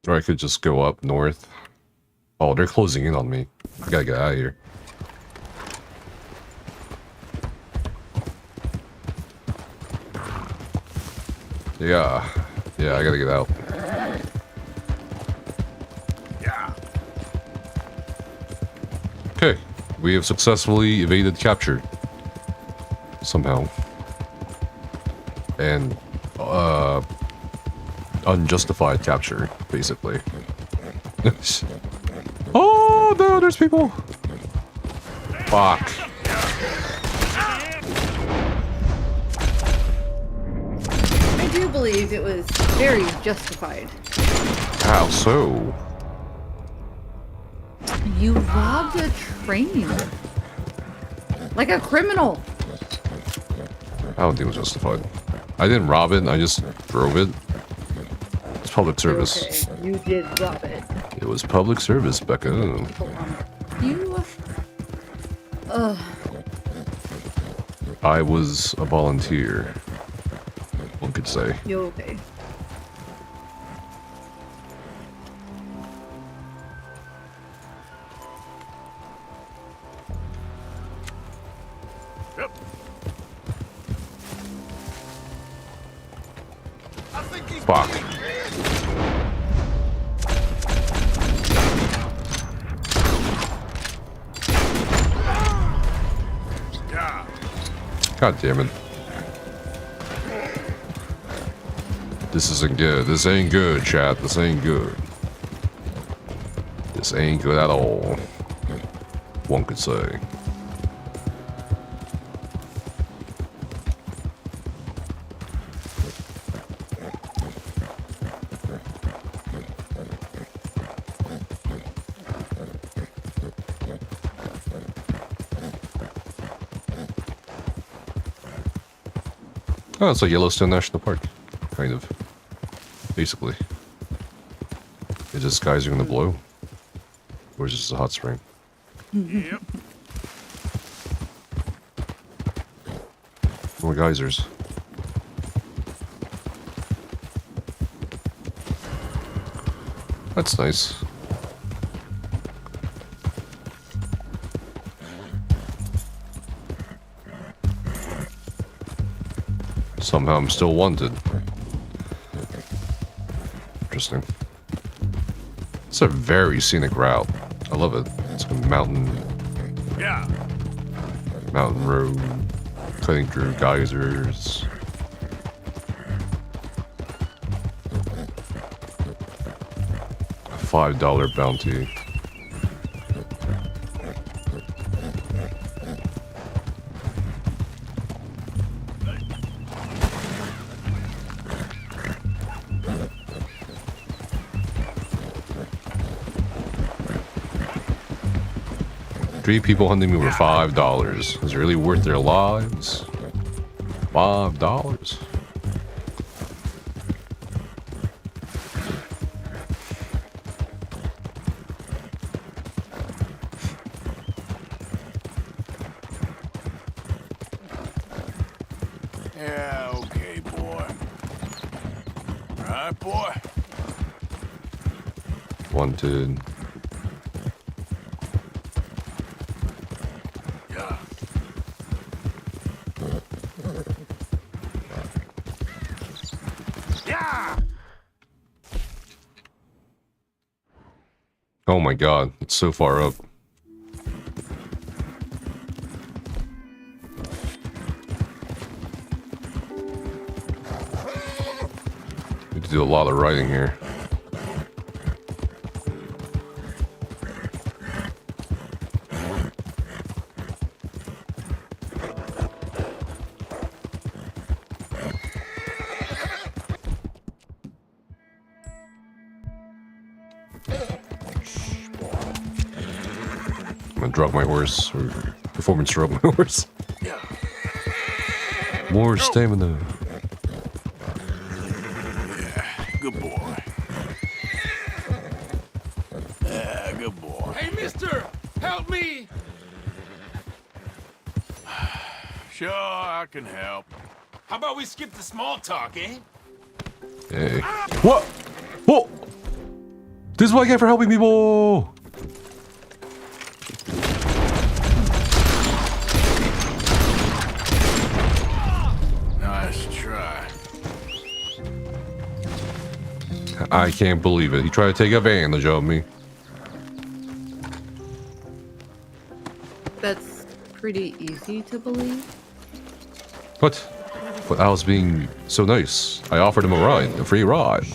Or I could just go up north. Oh, they're closing in on me. I gotta get out of here. Yeah, I gotta get out. Yeah. Okay, we have successfully evaded capture. Somehow. And, unjustified capture, basically. Oh, no, there's people! Fuck. I do believe it was very justified. How so? You robbed a train. Like a criminal. I don't think it was justified. I didn't rob it, I just drove it. It's public service. Okay, you did rob it. It was public service, Becca. You... I was a volunteer. One could say. You okay? Yep. Fuck. God damn it. This isn't good. This ain't good, chat. This ain't good. This ain't good at all. One could say. Oh, it's like Yellowstone National Park. Kind of. Basically. Is this geyser gonna blow? Or is this a hot spring? Yep. More geysers. That's nice. Somehow I'm still wanted. Interesting. It's a very scenic route. I love it. It's a mountain. Yeah. Mountain road. Cutting through geysers. $5 bounty. Three people hunting me for $5. Is it really worth their lives? $5? Yeah, okay, boy. Right, boy? Wanted. Oh my god, it's so far up. to do a lot of writing here. I'm gonna drug my horse, or performance drug my horse. More stamina. Good boy. Yeah, good boy. Hey, mister! Help me! Sure, I can help. How about we skip the small talk, eh? Hey. What? Whoa! This is what I get for helping people! Nice try. I can't believe it. He tried to take advantage of me. That's pretty easy to believe. What? But I was being so nice. I offered him a ride, a free ride.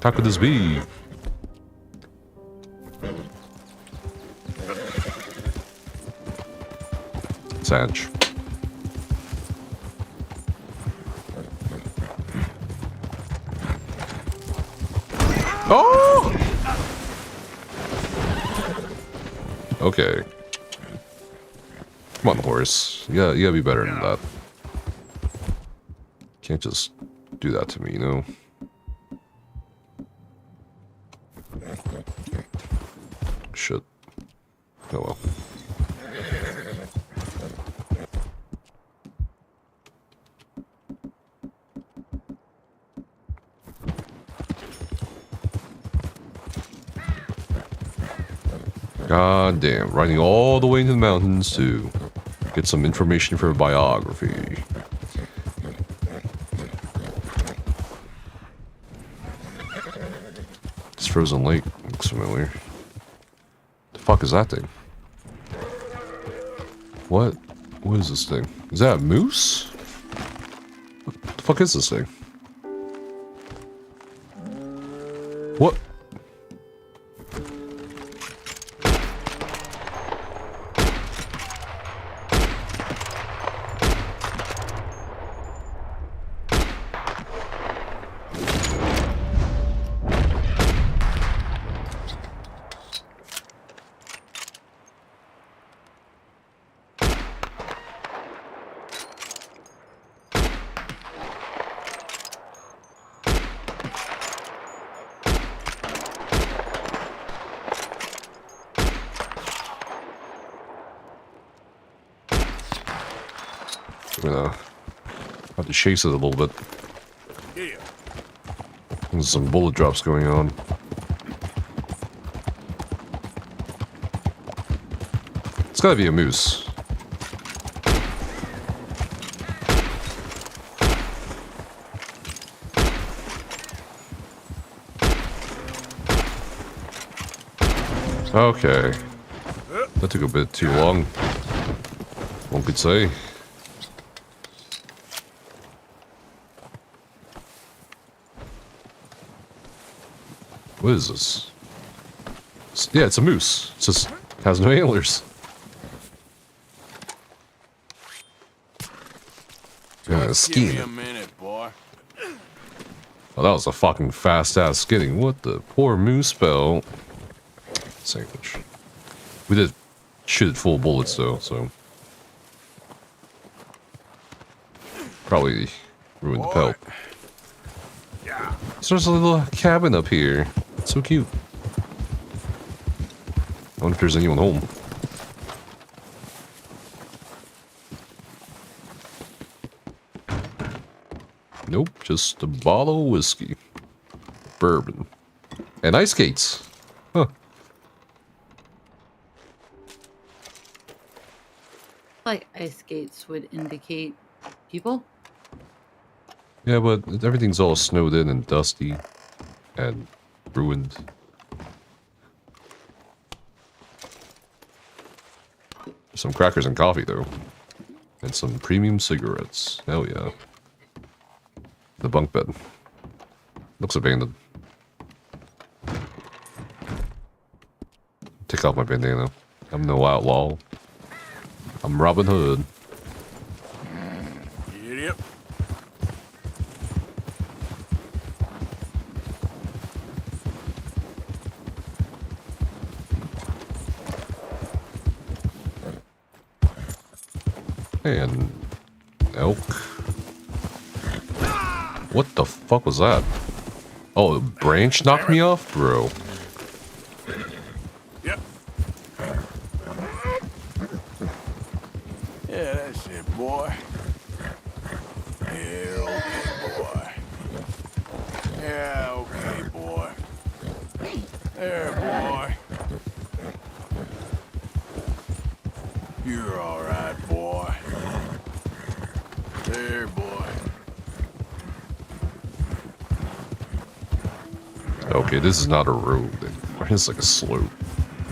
How could this be? Sanch. Oh! Okay. Come on, horse. You gotta be better than that. Can't just do that to me, you know? Shit. Oh well. God damn, riding all the way into the mountains to get some information for a biography. This frozen lake looks familiar. The fuck is that thing? What? What is this thing? Is that a moose? What the fuck is this thing? What? I'm gonna have to chase it a little bit. There's some bullet drops going on. It's gotta be a moose. Okay. That took a bit too long. One could say. What is this? Yeah, it's a moose. It just has no antlers. Yeah, Give me a minute, boy. Oh, that was a fucking fast-ass skinning. What the poor moose spell? Sandwich. We did shoot it full of bullets though, so probably ruined the pelt. So there's a little cabin up here. It's so cute. I wonder if there's anyone home. Nope, just a bottle of whiskey. Bourbon. And ice skates. Huh. Like ice skates would indicate people. Yeah, but everything's all snowed in and dusty and ruined. Some crackers and coffee, though. And some premium cigarettes. Hell yeah. the bunk bed. Looks abandoned. Take off my bandana. I'm no outlaw. I'm Robin Hood. Idiot. And elk. What the fuck was that? Oh, the branch knocked me off, bro. Yep. Yeah, that's it, boy. Yeah, okay, boy. Yeah, okay, boy. There, boy. You're all right, boy. There, boy. Okay, this is not a road anymore. It's like a slope.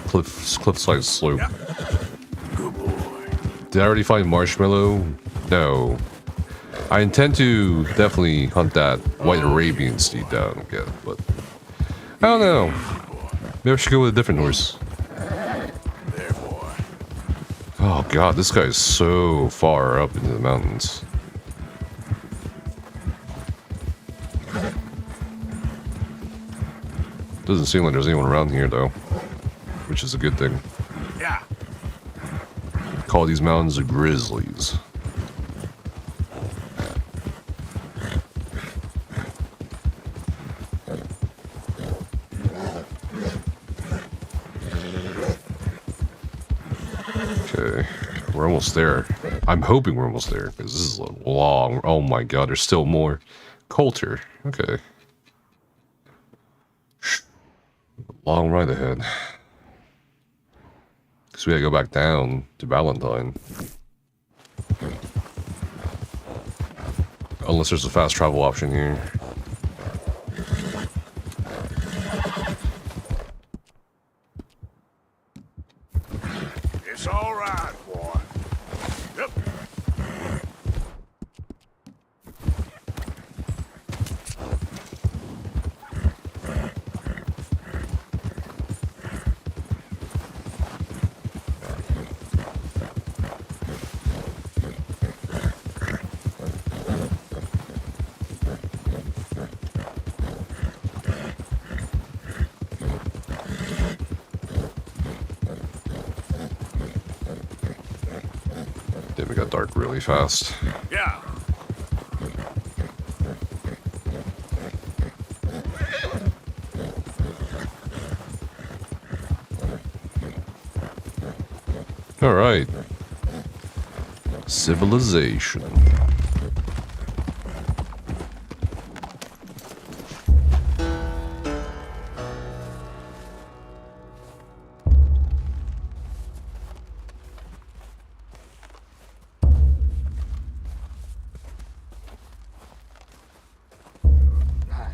Cliff-side slope. Yep. Good boy. Did I already find marshmallow? No. I intend to definitely hunt that white Arabian steed down again, but I don't know. Maybe I should go with a different horse. There, boy. Oh god, this guy is so far up into the mountains. Doesn't seem like there's anyone around here though, which is a good thing. Yeah. Call these mountains the Grizzlies. Okay, we're almost there. I'm hoping we're almost there because this is a long. Oh my god, there's still more. Coulter. Okay. Long ride ahead. Because we gotta go back down to Valentine. Unless there's a fast travel option here. It's all right, boy. Yep. Damn, it got dark really fast. Yeah. Alright. Civilization.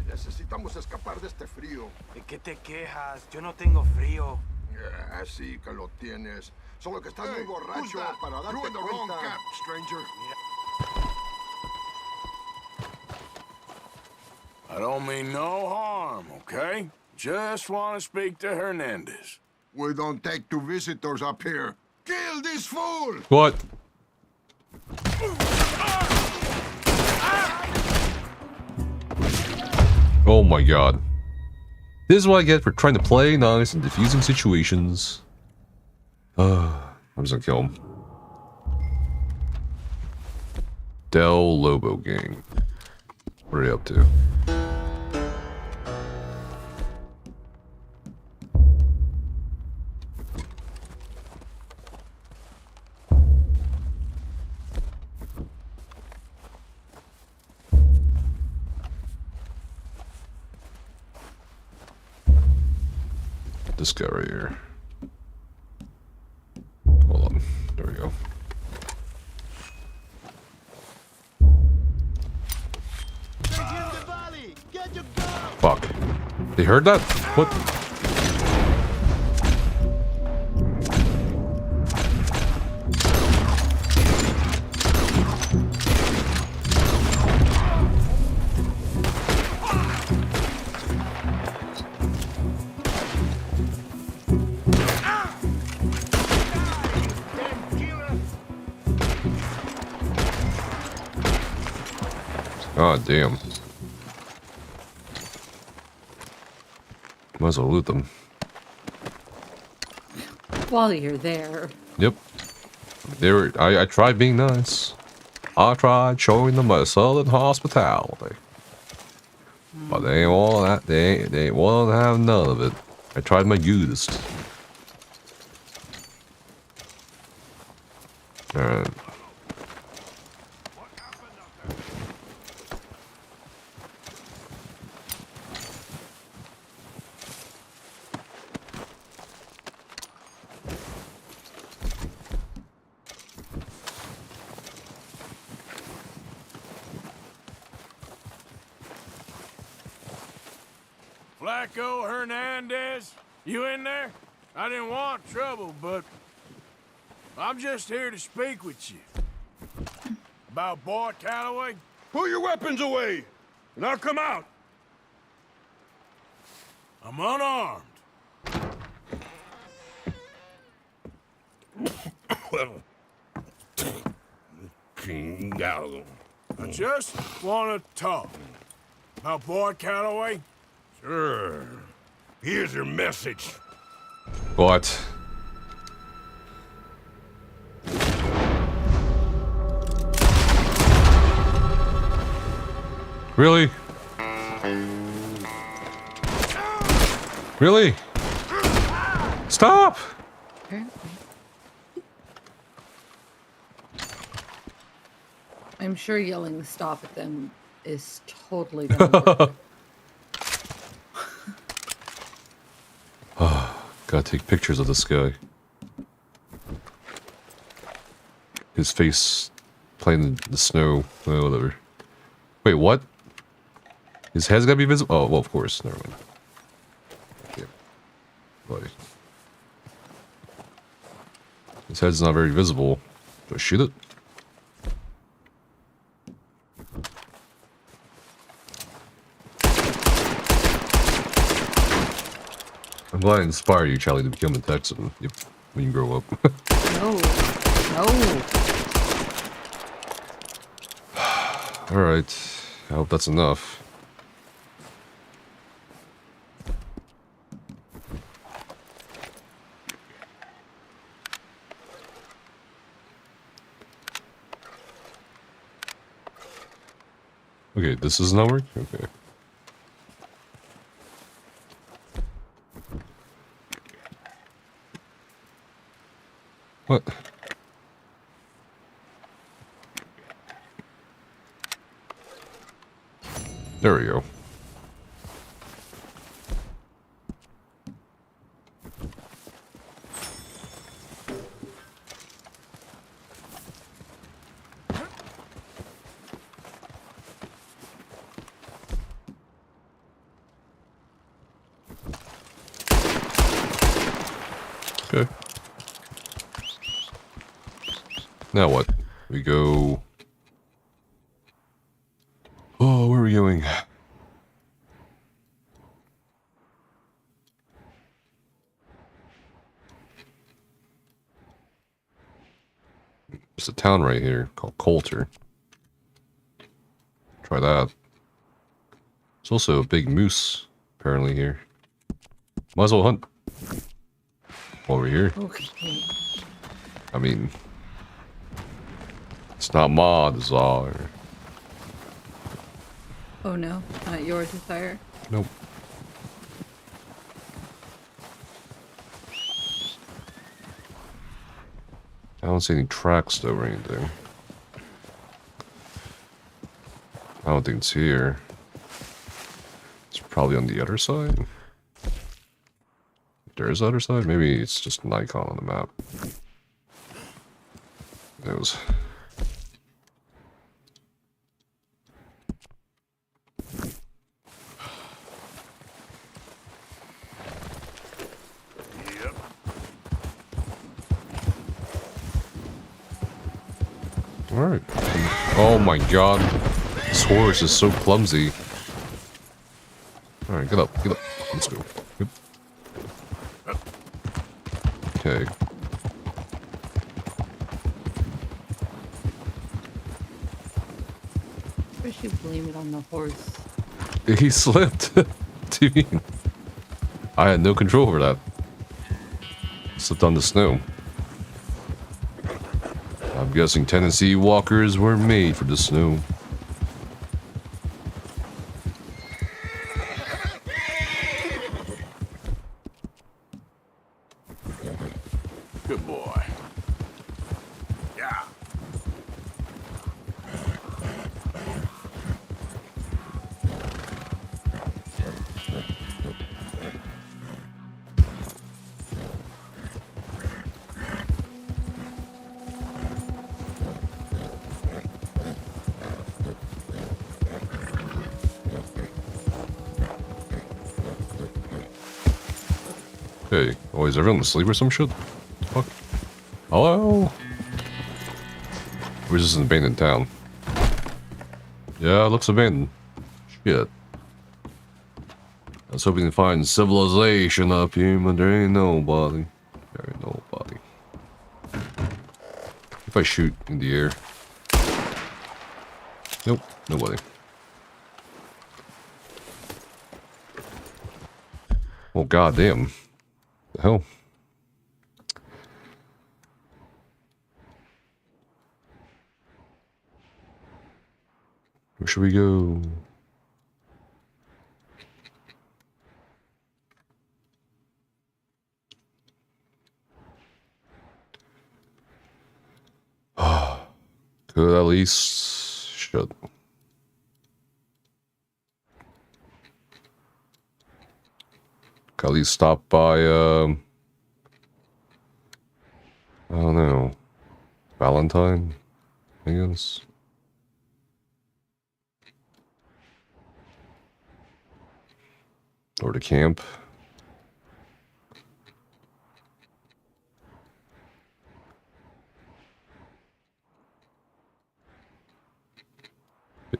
Necesitamos escapar de este frío. ¿De qué te quejas? Yo no tengo frío. Así que lo tienes. Solo que estás muy borracho para darte cuenta. Wrong cap, stranger. I don't mean no harm, okay? Just want to speak to Hernandez. We don't take two visitors up here. Kill this fool! What? Oh my god. This is what I get for trying to play nice and diffusing situations. I'm just gonna kill him. Del Lobo Gang. What are they up to? This guy right here. Hold on. There we go. Fuck. They heard that? What? Oh, damn. Might as well loot them. While you're there. Yep. I tried being nice. I tried showing them my southern hospitality. But they ain't all that. They won't have none of it. I tried my goodest. Alright. Flacco Hernandez, you in there? I didn't want trouble, but I'm just here to speak with you. About Boy Calloway? Pull your weapons away, and I'll come out. I'm unarmed. I just want to talk. About Boy Calloway? Sure. Here's your message. What? Really? Really? Stop! I'm sure yelling stop at them is totally gonna work. Gotta take pictures of this guy. His face playing in the snow. Oh, whatever. Wait, what? His head's gotta be visible? Oh, well, of course. Never mind. Okay. Buddy. His head's not very visible. Do I shoot it? I'm glad I inspired you, Charlie, to become a Texan when you grow up. No. Alright. I hope that's enough. Okay, this is not working? Okay. What? There we go. Okay. Now what? We go... Oh, where are we going? There's a town right here called Coulter. Try that. There's also a big moose, apparently, here. Might as well hunt. While we're here. Okay. I mean... It's not my desire. Oh no, not your desire. Nope. I don't see any tracks though or anything. I don't think it's here. It's probably on the other side. There's the other side? Maybe it's just an icon on the map. It was... Alright. Oh my god. This horse is so clumsy. Alright, get up, get up. Let's go. Yep. Okay. You blame it on the horse. He slipped. What do you mean? I had no control over that. Slipped on the snow. I'm guessing Tennessee walkers were made for the snow. Good boy. Yeah. Hey, oh, is everyone asleep or some shit? Fuck. Hello? Where's this abandoned town? Yeah, it looks abandoned. Shit. I was hoping to find civilization up here, but there ain't nobody. There ain't nobody. If I shoot in the air. Nope, nobody. Oh, goddamn. The hell? Where should we go? Could at least should. Could at least stop by I don't know. Valentine, I guess. Or to camp.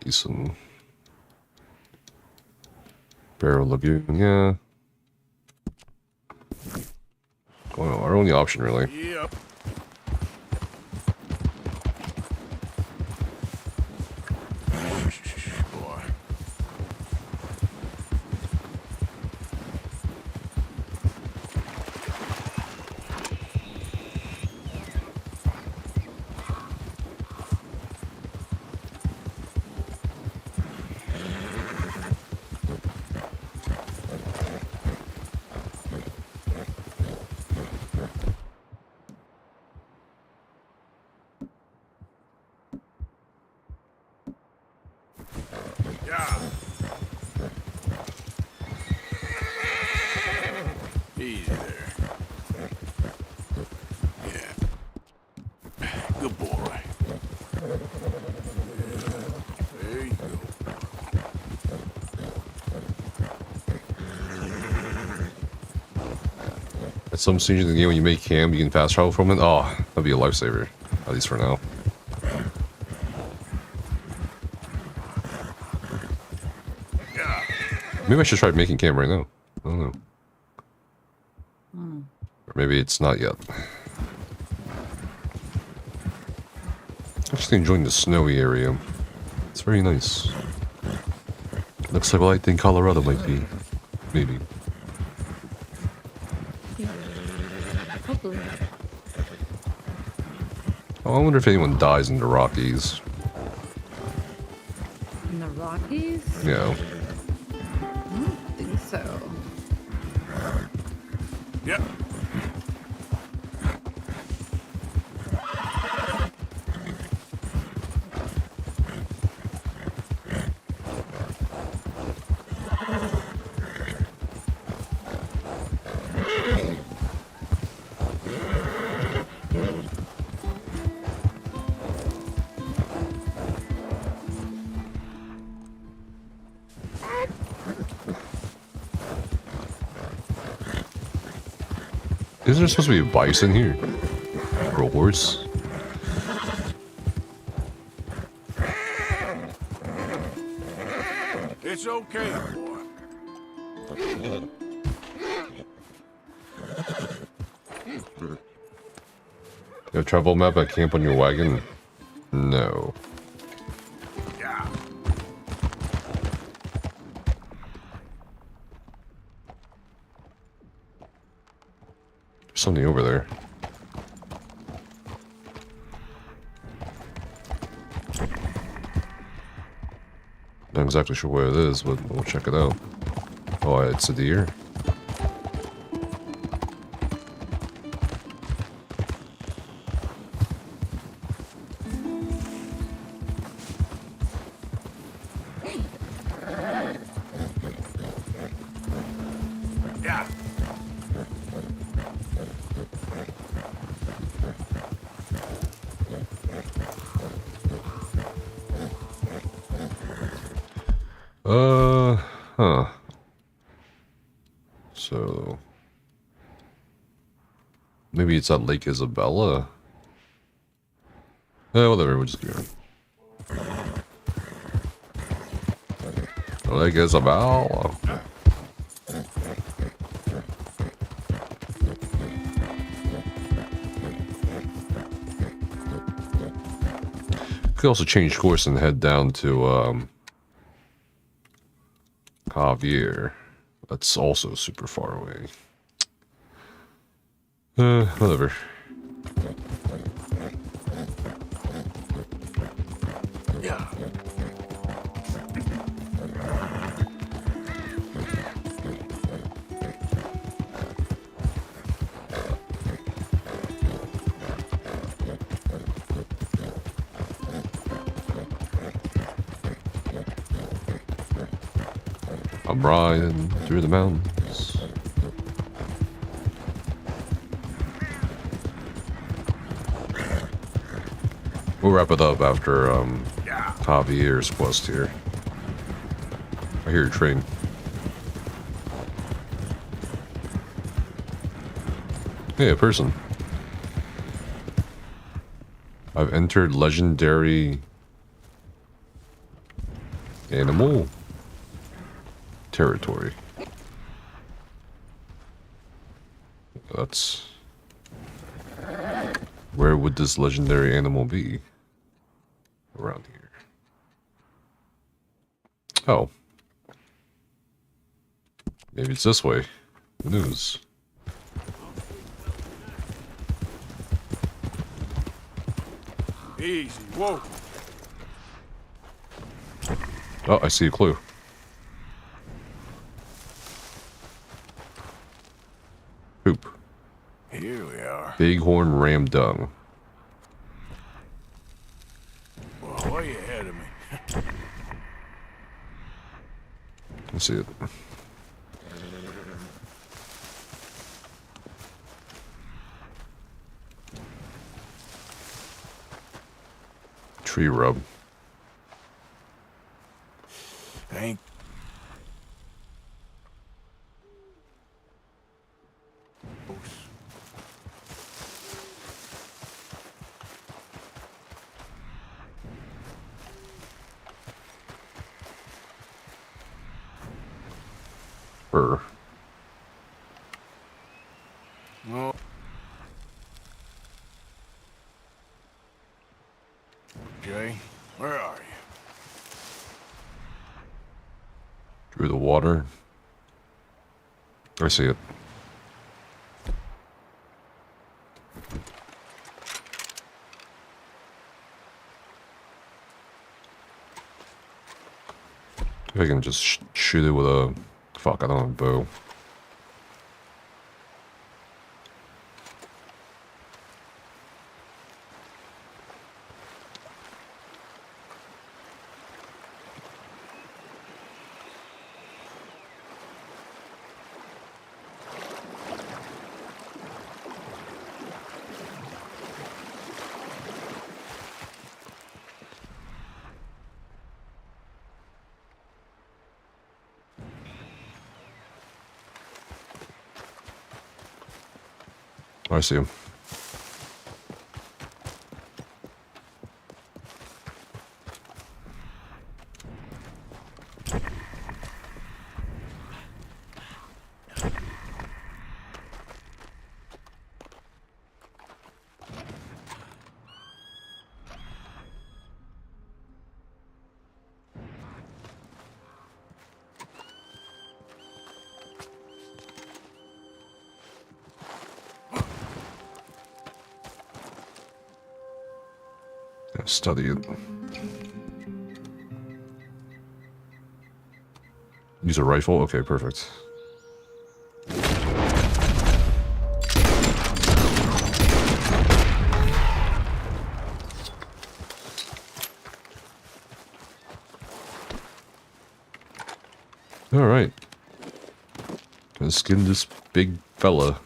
Basin. Barrel Lagoon, yeah. Well, our only option, really. Yep. Boy. Easy there. Yeah. Good boy. There you go. At some stage in the game when you make camp, you can fast travel from it. Oh, that'd be a lifesaver. At least for now. Maybe I should try making camp right now. I don't know. Or maybe it's not yet. Actually enjoying the snowy area. It's very nice. Looks like what I think Colorado might be. Maybe. Hopefully. Oh, I wonder if anyone dies in the Rockies. In the Rockies? Yeah. I don't think so. Yep. Isn't there supposed to be a bison here? Or a horse? It's okay, boy. You have travel map at camp on your wagon? No. Yeah. Something over there. Not exactly sure what it is, but we'll check it out. Oh, it's a deer. Huh. So maybe it's at Lake Isabella. Whatever, we'll just go. Lake Isabella. Could also change course and head down to Javier. That's also super far away. Whatever. Yeah. I'm riding through the mountains. We'll wrap it up after Javier's quest here. I hear a train. Hey, a person. I've entered legendary animal territory. That's... Where would this legendary animal be? Around here. Oh. Maybe it's this way. Who knows? Easy, whoa. Oh, I see a clue. Poop. Here we are. Bighorn ram dung. Well, way ahead of me. Let's see it. Tree rub. Thank. Fur. Well. Jay, where are you? Through the water. I see it. I can just shoot it with a... Fuck, I don't have a bow. I see him. Study it. Use a rifle? Okay, perfect. Alright. Gonna skin this big fella.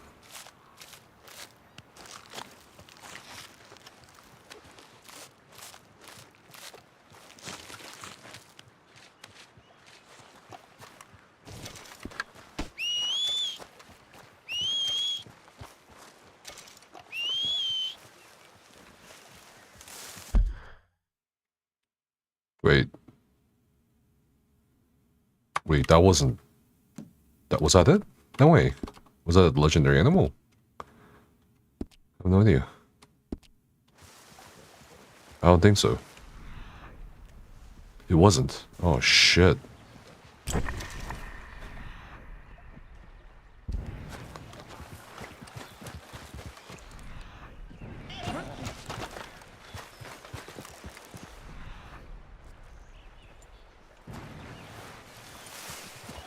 Wait, that wasn't... Was that it? No way. Was that a legendary animal? I have no idea. I don't think so. It wasn't. Oh, shit.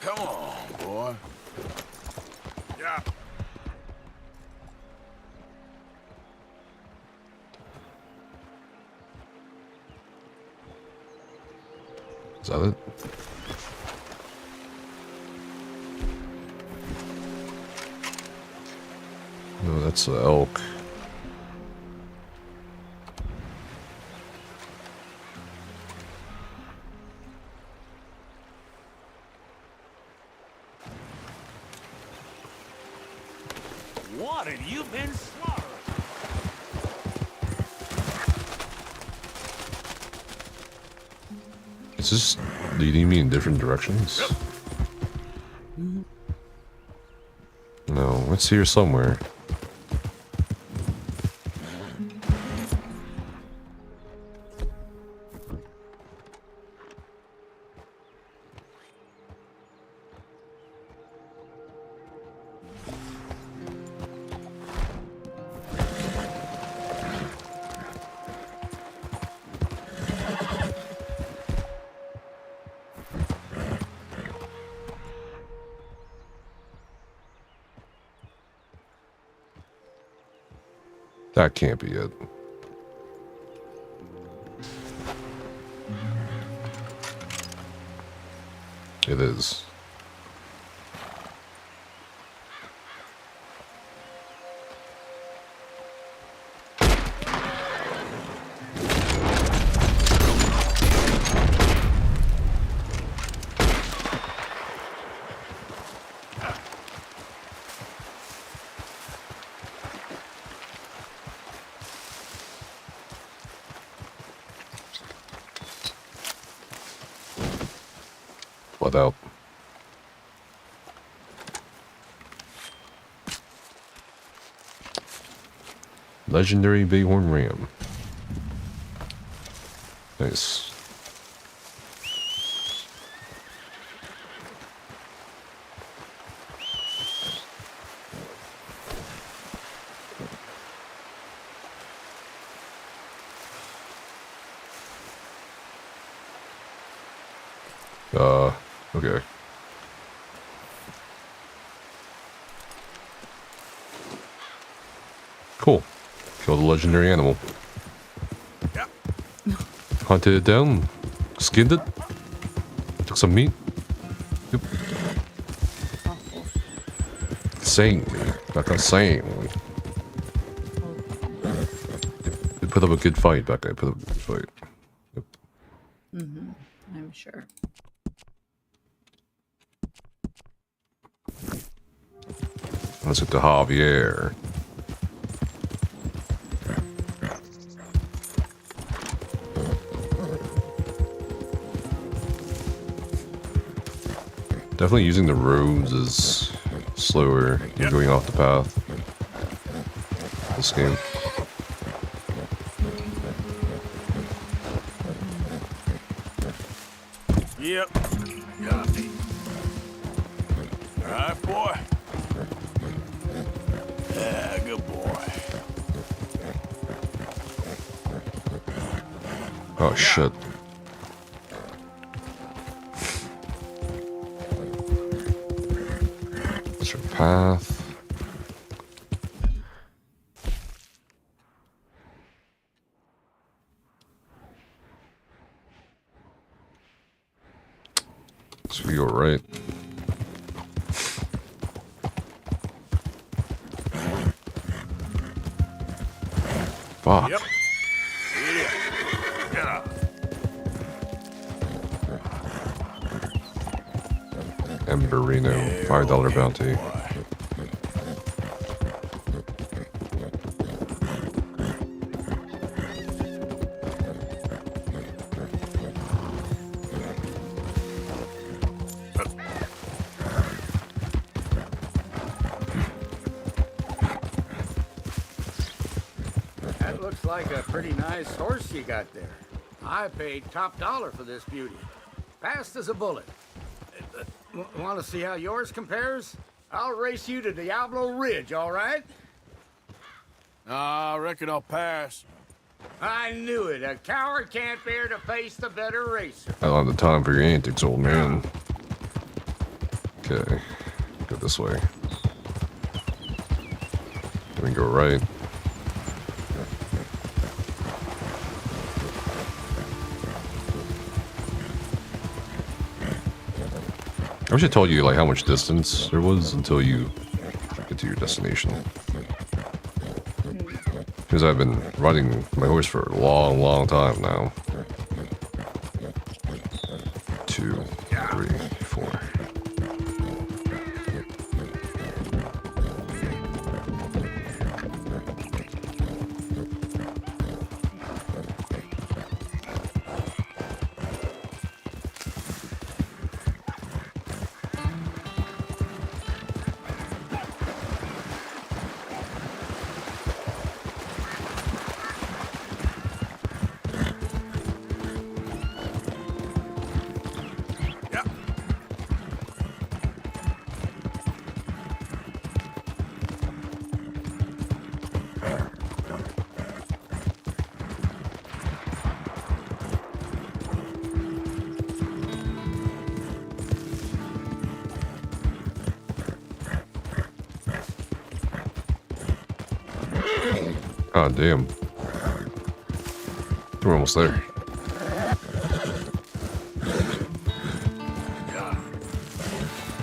Come on, boy. Yeah. Is that it? No, that's the elk. What have you been slaughtering? Is this leading me in different directions? No, it's here somewhere. That can't be it. It is. Out. Legendary Bighorn Ram. Nice. Okay. Cool. Killed a legendary animal. Hunted it down. Skinned it. Took some meat. Yep. Same. Like a same. They put up a good fight back there. Put up a good fight. Yep. I'm sure. Let's get to Javier. Definitely using the roads is slower than going off the path. This game. Yep. Got me. All right, boy. Yeah, good boy. Oh shit. That's your path. So you're right. Fuck. Yep. Here it is. Yeah. Emberino, $5 bounty. That looks like a pretty nice horse you got there. I paid top dollar for this beauty. Fast as a bullet. Want to see how yours compares? I'll race you to Diablo Ridge, all right? I reckon I'll pass. I knew it. A coward can't bear to face the better racer. I don't have the time for your antics, old man. Okay. Go this way. Then we go right. I wish I told you like how much distance there was until you get to your destination. Because I've been riding my horse for a long, long time now. 2, 3, 4. God damn. We're almost there.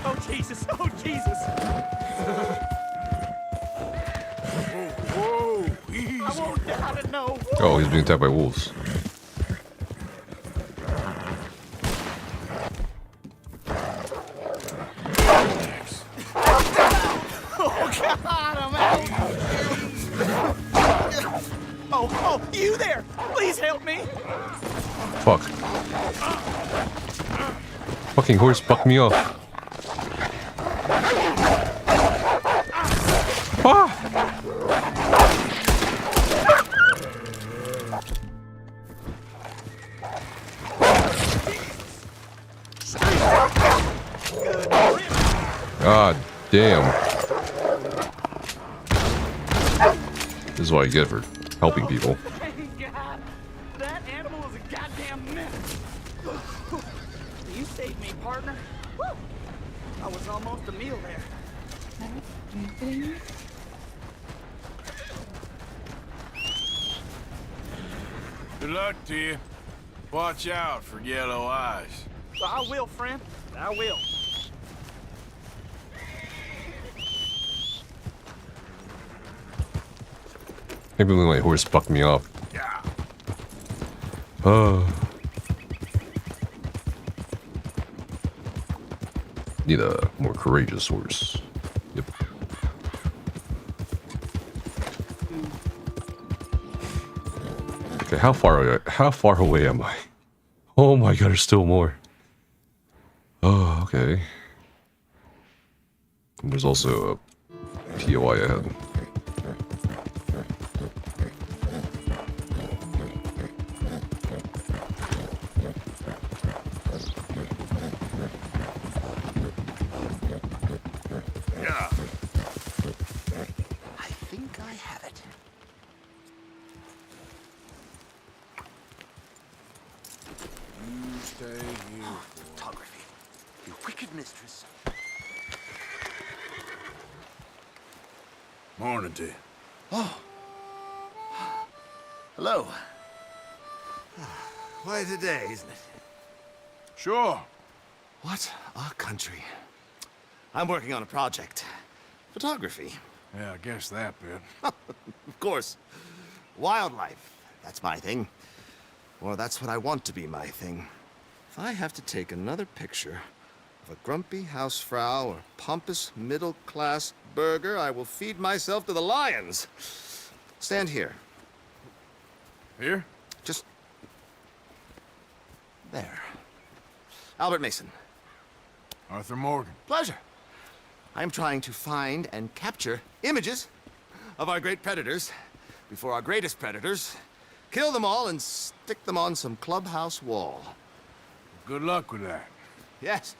Oh, Jesus. Oh, Jesus. Whoa, easy. I won't doubt it, no. Oh, he's being attacked by wolves. Oh, God, I'm out. Oh, you there. Please help me. Fuck. Fucking horse fucked me off. Ah! God damn. This is what I get for helping people. Thank God. That animal is a goddamn menace. You saved me, partner. Woo. I was almost a meal there. Good luck to you. Watch out for yellow eyes. I will, friend. I will. Maybe my horse fucked me up. Yeah. Need a more courageous horse. Yep. Okay, how far away am I? Oh my god, there's still more. Oh, okay. And there's also a POI ahead. wicked mistress. Morning to you. Oh. Hello. Quite a day, isn't it? Sure. What a country. I'm working on a project. Photography. Yeah, I guess that bit. Of course. Wildlife. That's my thing. Or that's what I want to be my thing. If I have to take another picture of a grumpy housefrau or pompous middle-class burgher, I will feed myself to the lions. Stand here. Here? Just... there. Albert Mason. Arthur Morgan. Pleasure. I'm trying to find and capture images of our great predators before our greatest predators kill them all and stick them on some clubhouse wall. Good luck with that. Yes,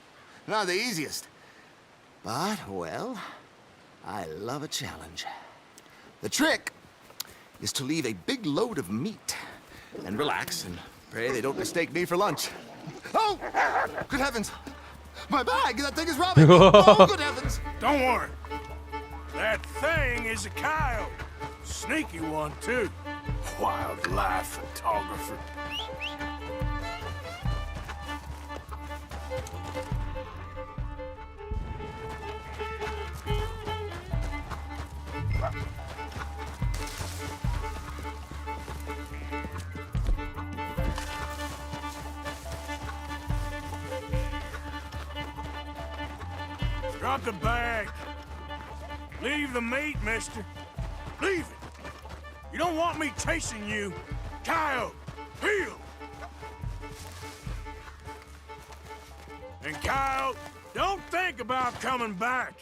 not the easiest. But, well, I love a challenge. The trick is to leave a big load of meat and relax and pray they don't mistake me for lunch. Oh! Good heavens! My bag! That thing is robbing me! Oh, good heavens! Don't worry. That thing is a coyote. Sneaky one, too. Wildlife photographer. Drop the bag. Leave the meat, mister. Leave it. You don't want me chasing you. Coyote, heel. And Coyote, don't think about coming back.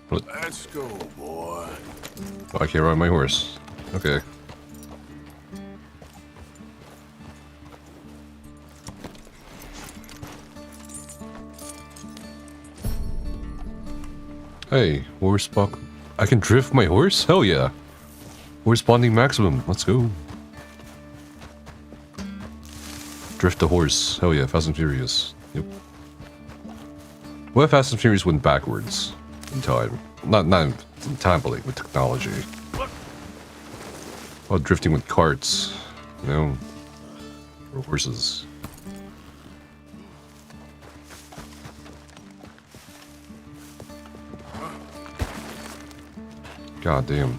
What? Let's go, boy. Oh, I can't ride my horse. Okay. Hey, horse buck. I can drift my horse? Hell yeah. Horse bonding maximum. Let's go. Drift the horse. Hell yeah, Fast and Furious. Yep. What if Fast and Furious went backwards in time? Not in time, but like with technology. Well, drifting with carts, you know, or horses. God damn.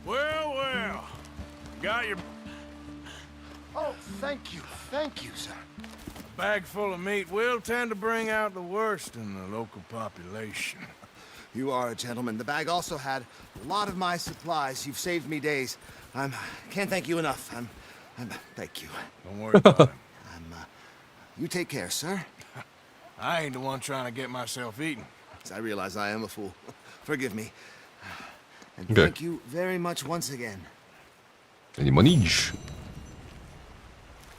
Well. Got your Oh, thank you, sir. bag full of meat will tend to bring out the worst in the local population. You are a gentleman. The bag also had a lot of my supplies. You've saved me days. Can't thank you enough. Thank you. Don't worry about it. You take care, sir. I ain't the one trying to get myself eaten. I realize I am a fool. Forgive me. And Okay. thank you very much once again. Any money?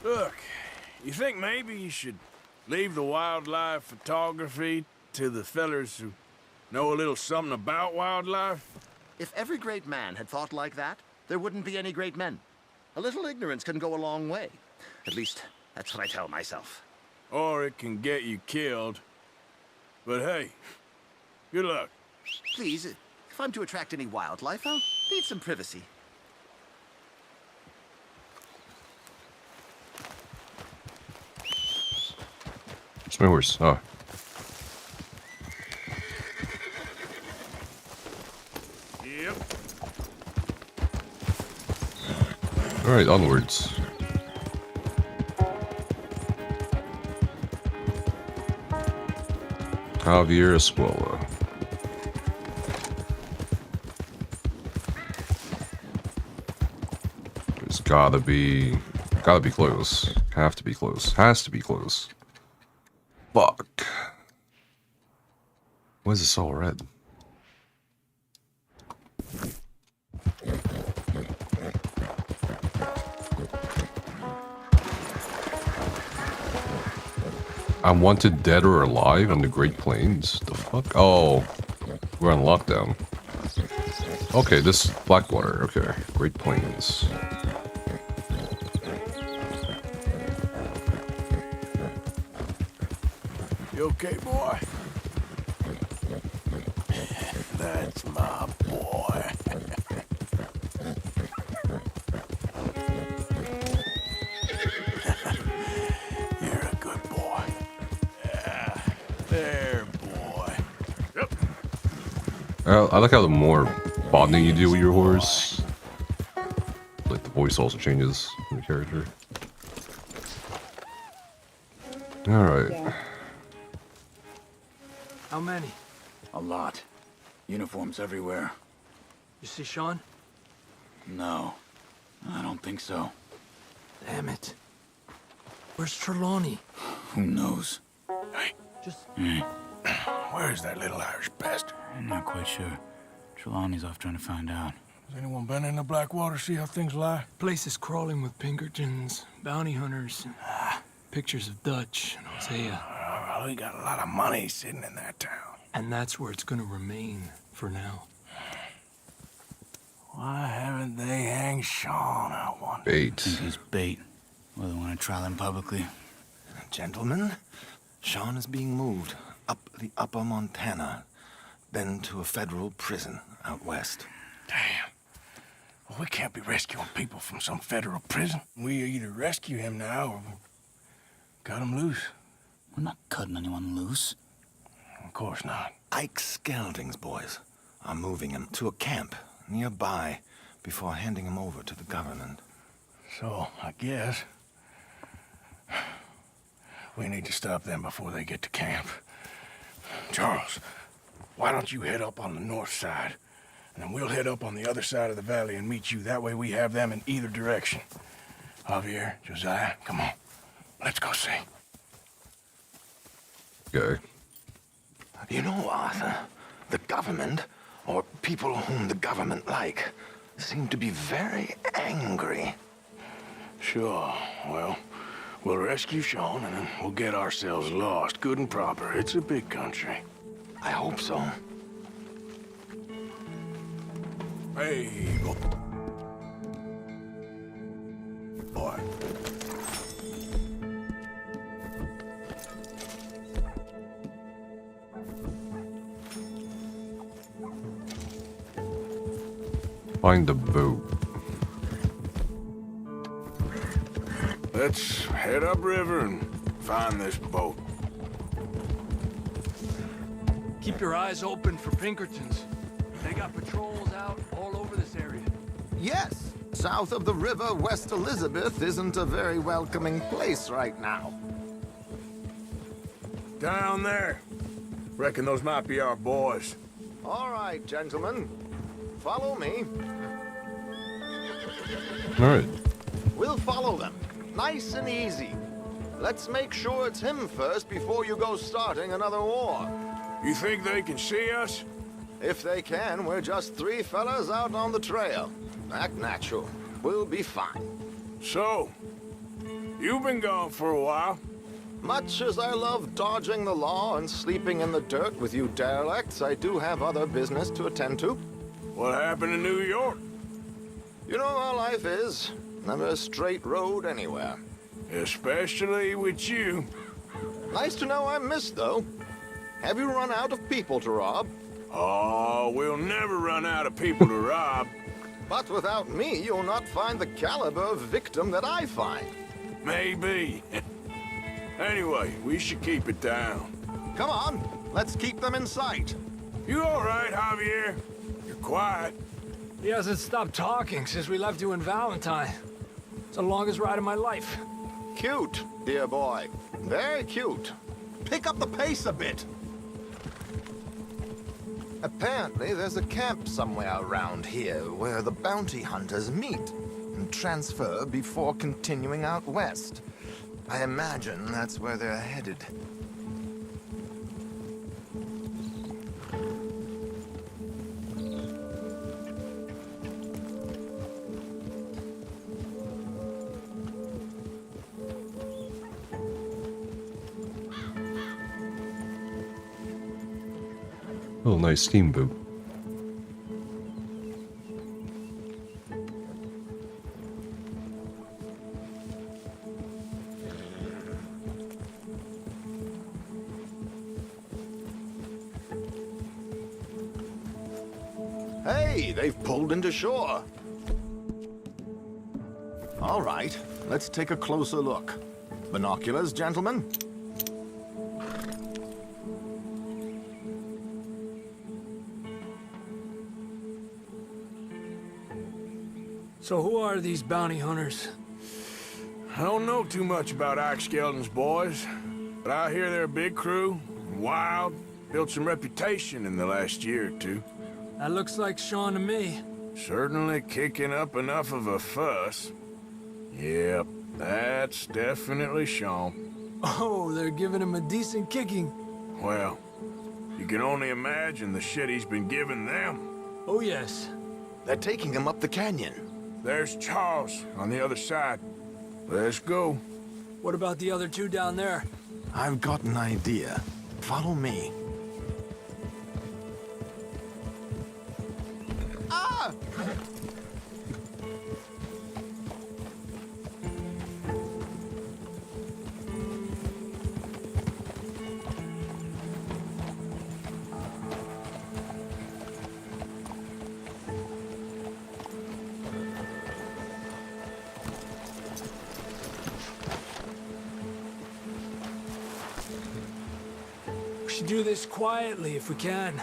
Look, you think maybe you should leave the wildlife photography to the fellers who know a little something about wildlife? If every great man had thought like that, there wouldn't be any great men. A little ignorance can go a long way. At least, that's what I tell myself. Or it can get you killed. But hey, good luck. Please, if I'm to attract any wildlife, I'll need some privacy. It's my horse. Oh. Yep. Alright, onwards. Javier Escuela. It's gotta be close. Have to be close. Has to be close. Fuck. Why is this all red? I'm wanted dead or alive on the Great Plains. The fuck? Oh, we're on lockdown. Okay, this Blackwater. Okay, Great Plains. You okay, boy? That's my boy. You're a good boy. Yeah, there, boy. Yep. I like how the more bonding you do with your horse, like the voice also changes for the character. Alright. Yeah. How many? A lot. Uniforms everywhere. You see Sean? No, I don't think so. Damn it. Where's Trelawney? Who knows? Hey. Just... Where's that little Irish bastard? I'm not quite sure. Trelawney's off trying to find out. Has anyone been in the Blackwater, see how things lie? Place is crawling with Pinkertons, bounty hunters, pictures of Dutch and Hosea. Well, we got a lot of money sitting in that town. And that's where it's gonna remain for now. Why haven't they hanged Sean, I wonder? Bait. I think he's bait. Well, they want to trial him publicly. Gentlemen, Sean is being moved up the upper Montana, then to a federal prison out west. Damn. Well, we can't be rescuing people from some federal prison. We either rescue him now or cut him loose. We're not cutting anyone loose. Of course not. Ike Skelding's boys are moving him to a camp nearby before handing him over to the government. So, I guess we need to stop them before they get to camp. Charles, why don't you head up on the north side, and then we'll head up on the other side of the valley and meet you. That way we have them in either direction. Javier, Josiah, come on. Let's go see. Okay. You know, Arthur, the government, or people whom the government like, seem to be very angry. Sure. Well, we'll rescue Sean, and then we'll get ourselves lost, good and proper. It's a big country. I hope so. Hey, boy. Find the boat. Let's head upriver and find this boat. Keep your eyes open for Pinkertons. They got patrols out all over this area. Yes, south of the river, West Elizabeth isn't a very welcoming place right now. Down there. Reckon those might be our boys. All right, gentlemen. Follow me. All right. We'll follow them. Nice and easy. Let's make sure it's him first before you go starting another war. You think they can see us? If they can, we're just three fellas out on the trail. Act natural. We'll be fine. So, you've been gone for a while. Much as I love dodging the law and sleeping in the dirt with you derelicts, I do have other business to attend to. What happened in New York? You know how life is. Never a straight road anywhere. Especially with you. Nice to know I'm missed, though. Have you run out of people to rob? Oh, we'll never run out of people to rob. But without me, you'll not find the caliber of victim that I find. Maybe. Anyway, we should keep it down. Come on, let's keep them in sight. You all right, Javier? You're quiet. He hasn't stopped talking since we left you in Valentine. It's the longest ride of my life. Cute, dear boy. Very cute. Pick up the pace a bit. Apparently, there's a camp somewhere around here where the bounty hunters meet and transfer before continuing out west. I imagine that's where they're headed. Oh, nice steamboat. Hey, they've pulled into shore. All right, let's take a closer look. Binoculars, gentlemen? So who are these bounty hunters? I don't know too much about Ike Skeldon's boys, but I hear they're a big crew, wild, built some reputation in the last year or two. That looks like Sean to me. Certainly kicking up enough of a fuss. Yep, that's definitely Sean. Oh, they're giving him a decent kicking. Well, you can only imagine the shit he's been giving them. Oh, yes. They're taking him up the canyon. There's Charles on the other side. Let's go. What about the other two down there? I've got an idea. Follow me. Ah! We should do this quietly if we can.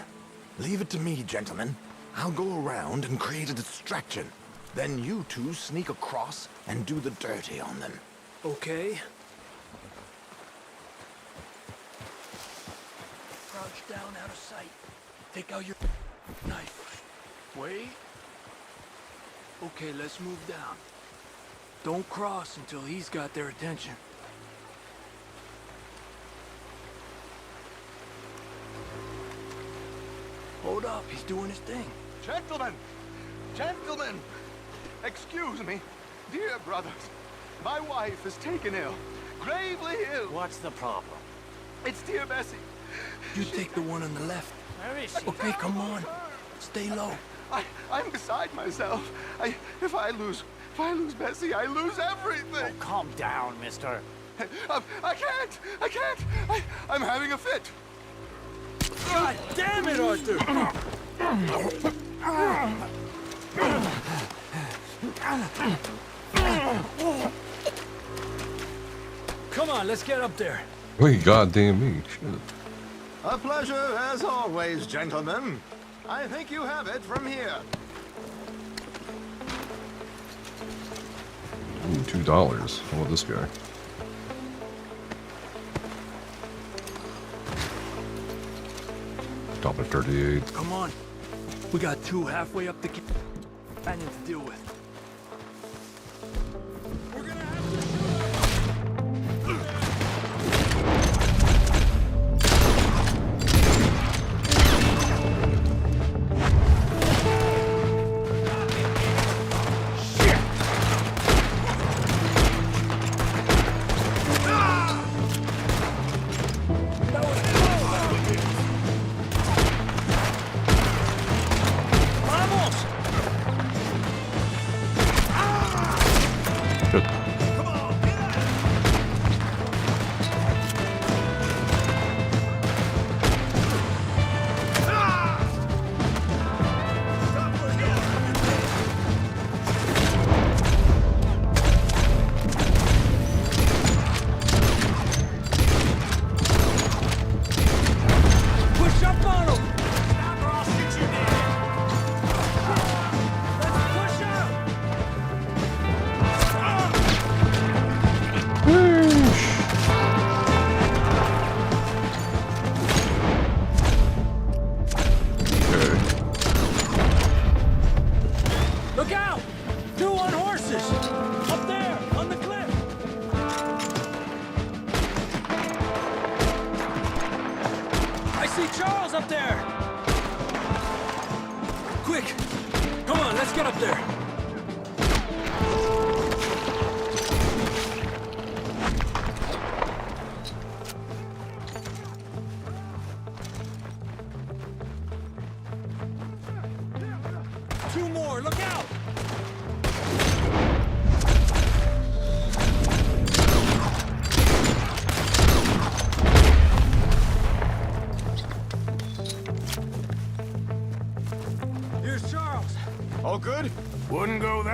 Leave it to me, gentlemen. I'll go around and create a distraction. Then you two sneak across and do the dirty on them. Okay. Crouch down out of sight. Take out your knife. Wait. Okay, let's move down. Don't cross until he's got their attention. Hold up, he's doing his thing. Gentlemen! Gentlemen! Excuse me. Dear brothers, my wife is taken ill. Gravely ill. What's the problem? It's dear Bessie. You take the one on the left. Where is she? Okay, come on. Stay low. I'm beside myself. If I lose Bessie, I lose everything. Oh, calm down, mister. I can't. I'm having a fit. God damn it, Arthur! Come on, let's get up there. Wait, goddamn me. Shit. A pleasure as always, gentlemen. I think you have it from here. Ooh, $2. How about this guy? $1.38. Come on. We got two halfway up the canyon to deal with. We're gonna have to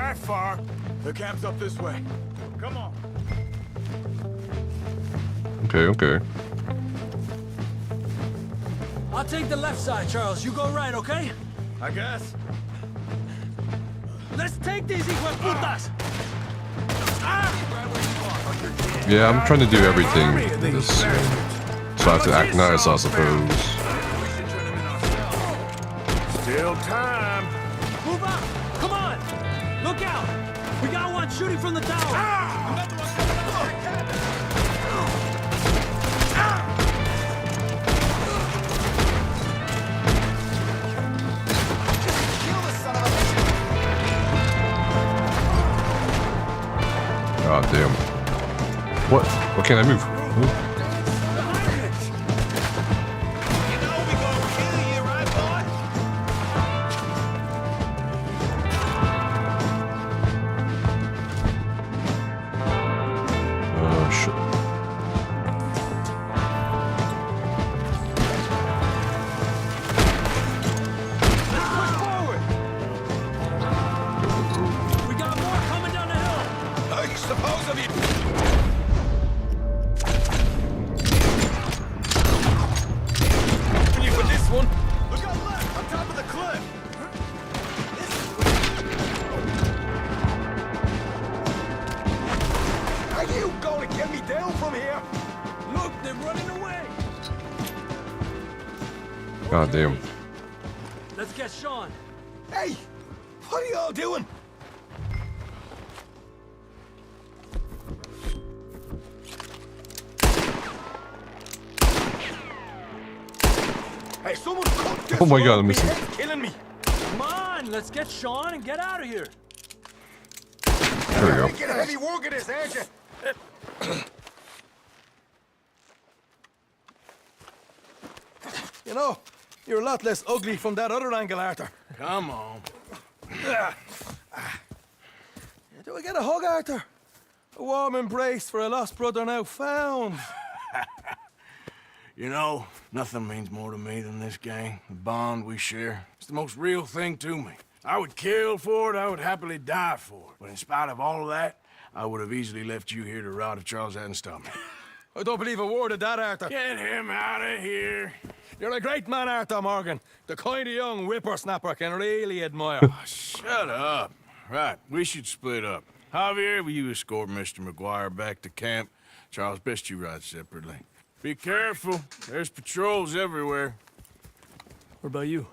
that far. The camp's up this way. Come on. Okay. I'll take the left side, Charles. You go right, okay? I guess. Let's take these hijueputas! Yeah, I'm trying to do everything in this game. So I have to act nice, I suppose. Still time. Move out! Come on! Look out! We got one shooting from the tower! Another one coming out of our cabin! God damn. What? What can I move? Ooh. God damn. Let's get Sean. Hey! What are y'all doing? Hey, someone cut this Oh my God, I'm rope. missing. It's killing me. Come on, let's get Sean and get out of here. There we go. Get a heavy work of this, aren't you? You know, you're a lot less ugly from that other angle, Arthur. Come on. Do I get a hug, Arthur? A warm embrace for a lost brother now found. You know, nothing means more to me than this gang. The bond we share. It's the most real thing to me. I would kill for it, I would happily die for it. But in spite of all of that, I would have easily left you here to rot if Charles hadn't stopped me. I don't believe a word of that, Arthur. Get him out of here. You're a great man, Arthur Morgan. The kind of young whippersnapper can really admire. Shut up. Right, we should split up. Javier, will you escort Mr. McGuire back to camp? Charles, best you ride separately. Be careful. There's patrols everywhere. What about you?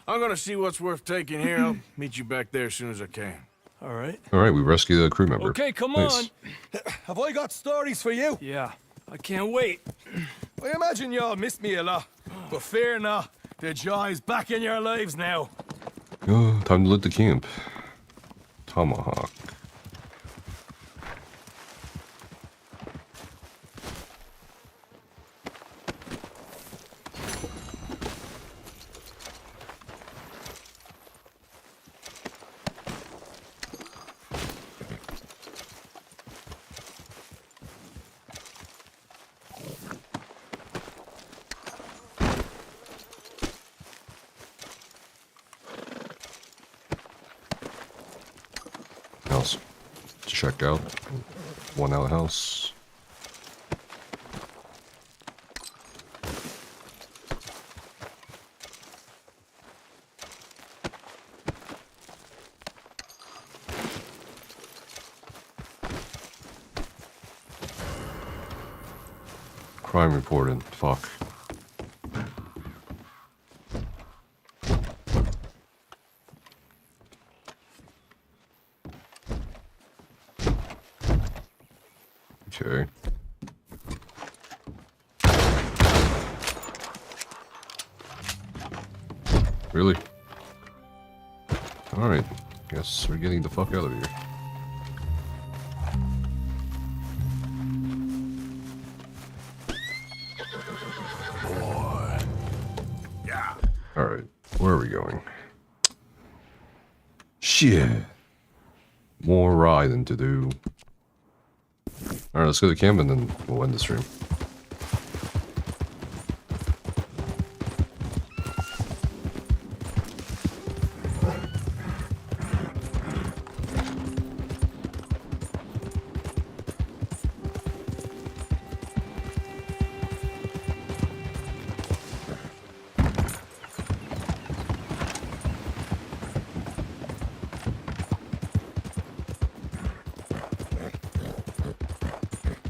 I'm gonna see what's worth taking here. I'll meet you back there as soon as I can. All right. All right, we rescued a crew member. Okay, come Nice. on. Have I got stories for you? Yeah, I can't wait. I imagine y'all missed me a lot, but fear not. The joy's back in your lives now. Oh, time to loot the camp. Tomahawk. House. Check out. One out house. Crime reported. Fuck. Okay. Really? Alright. Guess we're getting the fuck out of here. Boy. Yeah. Alright. Where are we going? Shit. More riding to do. Alright, let's go to camp and then we'll end the stream.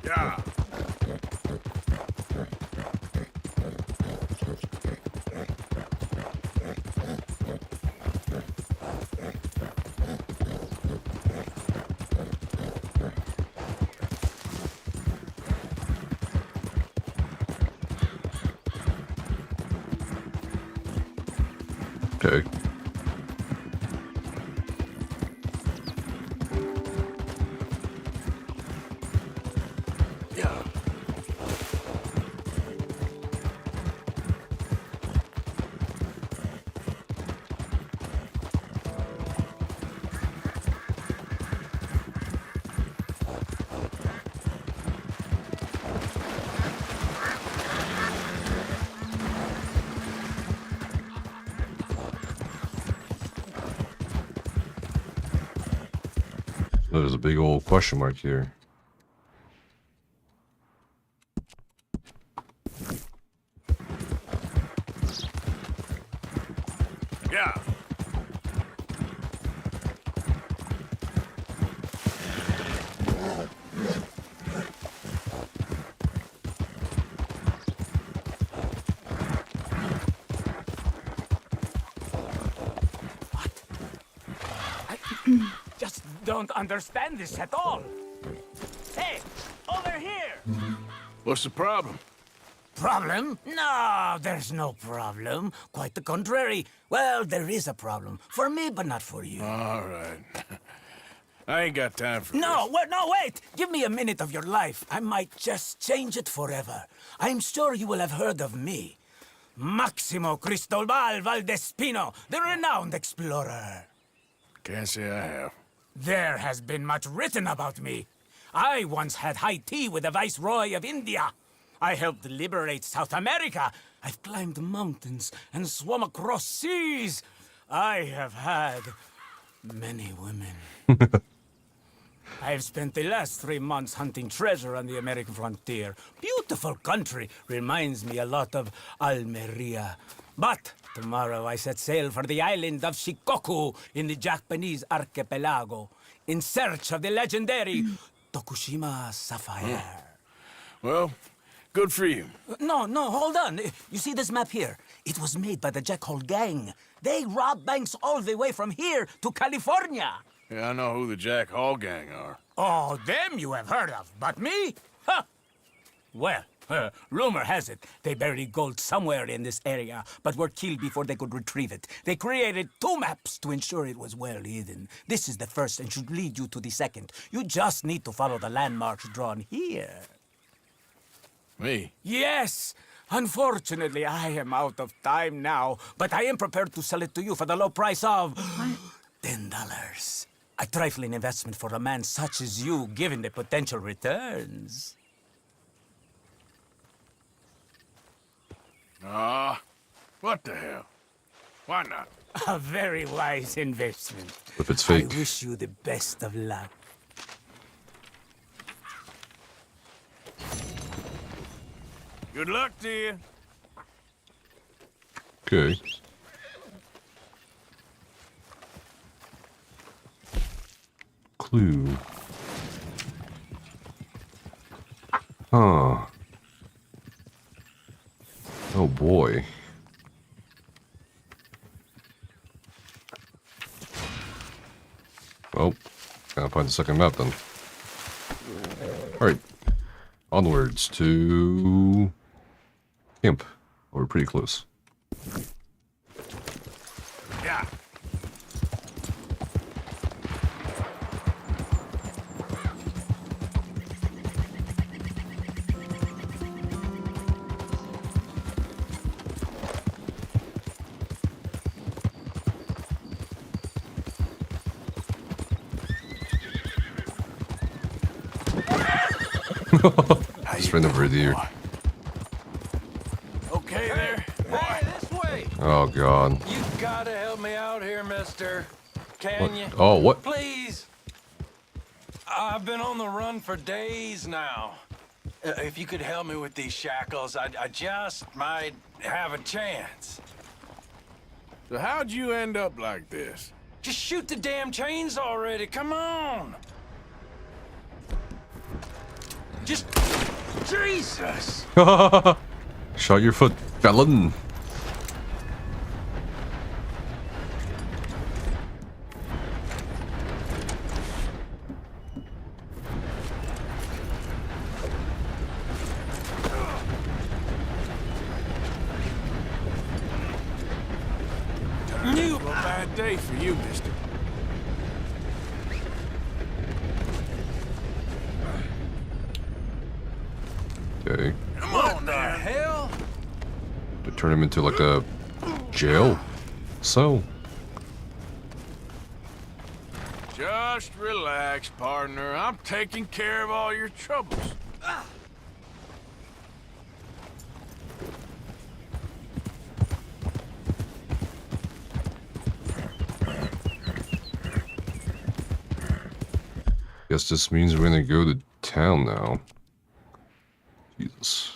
Yeah. Okay. Yeah. There's a big old question mark here. Yeah. Just don't understand this at all. Hey, over here! What's the problem? Problem? No, there's no problem. Quite the contrary. Well, there is a problem. For me, but not for you. All right. I ain't got time for No, wait! Give me a minute of your life. I might just change it forever. I'm sure you will have heard of me. Maximo Cristobal Valdespino, the renowned explorer. Can't say I have. There has been much written about me. I once had high tea with the Viceroy of India. I helped liberate South America. I've climbed mountains and swum across seas. I have had many women. I've spent the last 3 months hunting treasure on the American frontier. Beautiful country. Reminds me a lot of Almeria. But tomorrow I set sail for the island of Shikoku in the Japanese archipelago in search of the legendary Tokushima sapphire. Well, good for you. No, hold on. You see this map here? It was made by the Jack Hole gang. They rob banks all the way from here to California. Yeah, I know who the Jack Hall gang are. Oh, them you have heard of, but me? Huh. Well, rumor has it they buried gold somewhere in this area, but were killed before they could retrieve it. They created 2 maps to ensure it was well hidden. This is the first and should lead you to the second. You just need to follow the landmarks drawn here. Me? Yes! Unfortunately, I am out of time now, but I am prepared to sell it to you for the low price of $10. A trifling investment for a man such as you, given the potential returns. What the hell? Why not? A very wise investment. If it's fake. I wish you the best of luck. Good luck to you. Okay. Clue. Huh. Oh boy. Well, gotta find the second map then. Alright. Onwards to camp. Oh, we're pretty close. Yeah. Just ran over the ear. Okay there, boy. Hey, this way. Oh god. You gotta help me out here, mister. Can you? Oh, what? Please. I've been on the run for days now. If you could help me with these shackles, I just might have a chance. So how'd you end up like this? Just shoot the damn chains already. Come on. Just... Jesus! Shut your foot, felon. A bad day for you, mister. Okay. Come on, the hell? To turn him into like a jail cell. Just relax, partner. I'm taking care of all your troubles. Guess this means we're gonna go to town now. Jesus.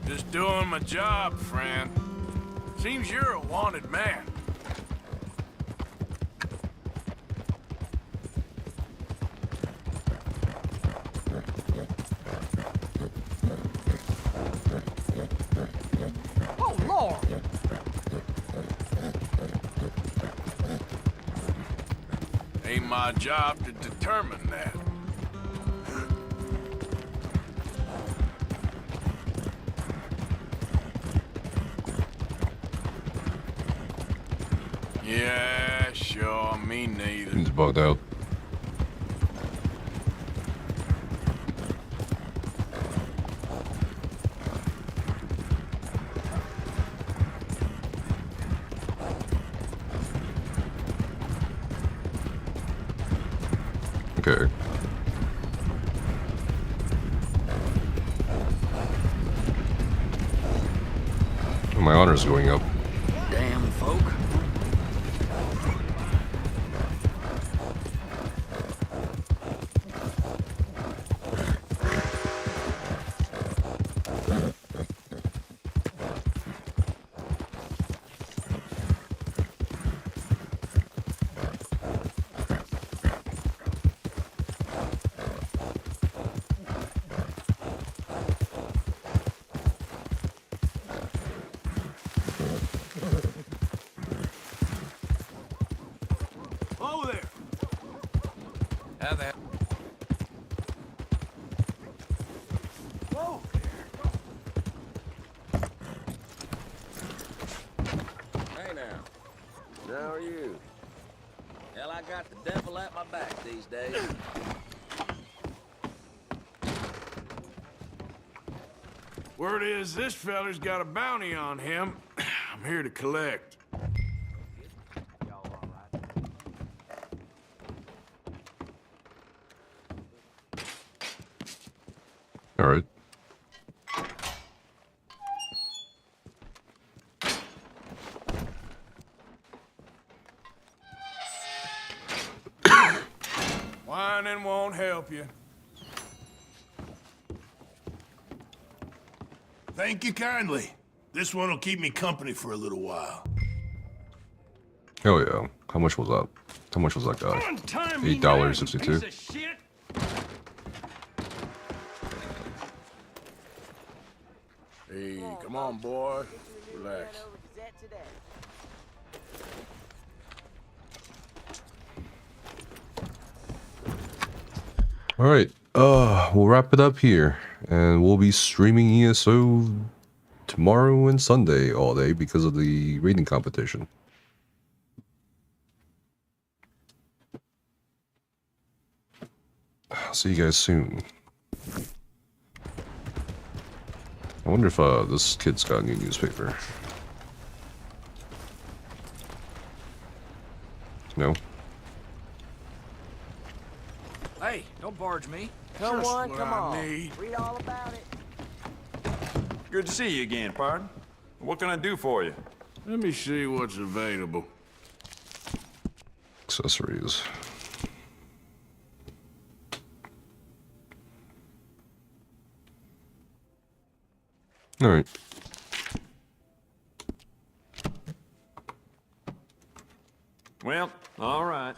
Just doing my job, friend. Seems you're a wanted man. Oh, Lord! Ain't my job to determine that. Yeah, sure, me neither. He's bugged out. Okay. My honor's going up. Damn folk. Over there. How the... Whoa. Hey now. How are you? Hell, I got the devil at my back these days. Word is this feller's got a bounty on him. I'm here to collect. All right. Whining won't help you. Thank you kindly. This one will keep me company for a little while. Oh yeah. How much was that? How much was that guy? $8.62. Hey, come on, boy. Relax. All right. We'll wrap it up here, and we'll be streaming ESO tomorrow and Sunday all day because of the reading competition. I'll see you guys soon. I wonder if this kid's got a new newspaper. No? Hey, don't barge me. Come on, come on. Read all about it. Good to see you again, pardon. What can I do for you? Let me see what's available. Accessories. All right. Well, all right.